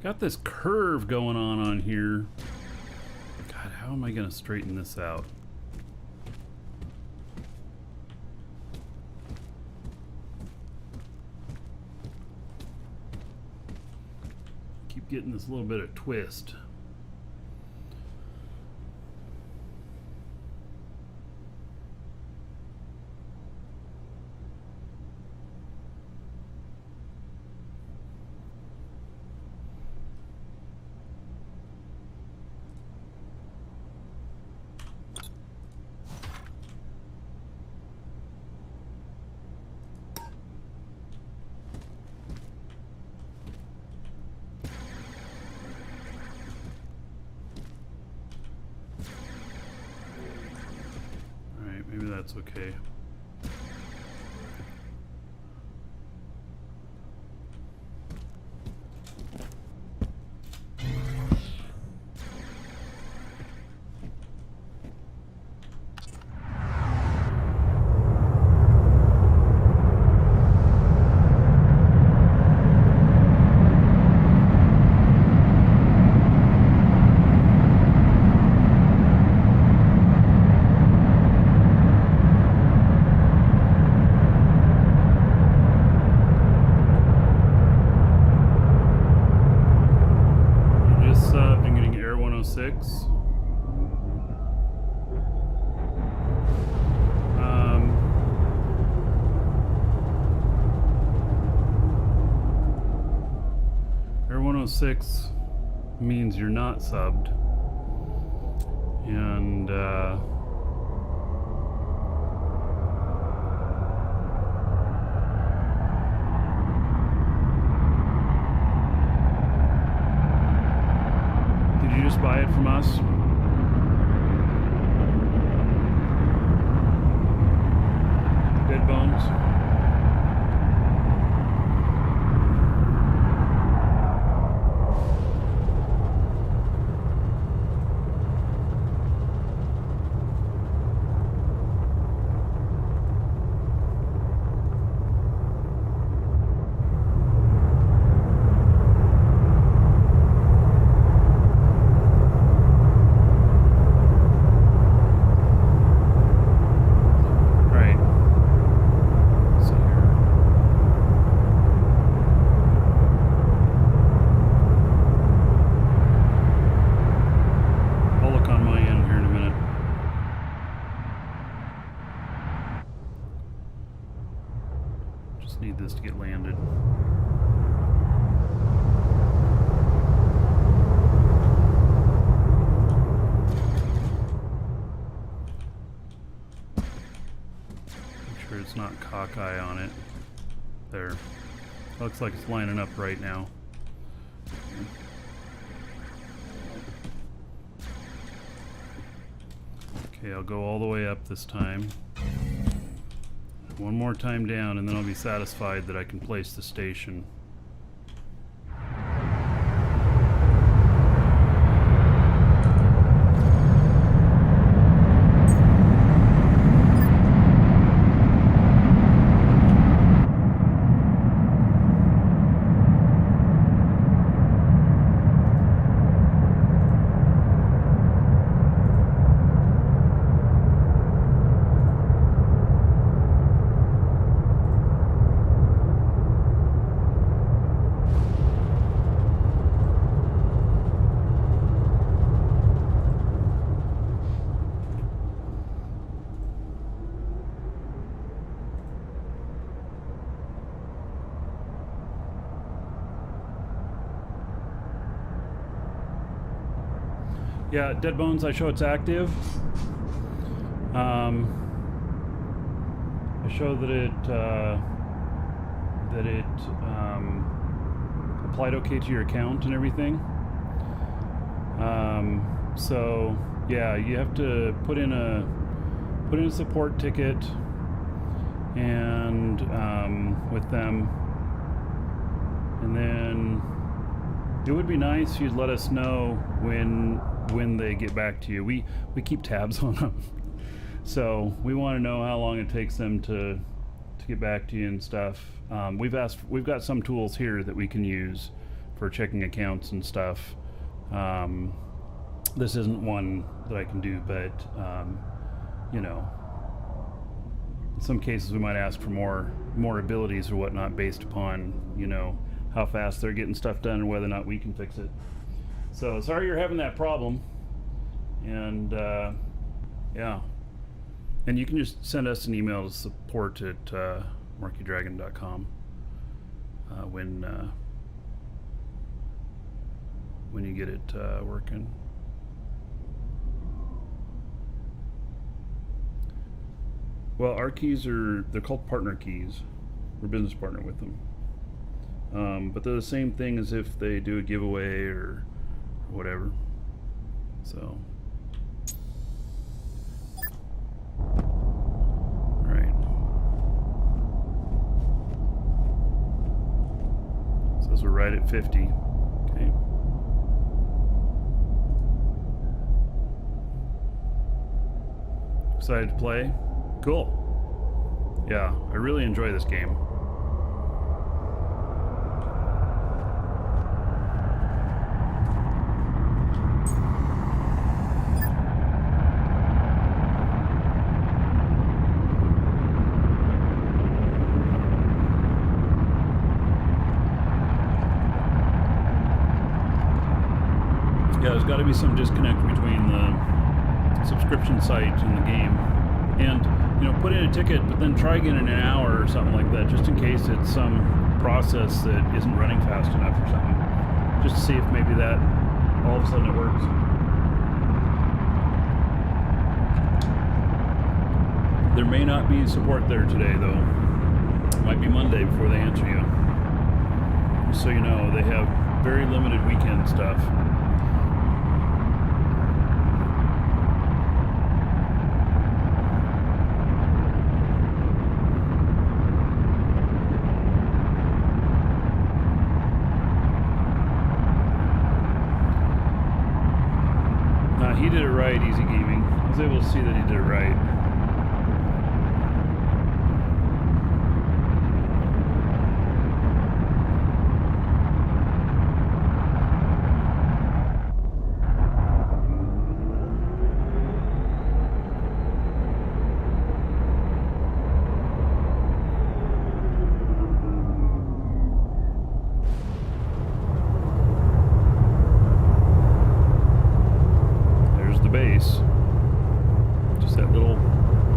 Speaker 1: Got this curve going on here. God, how am I going to straighten this out? Keep getting this little bit of twist. Maybe that's okay. 106. Error 106 means you're not subbed. And did you just buy it from us? Dead Bones? Need this to get landed. Make sure it's not cockeye on it. There. Looks like it's lining up right now. Okay, I'll go all the way up this time. One more time down, and then I'll be satisfied that I can place the station. Yeah, Dead Bones, I show it's active. I show that it applied okay to your account and everything. So yeah, you have to put in a support ticket and with them, and then it would be nice if you'd let us know when they get back to you. We keep tabs on them, so we want to know how long it takes them to get back to you and stuff. We've got some tools here that we can use for checking accounts and stuff. This isn't one that I can do, but you know, in some cases we might ask for more abilities or whatnot based upon, you know, how fast they're getting stuff done and whether or not we can fix it. So sorry you're having that problem, and yeah, and you can just send us an email to support at markydragon.com when you get it working. Well, our keys they're called partner keys. We're business partner with them, but they're the same thing as if they do a giveaway or whatever. So, all right. Says we're right at 50. Okay. Excited to play? Cool. Yeah, I really enjoy this game. there's got to be some disconnect between the subscription site and the game. And, you know, put in a ticket, but then try again in an hour or something like that, just in case it's some process that isn't running fast enough or something. Just to see if maybe that all of a sudden it works. There may not be support there today, though. It might be Monday before they answer you. Just so you know, they have very limited weekend stuff. He did it right, Easy Gaming. I was able to see that he did it right. Base. Just that little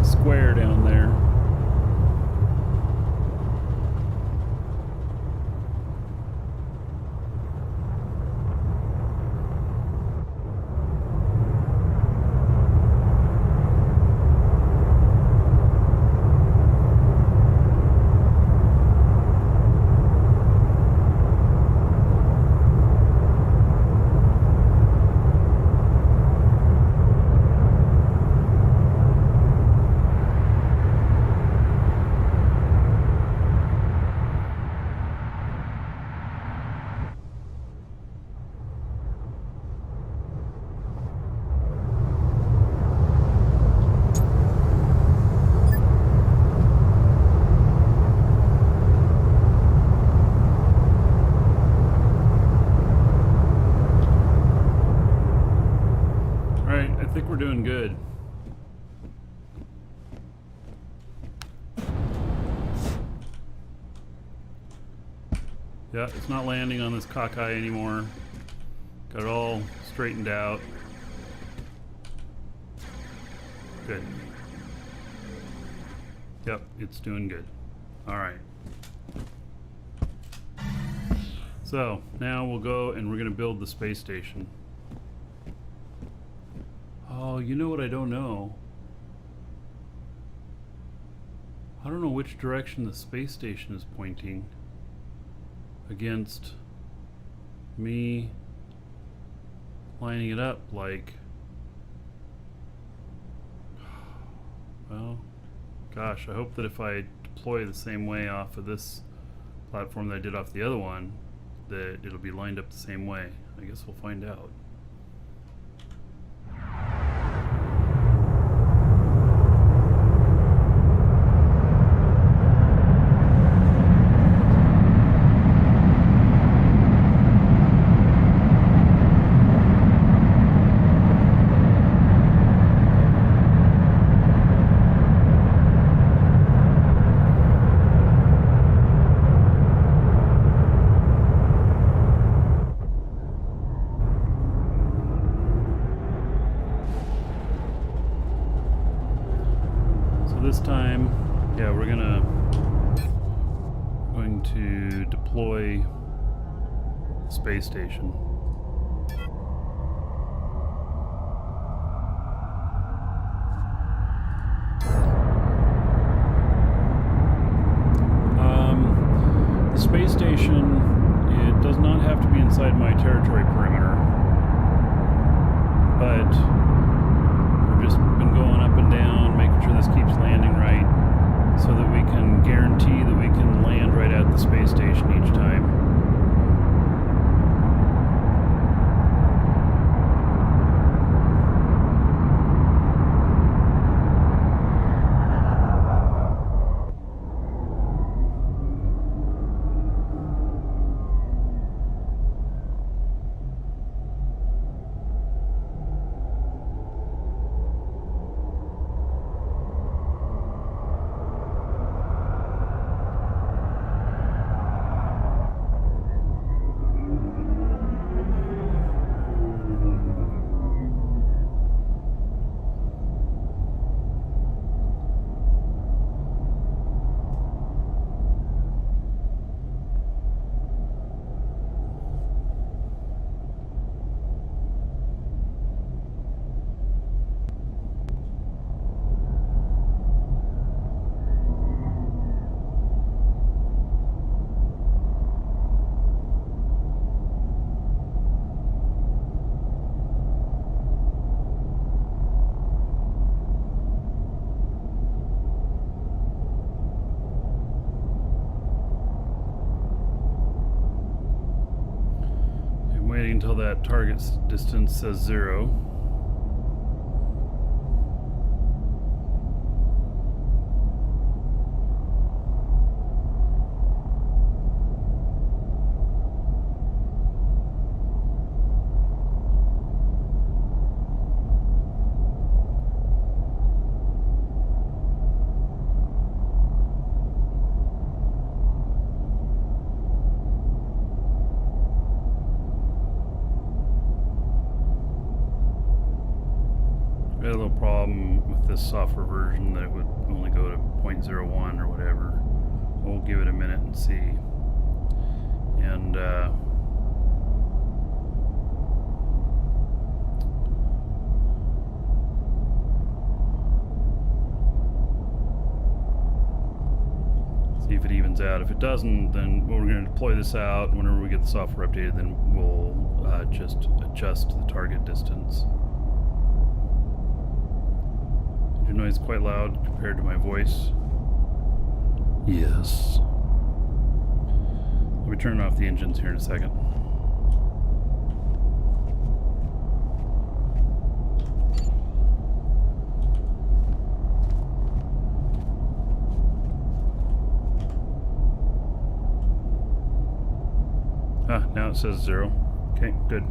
Speaker 1: square down there. We're doing good. Yeah, it's not landing on this cockeye anymore. Got it all straightened out. Good. Yep, it's doing good. All right. So now we'll go and we're going to build the space station. Oh, you know what I don't know? I don't know which direction the space station is pointing against me lining it up like... Well, gosh, I hope that if I deploy the same way off of this platform that I did off the other one, that it'll be lined up the same way. I guess we'll find out. This time, yeah, we're going to deploy the space station. The space station, it does not have to be inside my territory perimeter, but we've just been going up and down, making sure this keeps landing right, so that we can guarantee that we can land right at the space station each time. until that target distance says 0. I had a little problem with this software version that it would only go to 0.01 or whatever. We'll give it a minute and see. And see if it evens out. If it doesn't, then we're going to deploy this out. Whenever we get the software updated, then we'll just adjust the target distance. Your noise is quite loud compared to my voice. Yes. Let me turn off the engines here in a second. Ah, now it says 0. Okay, good.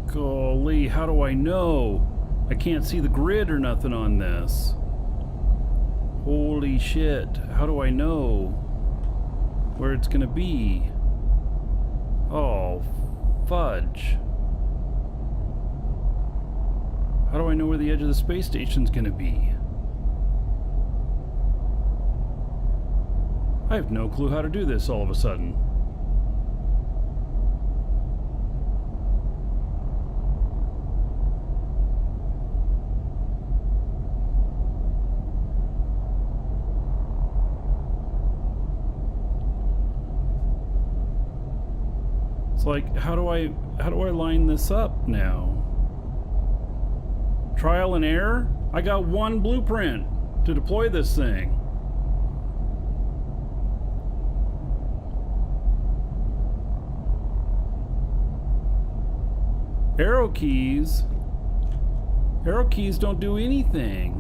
Speaker 1: Golly, how do I know? I can't see the grid or nothing on this. Holy shit, how do I know where it's gonna be? Oh, fudge. How do I know where the edge of the space station's gonna be? I have no clue how to do this all of a sudden. Like, how do I line this up now? Trial and error? I got one blueprint to deploy this thing. Arrow keys don't do anything.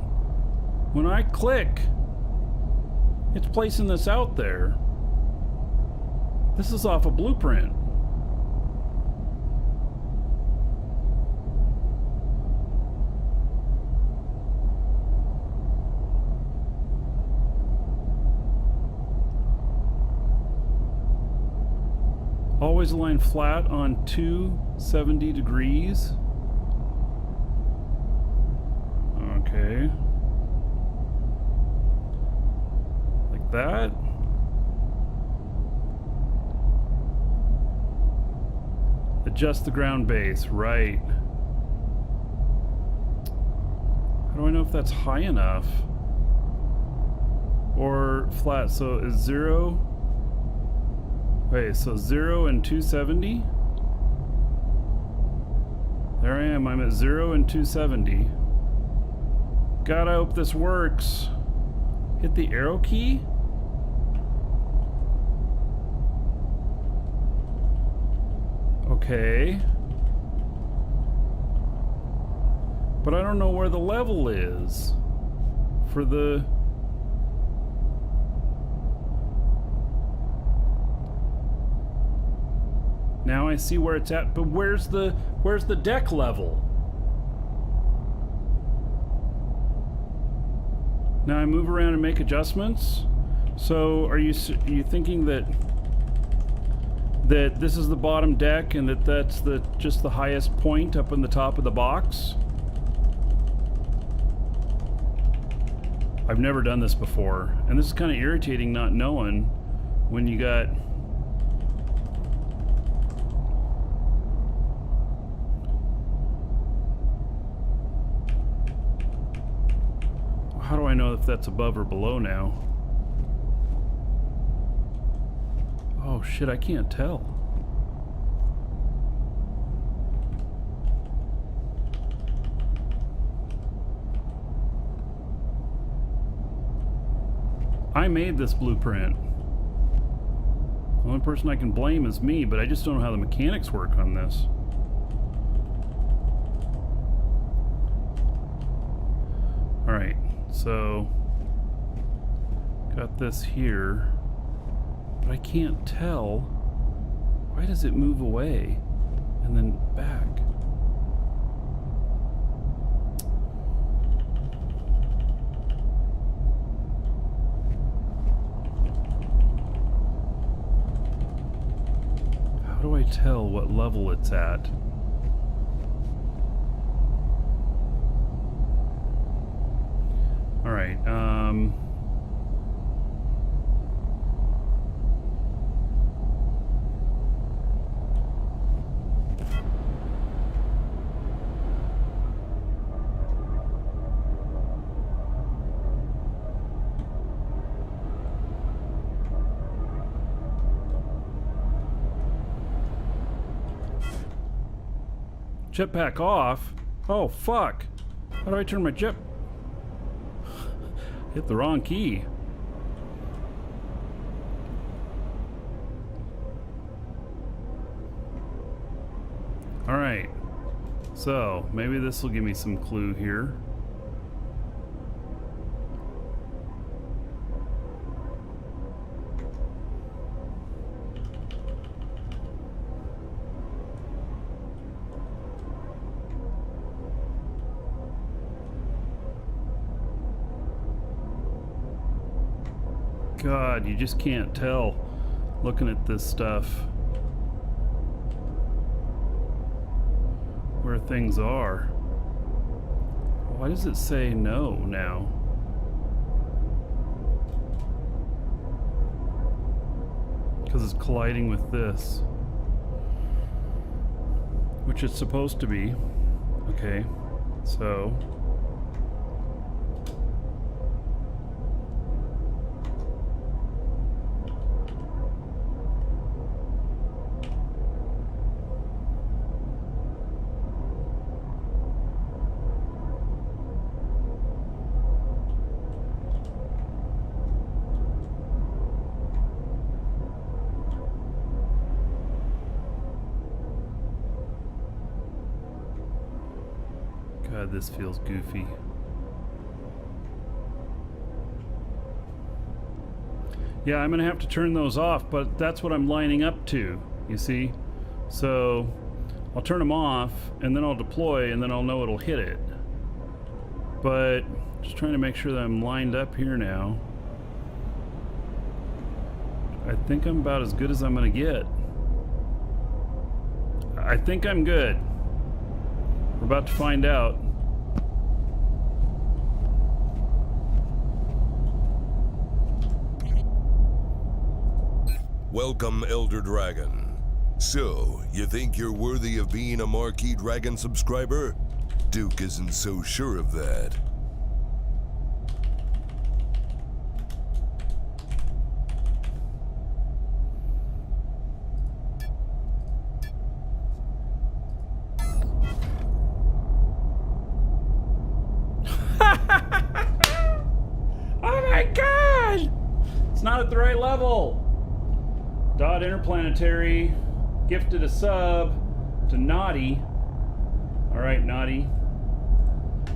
Speaker 1: When I click, it's placing this out there. This is off a blueprint. Always align flat on 270 degrees. Okay. Like that. Adjust the ground base, right. How do I know if that's high enough? Or flat, so is 0... Wait, so 0 and 270? There I am, I'm at 0 and 270. God, I hope this works. Hit the arrow key? Okay. But I don't know where the level is for the... Now I see where it's at, but where's the deck level? Now I move around and make adjustments. So are you thinking that this is the bottom deck and that's just the highest point up in the top of the box? I've never done this before, and this is kind of irritating not knowing when you got... How How do I know if that's above or below now? Oh shit, I can't tell. I made this blueprint. The only person I can blame is me, but I just don't know how the mechanics work on this. Alright, so got this here, but I can't tell. Why does it move away and then back? How do I tell what level it's at? All right, jetpack off? Oh, fuck. How do I turn my jet? Hit the wrong key. All right. So, maybe this will give me some clue here. God, you just can't tell looking at this stuff where things are. Why does it say no now? Because it's colliding with this, which it's supposed to be. Okay, so God, this feels goofy. Yeah, I'm gonna have to turn those off, but that's what I'm lining up to, you see? So I'll turn them off and then I'll deploy and then I'll know it'll hit it. But just trying to make sure that I'm lined up here now. I think I'm about as good as I'm gonna get. I think I'm good. We're about to find out.
Speaker 2: Welcome, Elder Dragon. So, you think you're worthy of being a Marquee Dragon subscriber? Duke isn't so sure of that.
Speaker 1: Oh my God! It's not at the right level. Dot Interplanetary gifted a sub to Naughty. All right, Naughty.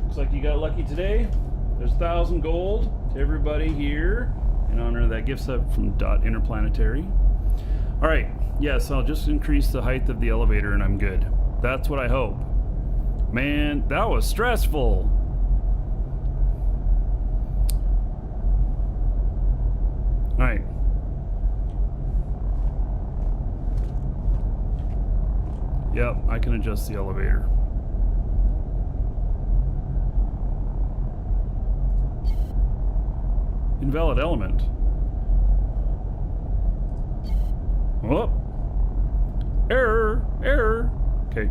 Speaker 1: Looks like you got lucky today. There's 1,000 gold to everybody here in honor of that gift sub from Dot Interplanetary. All right, yes, I'll just increase the height of the elevator and I'm good. That's what I hope. Man, that was stressful. All right. Yep, I can adjust the elevator. Invalid element. Oh! Error! Error! Okay.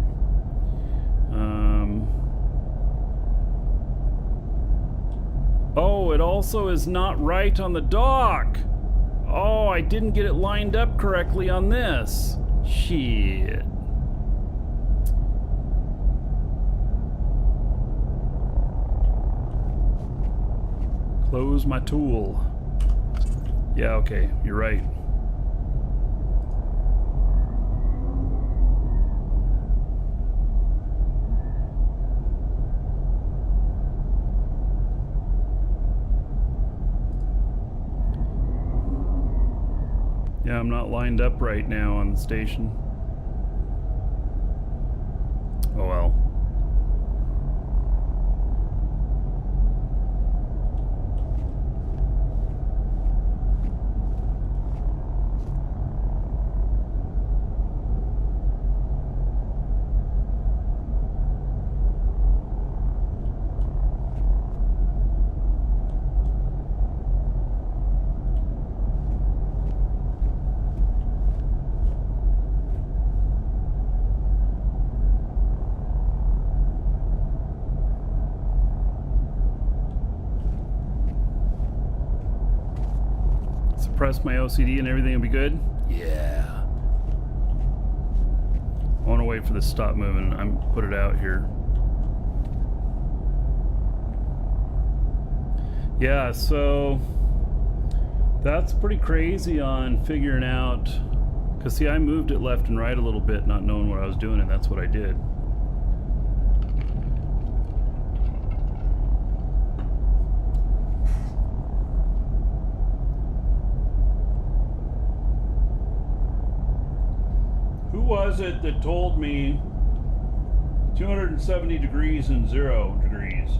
Speaker 1: Oh, also is not right on the dock. Oh, I didn't get it lined up correctly on this. Shit. Close my tool. Yeah, okay, you're right. Yeah, I'm not lined up right now on the station. Oh well. Suppress my OCD and everything will be good? Yeah. I want to wait for this to stop moving. I'm put it out here. Yeah, so that's pretty crazy on figuring out, because see, I moved it left and right a little bit not knowing what I was doing, and that's what I did. Who was it that told me 270 degrees and 0 degrees?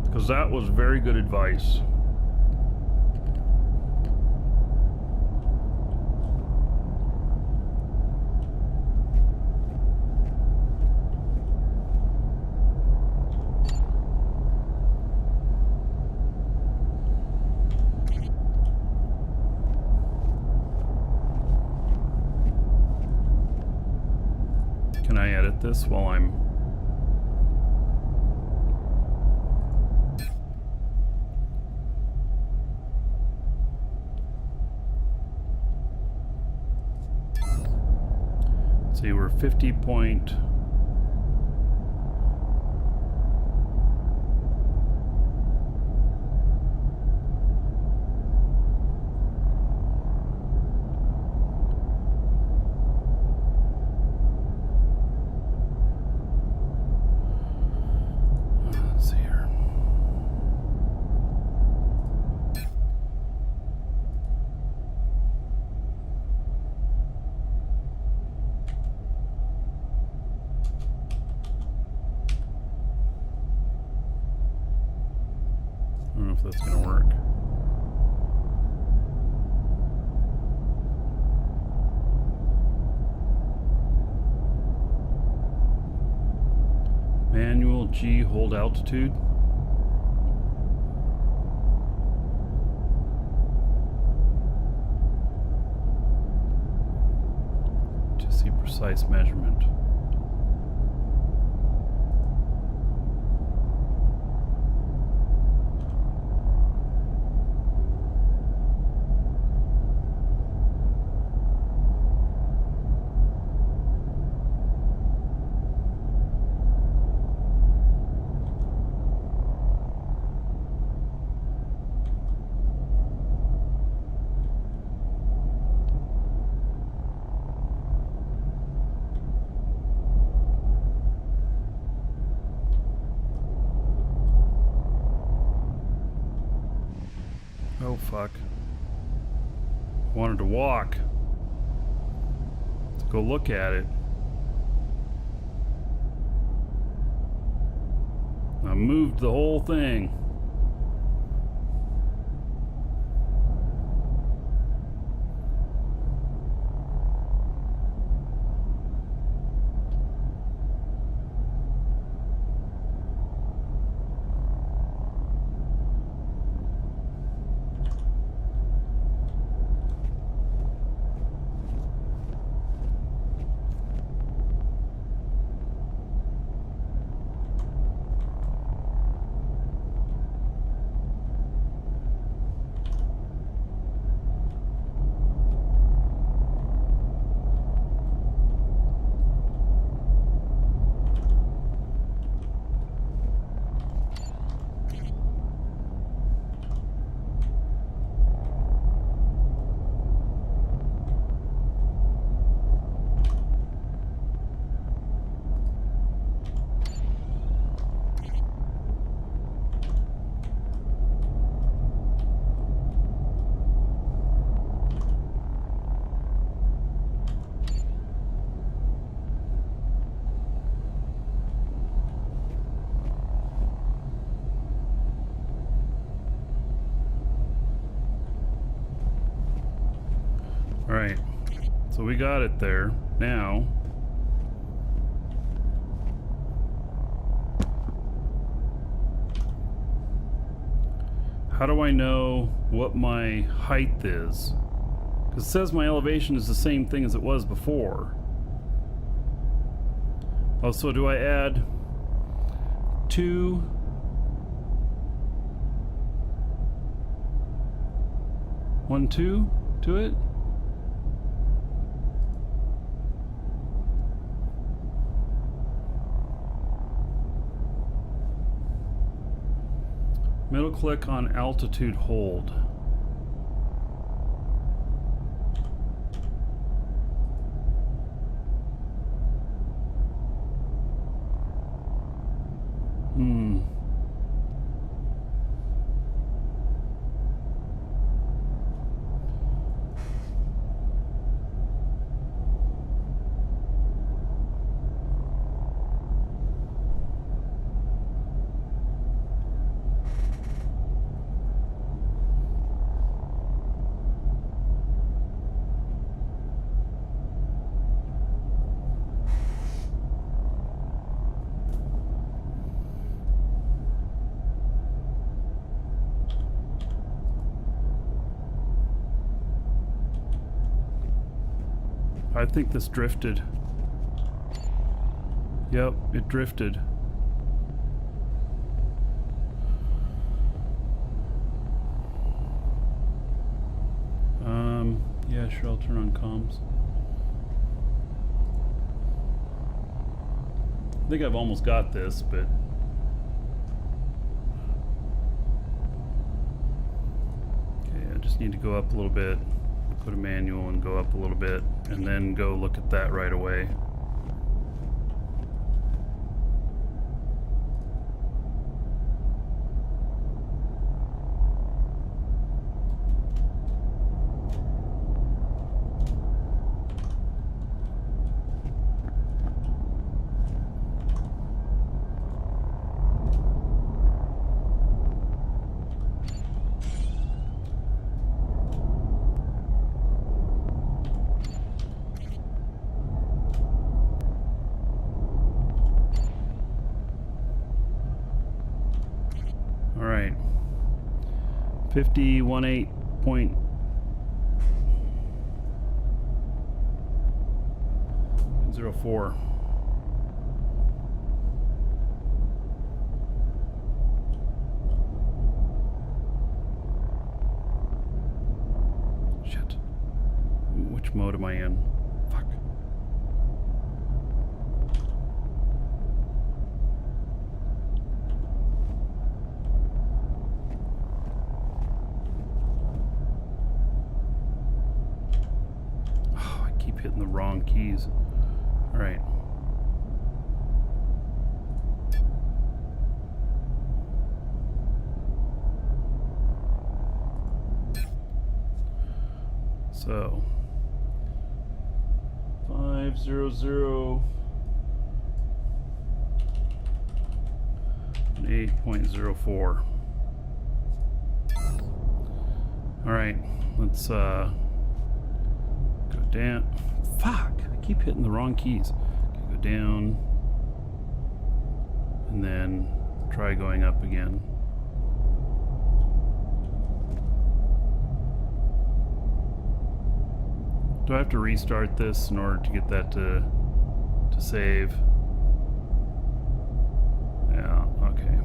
Speaker 1: Because that was very good advice. Can I edit this while I'm... See, we're 50 point... Let's see here. I don't know if that's going to work. Manual G, hold altitude. To see precise measurement. Oh fuck. I wanted to walk. Let's go look at it. I moved the whole thing. Alright, so we got it there. Now, how do I know what my height is? Because it says my elevation is the same thing as it was before. Oh, so do I add 2? One, 2 to it? Middle click on altitude hold. I think this drifted. Yep, it drifted. Yeah, sure, I'll turn on comms. I think I've almost got this, but... Okay, I just need to go up a little bit. Go to manual and go up a little bit, and then go look at that right away. All right, 5018.04. Shit. Which mode am I in? Fuck. Hitting the wrong keys. All right. So 500 and 8.04. All right, let's go down. Fuck, I keep hitting the wrong keys. Okay, go down and then try going up again. Do I have to restart this in order to get that to save? Yeah, okay.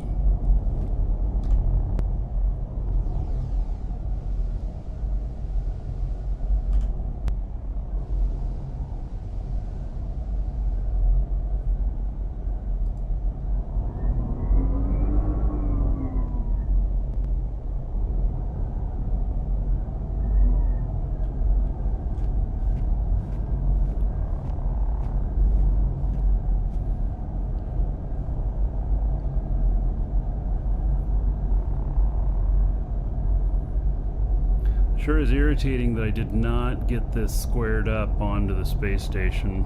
Speaker 1: Sure is irritating that I did not get this squared up onto the space station.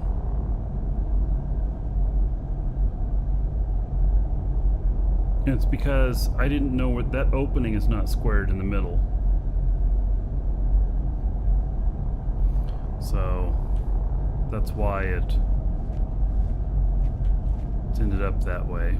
Speaker 1: And it's because I didn't know what that opening is not squared in the middle. So that's why it's ended up that way.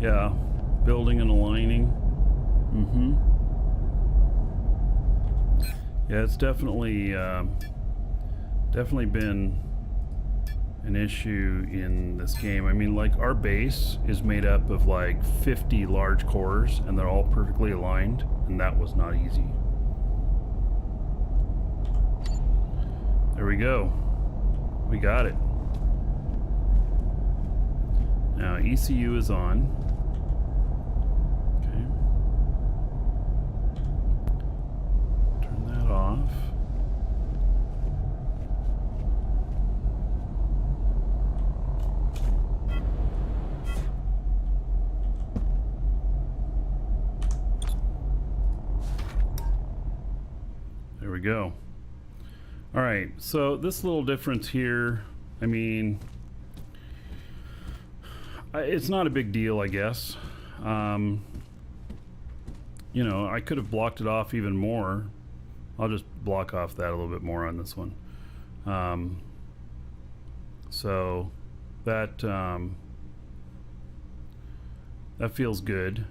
Speaker 1: Yeah, building and aligning. Yeah, it's definitely been an issue in this game. I mean, like, our base is made up of like 50 large cores, and they're all perfectly aligned, and that was not easy. There we go. We got it. Now ECU is on. Off. There we go. All right, so this little difference here, I mean, it's not a big deal, I guess. You know, I could have blocked it off even more. I'll just block off that a little bit more on this one. So that that feels good.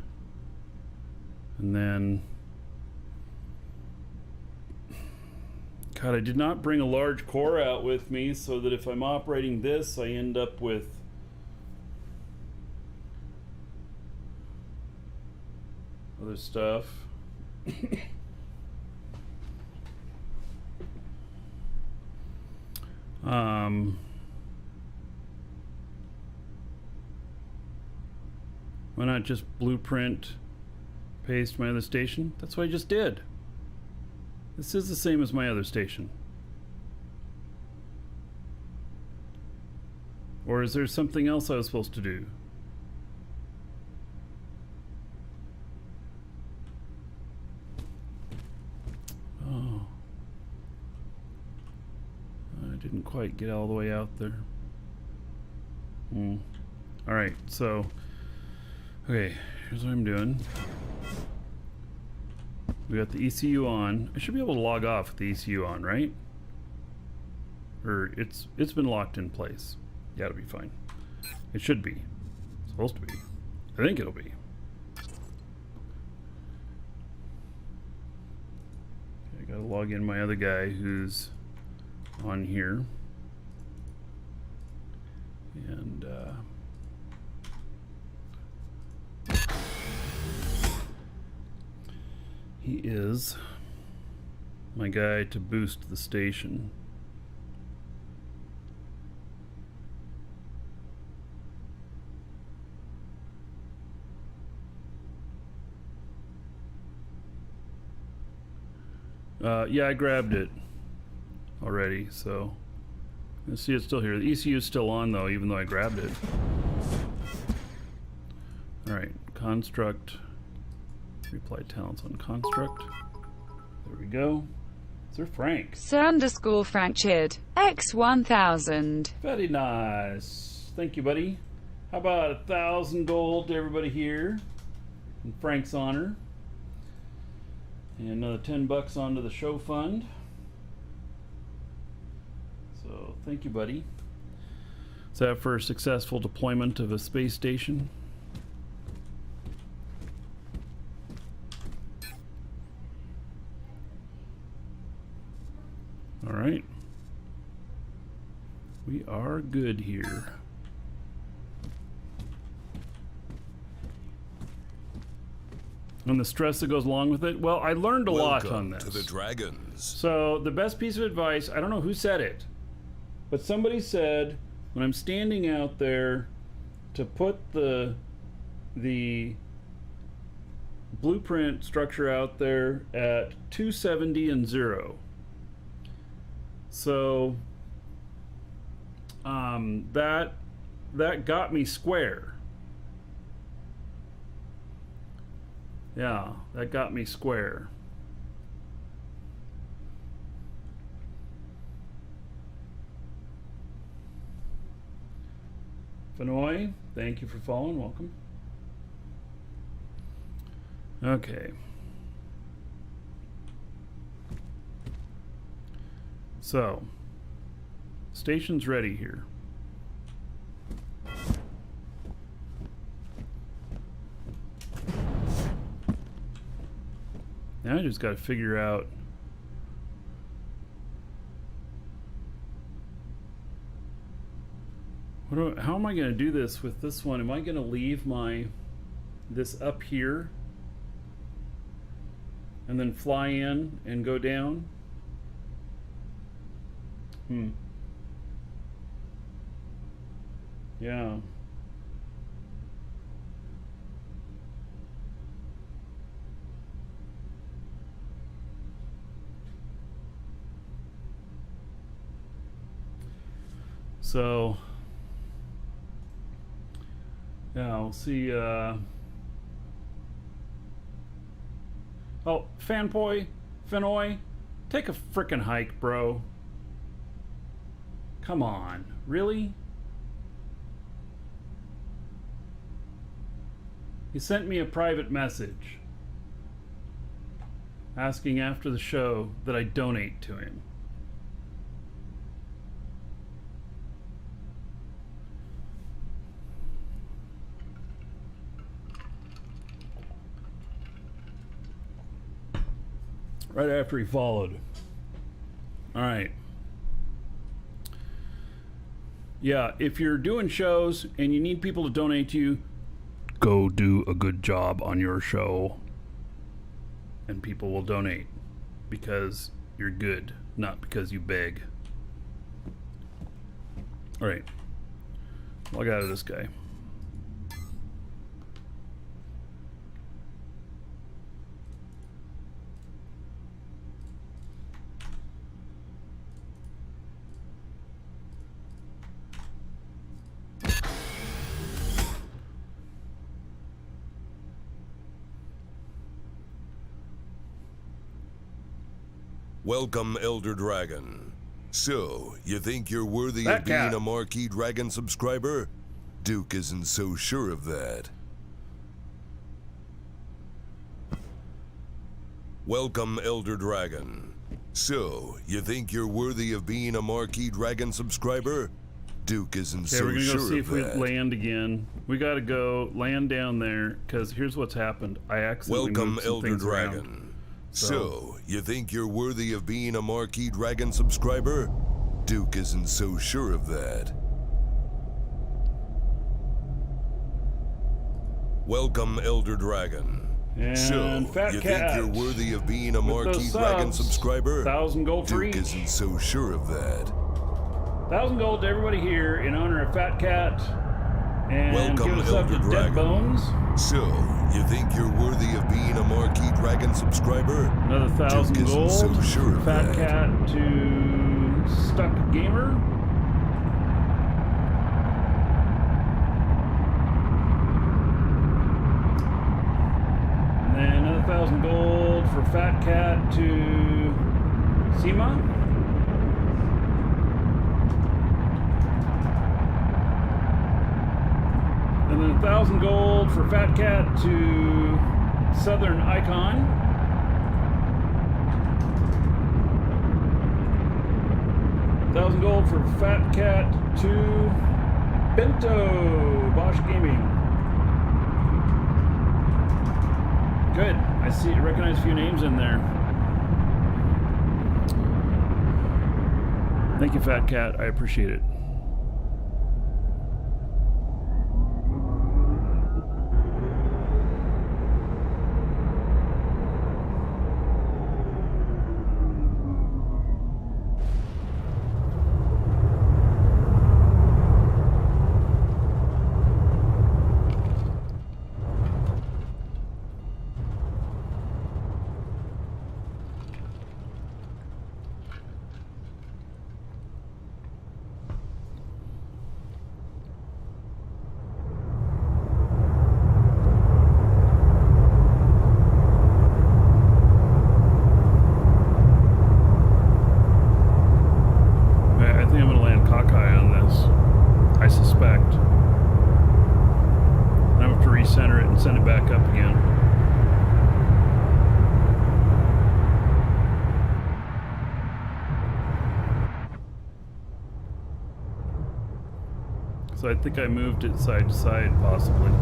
Speaker 1: And then, God, I did not bring a large core out with me, so that if I'm operating this, I end up with other stuff. Why not just blueprint, paste my other station? That's what I just did. This is the same as my other station. Or is there something else I was supposed to do? Oh. I didn't quite get all the way out there. Alright, so okay, here's what I'm doing. We got the ECU on. I should be able to log off with the ECU on, right? Or it's been locked in place. Yeah, it'll be fine. It should be. It's supposed to be. I think it'll be. Okay, I gotta log in my other guy who's on here. And he is my guy to boost the station. Yeah, I grabbed it already, so you see it's still here. The ECU is still on though, even though I grabbed it. Alright, construct. Reply talents on construct. There we go. Is there Frank?
Speaker 5: Sir_Frank Chid. X1000.
Speaker 1: Very nice. Thank you, buddy. How about 1,000 gold to everybody here in Frank's honor? And another 10 bucks onto the show fund. So thank you, buddy. Is that for a successful deployment of a space station? All right. We are good here. And the stress that goes along with it. Well, I learned a lot on this.
Speaker 2: To the dragons.
Speaker 1: So the best piece of advice, I don't know who said it, but somebody said when I'm standing out there to put the blueprint structure out there at 270 and 0. So that got me square. Yeah, that got me square. Fenoy, thank you for following. Welcome. Okay. So, station's ready here. Now I just got to figure out how am I going to do this with this one? Am I going to leave this up here and then fly in and go down? Yeah. So yeah, we'll see. Oh, Fanboy, Fenoy, take a frickin' hike, bro. Come on, really? He sent me a private message asking after the show that I donate to him. Right after he followed. All right. Yeah, if you're doing shows and you need people to donate to you, go do a good job on your show and people will donate because you're good, not because you beg. All right. Log out of this guy.
Speaker 2: Welcome, Elder Dragon. So, you think you're worthy of being a Marquee Dragon subscriber? Duke isn't so sure of that. Welcome, Elder Dragon. So, you think you're worthy of being a Marquee Dragon subscriber? Duke isn't so sure of that.
Speaker 1: Okay, we're gonna go see if we land again. We gotta go land down there, because here's what's happened. I accidentally moved some things around.
Speaker 2: So, you think you're worthy of being a Marquee Dragon subscriber? Duke isn't so sure of that. Welcome, Elder Dragon.
Speaker 1: And
Speaker 2: so,
Speaker 1: Fat
Speaker 2: you
Speaker 1: Cat,
Speaker 2: think you're worthy of being a Marquee
Speaker 1: subs,
Speaker 2: Dragon subscriber?
Speaker 1: 1,000 gold for
Speaker 2: Duke
Speaker 1: each.
Speaker 2: isn't so sure of that.
Speaker 1: 1,000 gold to everybody here in honor of Fat Cat. And
Speaker 2: Welcome,
Speaker 1: give us up
Speaker 2: Elder
Speaker 1: to
Speaker 2: Dragon.
Speaker 1: Dead Bones.
Speaker 2: So, you think you're worthy of being a Marquee Dragon subscriber?
Speaker 1: Another 1,000
Speaker 2: Duke isn't
Speaker 1: gold.
Speaker 2: so sure of
Speaker 1: Fat
Speaker 2: that.
Speaker 1: Cat to Stuck Gamer. And then another 1,000 gold for Fat Cat to Symeon. And then 1,000 gold for Fat Cat to Southern Icon. $1,000 gold for Fat Cat to Bento Bosch Gaming. Good. I recognize a few names in there. Thank you, Fat Cat. I appreciate it. recenter it and send it back up again. So I think I moved it side to side, possibly.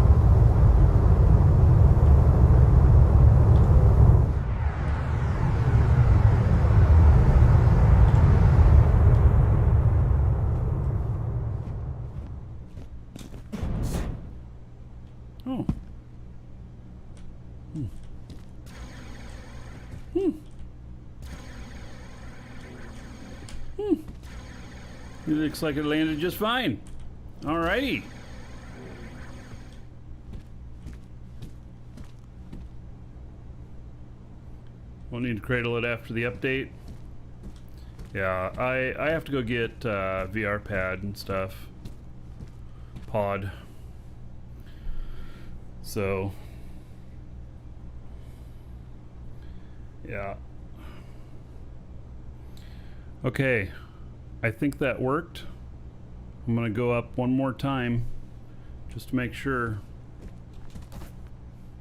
Speaker 1: Oh. It looks like it landed just fine. Alrighty. We'll need to cradle it after the update. Yeah, I have to go get VR pad and stuff. Pod. So, yeah. Okay, I think that worked. I'm gonna go up one more time just to make sure.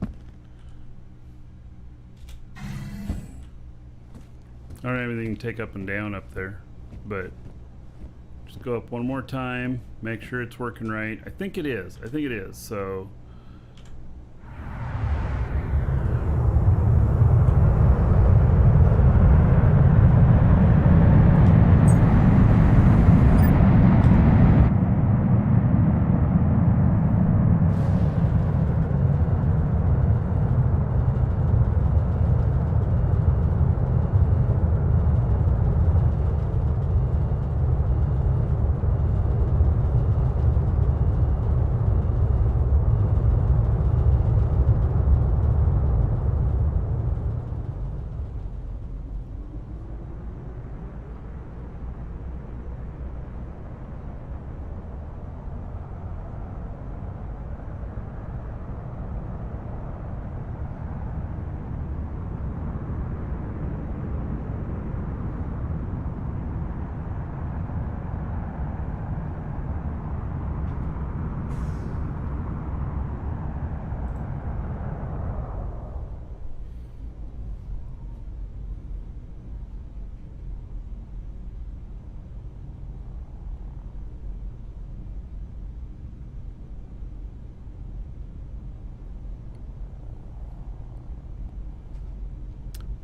Speaker 1: I don't have anything to take up and down up there, but just go up one more time, make sure it's working right. I think it is. I think it is. So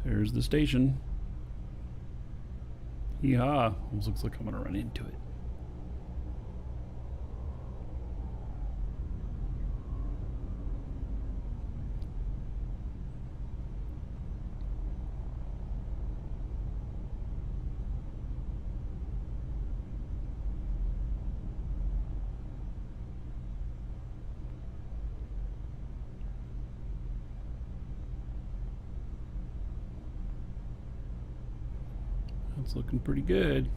Speaker 1: there's the station. Yeehaw. Almost looks like I'm gonna run into it. It's looking pretty good.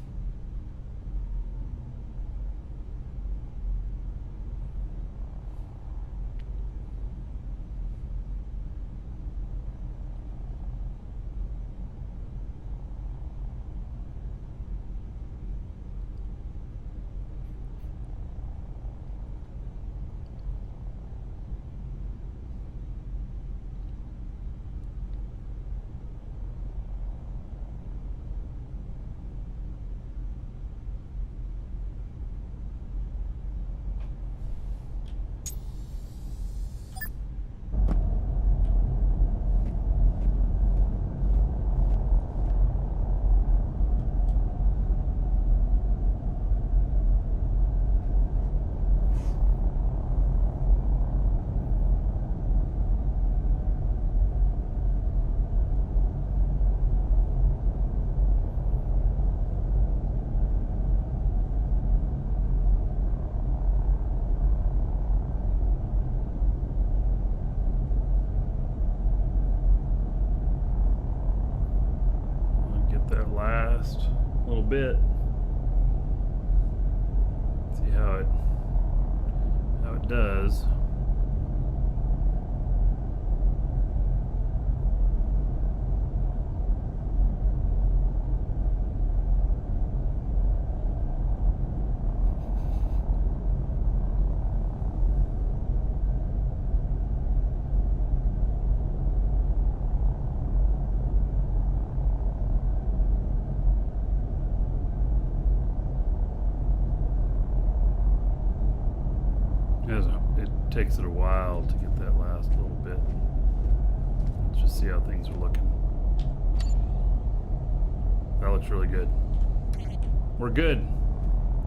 Speaker 1: That last little bit. See how it does. It takes it a while to get that last little bit. Let's just see how things are looking. That looks really good. We're good.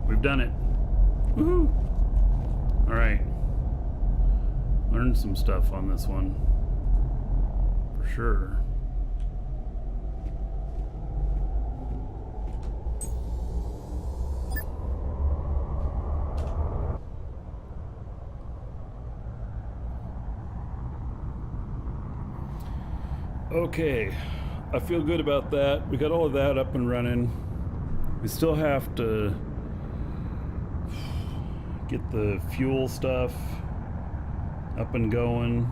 Speaker 1: We've done it. Woohoo! Alright. Learned some stuff on this one. For sure. Okay, I feel good about that. We got all of that up and running. We still have to get the fuel stuff up and going.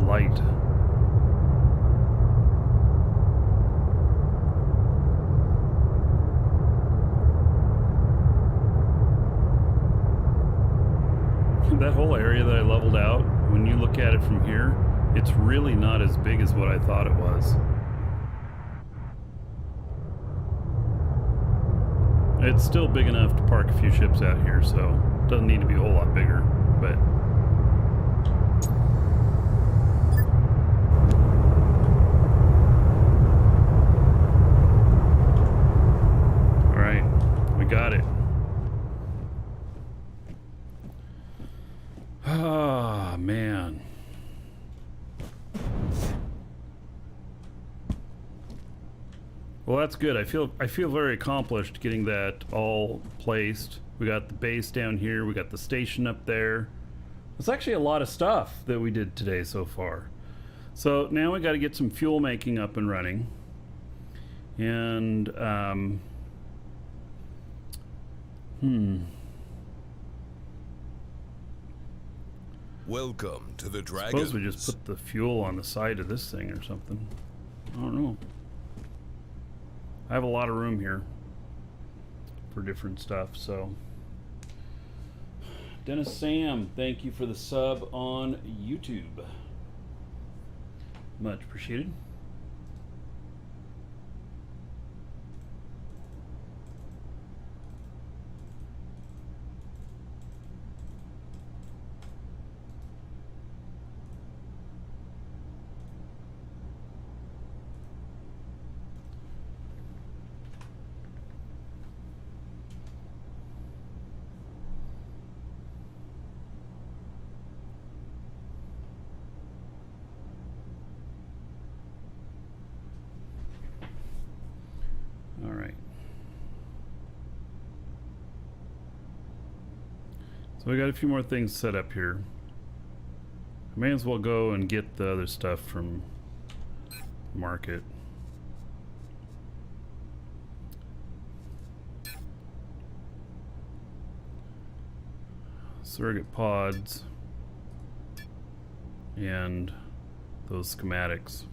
Speaker 1: Light. That whole area that I leveled out, when you look at it from here, it's really not as big as what I thought it was. It's still big enough to park a few ships out here, so it doesn't need to be a whole lot bigger, but got it. Ah, man. Well, that's good. I feel very accomplished getting that all placed. We got the base down here. We got the station up there. It's actually a lot of stuff that we did today so far. So now we got to get some fuel making up and running. And
Speaker 2: Welcome to the Dragons.
Speaker 1: Suppose we just put the fuel on the side of this thing or something. I don't know. I have a lot of room here for different stuff, so. Dennis Sam, thank you for the sub on YouTube. Much appreciated. So we got a few more things set up here. I may as well go and get the other stuff from market. Surrogate pods and those schematics.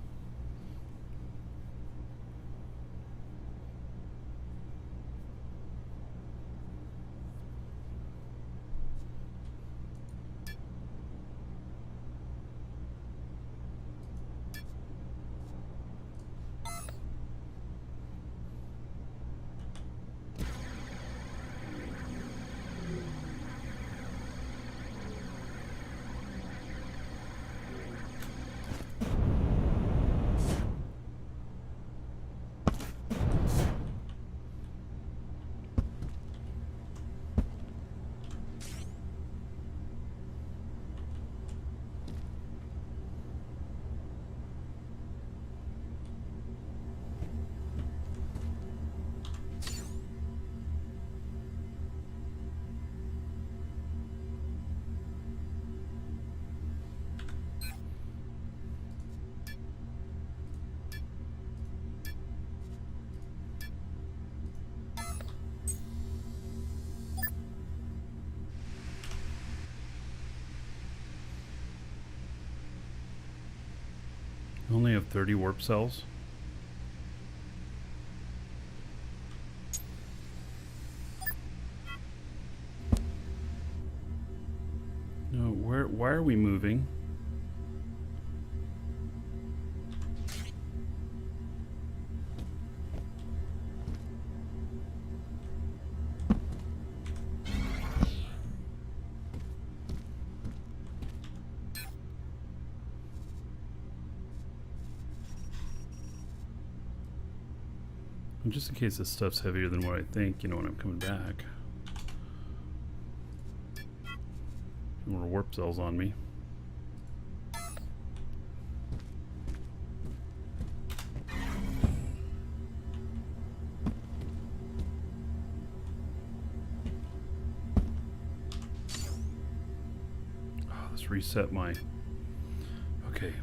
Speaker 1: have 30 warp cells. No, why are we moving? And just in case this stuff's heavier than what I think, you know, when I'm coming back. More warp cells on me. Oh, let's reset my... Okay.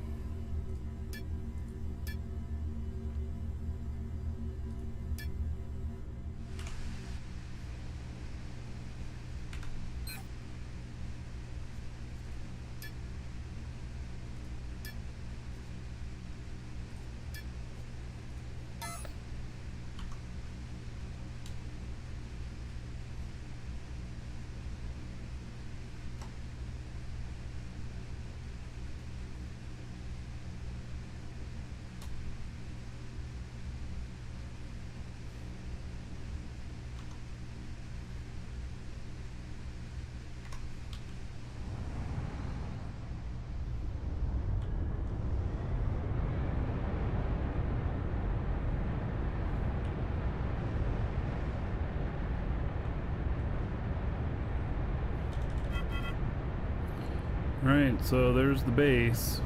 Speaker 1: Alright, so there's the base.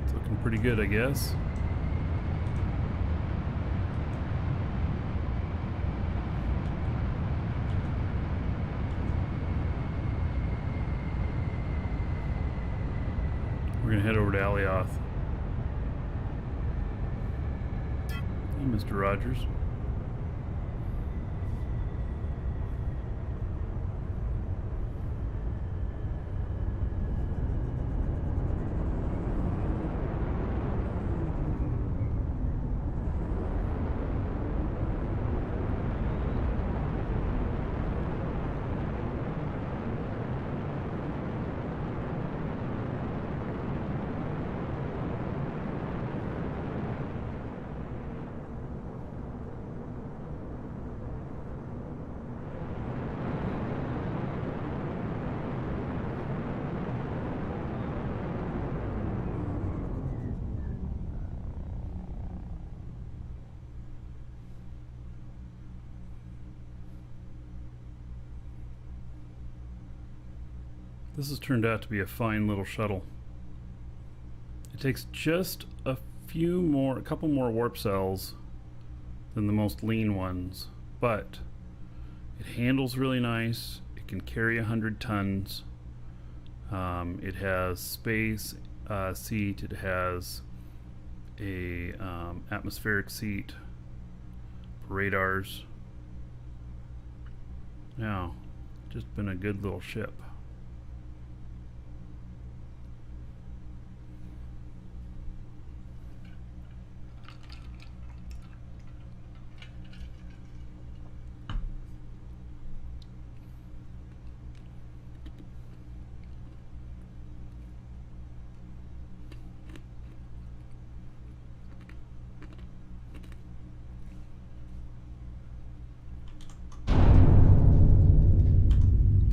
Speaker 1: It's looking pretty good, I guess. We're gonna head over to Alioth. Mr. Rogers. This has turned out to be a fine little shuttle. It takes just a couple more warp cells than the most lean ones, but it handles really nice. It can carry 100 tons. It has space seat. It has a atmospheric seat for radars. Now, just been a good little ship.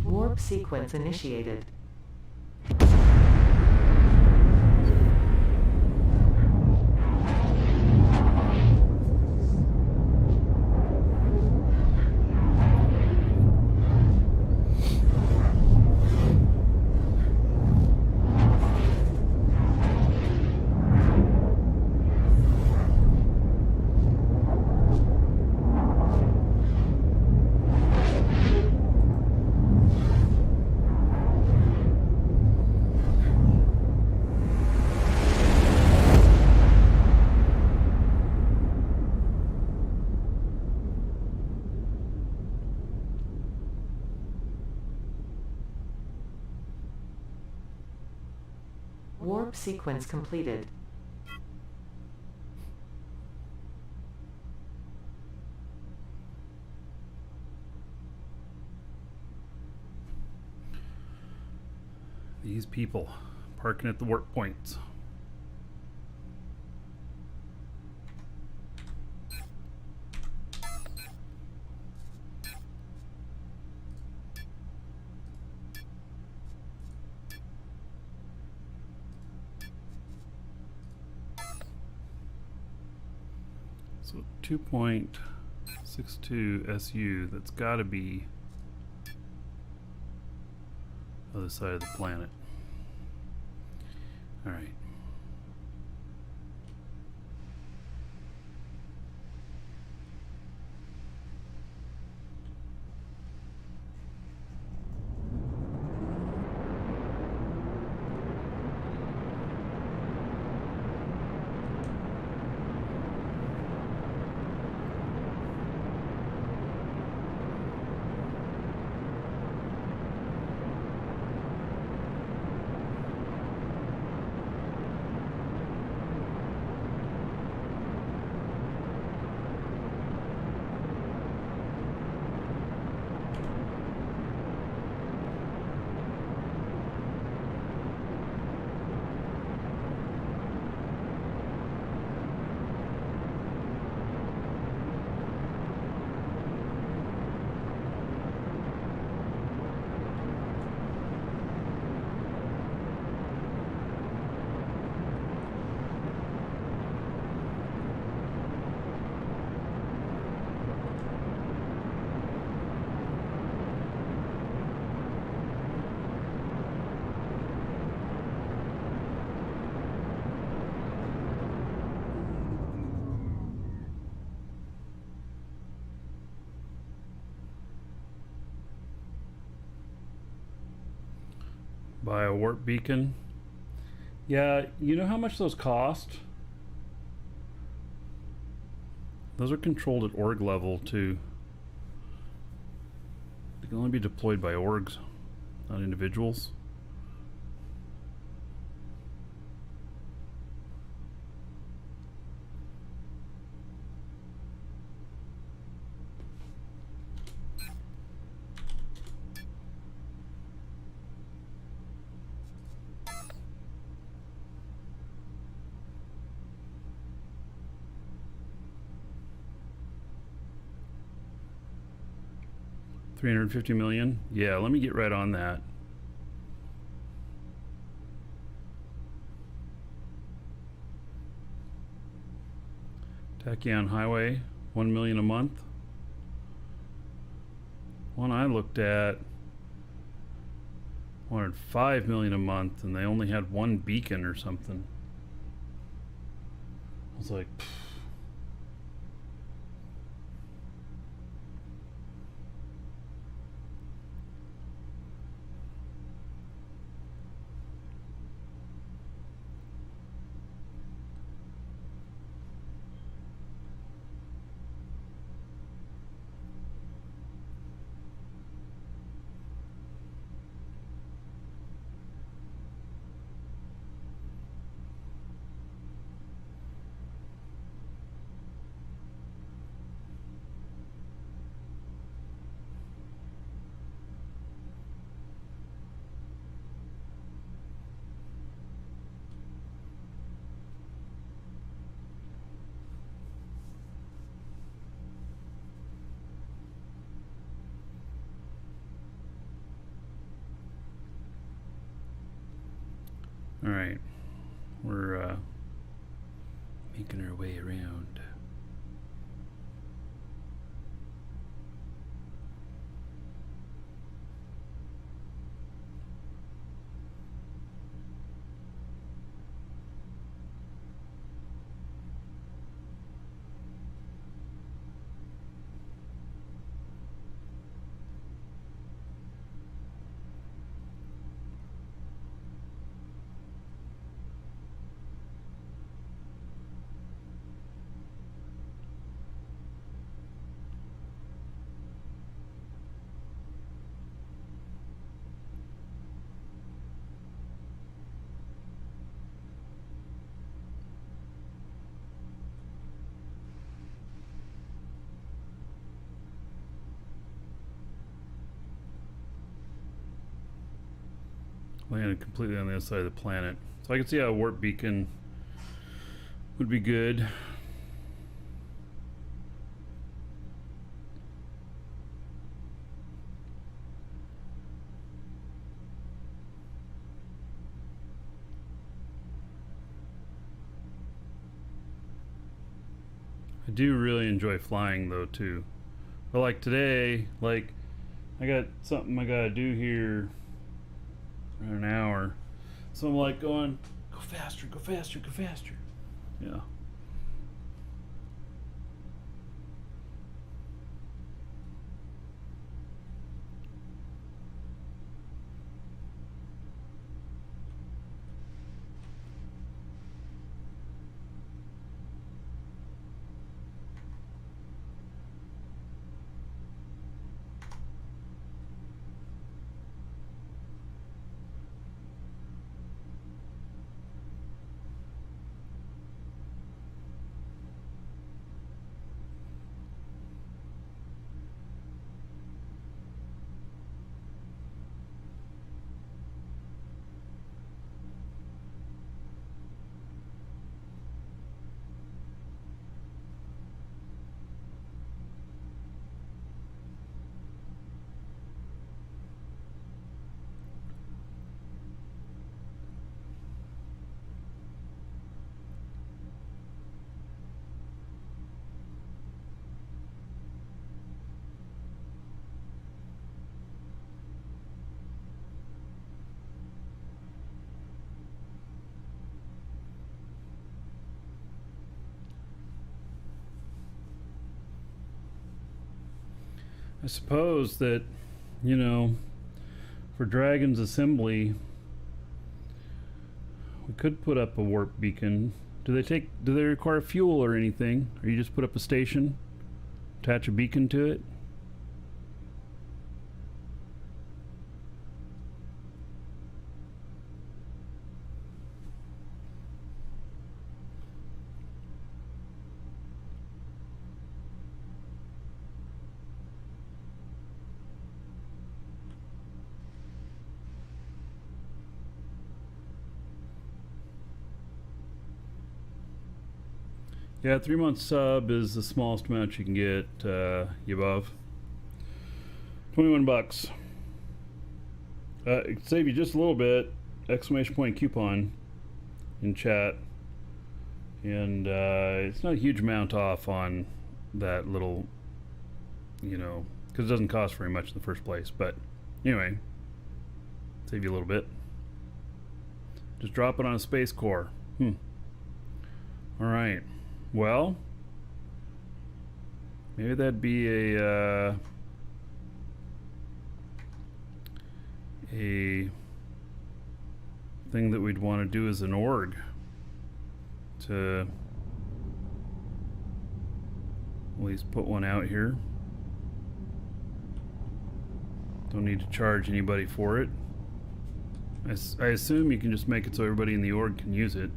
Speaker 3: Warp sequence initiated. Warp sequence completed.
Speaker 1: These people parking at the warp points. So 2.62 SU, that's got to be other side of the planet. All right. Buy a warp beacon. Yeah, you know how much those cost? Those are controlled at org level too. They can only be deployed by orgs, not individuals. $350 million? Yeah, let me get right on that. Tachyon Highway, 1 million a month. One I looked at wanted 5 million a month, and they only had one beacon or something. I was like, pfft. All right, we're making our way around. Landed completely on the other side of the planet. So I can see how a warp beacon would be good. I do really enjoy flying though too. But like today, like I got something I gotta do here in an hour. So I'm like going, go faster, go faster, go faster. Yeah. I suppose that, you know, for Dragon's assembly, we could put up a warp beacon. Do they require fuel or anything? Or you just put up a station, attach a beacon to it? Yeah, 3-month sub is the smallest amount you can get, above. 21 bucks. It could save you just a little bit. Exclamation point coupon in chat. And it's not a huge amount off on that little, you know, because it doesn't cost very much in the first place. But anyway, save you a little bit. Just drop it on a space core. All right. Well, maybe that'd be a thing that we'd want to do as an org to at least put one out here. Don't need to charge anybody for it. I assume you can just make it so everybody in the org can use it.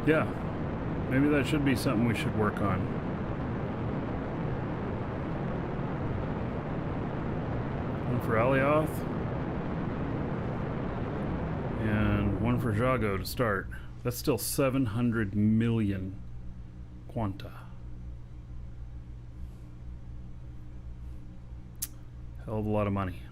Speaker 1: Yeah, maybe that should be something we should work on. One for Alioth and one for Jago to start. That's still 700 million quanta. Hell of a lot of money.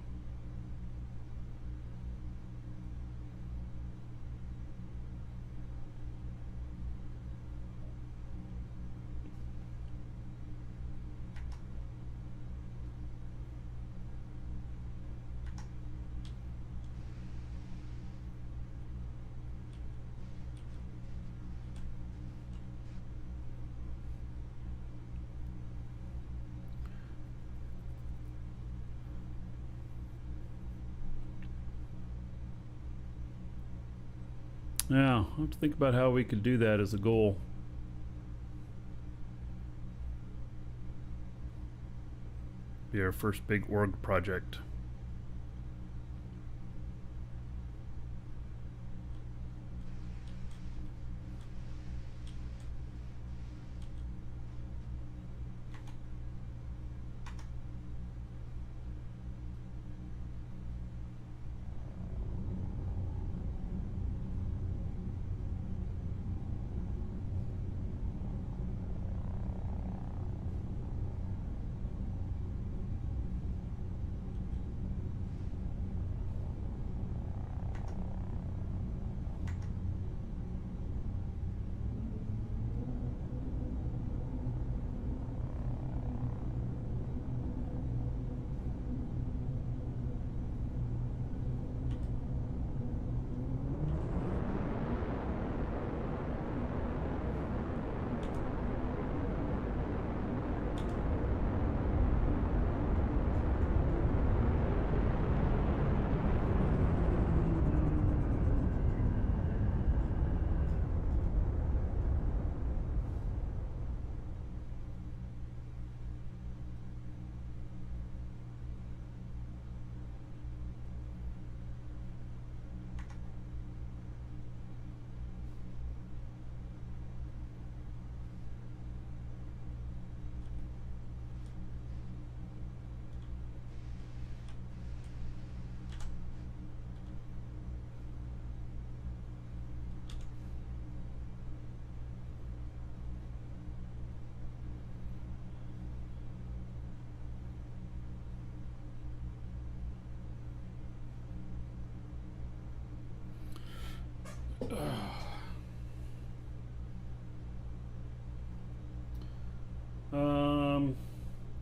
Speaker 1: Now, I'll have to think about how we could do that as a goal. Be our first big org project.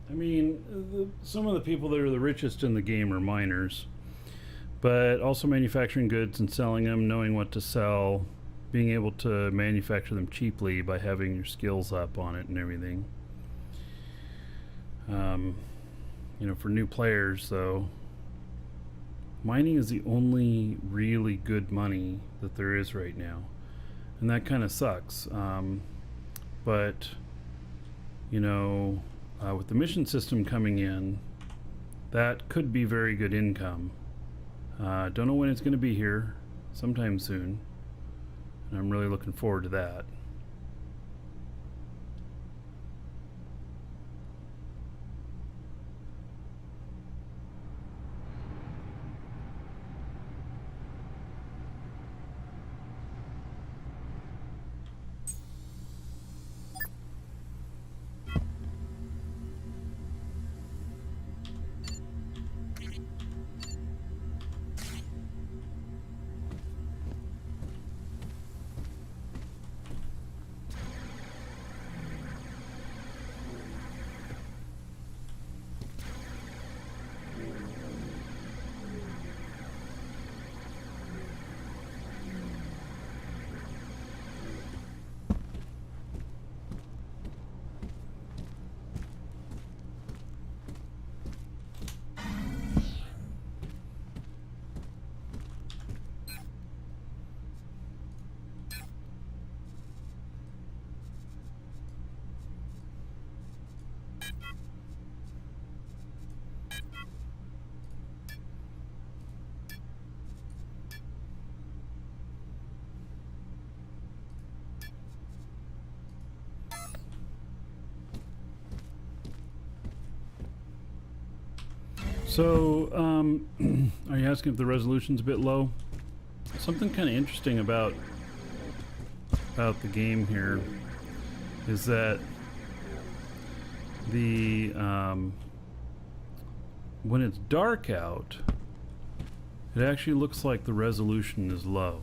Speaker 1: I mean, some of the people that are the richest in the game are miners, but also manufacturing goods and selling them, knowing what to sell, being able to manufacture them cheaply by having your skills up on it and everything. You know, for new players, though, mining is the only really good money that there is right now, and that kind of sucks. But you know, with the mission system coming in, that could be very good income. Don't know when it's going to be here, sometime soon, and I'm really looking forward to that. So, are you asking if the resolution's a bit low? Something kind of interesting about the game here is that the when it's dark out, it actually looks like the resolution is low.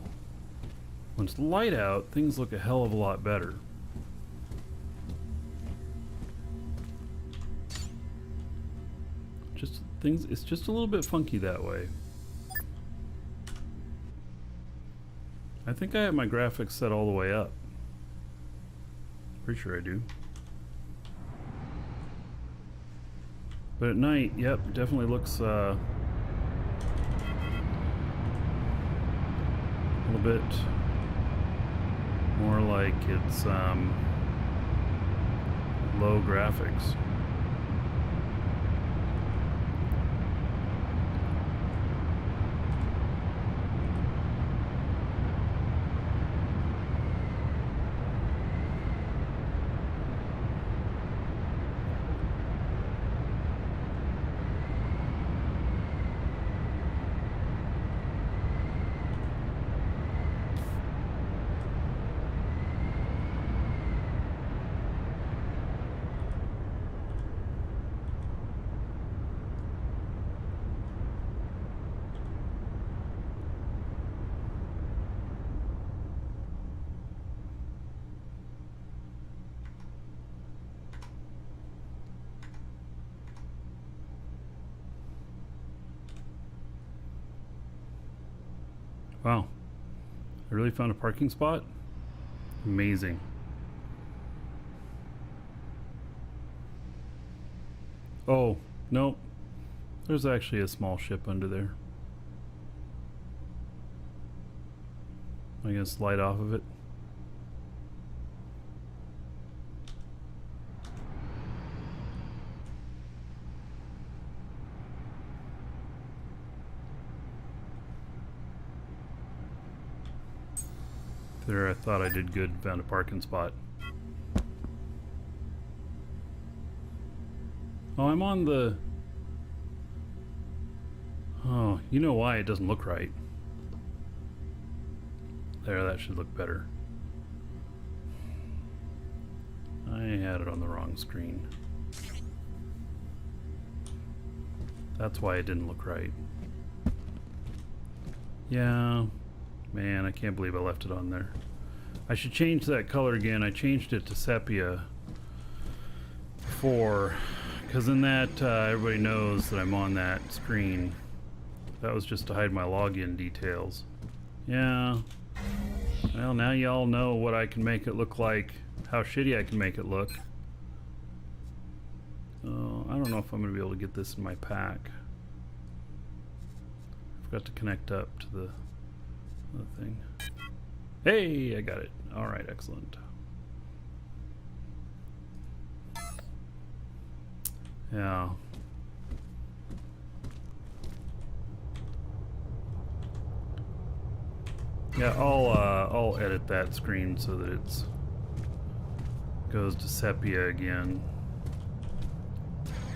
Speaker 1: When it's light out, things look a hell of a lot better. It's just a little bit funky that way. I think I have my graphics set all the way up. Pretty sure I do. But at night, yep, definitely looks a little bit more like it's low graphics. Wow, I really found a parking spot? Amazing. Oh, no. There's actually a small ship under there. I can slide off of it. There, I thought I did good, found a parking spot. Oh, I'm on the... Oh, you know why it doesn't look right. There, that should look better. I had it on the wrong screen. That's why it didn't look right. Yeah. Man, I can't believe I left it on there. I should change that color again. I changed it to sepia before, because in that everybody knows that I'm on that screen. That was just to hide my login details. Yeah. Well, now y'all know what I can make it look like, how shitty I can make it look. Oh, I don't know if I'm going to be able to get this in my pack. I forgot to connect up to the thing. Hey, I got it. All right, excellent. Yeah. Yeah, I'll edit that screen so that it's goes to sepia again,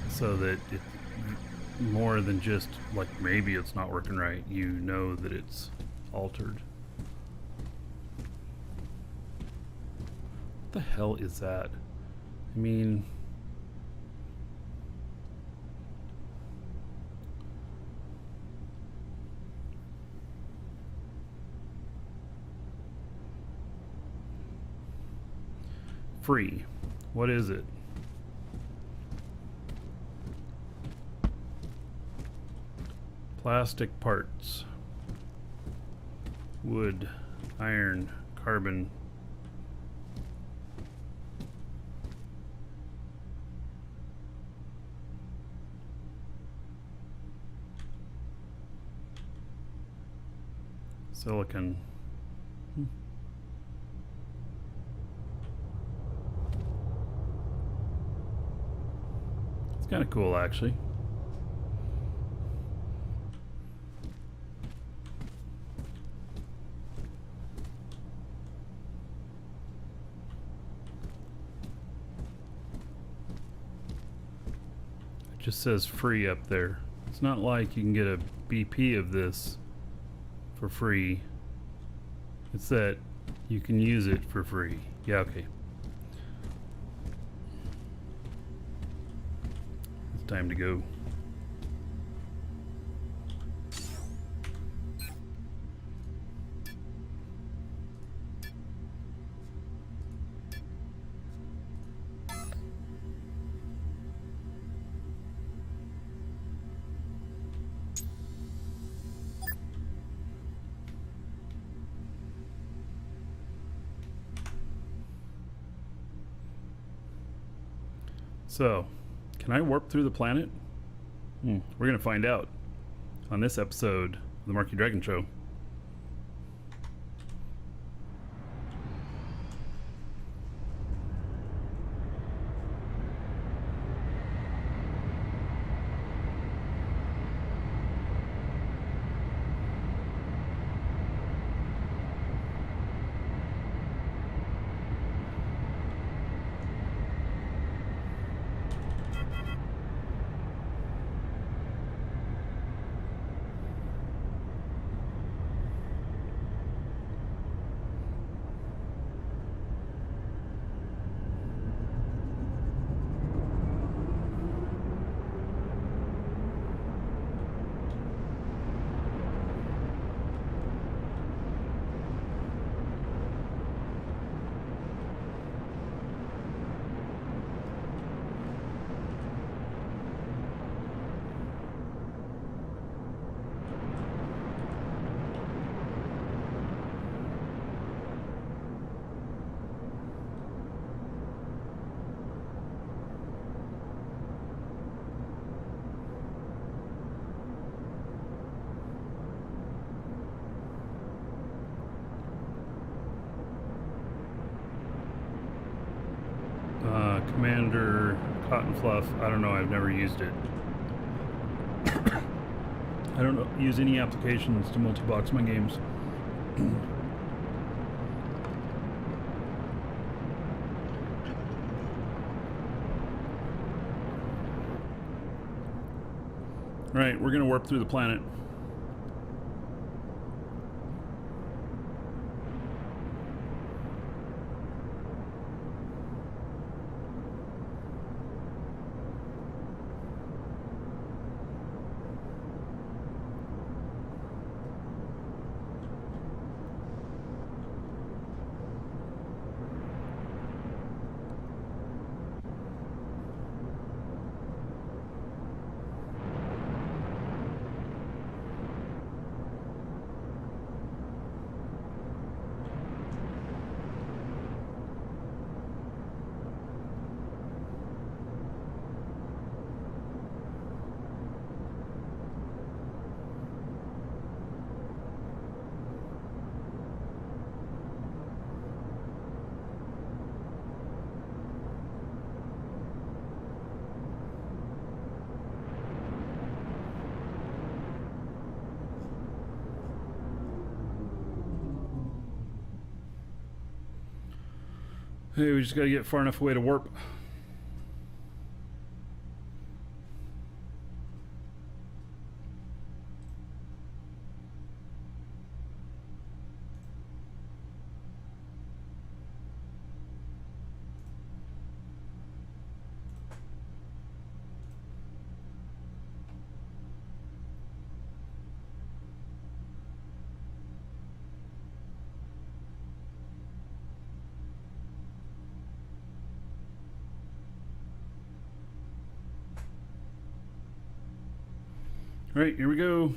Speaker 1: so that it more than just like maybe it's not working right, you know that it's altered. What the hell is that? I mean, free. What is it? Plastic parts. Wood, iron, carbon. Silicon. It's kind of cool, actually. It just says free up there. It's not like you can get a BP of this for free. It's that you can use it for free. Yeah, okay. It's time to go. So, can I warp through the planet? We're going to find out on this episode of the Marky Dragon Show. Commander Cotton Fluff. I don't know. I've never used it. I don't use any applications to multi-box my games. Right, we're gonna warp through the planet. Hey, we just gotta get far enough away to warp. All right, here we go.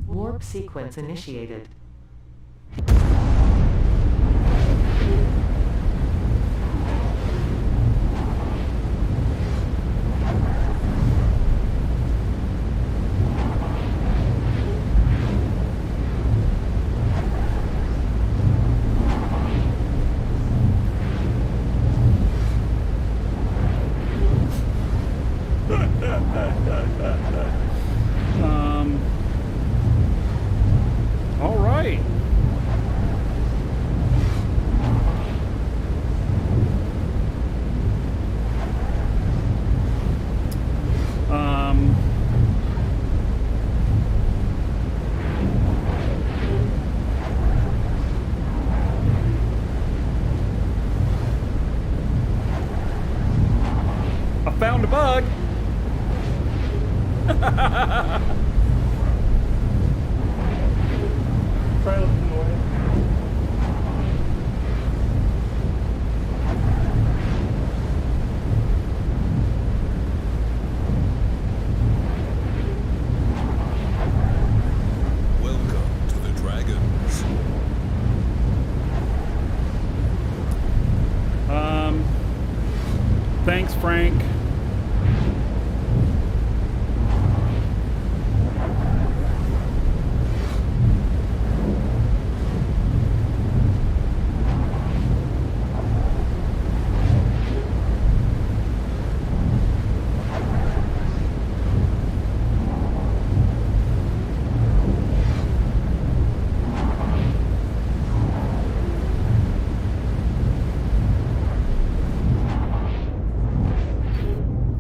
Speaker 3: Warp sequence initiated.
Speaker 1: All right. I found a bug. Try looking away.
Speaker 2: Welcome to the Dragons.
Speaker 1: Thanks, Frank.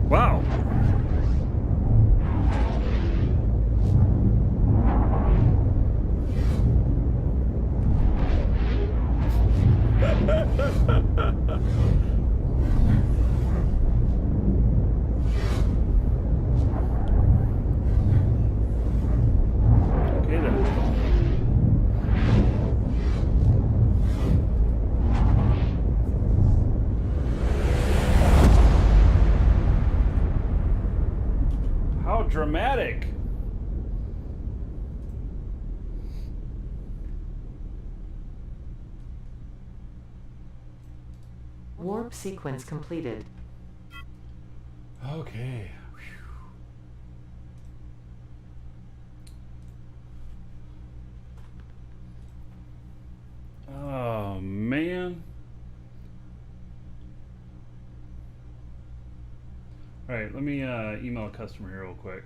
Speaker 1: Wow. Okay then. How dramatic.
Speaker 3: Warp sequence completed.
Speaker 1: Okay. Oh, man. Alright, let me email a customer here real quick.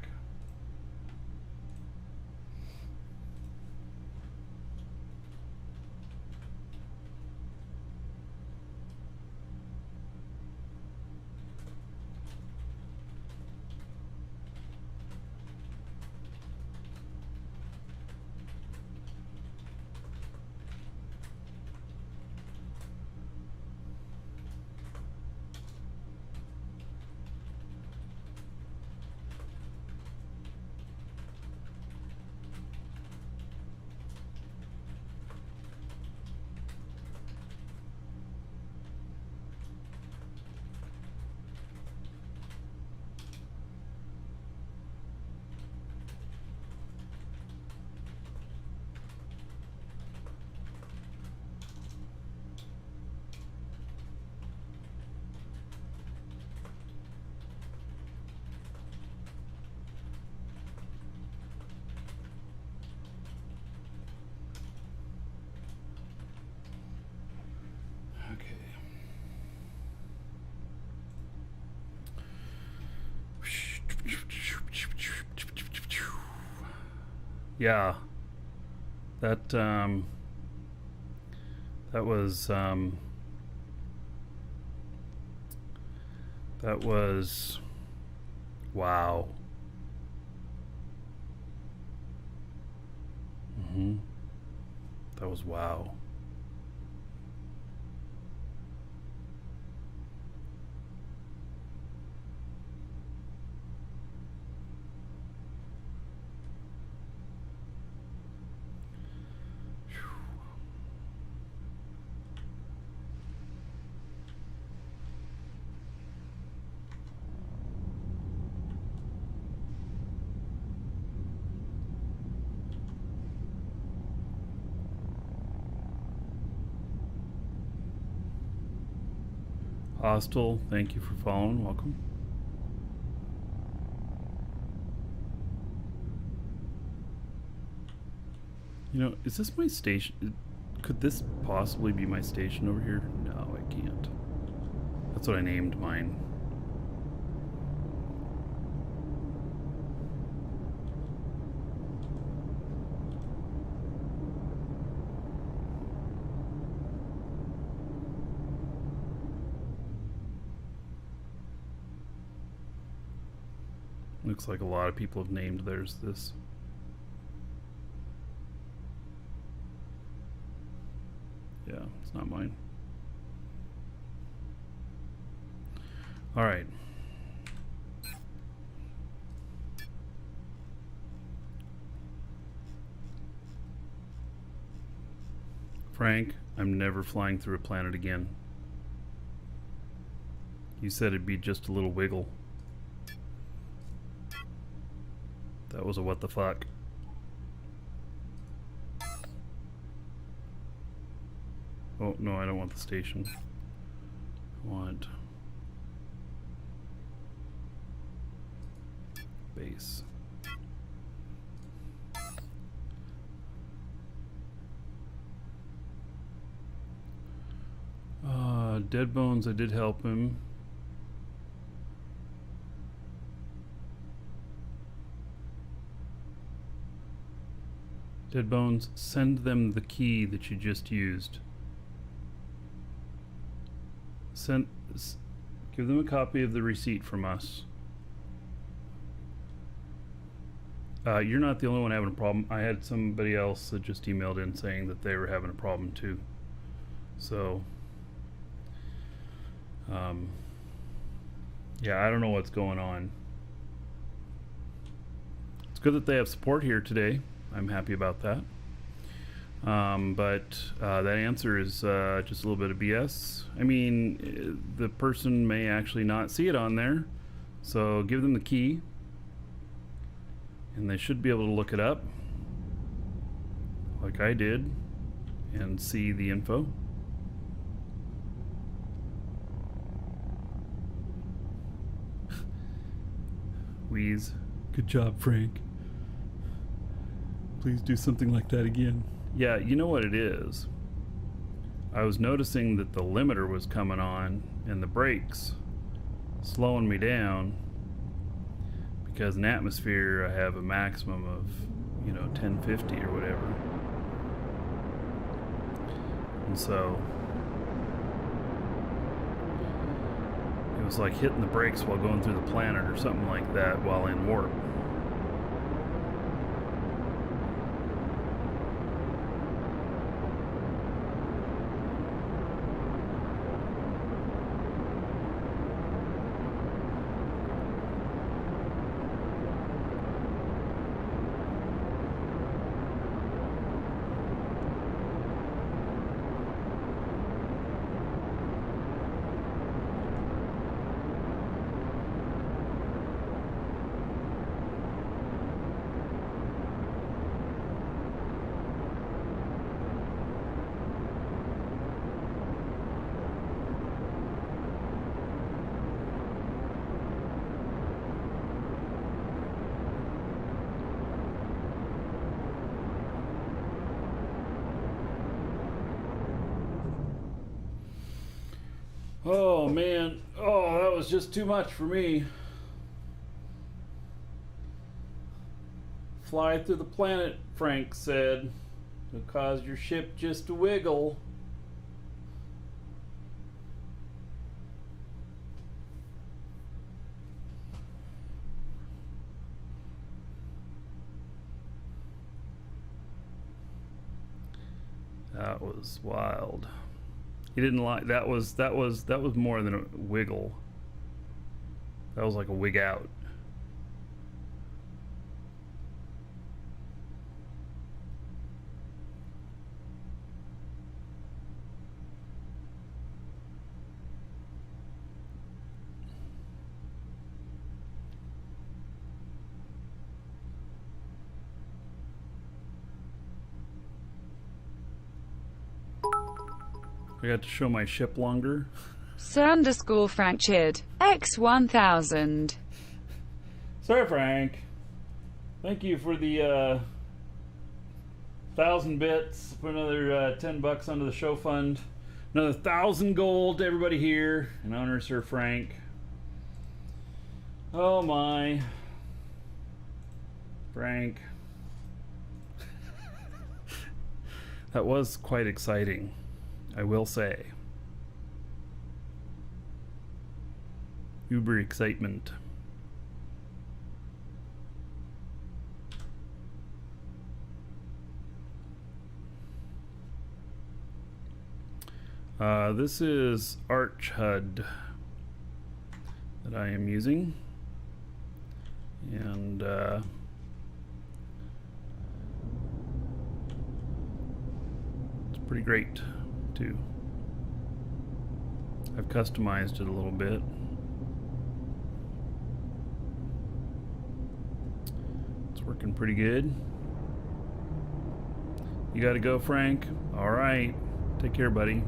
Speaker 1: Yeah, that was wow. That was wow. Hostile, thank you for following. Welcome. You know, is this my station? Could this possibly be my station over here? No, I can't. That's what I named mine. Looks like a lot of people have named theirs this. Yeah, it's not mine. All right. Frank, I'm never flying through a planet again. You said it'd be just a little wiggle. That was a what the fuck. Oh, no, I don't want the station. I want base. Dead Bones, I did help him. Dead Bones, send them the key that you just used. Give them a copy of the receipt from us. You're not the only one having a problem. I had somebody else that just emailed in saying that they were having a problem too. So, yeah, I don't know what's going on. It's good that they have support here today. I'm happy about that. But that answer is just a little bit of BS. I mean, the person may actually not see it on there, so give them the key, and they should be able to look it up, like I did, and see the info. Wheeze. Good job, Frank. Please do something like that again. Yeah, you know what it is. I was noticing that the limiter was coming on and the brakes slowing me down, because in atmosphere I have a maximum of, you know, 1050 or whatever. And so it was like hitting the brakes while going through the planet or something like that while in warp. Oh man, oh, that was just too much for me. Fly through the planet, Frank said. It'll cause your ship just to wiggle. That was wild. He didn't like that was more than a wiggle. That was like a wig out. I got to show my ship longer.
Speaker 5: Sir_Frank Chid X1000.
Speaker 1: Sir Frank, thank you for the 1,000 bits. Put another 10 bucks onto the show fund. Another 1,000 gold to everybody here in honor of Sir Frank. Oh my, Frank. That was quite exciting, I will say. Uber excitement. This is Arch HUD that I am using, and it's pretty great too. I've customized it a little bit. It's working pretty good. You gotta go, Frank? All right. Take care, buddy.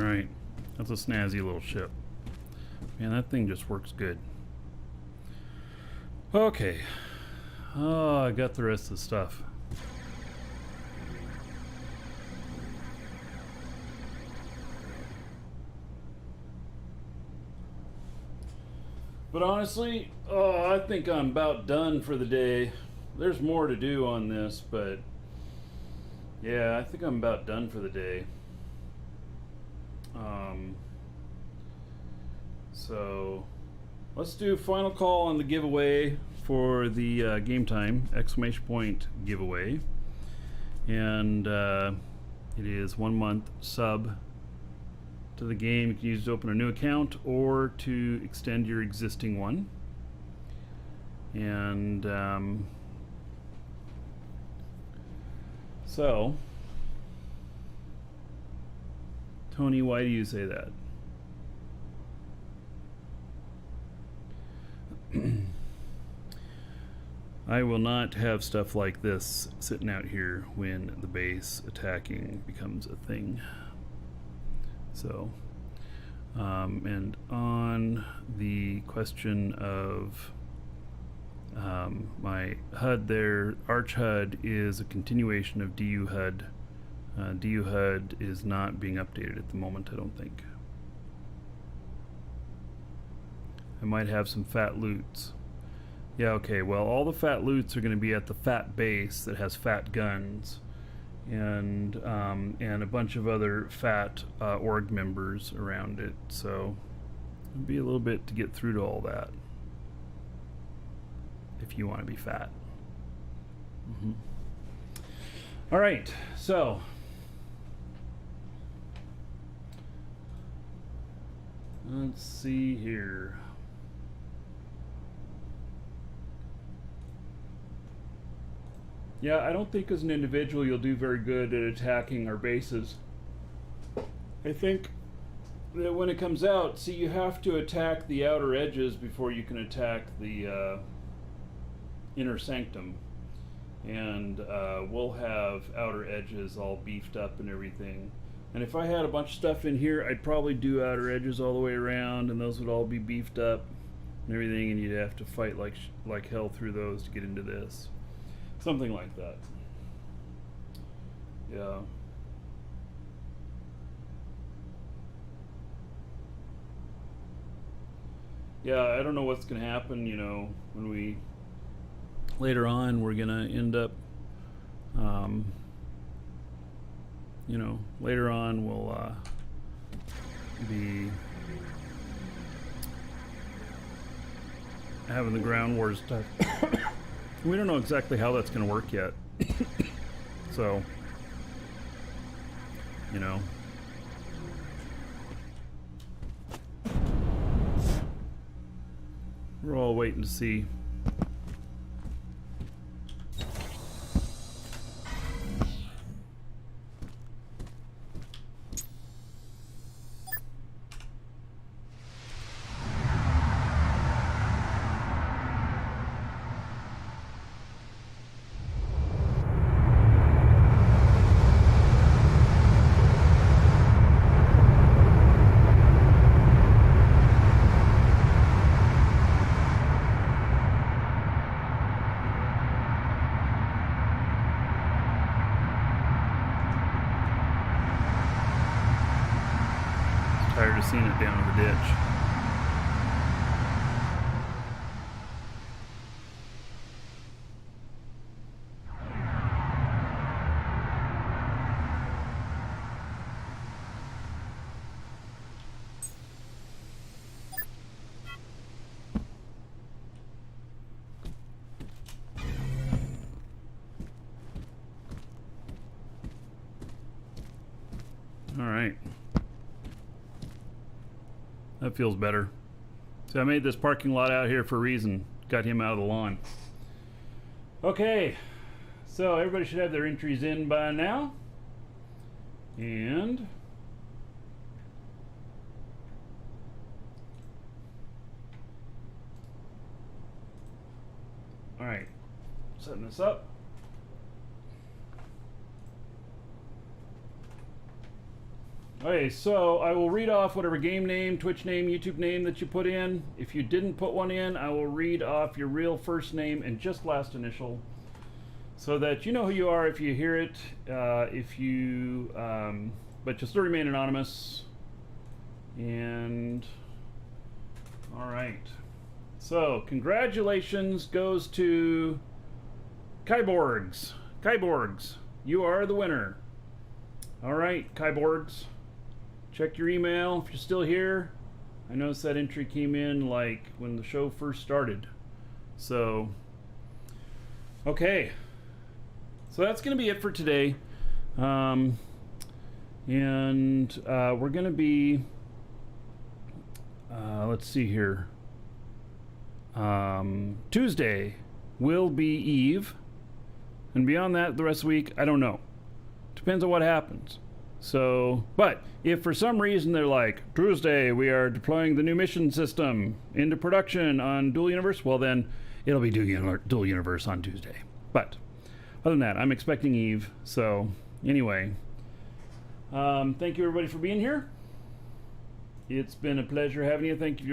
Speaker 1: Alright, that's a snazzy little ship. Man, that thing just works good. Okay. Oh, I got the rest of the stuff. But honestly, oh, I think I'm about done for the day. There's more to do on this, but yeah, I think I'm about done for the day. So let's do final call on the giveaway for the game time exclamation point giveaway, and it is 1 month sub to the game. You can use it to open a new account or to extend your existing one. And so Tony, why do you say that? I will not have stuff like this sitting out here when the base attacking becomes a thing. So, and on the question of my HUD there, Arch HUD is a continuation of DU HUD. DU HUD is not being updated at the moment, I don't think. I might have some fat loots. Yeah, okay, well, all the fat loots are going to be at the fat base that has fat guns, and a bunch of other fat org members around it, so it'll be a little bit to get through to all that if you want to be fat. All right, so let's see here. Yeah, I don't think as an individual you'll do very good at attacking our bases. I think that when it comes out, see, you have to attack the outer edges before you can attack the inner sanctum. And we'll have outer edges all beefed up and everything. And if I had a bunch of stuff in here, I'd probably do outer edges all the way around, and those would all be beefed up and everything, and you'd have to fight like hell through those to get into this. Something like that. Yeah. Yeah, I don't know what's going to happen, you know, when we... Later on, we're going to end up... you know, later on we'll be having the ground wars stuff. We don't know exactly how that's going to work yet. So, you know. We're all waiting to see. Tired of seeing it down in the ditch. All right. That feels better. So I made this parking lot out here for a reason. Got him out of the lawn. Okay. So everybody should have their entries in by now. And... Alright. Setting this up. Okay, so I will read off whatever game name, Twitch name, YouTube name that you put in. If you didn't put one in, I will read off your real first name and just last initial, so that you know who you are if you hear it. But you'll still remain anonymous. And all right. So congratulations goes to Kyborgs. Kyborgs, you are the winner. All right, Kyborgs. Check your email if you're still here. I noticed that entry came in like when the show first started. So, okay. So that's going to be it for today. We're going to be, let's see here. Tuesday will be Eve. And beyond that, the rest of the week, I don't know. Depends on what happens. So, but if for some reason they're like, Tuesday, we are deploying the new mission system into production on Dual Universe, well then, it'll be Dual Universe on Tuesday. But, other than that, I'm expecting Eve. So, anyway, thank you everybody for being here. It's been a pleasure having you. Thank you